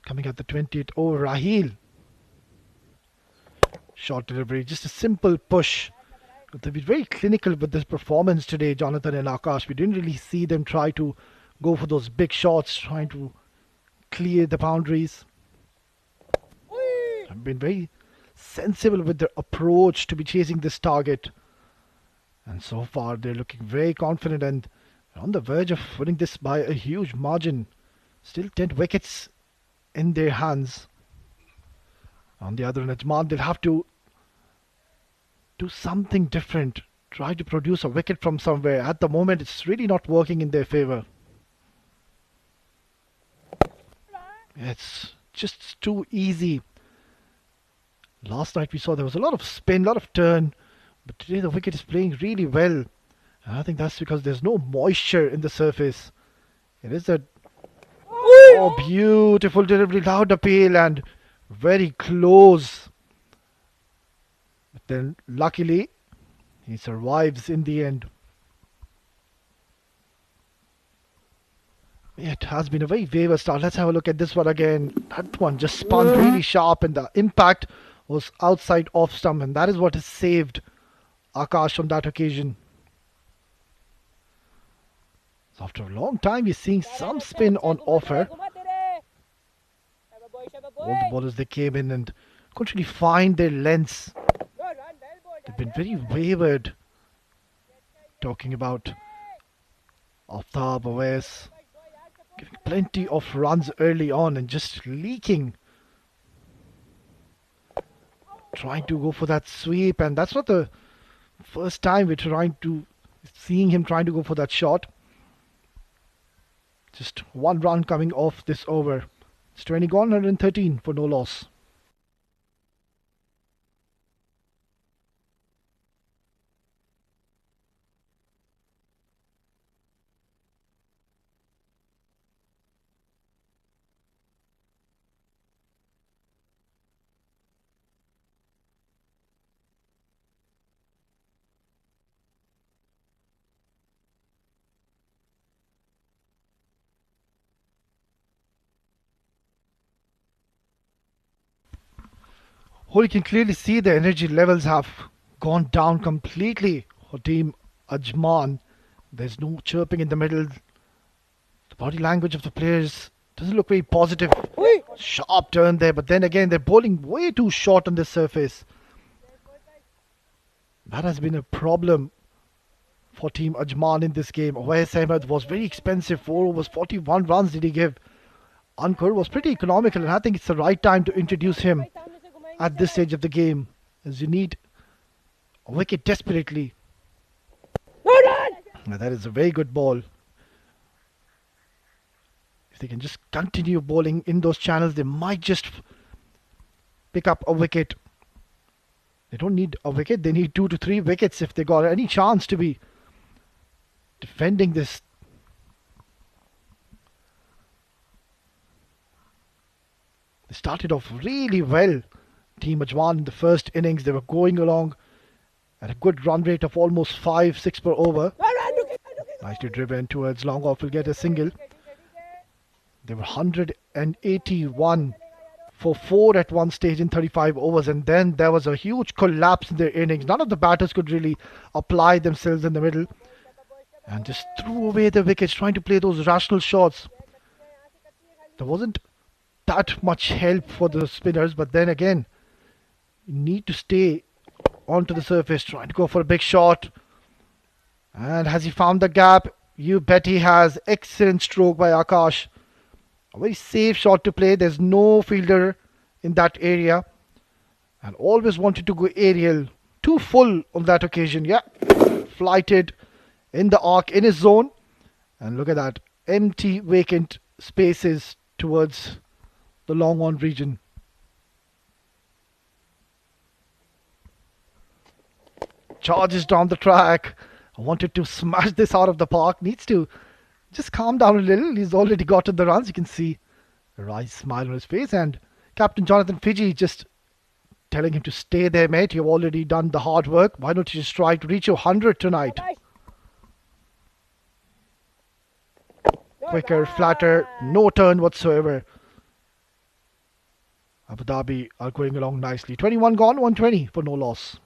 coming at the 20th over. Raheel. Short delivery, just a simple push. They've been very clinical with this performance today, Jonathan and Akash. We didn't really see them try to go for those big shots, trying to clear the boundaries. Have been very sensible with their approach to be chasing this target. And so far, they're looking very confident and on the verge of winning this by a huge margin. Still 10 wickets in their hands. On the other hand, Ajman, they'll have to do something different. Try to produce a wicket from somewhere. At the moment, it's really not working in their favour. It's just too easy. Last night we saw there was a lot of spin, a lot of turn. But today the wicket is playing really well. And I think that's because there's no moisture in the surface. It is a beautiful delivery, loud appeal and very close. But then luckily he survives in the end. It has been a very wayward start. Let's have a look at this one again. That one just spun really sharp and the impact was outside off stump, and that is what has saved Akash on that occasion. So after a long time we're seeing some spin on offer. All the bowlers, they came in and couldn't really find their lengths. They've been very wayward. Talking about Aftab, Awais, giving plenty of runs early on and just leaking. Trying to go for that sweep, and that's not the first time we're seeing him trying to go for that shot. Just one run coming off this over. It's 20 gone, 113 for no loss. Oh, you can clearly see the energy levels have gone down completely for Team Ajman. There's no chirping in the middle. The body language of the players doesn't look very positive. Sharp turn there, but then again, they're bowling way too short on the surface. That has been a problem for Team Ajman in this game. Awais Ahmed was very expensive. 4 overs, 41 runs did he give. Ankur was pretty economical, and I think it's the right time to introduce him at this stage of the game, as you need a wicket desperately. Now that is a very good ball. If they can just continue bowling in those channels, they might just pick up a wicket. They don't need a wicket, they need 2 to 3 wickets if they got any chance to be defending this. They started off really well. Team Ajman in the first innings, they were going along at a good run rate of almost 5-6 per over. Nicely driven towards long off, will get a single. They were 181 for 4 at one stage in 35 overs, and then there was a huge collapse in their innings. None of the batters could really apply themselves in the middle and just threw away the wickets trying to play those rational shots. There wasn't that much help for the spinners, but then again, you need to stay onto the surface, trying to go for a big shot. And has he found the gap? You bet he has. Excellent stroke by Akash. A very safe shot to play. There's no fielder in that area. And always wanted to go aerial. Too full on that occasion. Yeah. Flighted in the arc, in his zone. And look at that. Empty, vacant spaces towards the long on region. charges down the track. Wanted to smash this out of the park. Needs to just calm down a little. He's already gotten the runs. You can see a wry smile on his face. And Captain Jonathan Fiji just telling him to stay there, mate. You've already done the hard work. Why don't you just try to reach your 100 tonight? Shabash. Quicker, flatter, no turn whatsoever. Abu Dhabi are going along nicely. 21 gone, 120 for no loss.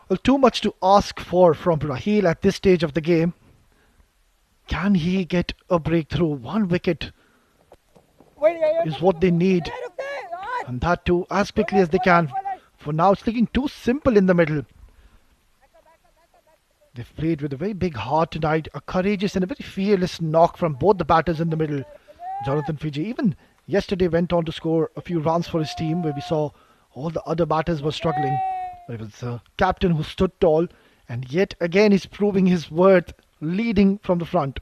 Well, too much to ask for from Raheel at this stage of the game. Can he get a breakthrough? One wicket is what they need, and that too as quickly as they can. For now, it's looking too simple in the middle. They've played with a very big heart tonight, a courageous and a very fearless knock from both the batters in the middle. Jonathan Fiji even yesterday went on to score a few runs for his team, where we saw all the other batters were struggling. But it was the captain who stood tall, and yet again he's proving his worth, leading from the front.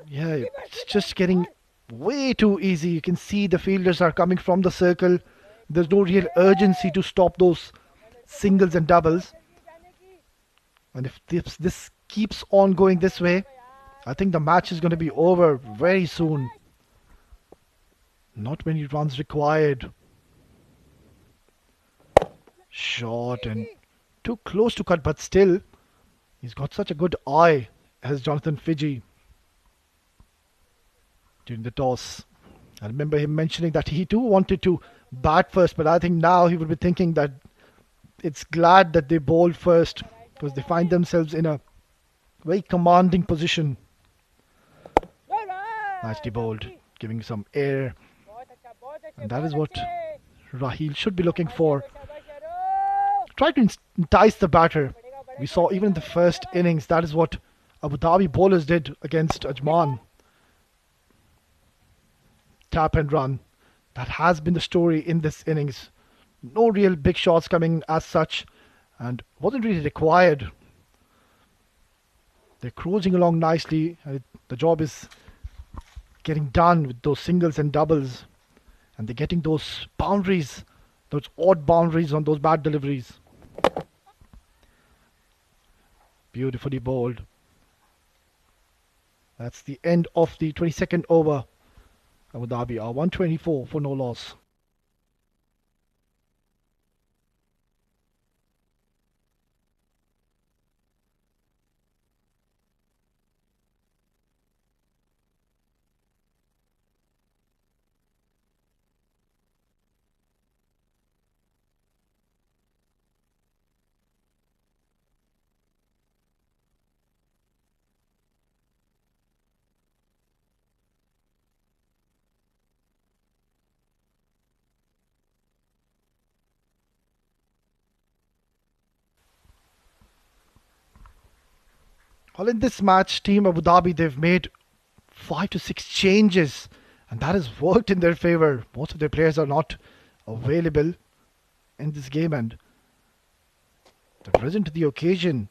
Yeah, it's just getting way too easy. You can see the fielders are coming from the circle. There's no real urgency to stop those singles and doubles. And if this keeps on going this way, I think the match is going to be over very soon. Not many runs required. Short and too close to cut, but still, he's got such a good eye as Jonathan Fiji during the toss. I remember him mentioning that he too wanted to bat first, but I think now he will be thinking that it's glad that they bowled first, because they find themselves in a very commanding position. Nicely bowled, giving some air, and that is what Raheel should be looking for. Try to entice the batter. We saw even in the first innings, that is what Abu Dhabi bowlers did against Ajman. Tap and run. That has been the story in this innings. No real big shots coming as such, and wasn't really required. They're cruising along nicely. The job is getting done with those singles and doubles, and they're getting those boundaries, those odd boundaries on those bad deliveries. Beautifully bowled. That's the end of the 22nd over. Abu Dhabi are 124 for no loss. Well, in this match, Team Abu Dhabi, they've made 5 to 6 changes, and that has worked in their favour. Most of their players are not available in this game, and they've risen to the occasion.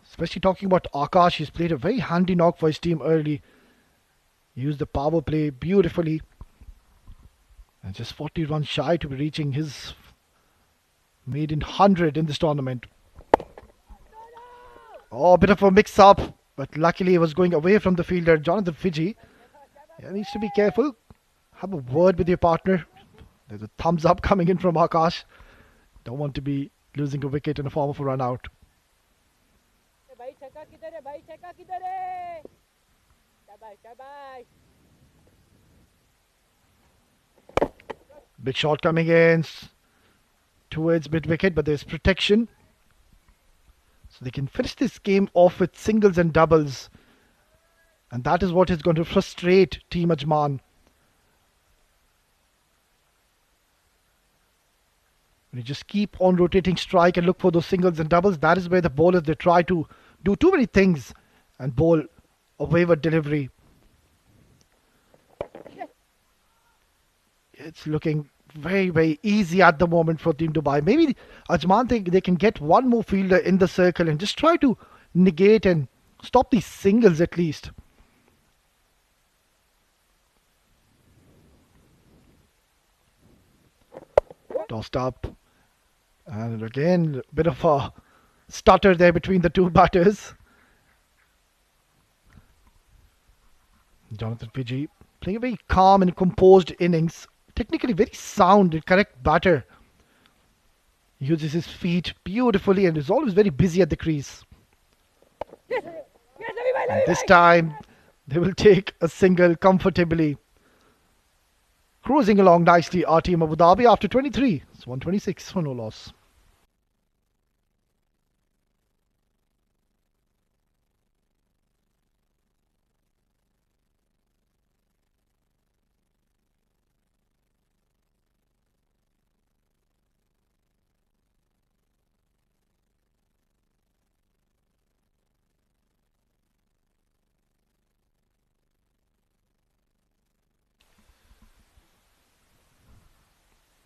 Especially talking about Akash, he's played a very handy knock for his team early. Used the power play beautifully. And just 40 runs shy to be reaching his maiden 100 in this tournament. Oh, a bit of a mix-up, but luckily he was going away from the fielder, Jonathan Fiji. Yeah, needs to be careful. Have a word with your partner. There's a thumbs up coming in from Akash. Don't want to be losing a wicket in the form of a run out. Big shot coming in towards mid-wicket, but there's protection. So they can finish this game off with singles and doubles. And that is what is going to frustrate Team Ajman. When you just keep on rotating strike and look for those singles and doubles, that is where the bowlers, they try to do too many things and bowl a wayward delivery. It's looking very, very easy at the moment for Team Dubai. Maybe Ajman think they can get one more fielder in the circle and just try to negate and stop these singles at least. Tossed up. And again, a bit of a stutter there between the two batters. Jonathan Fiji playing a very calm and composed innings. Technically very sound and correct batter. He uses his feet beautifully and is always very busy at the crease. And this time, they will take a single comfortably. Cruising along nicely, our team Abu Dhabi after 23. It's 126 for no loss.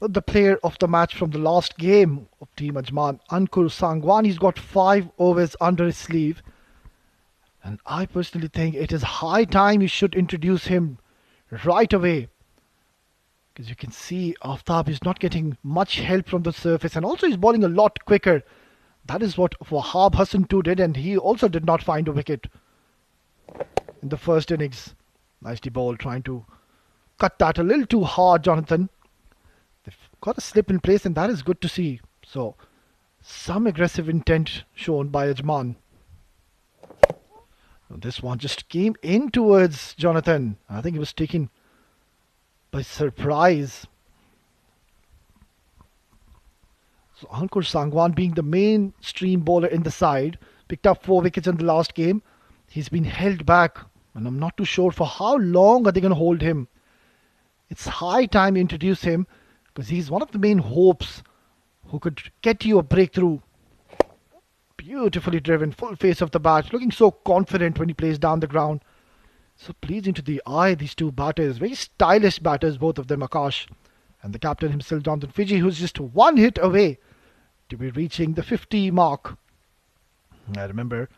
The player of the match from the last game of Team Ajman, Ankur Sangwan, he's got 5 overs under his sleeve. And I personally think it is high time you should introduce him right away. Because you can see Aftab is not getting much help from the surface and also he's bowling a lot quicker. That is what Wahab Hassan too did, and he also did not find a wicket in the first innings. Nicely bowled, trying to cut that a little too hard, Jonathan. They've got a slip in place and that is good to see. So, some aggressive intent shown by Ajman. This one just came in towards Jonathan. I think he was taken by surprise. So Ankur Sangwan, being the mainstream bowler in the side, picked up 4 wickets in the last game. He's been held back and I'm not too sure for how long are they going to hold him. It's high time you introduce him because he's one of the main hopes who could get you a breakthrough. Beautifully driven, full face of the bat, looking so confident when he plays down the ground. So pleasing to the eye, these two batters, very stylish batters, both of them, Akash. And the captain himself, Jonathan Fiji, who's just 1 hit away to be reaching the 50 mark. I remember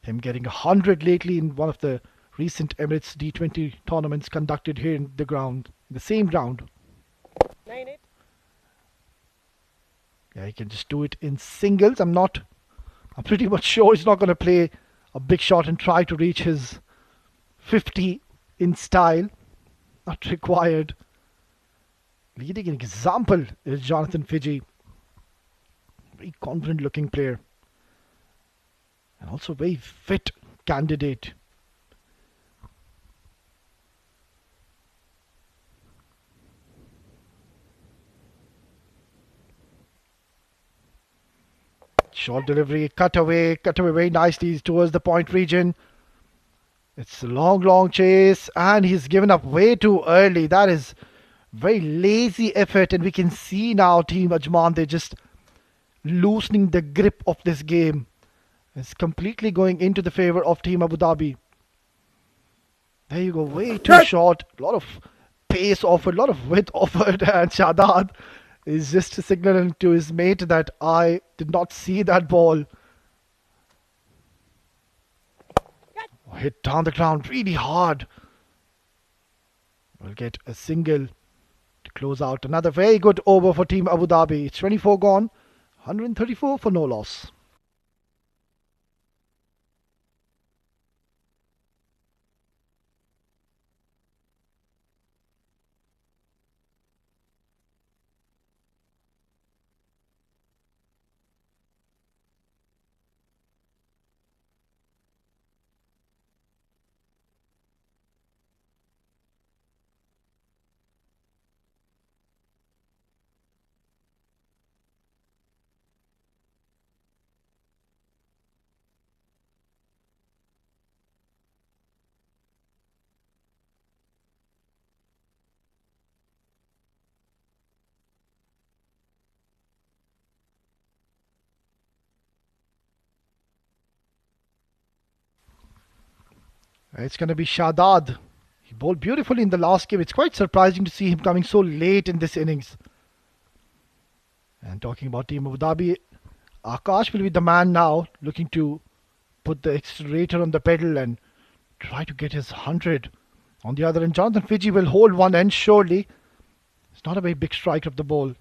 him getting 100 lately in one of the recent Emirates D50 tournaments conducted here in the same ground. 9-8. Yeah, he can just do it in singles. I'm pretty much sure he's not going to play a big shot and try to reach his 50 in style. Not required. Leading an example is Jonathan Fiji. Very confident looking player. And also very fit candidate. Short delivery, cut away very nicely towards the point region. It's a long chase and he's given up way too early. That is very lazy effort and we can see now Team Ajman, they're just loosening the grip of this game. It's completely going into the favour of Team Abu Dhabi. There you go, way too short. A lot of pace offered, a lot of width offered and Shadad is just signaling to his mate that I did not see that ball. Hit down the ground really hard. We'll get a single to close out another very good over for Team Abu Dhabi. It's 24 gone, 134 for no loss. It's going to be Shadad. He bowled beautifully in the last game. It's quite surprising to see him coming so late in this innings. And talking about Team Abu Dhabi, Akash will be the man now, looking to put the accelerator on the pedal and try to get his 100. On the other end, Jonathan Fiji will hold one end surely. It's not a very big strike of the ball.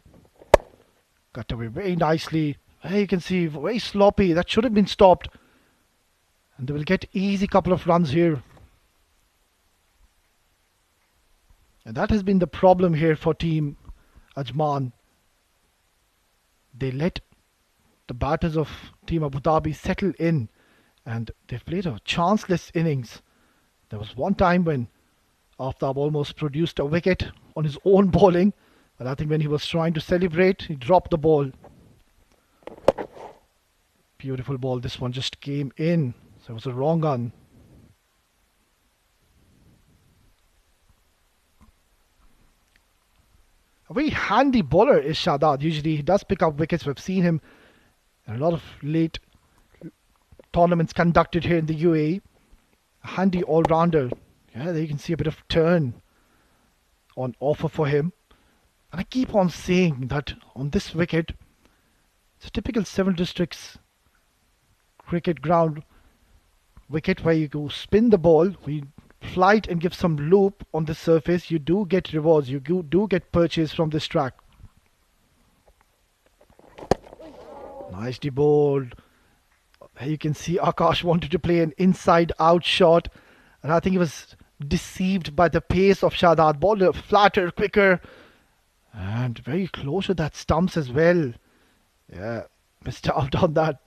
Cut away very nicely. There you can see, very sloppy. That should have been stopped. And they will get easy couple of runs here. And that has been the problem here for Team Ajman. They let the batters of Team Abu Dhabi settle in. And they've played a chanceless innings. There was one time when Aftab almost produced a wicket on his own bowling. But I think when he was trying to celebrate, he dropped the ball. Beautiful ball. This one just came in. So it was a wrong one. A very handy bowler is Shadad. Usually he does pick up wickets. We've seen him in a lot of late tournaments conducted here in the UAE. A handy all-rounder. Yeah, there you can see a bit of turn on offer for him. And I keep on saying that on this wicket, it's a typical 7 districts cricket ground wicket where you go spin the ball, we fly it and give some loop on the surface. You do get rewards, you do get purchase from this track. Nicely bowled. You can see Akash wanted to play an inside out shot, and I think he was deceived by the pace of Shadad. Bowled flatter, quicker, and very close to that stumps as well. Yeah, missed out on that.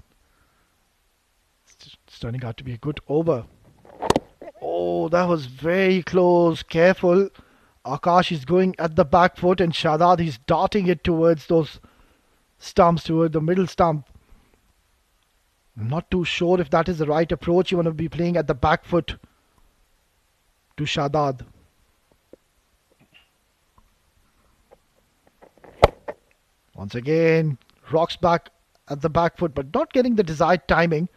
It's turning out to be a good over. Oh, that was very close. Careful. Akash is going at the back foot, and Shadad is darting it towards those stumps, toward the middle stump. I'm not too sure if that is the right approach. You want to be playing at the back foot to Shadad. Once again, rocks back at the back foot, but not getting the desired timing.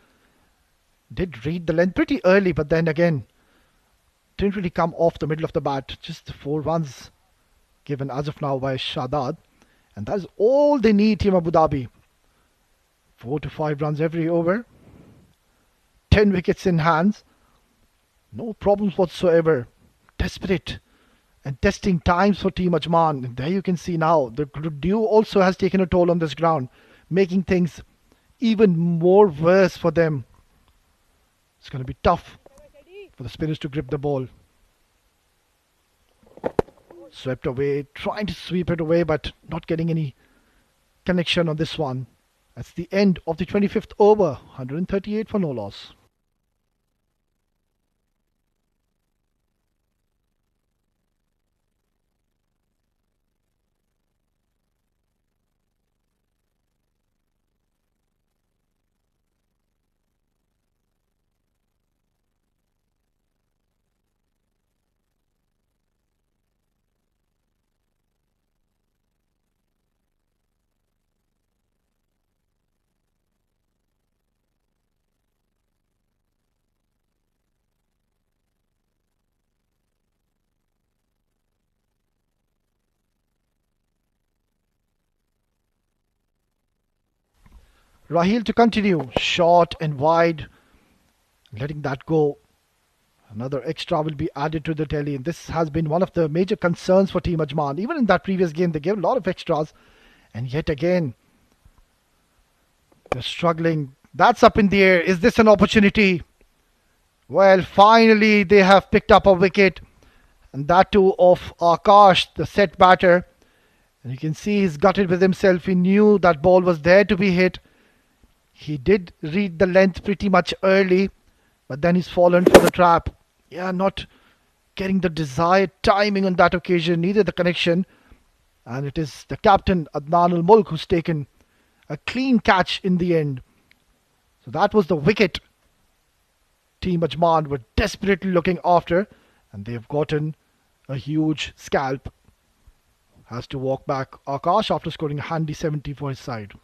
Did read the length pretty early, but then again, didn't really come off the middle of the bat. Just 4 runs given as of now by Shadad. And that's all they need, Team Abu Dhabi. 4 to 5 runs every over. 10 wickets in hands. No problems whatsoever. Desperate and testing times for Team Ajman. And there you can see now, the dew also has taken a toll on this ground, making things even more worse for them. It's going to be tough for the spinners to grip the ball. Swept away, trying to sweep it away, but not getting any connection on this one. That's the end of the 25th over. 138 for no loss. Rahil to continue. Short and wide. Letting that go. Another extra will be added to the tally. And this has been one of the major concerns for Team Ajman. Even in that previous game, they gave a lot of extras. And yet again, they're struggling. That's up in the air. Is this an opportunity? Well, finally, they have picked up a wicket. And that too of Akash, the set batter. And you can see he's gutted with himself. He knew that ball was there to be hit. He did read the length pretty much early, but then he's fallen for the trap. Yeah, not getting the desired timing on that occasion, neither the connection. And it is the captain, Adnan al-Mulk, who's taken a clean catch in the end. So that was the wicket Team Ajman were desperately looking after, and they've gotten a huge scalp. Has to walk back Akash after scoring a handy 70 for his side.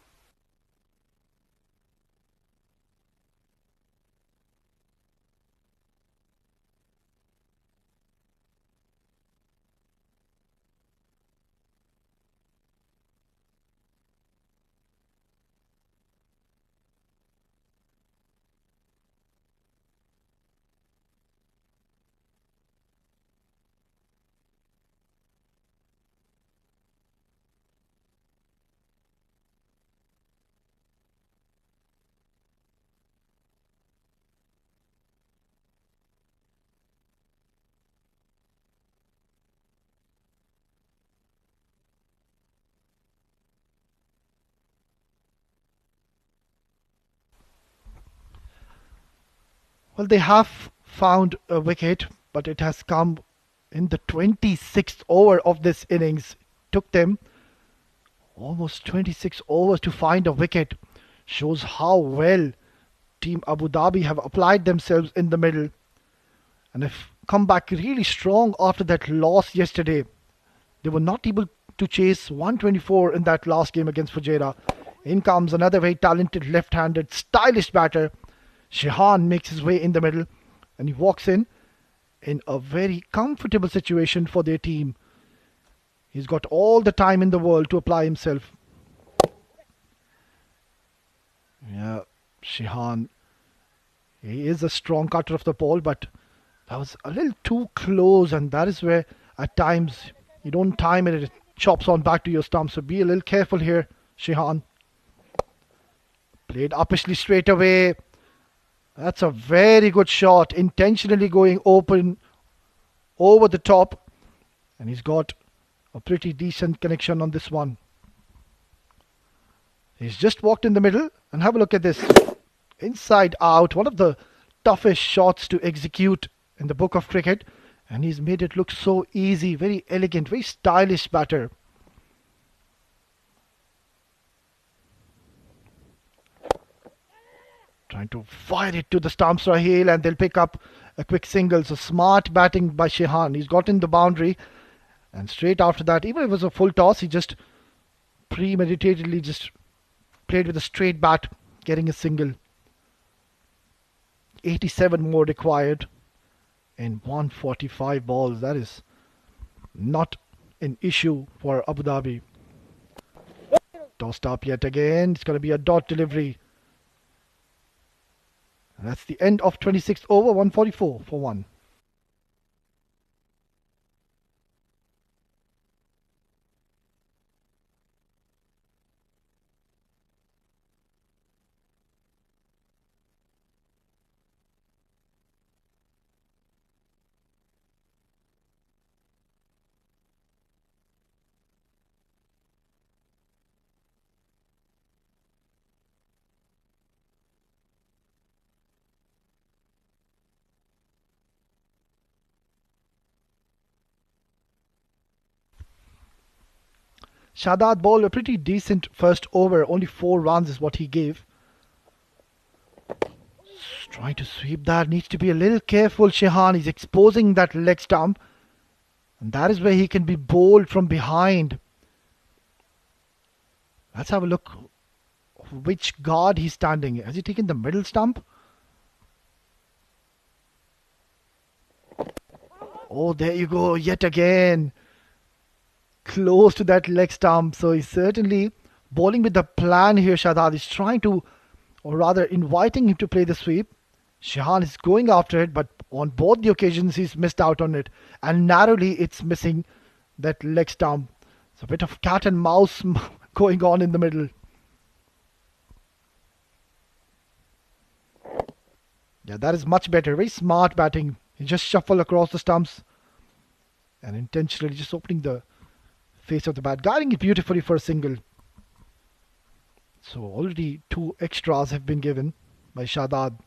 Well, they have found a wicket, but it has come in the 26th over of this innings. Took them almost 26 overs to find a wicket. Shows how well Team Abu Dhabi have applied themselves in the middle and have come back really strong after that loss yesterday. They were not able to chase 124 in that last game against Fujairah. In comes another very talented left-handed stylish batter. Shehan makes his way in the middle and he walks in a very comfortable situation for their team. He's got all the time in the world to apply himself. Yeah, Shehan. He is a strong cutter of the ball, but that was a little too close, and that is where at times you don't time it, it chops on back to your stump. So be a little careful here, Shehan. Played uppishly straight away. That's a very good shot, intentionally going open over the top, and he's got a pretty decent connection on this one. He's just walked in the middle, and have a look at this. Inside out, one of the toughest shots to execute in the book of cricket, and he's made it look so easy, very elegant, very stylish batter. Trying to fire it to the stumps, Raheel, and they'll pick up a quick single. So smart batting by Shehan. He's got in the boundary, and straight after that, even if it was a full toss, he just premeditatedly just played with a straight bat, getting a single. 87 more required in 145 balls. That is not an issue for Abu Dhabi. Tossed up yet again. It's going to be a dot delivery. And that's the end of 26th over, 144 for 1. Shadad bowled a pretty decent first over. Only 4 runs is what he gave. Trying to sweep that. Needs to be a little careful, Shehan. He's exposing that leg stump. And that is where he can be bowled from behind. Let's have a look. Which guard he's standing. Has he taken the middle stump? Oh, there you go. Yet again. Close to that leg stump. So he's certainly bowling with the plan here, Shadad. He's trying to, or rather inviting him to play the sweep. Shehan is going after it, but on both the occasions he's missed out on it. And narrowly it's missing that leg stump. It's a bit of cat and mouse going on in the middle. Yeah, that is much better. Very smart batting. He just shuffle across the stumps and intentionally just opening the face of the bat, guiding it beautifully for a single. So already 2 extras have been given by Shadad.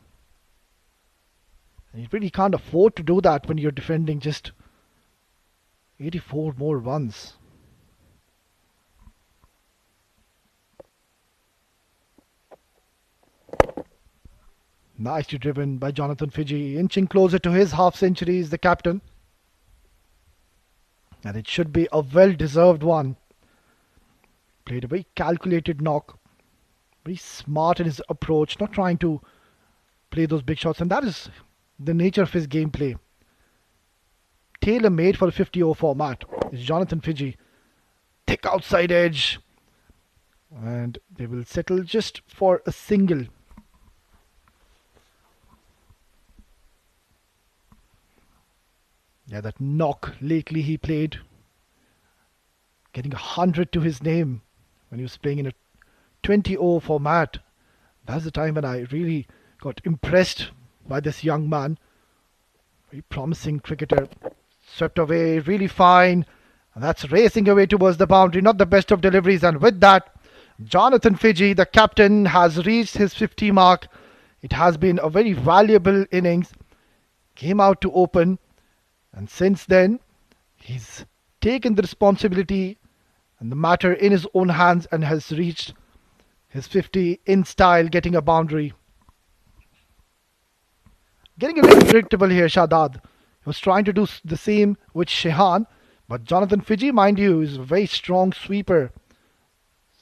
And you really can't afford to do that when you're defending just 84 more runs. Nicely driven by Jonathan Fiji, inching closer to his half century is the captain. And it should be a well-deserved one. Played a very calculated knock. Very smart in his approach, not trying to play those big shots. And that is the nature of his gameplay. Tailor-made for a 50-over format is Jonathan Fiji. Thick outside edge. And they will settle just for a single. Yeah, that knock lately he played. Getting 100 to his name when he was playing in a 20-over format. That's the time when I really got impressed by this young man. Very promising cricketer. Swept away, really fine. And that's racing away towards the boundary. Not the best of deliveries. And with that, Jonathan Fiji, the captain, has reached his 50 mark. It has been a very valuable innings. Came out to open, and since then, he's taken the responsibility and the matter in his own hands and has reached his 50 in style, getting a boundary. Getting a little predictable here, Shadad. He was trying to do the same with Shehan, but Jonathan Fiji, mind you, is a very strong sweeper.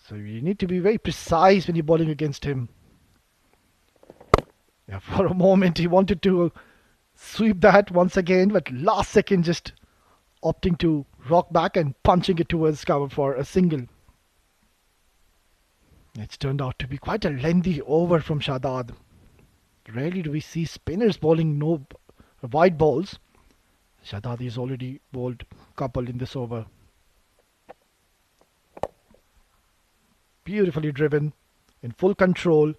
So you need to be very precise when you're bowling against him. Yeah, for a moment he wanted to sweep that once again, but last second just opting to rock back and punching it towards cover for a single. It's turned out to be quite a lengthy over from Shadad. Rarely do we see spinners bowling no wide balls. Shadad has already bowled a couple in this over. Beautifully driven, in full control,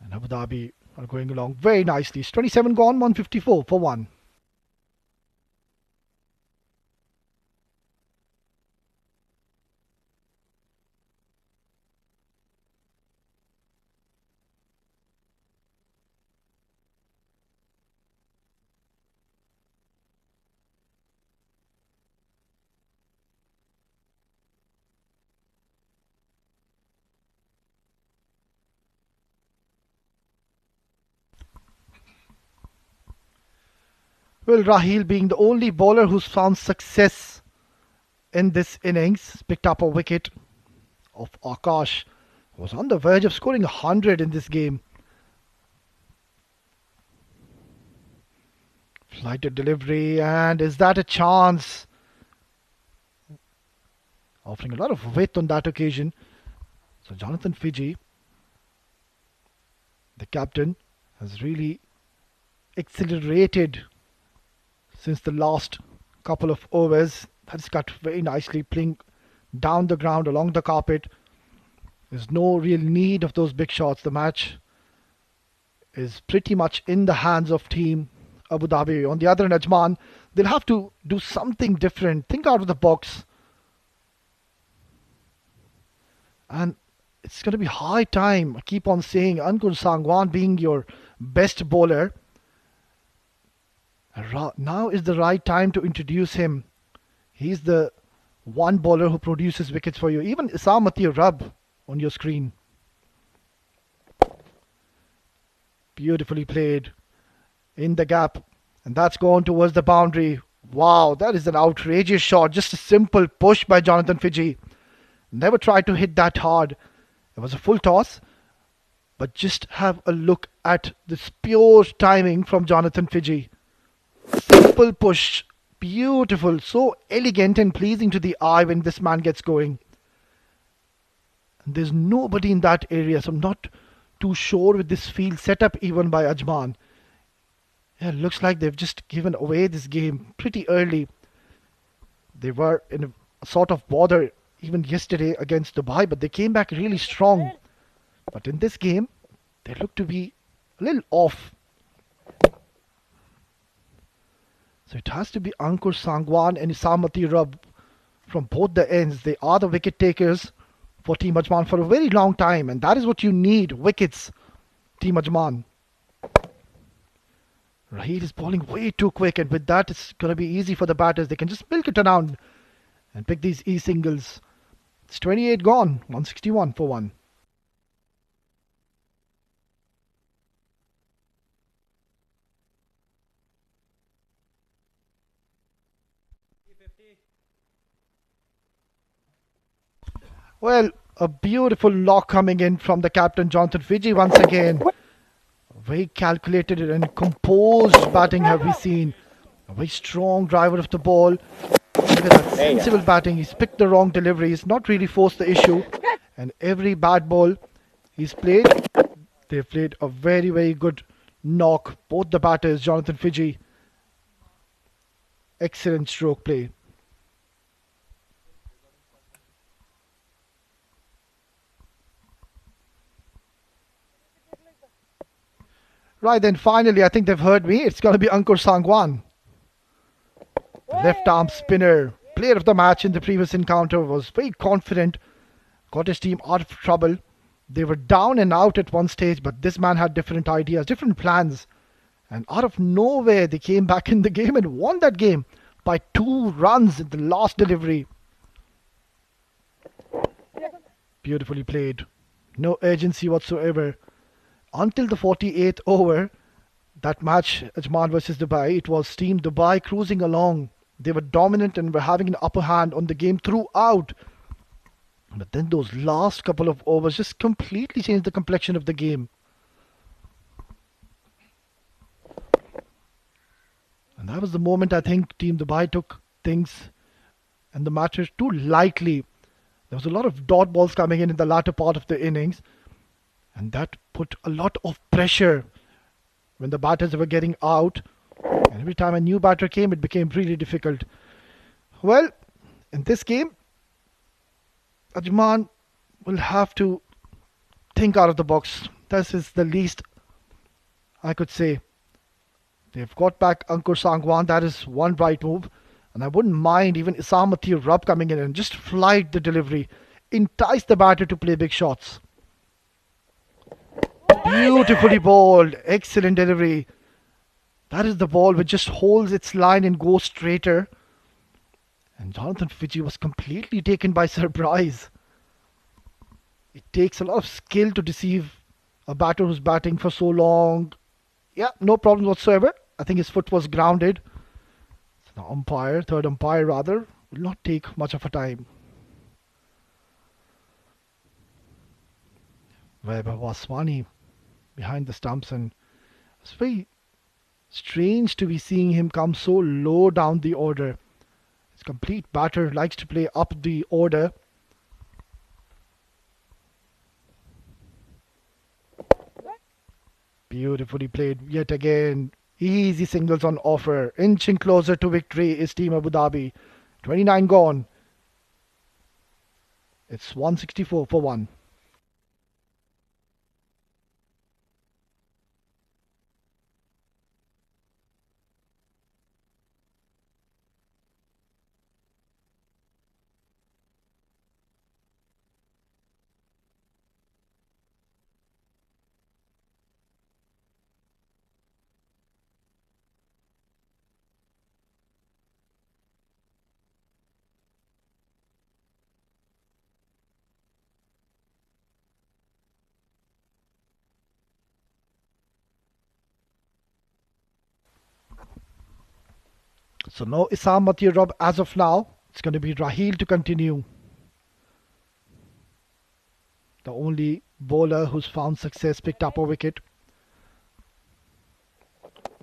and Abu Dhabi are going along very nicely. It's 27 gone, 154 for 1. Well, Raheel being the only bowler who's found success in this innings, picked up a wicket of Akash, was on the verge of scoring 100 in this game. Flighted delivery, and is that a chance? Offering a lot of width on that occasion. So Jonathan Fiji, the captain, has really accelerated since the last couple of overs. That's cut very nicely, playing down the ground along the carpet. There's no real need of those big shots. The match is pretty much in the hands of team Abu Dhabi. On the other hand, Ajman, they'll have to do something different, think out of the box. And it's going to be high time, I keep on saying, Ankur Sangwan being your best bowler, now is the right time to introduce him. He's the one bowler who produces wickets for you. Even Isamati Rab on your screen. Beautifully played in the gap, and that's gone towards the boundary. Wow, that is an outrageous shot. Just a simple push by Jonathan Fiji. Never tried to hit that hard. It was a full toss, but just have a look at this pure timing from Jonathan Fiji. Simple push, beautiful, so elegant and pleasing to the eye when this man gets going. And there's nobody in that area, so I'm not too sure with this field setup even by Ajman. Yeah, looks like they've just given away this game pretty early. They were in a sort of bother even yesterday against Dubai, but they came back really strong. But in this game, they look to be a little off. So it has to be Ankur Sangwan and Isamati Rab from both the ends. They are the wicket takers for Team Ajman for a very long time, and that is what you need, wickets, Team Ajman. Raheel is bowling way too quick, and with that it's going to be easy for the batters. They can just milk it around and pick these E-singles. It's 28 gone, 161 for 1. Well, a beautiful lock coming in from the captain, Jonathan Fiji, once again. Very calculated and composed batting have we seen. A very strong driver of the ball. Look at that sensible batting. He's picked the wrong delivery. He's not really forced the issue. And every bad ball he's played, they've played a very, very good knock. Both the batters, Jonathan Fiji. Excellent stroke play. Right then, finally, I think they've heard me. It's going to be Ankur Sangwan. Left arm spinner. Player of the match in the previous encounter. Was very confident. Got his team out of trouble. They were down and out at one stage, but this man had different ideas, different plans. And out of nowhere, they came back in the game and won that game by 2 runs in the last delivery. Beautifully played. No urgency whatsoever. Until the 48th over, that match, Ajman versus Dubai, it was Team Dubai cruising along. They were dominant and were having an upper hand on the game throughout. But then those last couple of overs just completely changed the complexion of the game. And that was the moment I think Team Dubai took things and the matches too lightly. There was a lot of dot balls coming in the latter part of the innings. And that put a lot of pressure when the batters were getting out. And every time a new batter came, it became really difficult. Well, in this game, Ajman will have to think out of the box. This is the least I could say. They've got back Ankur Sangwan. That is one right move. And I wouldn't mind even Issam Atir Rub coming in and just flight the delivery. Entice the batter to play big shots. Beautifully bowled. Excellent delivery. That is the ball which just holds its line and goes straighter. And Jonathan Fiji was completely taken by surprise. It takes a lot of skill to deceive a batter who's batting for so long. Yeah, no problem whatsoever. I think his foot was grounded. The umpire, third umpire rather, will not take much of a time. Weber Waswani behind the stumps, and it's very strange to be seeing him come so low down the order. His complete batter likes to play up the order. Beautifully played yet again. Easy singles on offer. Inching closer to victory is Team Abu Dhabi. 29 gone. It's 164 for 1. So no Issam Atir Rub as of now. It's going to be Raheel to continue. The only bowler who's found success picked up a wicket.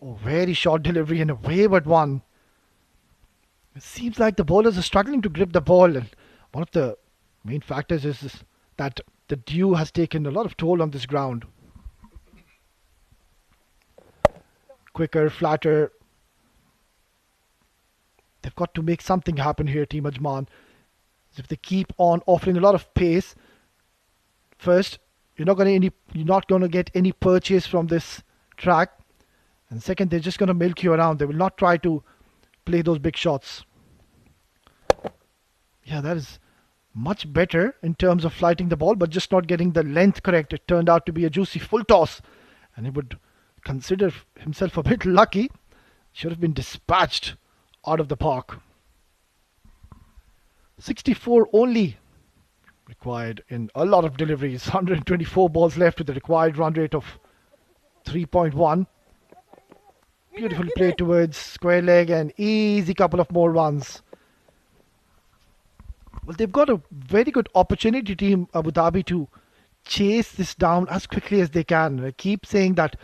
Oh, very short delivery and a wayward one. It seems like the bowlers are struggling to grip the ball. And one of the main factors is that the dew has taken a lot of toll on this ground. Quicker, flatter. They've got to make something happen here, Team Ajman. If they keep on offering a lot of pace, first, you're not going to get any purchase from this track. And second, they're just going to milk you around. They will not try to play those big shots. Yeah, that is much better in terms of flighting the ball, but just not getting the length correct. It turned out to be a juicy full toss. And he would consider himself a bit lucky. Should have been dispatched out of the park. 64 only required in a lot of deliveries. 124 balls left with the required run rate of 3.1. Beautiful play towards square leg and easy couple of more runs. Well, they've got a very good opportunity, Team Abu Dhabi, to chase this down as quickly as they can. I keep saying that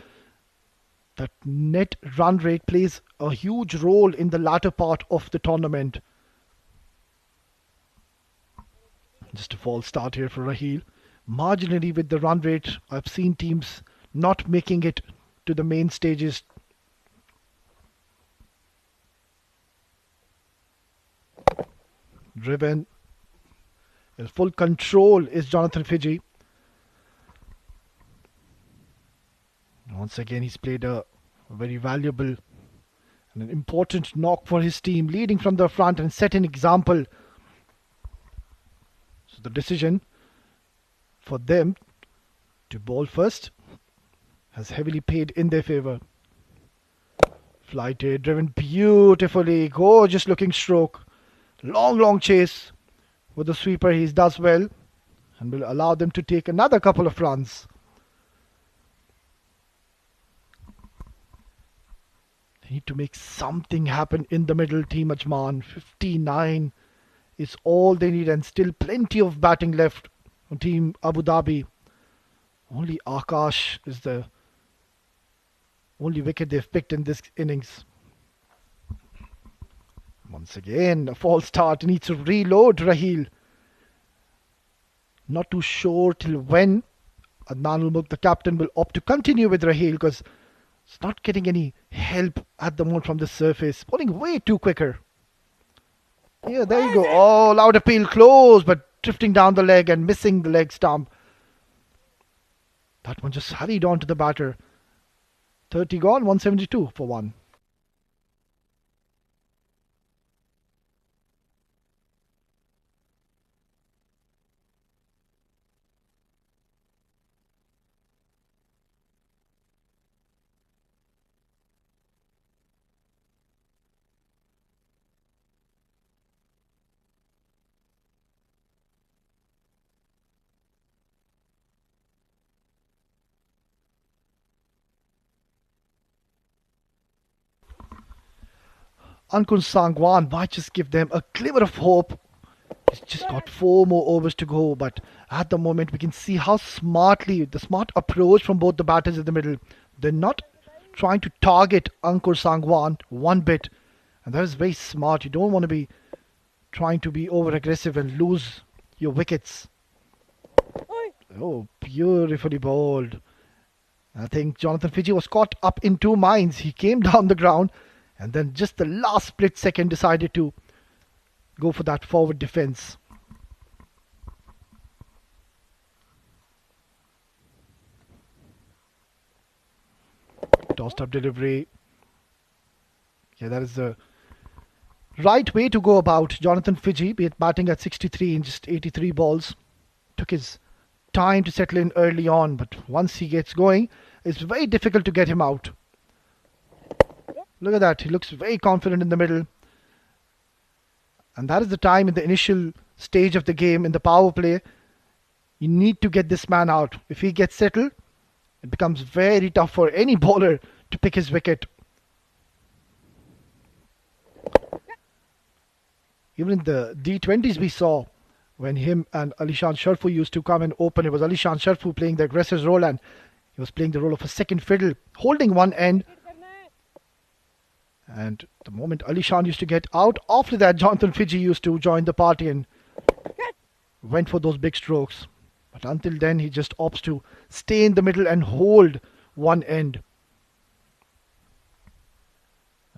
net run rate plays a huge role in the latter part of the tournament. Just a false start here for Raheel. Marginally with the run rate, I've seen teams not making it to the main stages. Driven. In full control is Jonathan Fiji. Once again, he's played a very valuable and an important knock for his team, leading from the front and set an example. So the decision for them to bowl first has heavily paid in their favour. Flighted, driven beautifully, gorgeous looking stroke. Long chase with the sweeper. He does well and will allow them to take another couple of runs. They need to make something happen in the middle. Team Ajman 59 is all they need, and still plenty of batting left on Team Abu Dhabi. Only Akash is the only wicket they've picked in this innings. Once again, a false start. He needs to reload Raheel. Not too sure till when Adnan Mulk, the captain, will opt to continue with Raheel, because it's not getting any help at the moment from the surface. Bowling way too quicker. Yeah, there you go. Oh, loud appeal, close, but drifting down the leg and missing the leg stump. That one just hurried on to the batter. 30 gone, 172 for 1. Ankur Sangwan might just give them a glimmer of hope. He's just got 4 more overs to go, but at the moment we can see how smartly, the smart approach from both the batters in the middle. They're not trying to target Ankur Sangwan one bit, and that is very smart. You don't want to be trying to be over aggressive and lose your wickets. Oh, beautifully bowled. I think Jonathan Fiji was caught up in 2 minds. He came down the ground and then just the last split second decided to go for that forward defense. Tossed up delivery. Yeah, that is the right way to go about. Jonathan Fiji, be it batting at 63 in just 83 balls, took his time to settle in early on, but once he gets going, it's very difficult to get him out. Look at that, he looks very confident in the middle. And that is the time in the initial stage of the game, in the power play, you need to get this man out. If he gets settled, it becomes very tough for any bowler to pick his wicket. Even in the D20s we saw, when him and Alishan Sharfu used to come and open, it was Alishan Sharfu playing the aggressive role, and he was playing the role of a second fiddle, holding one end. And the moment Alishan used to get out, after that Jonathan Fiji used to join the party and went for those big strokes. But until then he just opts to stay in the middle and hold one end.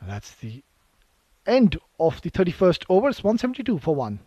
And that's the end of the 31st overs, 172 for 1.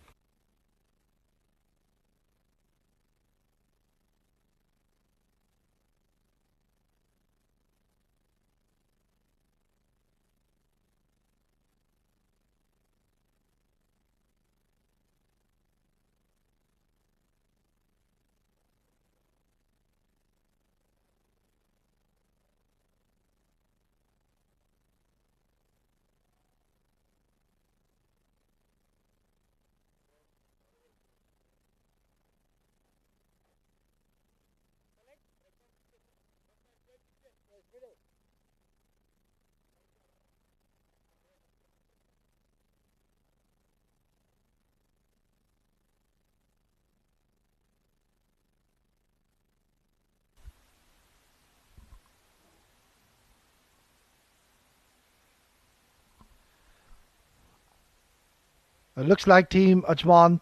It looks like Team Ajman,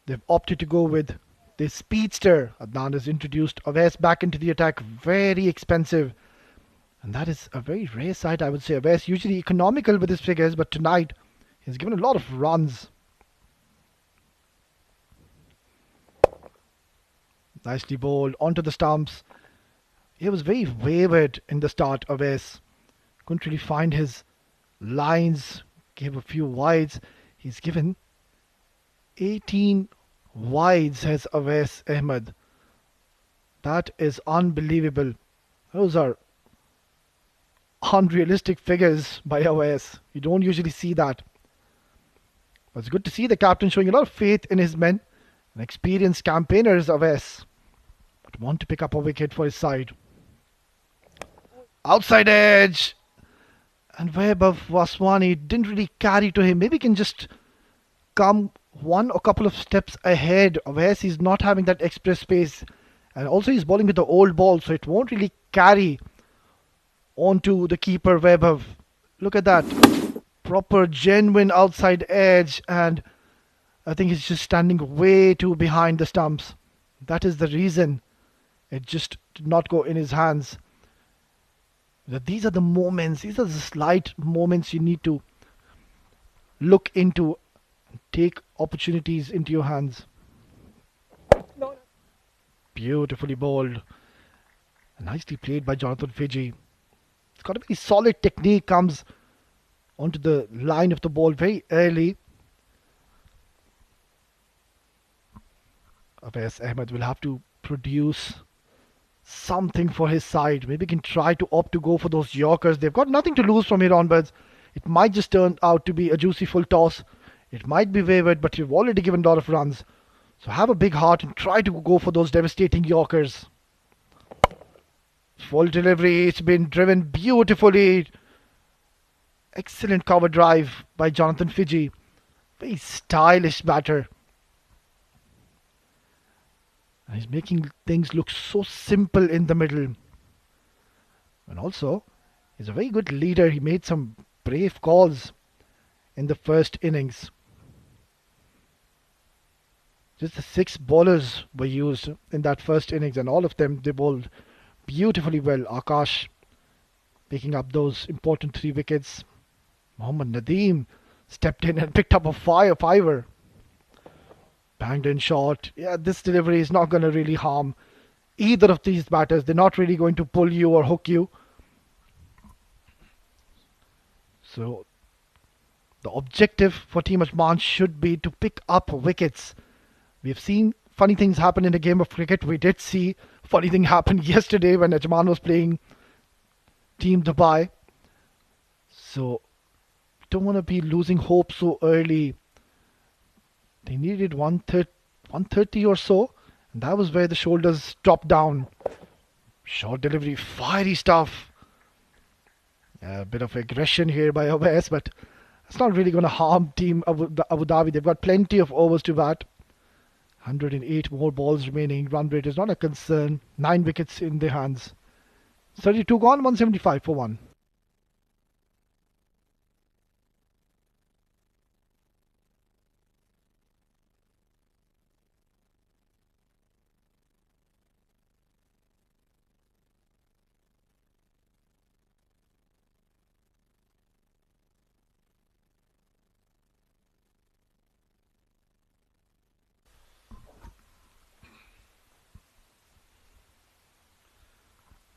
they've opted to go with the speedster. Adnan has introduced Awais back into the attack. Very expensive. And that is a very rare sight, I would say. Awais usually economical with his figures, but tonight he's given a lot of runs. Nicely bowled onto the stumps. He was very wayward in the start, Awais. Couldn't really find his lines. Gave a few wides. He's given 18 wides, has Awais Ahmed. That is unbelievable. Those are unrealistic figures by OS. You don't usually see that. But it's good to see the captain showing a lot of faith in his men. An experienced campaigners OS. But want to pick up a wicket for his side. Outside edge! And Webb of Vaswani didn't really carry to him. Maybe he can just come one or couple of steps ahead. Whereas he's not having that express pace. And also he's bowling with the old ball, so it won't really carry onto the keeper Webb of. Look at that. Proper genuine outside edge, and I think he's just standing way too behind the stumps. That is the reason it just did not go in his hands. These are the moments, these are the slight moments you need to look into, take opportunities into your hands. No, no. Beautifully bowled. Nicely played by Jonathan Fiji. It's got a very solid technique, comes onto the line of the ball very early. Abes Ahmed will have to produce something for his side. Maybe he can try to opt to go for those Yorkers. They've got nothing to lose from here onwards. It might just turn out to be a juicy full toss. It might be wavered, but you've already given a lot of runs. So have a big heart and try to go for those devastating Yorkers. Full delivery. It's been driven beautifully. Excellent cover drive by Jonathan Fiji. Very stylish batter. And he's making things look so simple in the middle. And also, he's a very good leader. He made some brave calls in the first innings. Just the 6 bowlers were used in that first innings, and all of them, they bowled beautifully well. Akash picking up those important 3 wickets. Mohammad Nadeem stepped in and picked up a fiver. Banged in short. Yeah, this delivery is not going to really harm either of these batters. They're not really going to pull you or hook you. So the objective for Team Ajman should be to pick up wickets. We've seen funny things happen in a game of cricket. We did see funny thing happen yesterday when Ajman was playing Team Dubai. So don't want to be losing hope so early. They needed 130 or so, and that was where the shoulders dropped down. Short delivery, fiery stuff. A bit of aggression here by OS, but it's not really going to harm Team Abu Dhabi. They've got plenty of overs to bat. 108 more balls remaining. Run rate is not a concern. 9 wickets in their hands. 32 gone, 175 for 1.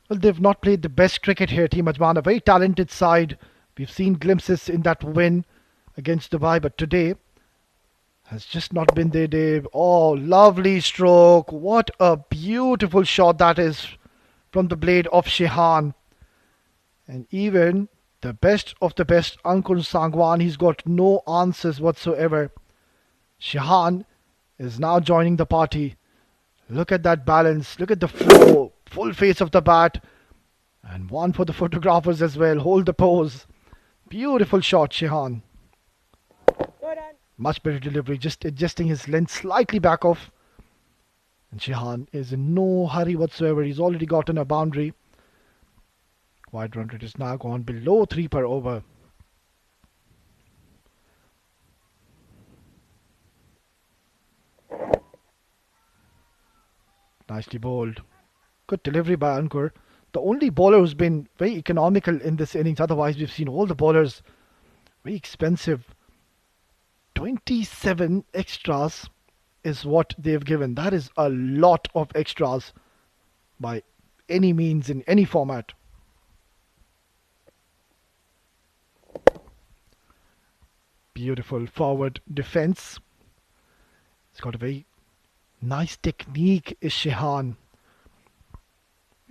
Well, they've not played the best cricket here, Team Ajman. A very talented side. We've seen glimpses in that win against Dubai, but today has just not been their day. Oh, lovely stroke. What a beautiful shot that is from the blade of Shehan. And even the best of the best, Ankur Sangwan, he's got no answers whatsoever. Shehan is now joining the party. Look at that balance. Look at the flow. Full face of the bat. And one for the photographers as well. Hold the pose. Beautiful shot, Shehan. Good on. Much better delivery. Just adjusting his length slightly back off. And Shehan is in no hurry whatsoever. He's already gotten a boundary. Wide run rate is now gone below 3 per over. Nicely bowled. Good delivery by Ankur. The only bowler who's been very economical in this innings. Otherwise, we've seen all the bowlers very expensive. 27 extras is what they've given. That is a lot of extras by any means in any format. Beautiful forward defense. It's got a very nice technique, is Shehan.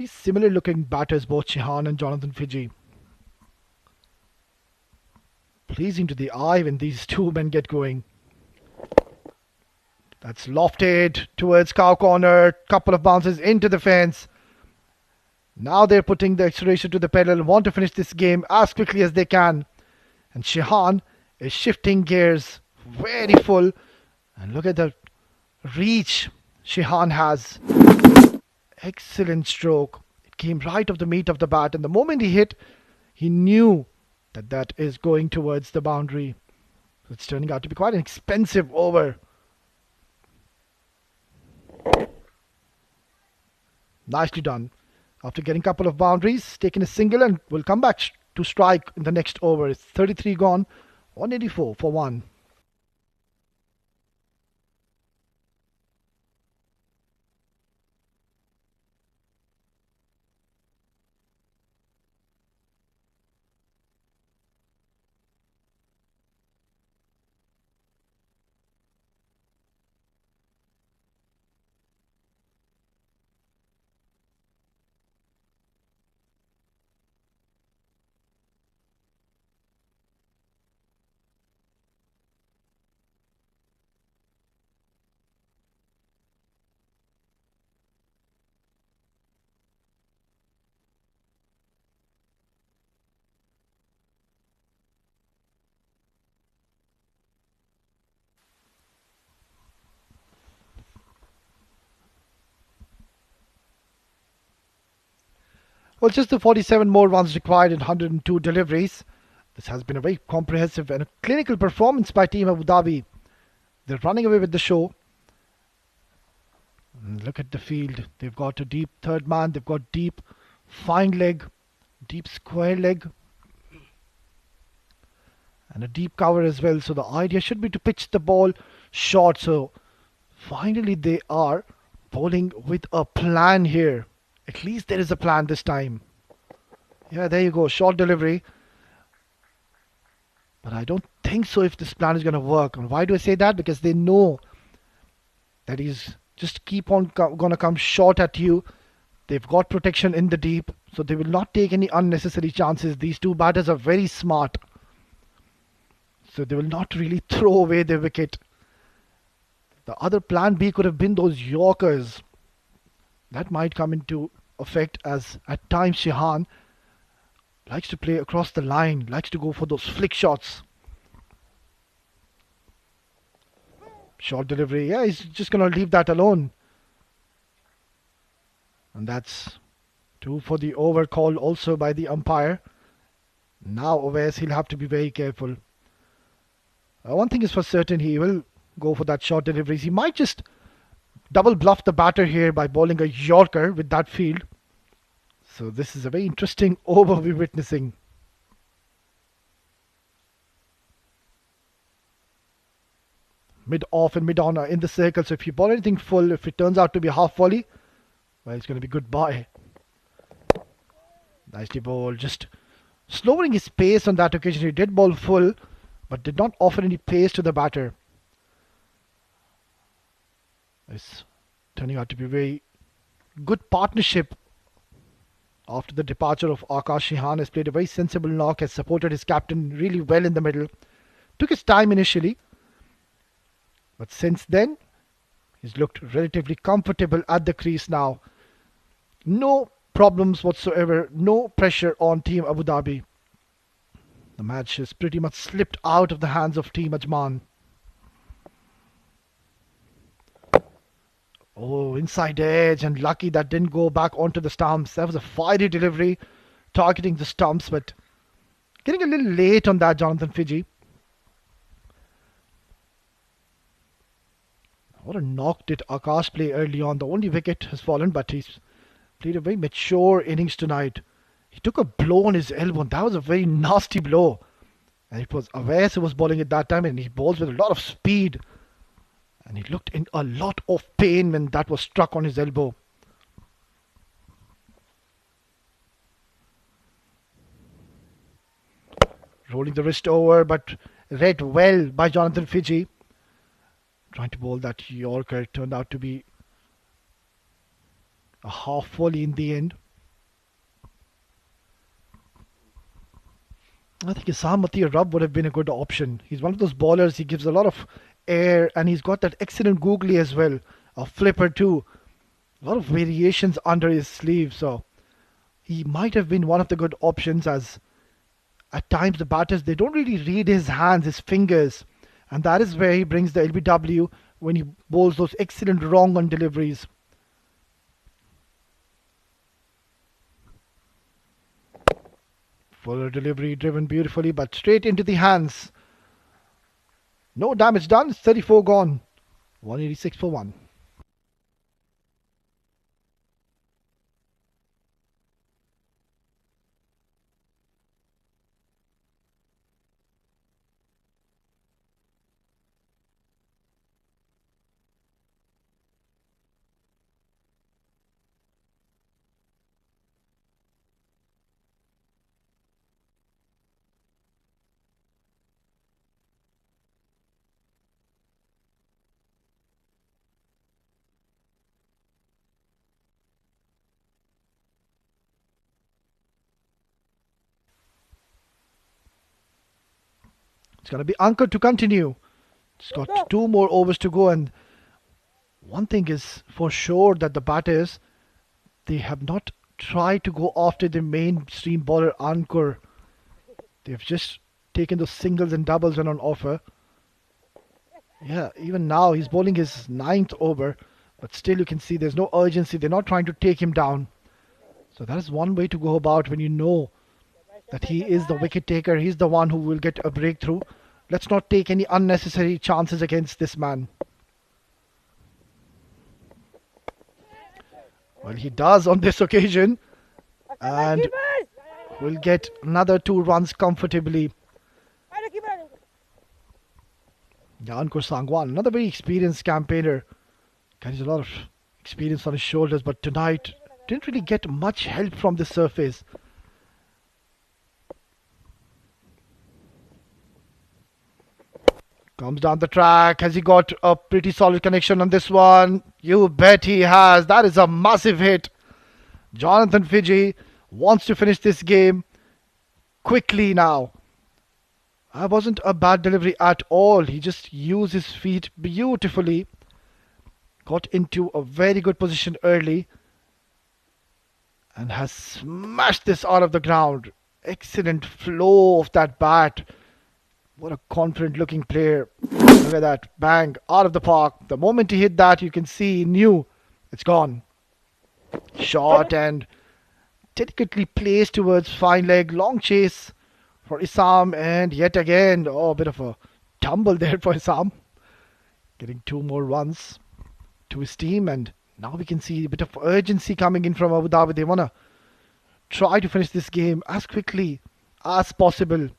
Very similar looking batters, both Shehan and Jonathan Fiji. Pleasing to the eye when these two men get going. That's lofted towards cow corner. Couple of bounces into the fence. Now they're putting the acceleration to the pedal. Want to finish this game as quickly as they can. And Shehan is shifting gears. Very full. And look at the reach Shehan has. Excellent stroke. It came right off the meat of the bat. And the moment he hit, he knew that is going towards the boundary. So it's turning out to be quite an expensive over. Nicely done. After getting a couple of boundaries, taking a single and will come back to strike in the next over. It's 33 gone, 184 for 1. Well, just the 47 more runs required in 102 deliveries. This has been a very comprehensive and a clinical performance by Team Abu Dhabi. They're running away with the show. And look at the field. They've got a deep third man. They've got deep fine leg, deep square leg, and a deep cover as well. So the idea should be to pitch the ball short. So finally they are bowling with a plan here. At least there is a plan this time. Yeah, there you go. Short delivery. But I don't think so if this plan is going to work. And why do I say that? Because they know that he's just keep on going to come short at you. They've got protection in the deep. So they will not take any unnecessary chances. These two batters are very smart. So they will not really throw away their wicket. The other plan B could have been those Yorkers. That might come into effect as at times Shehan likes to play across the line, likes to go for those flick shots. Short delivery, yeah, he's just going to leave that alone. And that's 2 for the over call also by the umpire. Now Oves, he'll have to be very careful. One thing is for certain, he will go for that short deliveries. He might just double bluff the batter here by bowling a Yorker with that field. So this is a very interesting over we're witnessing. Mid-off and mid-on are in the circle. So if you bowl anything full, if it turns out to be half volley, well, it's going to be goodbye. Nicely bowled. Just slowing his pace on that occasion. He did bowl full, but did not offer any pace to the batter. It's turning out to be a very good partnership. After the departure of Akash, Shehan has played a very sensible knock, has supported his captain really well in the middle. Took his time initially, but since then, he's looked relatively comfortable at the crease now. No problems whatsoever, no pressure on Team Abu Dhabi. The match has pretty much slipped out of the hands of Team Ajman. Oh, inside edge, and lucky that didn't go back onto the stumps. That was a fiery delivery, targeting the stumps, but getting a little late on that, Jonathan Fiji. What a knock did Akash play early on. The only wicket has fallen, but he's played a very mature innings tonight. He took a blow on his elbow, and that was a very nasty blow. And it was Awais who was bowling at that time, and he bowls with a lot of speed. And he looked in a lot of pain when that was struck on his elbow. Rolling the wrist over, but read well by Jonathan Fiji. Trying to bowl that Yorker. Turned out to be a half volley in the end. I think Isam Matia Rub would have been a good option. He's one of those bowlers, he gives a lot of air and he's got that excellent googly as well. A flipper too. A lot of variations under his sleeve, so he might have been one of the good options as at times the batters they don't really read his hands, his fingers, and that is where he brings the LBW when he bowls those excellent wrong on deliveries. Fuller delivery driven beautifully, but straight into the hands. No damage done. It's 34 gone. 186 for 1. It's going to be Ankur to continue. It's got 2 more overs to go, and one thing is for sure that the batters they have not tried to go after the mainstream bowler Ankur. They've just taken those singles and doubles when on offer. Yeah, even now he's bowling his 9th over, but still you can see there's no urgency. They're not trying to take him down. So that is one way to go about when you know that he is the wicket taker. He's the one who will get a breakthrough. Let's not take any unnecessary chances against this man. Well, he does on this occasion, and will get another 2 runs comfortably. Ankur Sangwan, another very experienced campaigner, carries a lot of experience on his shoulders, but tonight didn't really get much help from the surface. Comes down the track. Has he got a pretty solid connection on this one? You bet he has. That is a massive hit. Jonathan Fiji wants to finish this game quickly now. That wasn't a bad delivery at all. He just used his feet beautifully. Got into a very good position early and has smashed this out of the ground. Excellent flow of that bat. What a confident looking player. Look at that. Bang. Out of the park. The moment he hit that, you can see he knew it's gone. Shot and delicately placed towards fine leg. Long chase for Isam. And yet again, a bit of a tumble there for Isam. Getting 2 more runs to his team. And now we can see a bit of urgency coming in from Abu Dhabi. They want to try to finish this game as quickly as possible.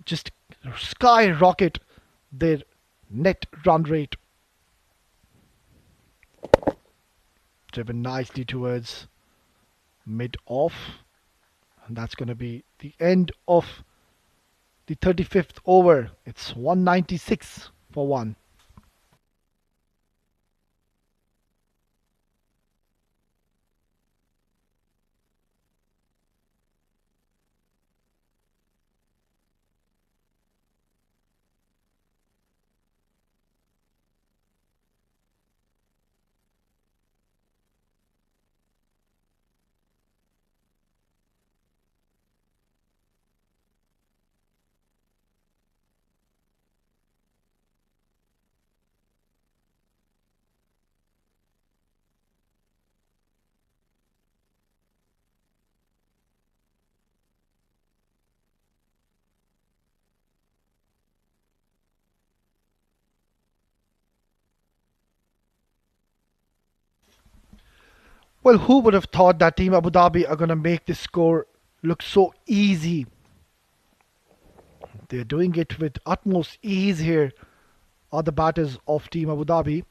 Just skyrocket their net run rate. Driven nicely towards mid-off. And that's going to be the end of the 35th over. It's 196 for 1. Well, who would have thought that Team Abu Dhabi are going to make this score look so easy? They're doing it with utmost ease here, are the batters of Team Abu Dhabi.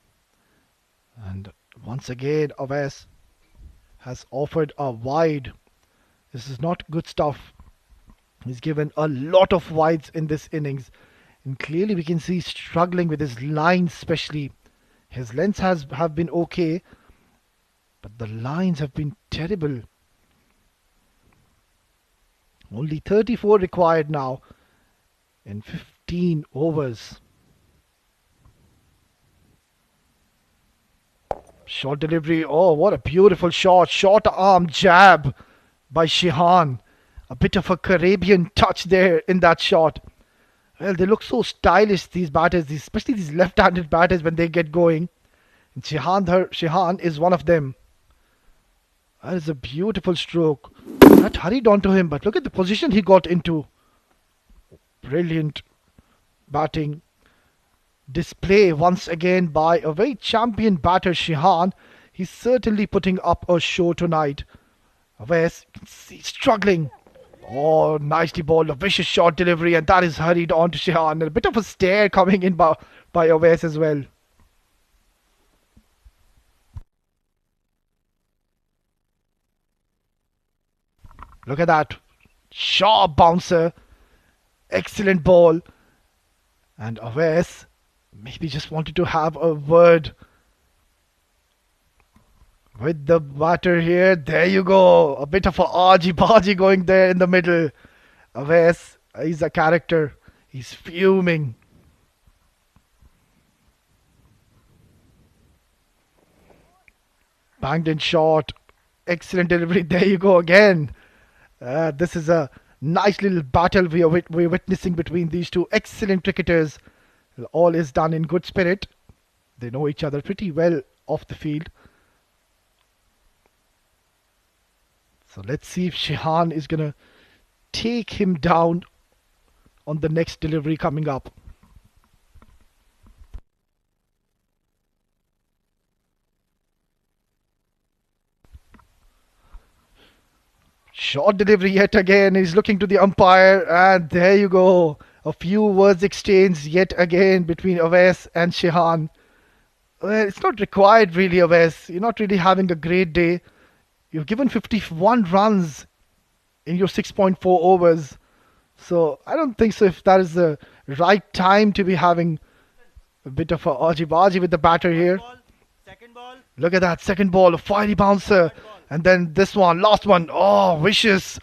And once again, Awais has offered a wide. This is not good stuff. He's given a lot of wides in this innings. And clearly we can see he's struggling with his lines especially. His lengths have been okay, but the lines have been terrible. Only 34 required now in 15 overs. Short delivery. Oh, what a beautiful shot. Short arm jab by Shihan. A bit of a Caribbean touch there in that shot. Well, they look so stylish, these batters, especially these left-handed batters when they get going. And Shihan is one of them. That is a beautiful stroke. That hurried onto him, but look at the position he got into. Brilliant batting display once again by a very champion batter, Shihan. He's certainly putting up a show tonight. Wes, you can see struggling. Oh, nicely bowled, a vicious short delivery, and that is hurried on to Shihan. And a bit of a stare coming in by Awais as well. Look at that. Sharp bouncer. Excellent ball. And Awais maybe just wanted to have a word with the batter here. There you go. A bit of a argy-bargy going there in the middle. Awais, he's a character. He's fuming. Banged in short. Excellent delivery. There you go again. This is a nice little battle we're witnessing between these two excellent cricketers. All is done in good spirit. They know each other pretty well off the field. So let's see if Shihan is going to take him down on the next delivery coming up. Short delivery yet again. He's looking to the umpire, and there you go. A few words exchanged yet again between Awais and Shihan. Well, it's not required really, Awais. You're not really having a great day. You've given 51 runs in your 6.4 overs. So I don't think so if that is the right time to be having a bit of a argy-bargy with the batter here. Second ball. Look at that second ball, a fiery bouncer. And then this one, last one. Oh, vicious.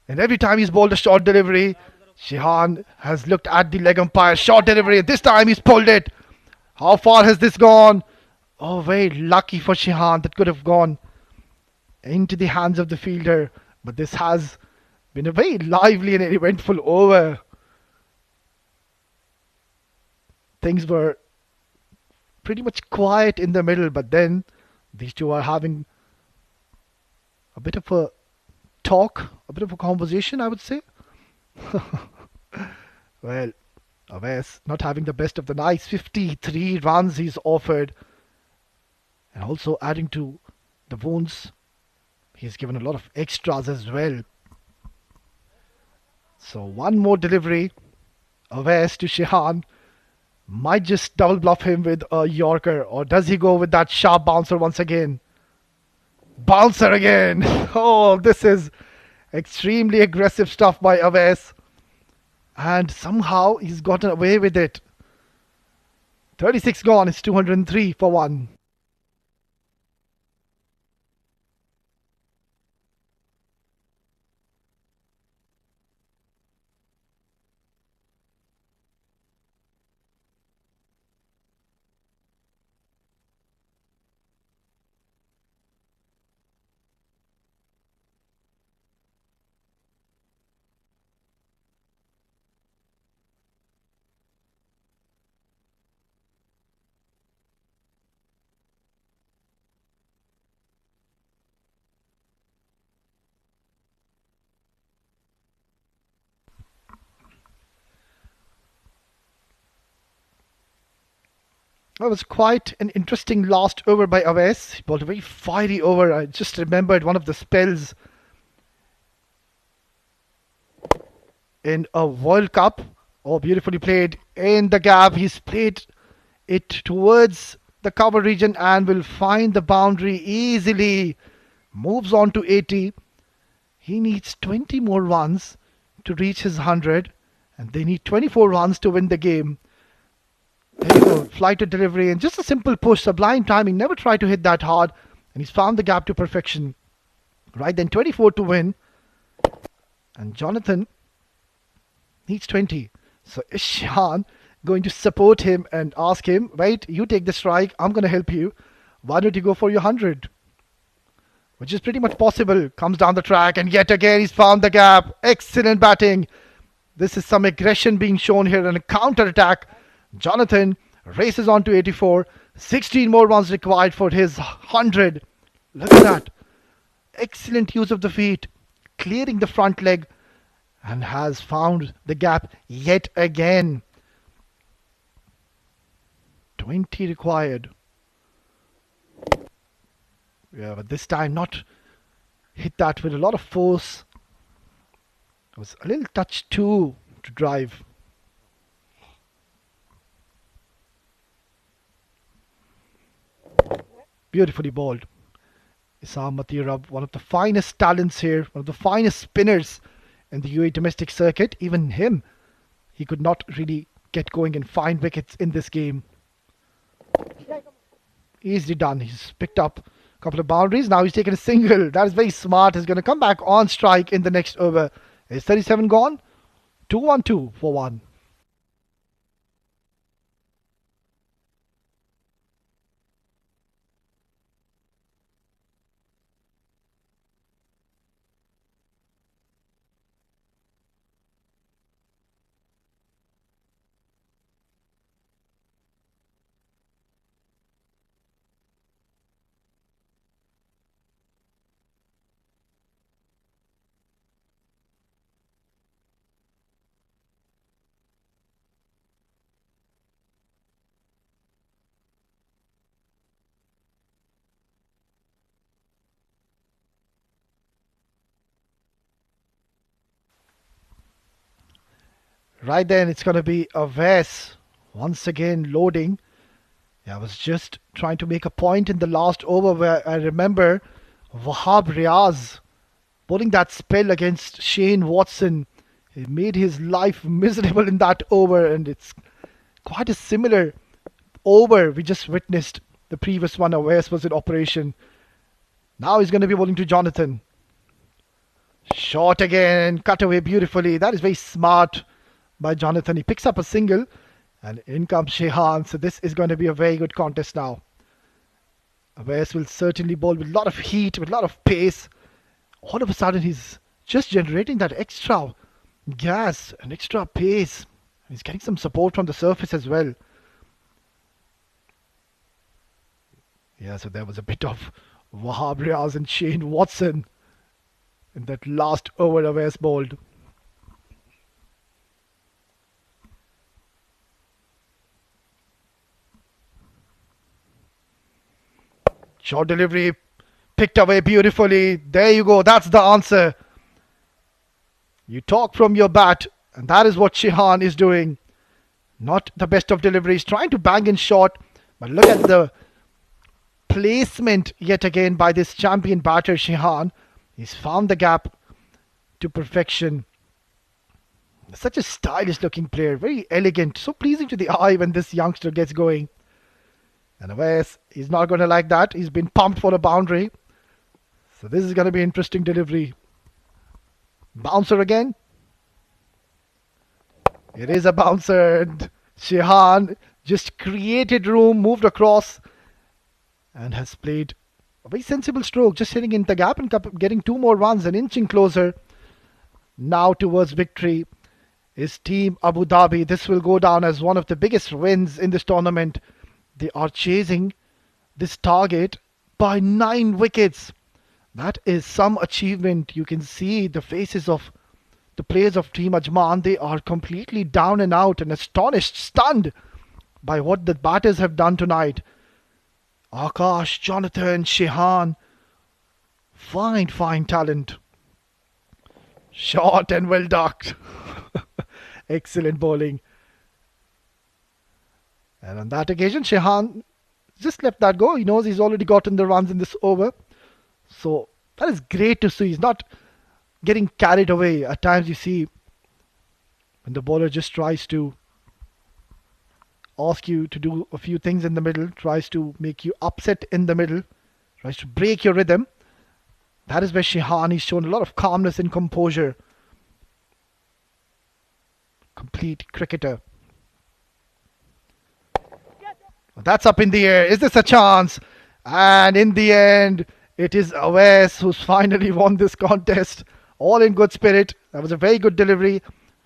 And every time he's bowled a short delivery, Shihan has looked at the leg umpire. Short delivery. This time he's pulled it. How far has this gone? Oh, very lucky for Shihan. That could have gone into the hands of the fielder. But this has been a very lively and eventful over. Things were pretty much quiet in the middle, but then these two are having a bit of a talk, a bit of a conversation, I would say. Well, Awais not having the best of the nights. 53 runs he's offered. And also adding to the wounds, he's given a lot of extras as well. So one more delivery. Awais to Shihan. Might just double bluff him with a Yorker. Or does he go with that sharp bouncer once again? Bouncer again. Oh, this is extremely aggressive stuff by Awais. And somehow he's gotten away with it. 36 gone. It's 203 for one. That was quite an interesting last over by Awais. He bowled a very fiery over. I just remembered one of the spells in a World Cup. Oh, beautifully played in the gap. He's played it towards the cover region and will find the boundary easily. Moves on to 80. He needs 20 more runs to reach his 100. And they need 24 runs to win the game. There you go, fly to delivery and just a simple push, sublime timing, never try to hit that hard, and he's found the gap to perfection. Right then, 24 to win. And Jonathan needs 20. So is Shehan going to support him and ask him, wait, you take the strike, I'm going to help you. Why don't you go for your 100? Which is pretty much possible. Comes down the track and yet again he's found the gap. Excellent batting. This is some aggression being shown here and a counter attack. Jonathan races on to 84. 16 more runs required for his 100. Look at that. Excellent use of the feet. Clearing the front leg and has found the gap yet again. 20 required. Yeah, but this time not hit that with a lot of force. It was a little touch too to drive. Beautifully bowled. Isam Matirab, one of the finest talents here, one of the finest spinners in the UAE domestic circuit. Even him, he could not really get going and find wickets in this game. Easily done. He's picked up a couple of boundaries. Now he's taken a single. That is very smart. He's going to come back on strike in the next over. Is 37 gone? 2-1-2 for 1. Right then, it's going to be a Wes once again loading. Yeah, I was just trying to make a point in the last over where I remember Wahab Riaz bowling that spell against Shane Watson. He made his life miserable in that over, and it's quite a similar over we just witnessed. The previous one, Wes was in operation. Now he's going to be bowling to Jonathan. Short again, cut away beautifully. That is very smart by Jonathan. He picks up a single and in comes Shehan. So this is going to be a very good contest now. Wes will certainly bowl with a lot of heat, with a lot of pace. All of a sudden he's just generating that extra gas and extra pace. He's getting some support from the surface as well. Yeah, so there was a bit of Wahab Riaz and Shane Watson in that last over Wes bowled. Short delivery, picked away beautifully. There you go. That's the answer. You talk from your bat, and that is what Shehan is doing. Not the best of deliveries. Trying to bang in short, but look at the placement yet again by this champion batter Shehan. He's found the gap to perfection. Such a stylish looking player. Very elegant. So pleasing to the eye when this youngster gets going. And Wes, he's not going to like that. He's been pumped for a boundary. So this is going to be interesting delivery. Bouncer again. It is a bouncer. And Shehan just created room, moved across, and has played a very sensible stroke. Just hitting in the gap and getting 2 more runs and inching closer. Now towards victory is Team Abu Dhabi. This will go down as one of the biggest wins in this tournament. They are chasing this target by 9 wickets. That is some achievement. You can see the faces of the players of Team Ajman. They are completely down and out and astonished, stunned by what the batters have done tonight. Akash, Jonathan, Shehan. Fine talent. Short and well ducked. Excellent bowling. And on that occasion, Shehan just let that go. He knows he's already gotten the runs in this over. So that is great to see. He's not getting carried away. At times you see when the bowler just tries to ask you to do a few things in the middle, tries to make you upset in the middle, tries to break your rhythm. That is where Shehan, he's shown a lot of calmness and composure. complete cricketer. That's up in the air. Is this a chance? And in the end, it is Awais who's finally won this contest. All in good spirit. That was a very good delivery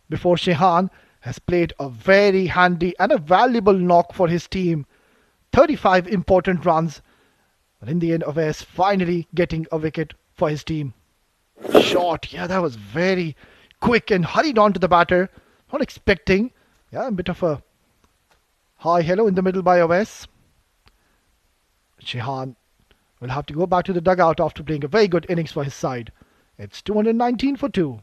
before Shehan has played a very handy and a valuable knock for his team. 35 important runs. But in the end, Awais finally getting a wicket for his team. Shot. Yeah, that was very quick and hurried on to the batter. Not expecting. Yeah, a bit of a high hello in the middle by Awais. Shehan will have to go back to the dugout after playing a very good innings for his side. It's 219 for 2.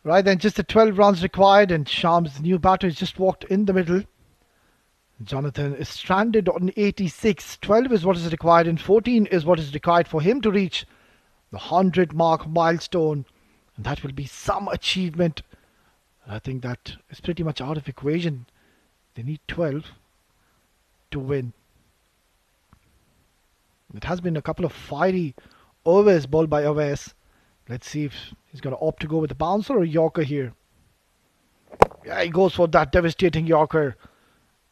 Right then, just the 12 runs required, and Sham's new batter has just walked in the middle. Jonathan is stranded on 86. 12 is what is required, and 14 is what is required for him to reach the 100 mark milestone. And that will be some achievement. I think that is pretty much out of equation. They need 12 to win. It has been a couple of fiery overs bowled by Awais. Let's see if he's going to opt to go with a bouncer or a Yorker here. Yeah, he goes for that devastating Yorker.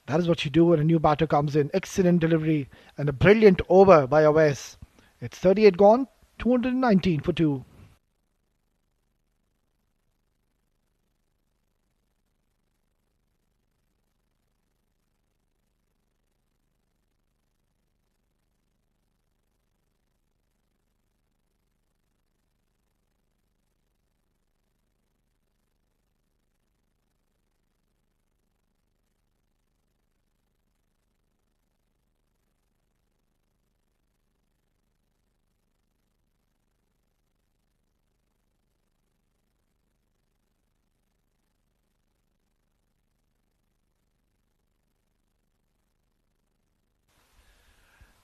That is what you do when a new batter comes in. Excellent delivery and a brilliant over by Awais. It's 38 gone, 219 for 2.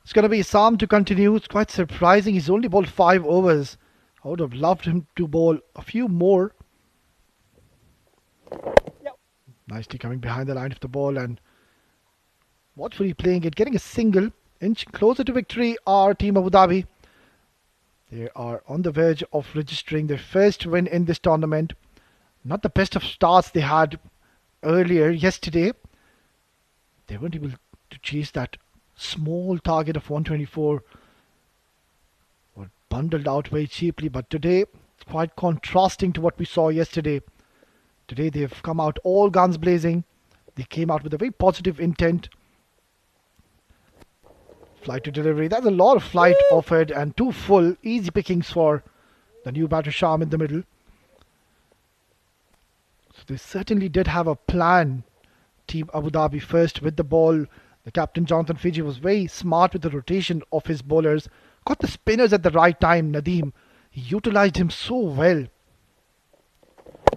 It's going to be Sam to continue. It's quite surprising. He's only bowled 5 overs. I would have loved him to bowl a few more. Yep. Nicely coming behind the line of the ball, and watchfully playing it, getting a single. Inching closer to victory are Team Abu Dhabi. They are on the verge of registering their first win in this tournament. Not the best of starts they had earlier yesterday. They weren't able to chase that small target of 124. Were bundled out very cheaply, but today it's quite contrasting to what we saw yesterday. Today they've come out all guns blazing. They came out with a very positive intent. Flight to delivery. That's a lot of flight offered and two full easy pickings for the new batter Sham in the middle. So they certainly did have a plan. Team Abu Dhabi first with the ball. The captain Jonathan Fiji was very smart with the rotation of his bowlers. Got the spinners at the right time. Nadeem, he utilized him so well.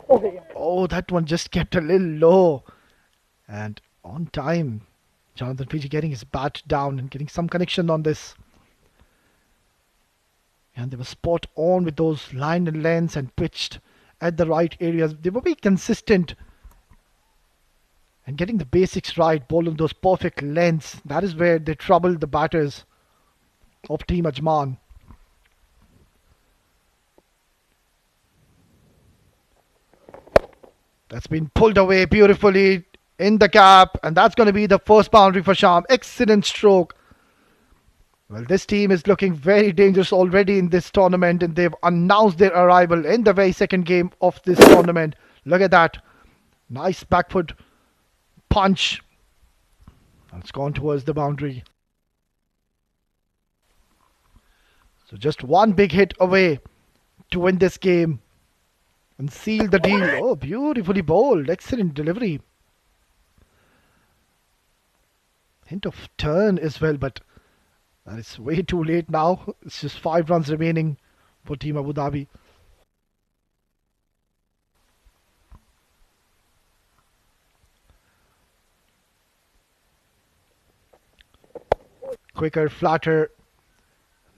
Oh, that one just kept a little low. And on time, Jonathan Fiji getting his bat down and getting some connection on this. And they were spot on with those line and lengths and pitched at the right areas. They were very consistent and getting the basics right, bowling those perfect lengths. That is where they troubled the batters of Team Ajman. That's been pulled away beautifully in the gap, and that's going to be the first boundary for Sham. Excellent stroke. Well, this team is looking very dangerous already in this tournament, and they've announced their arrival in the very second game of this tournament. Look at that. Nice back foot punch. And it's gone towards the boundary. So just one big hit away to win this game and seal the deal. Oh, beautifully bowled. Excellent delivery. Hint of turn as well, but that is way too late now. It's just 5 runs remaining for Team Abu Dhabi. Quicker, flatter.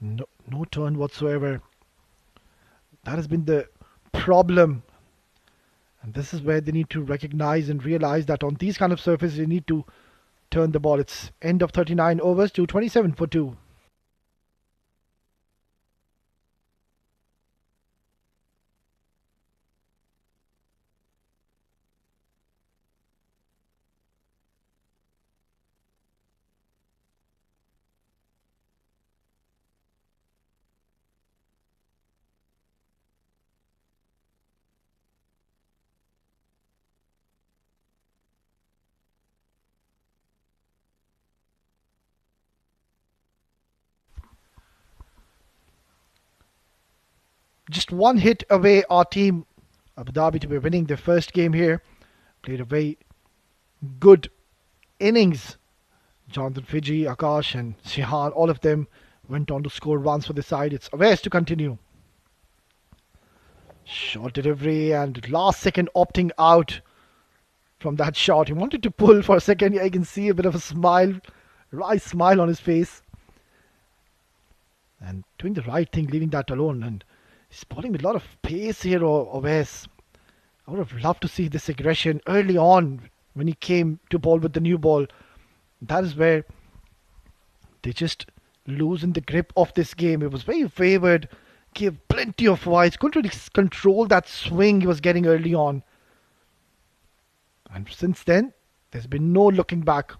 No turn whatsoever. That has been the problem. And this is where they need to recognize and realize that on these kind of surfaces, they need to turn the ball. It's end of 39 overs to 27 for 2. Just one hit away, our team Abu Dhabi to be winning their first game here. Played a very good innings. Jonathan Fiji, Akash and Shihan, all of them went on to score runs for the side. It's Awais to continue. Short delivery and last second opting out from that shot. He wanted to pull for a second. I can see a bit of a smile, wry smile on his face. And doing the right thing, leaving that alone. And he's bowling with a lot of pace here, Awais. I would have loved to see this aggression early on when he came to bowl with the new ball. That is where they just loosened the grip of this game. It was very favored, gave plenty of wides, couldn't really control that swing he was getting early on. And since then, there's been no looking back.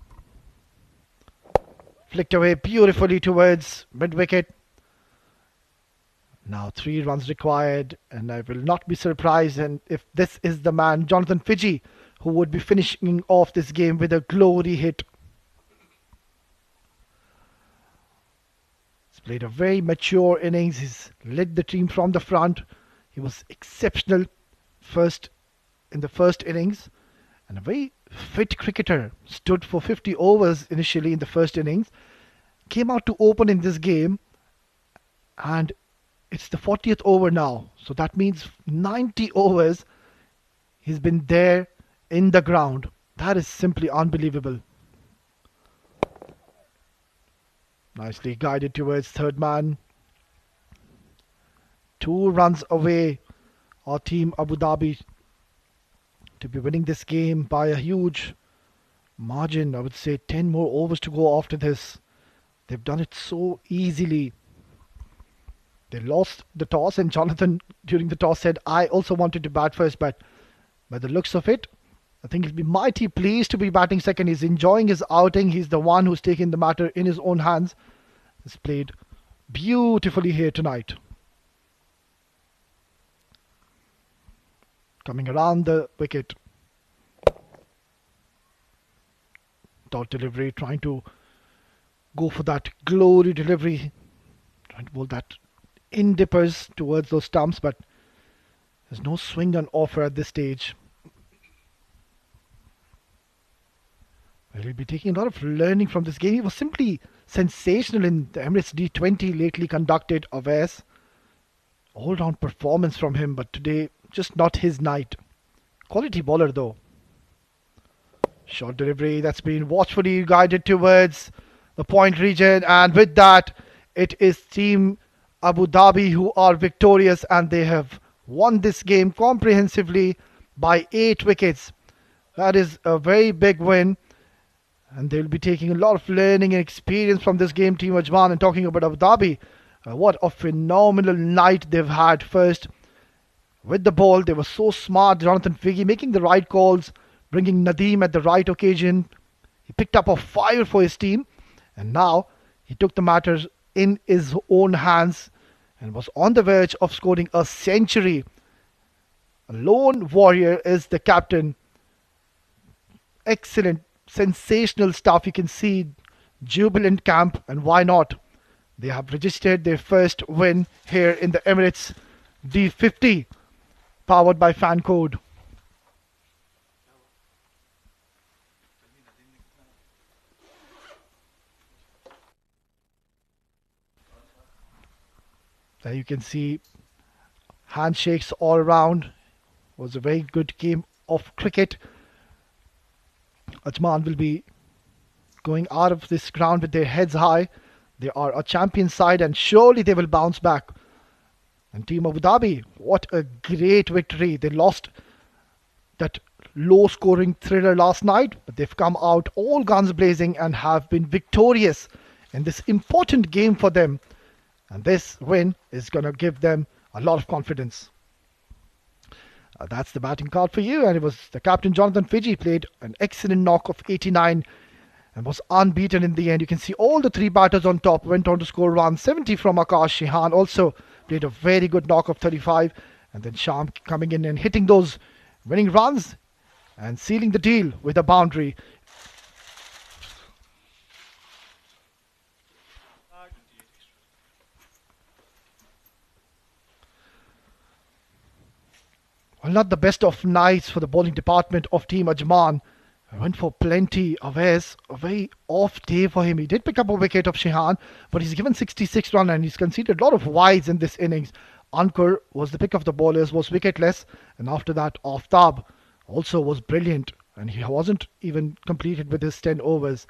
Flicked away beautifully towards mid-wicket. Now 3 runs required, and I will not be surprised and if this is the man, Jonathan Fiji, who would be finishing off this game with a glory hit. He's played a very mature innings. He's led the team from the front. He was exceptional in the first innings, and a very fit cricketer. Stood for 50 overs initially in the first innings. Came out to open in this game, and it's the 40th over now. So that means 90 overs he's been there in the ground. That is simply unbelievable. Nicely guided towards third man. 2 runs away. Our team Abu Dhabi to be winning this game by a huge margin. I would say 10 more overs to go after this. They've done it so easily. They lost the toss, and Jonathan during the toss said, I also wanted to bat first, but by the looks of it, I think he'll be mighty pleased to be batting second. He's enjoying his outing. He's the one who's taking the matter in his own hands. He's played beautifully here tonight. Coming around the wicket. Dot delivery, trying to go for that glory delivery. Trying to bowl that in dippers towards those stumps, but there's no swing on offer at this stage. Well, he'll be taking a lot of learning from this game. He was simply sensational in the Emirates D20 lately conducted Awais. All-round performance from him, but today just not his night. Quality bowler though. Short delivery that's been watchfully guided towards the point region, and with that it is Team Abu Dhabi who are victorious, and they have won this game comprehensively by 8 wickets. That is a very big win, and they'll be taking a lot of learning and experience from this game, Team Ajman. And talking about Abu Dhabi, what a phenomenal night they've had. First, with the ball, they were so smart. Jonathan Figgy making the right calls, bringing Nadeem at the right occasion. He picked up a fire for his team, and now he took the matters in his own hands and was on the verge of scoring a century. A lone warrior is the captain. Excellent, sensational stuff. You can see jubilant camp, and why not? They have registered their first win here in the Emirates D50, powered by Fancode. There you can see handshakes all around. It was a very good game of cricket. Ajman will be going out of this ground with their heads high. They are a champion side, and surely they will bounce back. And Team Abu Dhabi, what a great victory. They lost that low scoring thriller last night, but they've come out all guns blazing and have been victorious in this important game for them. And this win is going to give them a lot of confidence. That's the batting card for you. And it was the captain, Jonathan Fiji, played an excellent knock of 89 and was unbeaten in the end. You can see all the 3 batters on top went on to score 170 from Akash. Shehan also played a very good knock of 35. And then Sham coming in and hitting those winning runs and sealing the deal with a boundary. Well, not the best of nights for the bowling department of Team Ajman. Went for plenty. Awais, a very off day for him. He did pick up a wicket of Shehan, but he's given 66 runs and he's conceded a lot of wides in this innings. Ankur was the pick of the bowlers, was wicketless, and after that, Aftab also was brilliant, and he wasn't even completed with his 10 overs.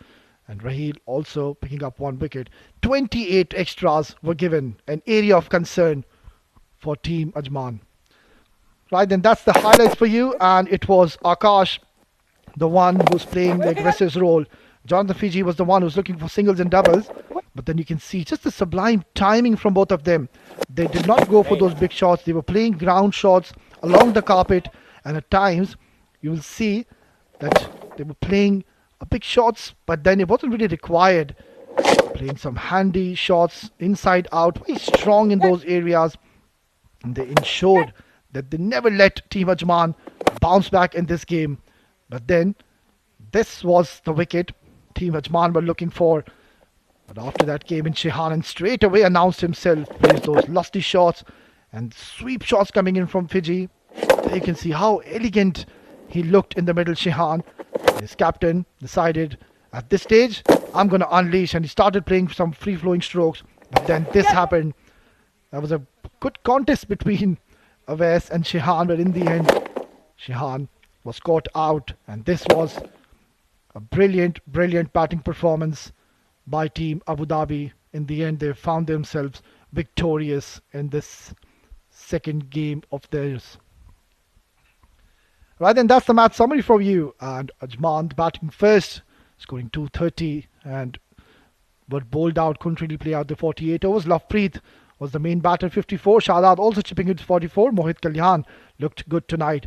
And Raheel also picking up 1 wicket. 28 extras were given, an area of concern for Team Ajman. Right, then that's the highlights for you, and it was Akash, the one who's playing the aggressive role. Jonathan Fiji was the one who's looking for singles and doubles, but then you can see just the sublime timing from both of them. They did not go for those big shots. They were playing ground shots along the carpet, and at times you will see that they were playing big shots, but then it wasn't really required. Playing some handy shots inside out, very strong in those areas, and they ensured that they never let Team Ajman bounce back in this game. But then, this was the wicket Team Ajman were looking for. But after that came in Shehan and straight away announced himself. Plays those lusty shots and sweep shots coming in from Fiji. There you can see how elegant he looked in the middle, Shehan. His captain decided, at this stage, I'm going to unleash. And he started playing some free-flowing strokes. But then this happened. That was a good contest between Awais and Shehan, but in the end, Shehan was caught out, and this was a brilliant batting performance by Team Abu Dhabi. In the end, they found themselves victorious in this second game of theirs. Right, then that's the match summary for you. And Ajman batting first, scoring 230, and were bowled out, couldn't really play out the 48 overs. Lovepreet was the main batter, 54. Shadad also chipping in 44. Mohit Kalyan looked good tonight.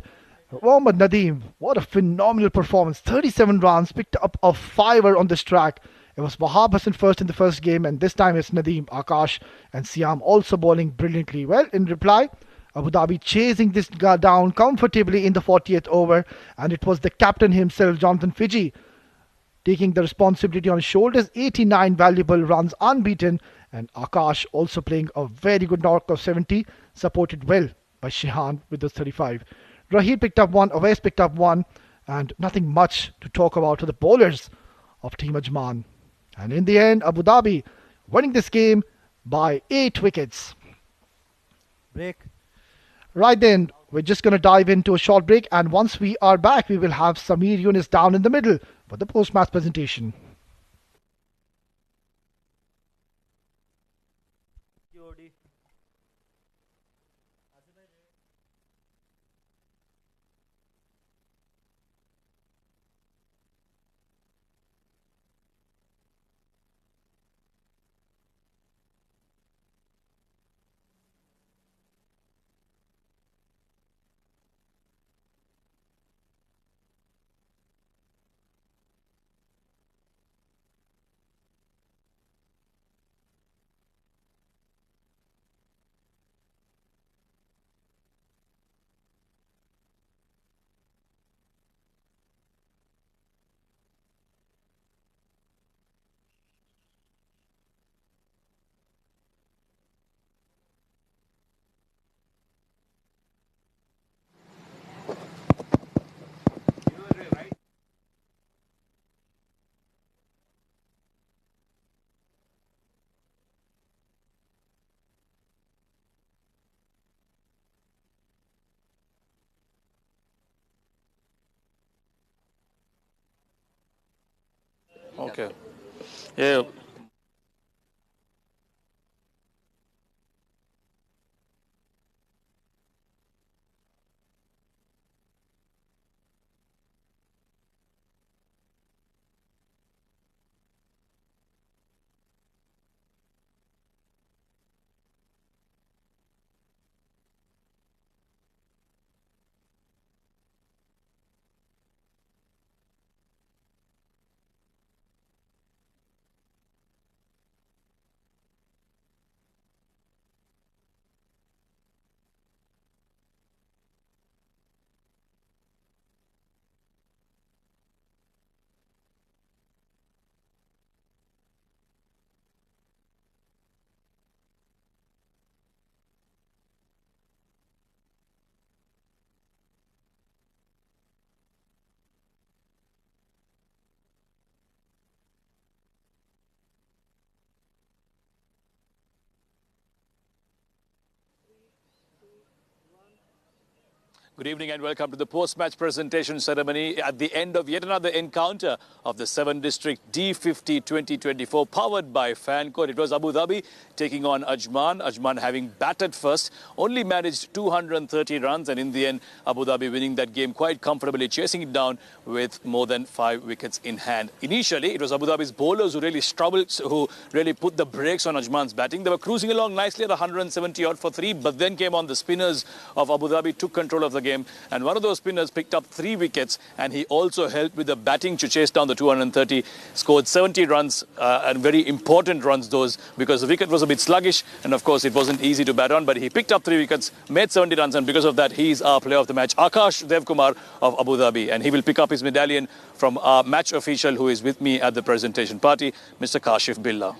Mohammad Nadeem, what a phenomenal performance. 37 runs, picked up a fiver on this track. It was Wahab Hassan first in the first game, and this time it's Nadeem, Akash, and Siam also bowling brilliantly. Well, in reply, Abu Dhabi chasing this guy down comfortably in the 40th over, and it was the captain himself, Jonathan Fiji, taking the responsibility on his shoulders. 89 valuable runs unbeaten, and Akash also playing a very good knock of 70, supported well by Shihan with the 35. Rahid picked up one, Awais picked up one, and nothing much to talk about for the bowlers of Team Ajman. And in the end, Abu Dhabi winning this game by 8 wickets. Break. Right then, we're just going to dive into a short break, and once we are back, we will have Samir Yunus down in the middle for the post-match presentation. Jodi. Okay. Yeah. Good evening and welcome to the post-match presentation ceremony at the end of yet another encounter of the 7 District D50 2024 powered by Fancode. It was Abu Dhabi taking on Ajman. Ajman having batted first, only managed 230 runs, and in the end Abu Dhabi winning that game quite comfortably, chasing it down with more than 5 wickets in hand. Initially it was Abu Dhabi's bowlers who really struggled, who really put the brakes on Ajman's batting. They were cruising along nicely at 170 odd for 3, but then came on the spinners of Abu Dhabi, took control of the game, and one of those spinners picked up 3 wickets, and he also helped with the batting to chase down the 230, scored 70 runs, and very important runs those, because the wicket was a bit sluggish, and of course it wasn't easy to bat on, but he picked up 3 wickets, made 70 runs, and because of that he's our player of the match, Akash Devkumar of Abu Dhabi, and he will pick up his medallion from our match official who is with me at the presentation party, Mr. Kashif Billah.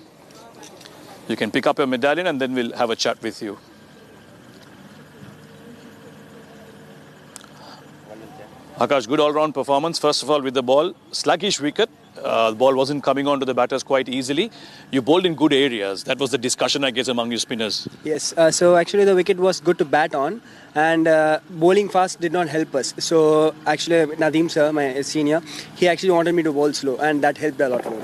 You can pick up your medallion and then we'll have a chat with you. Akash, good all-round performance. First of all, with the ball, sluggish wicket. The ball wasn't coming on to the batters quite easily. You bowled in good areas. That was the discussion, I guess, among your spinners. Yes, so actually the wicket was good to bat on, and bowling fast did not help us. So actually Nadeem sir, my senior, he actually wanted me to bowl slow, and that helped a lot more.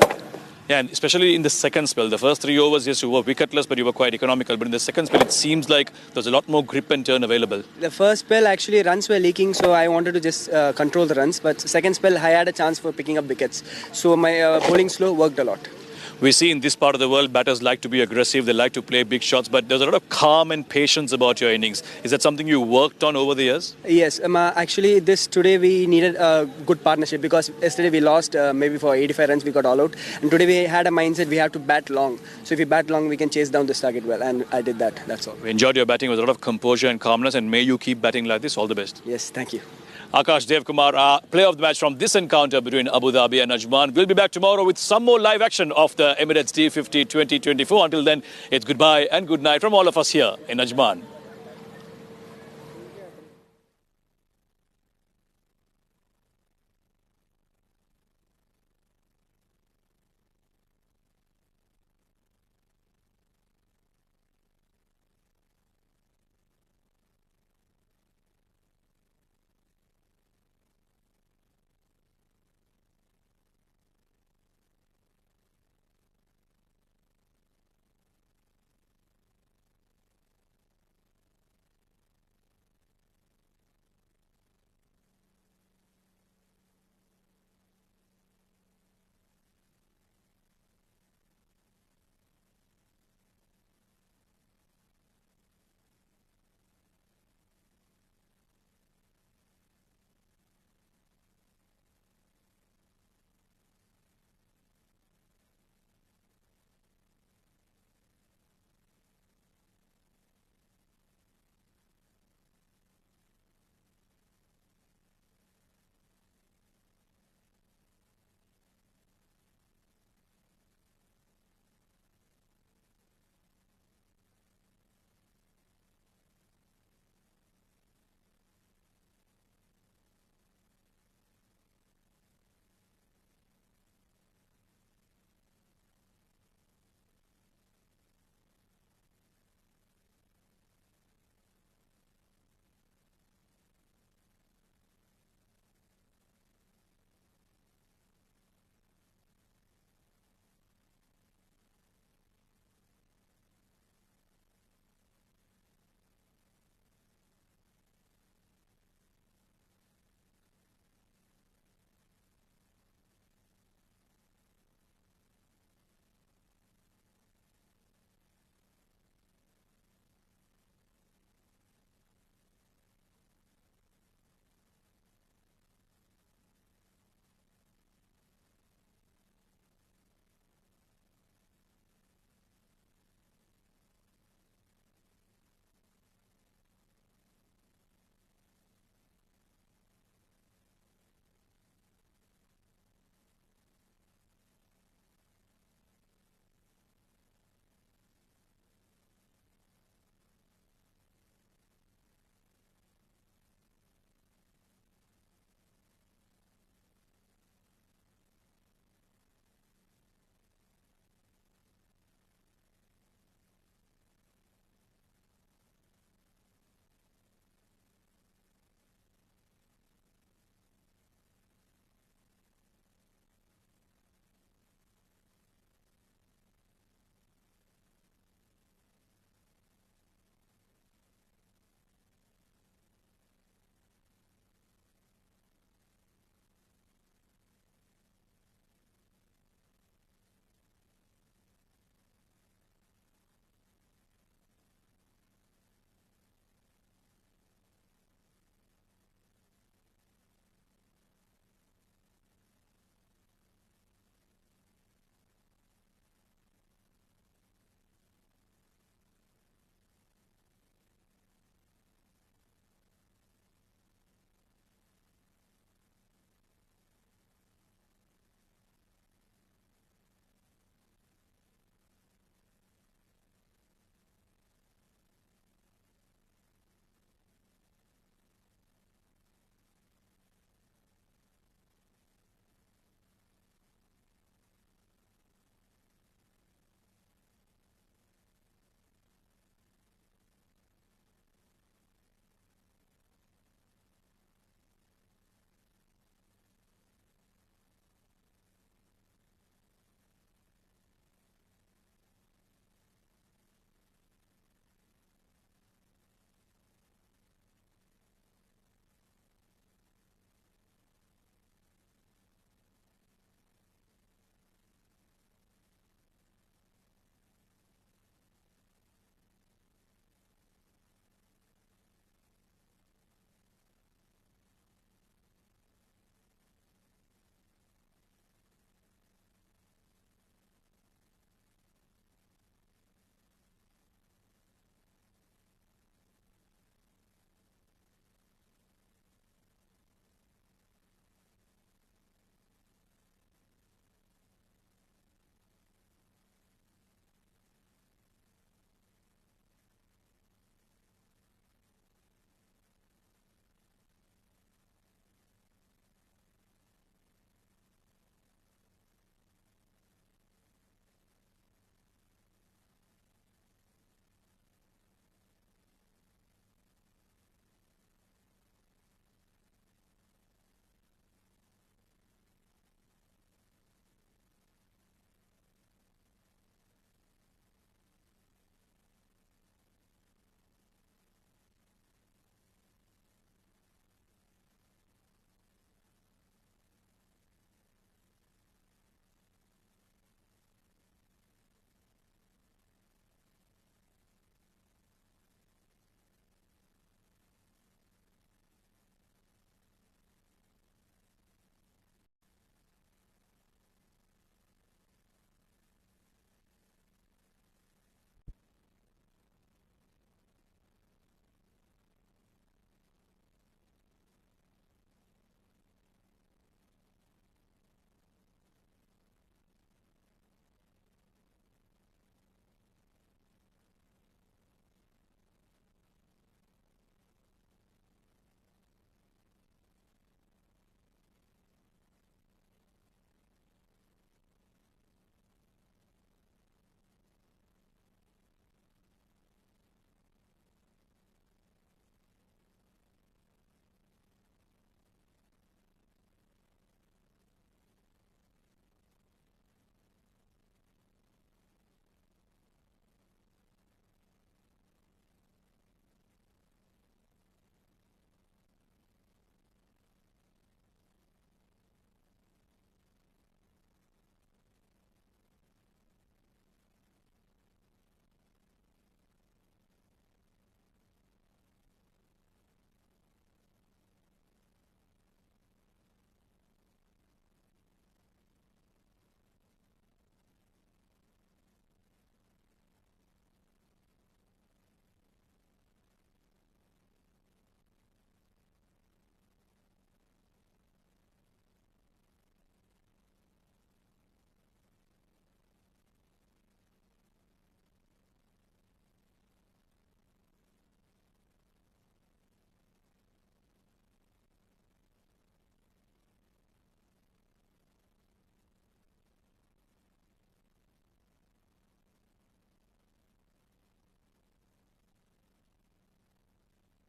Yeah, and especially in the second spell, the first 3 overs, yes, you were wicketless, but you were quite economical. But in the second spell, it seems like there's a lot more grip and turn available. The first spell, actually, runs were leaking, so I wanted to just control the runs. But second spell, I had a chance for picking up wickets. So my bowling slow worked a lot. We see in this part of the world, batters like to be aggressive, they like to play big shots, but there's a lot of calm and patience about your innings. Is that something you worked on over the years? Yes, actually today we needed a good partnership because yesterday we lost maybe for 85 runs we got all out, and today we had a mindset we have to bat long. So if we bat long we can chase down this target well, and I did that, that's all. We enjoyed your batting with a lot of composure and calmness, and may you keep batting like this. All the best. Yes, thank you. Akash Devkumar, player of the match from this encounter between Abu Dhabi and Ajman. We'll be back tomorrow with some more live action of the Emirates D50 2024. Until then, it's goodbye and good night from all of us here in Ajman.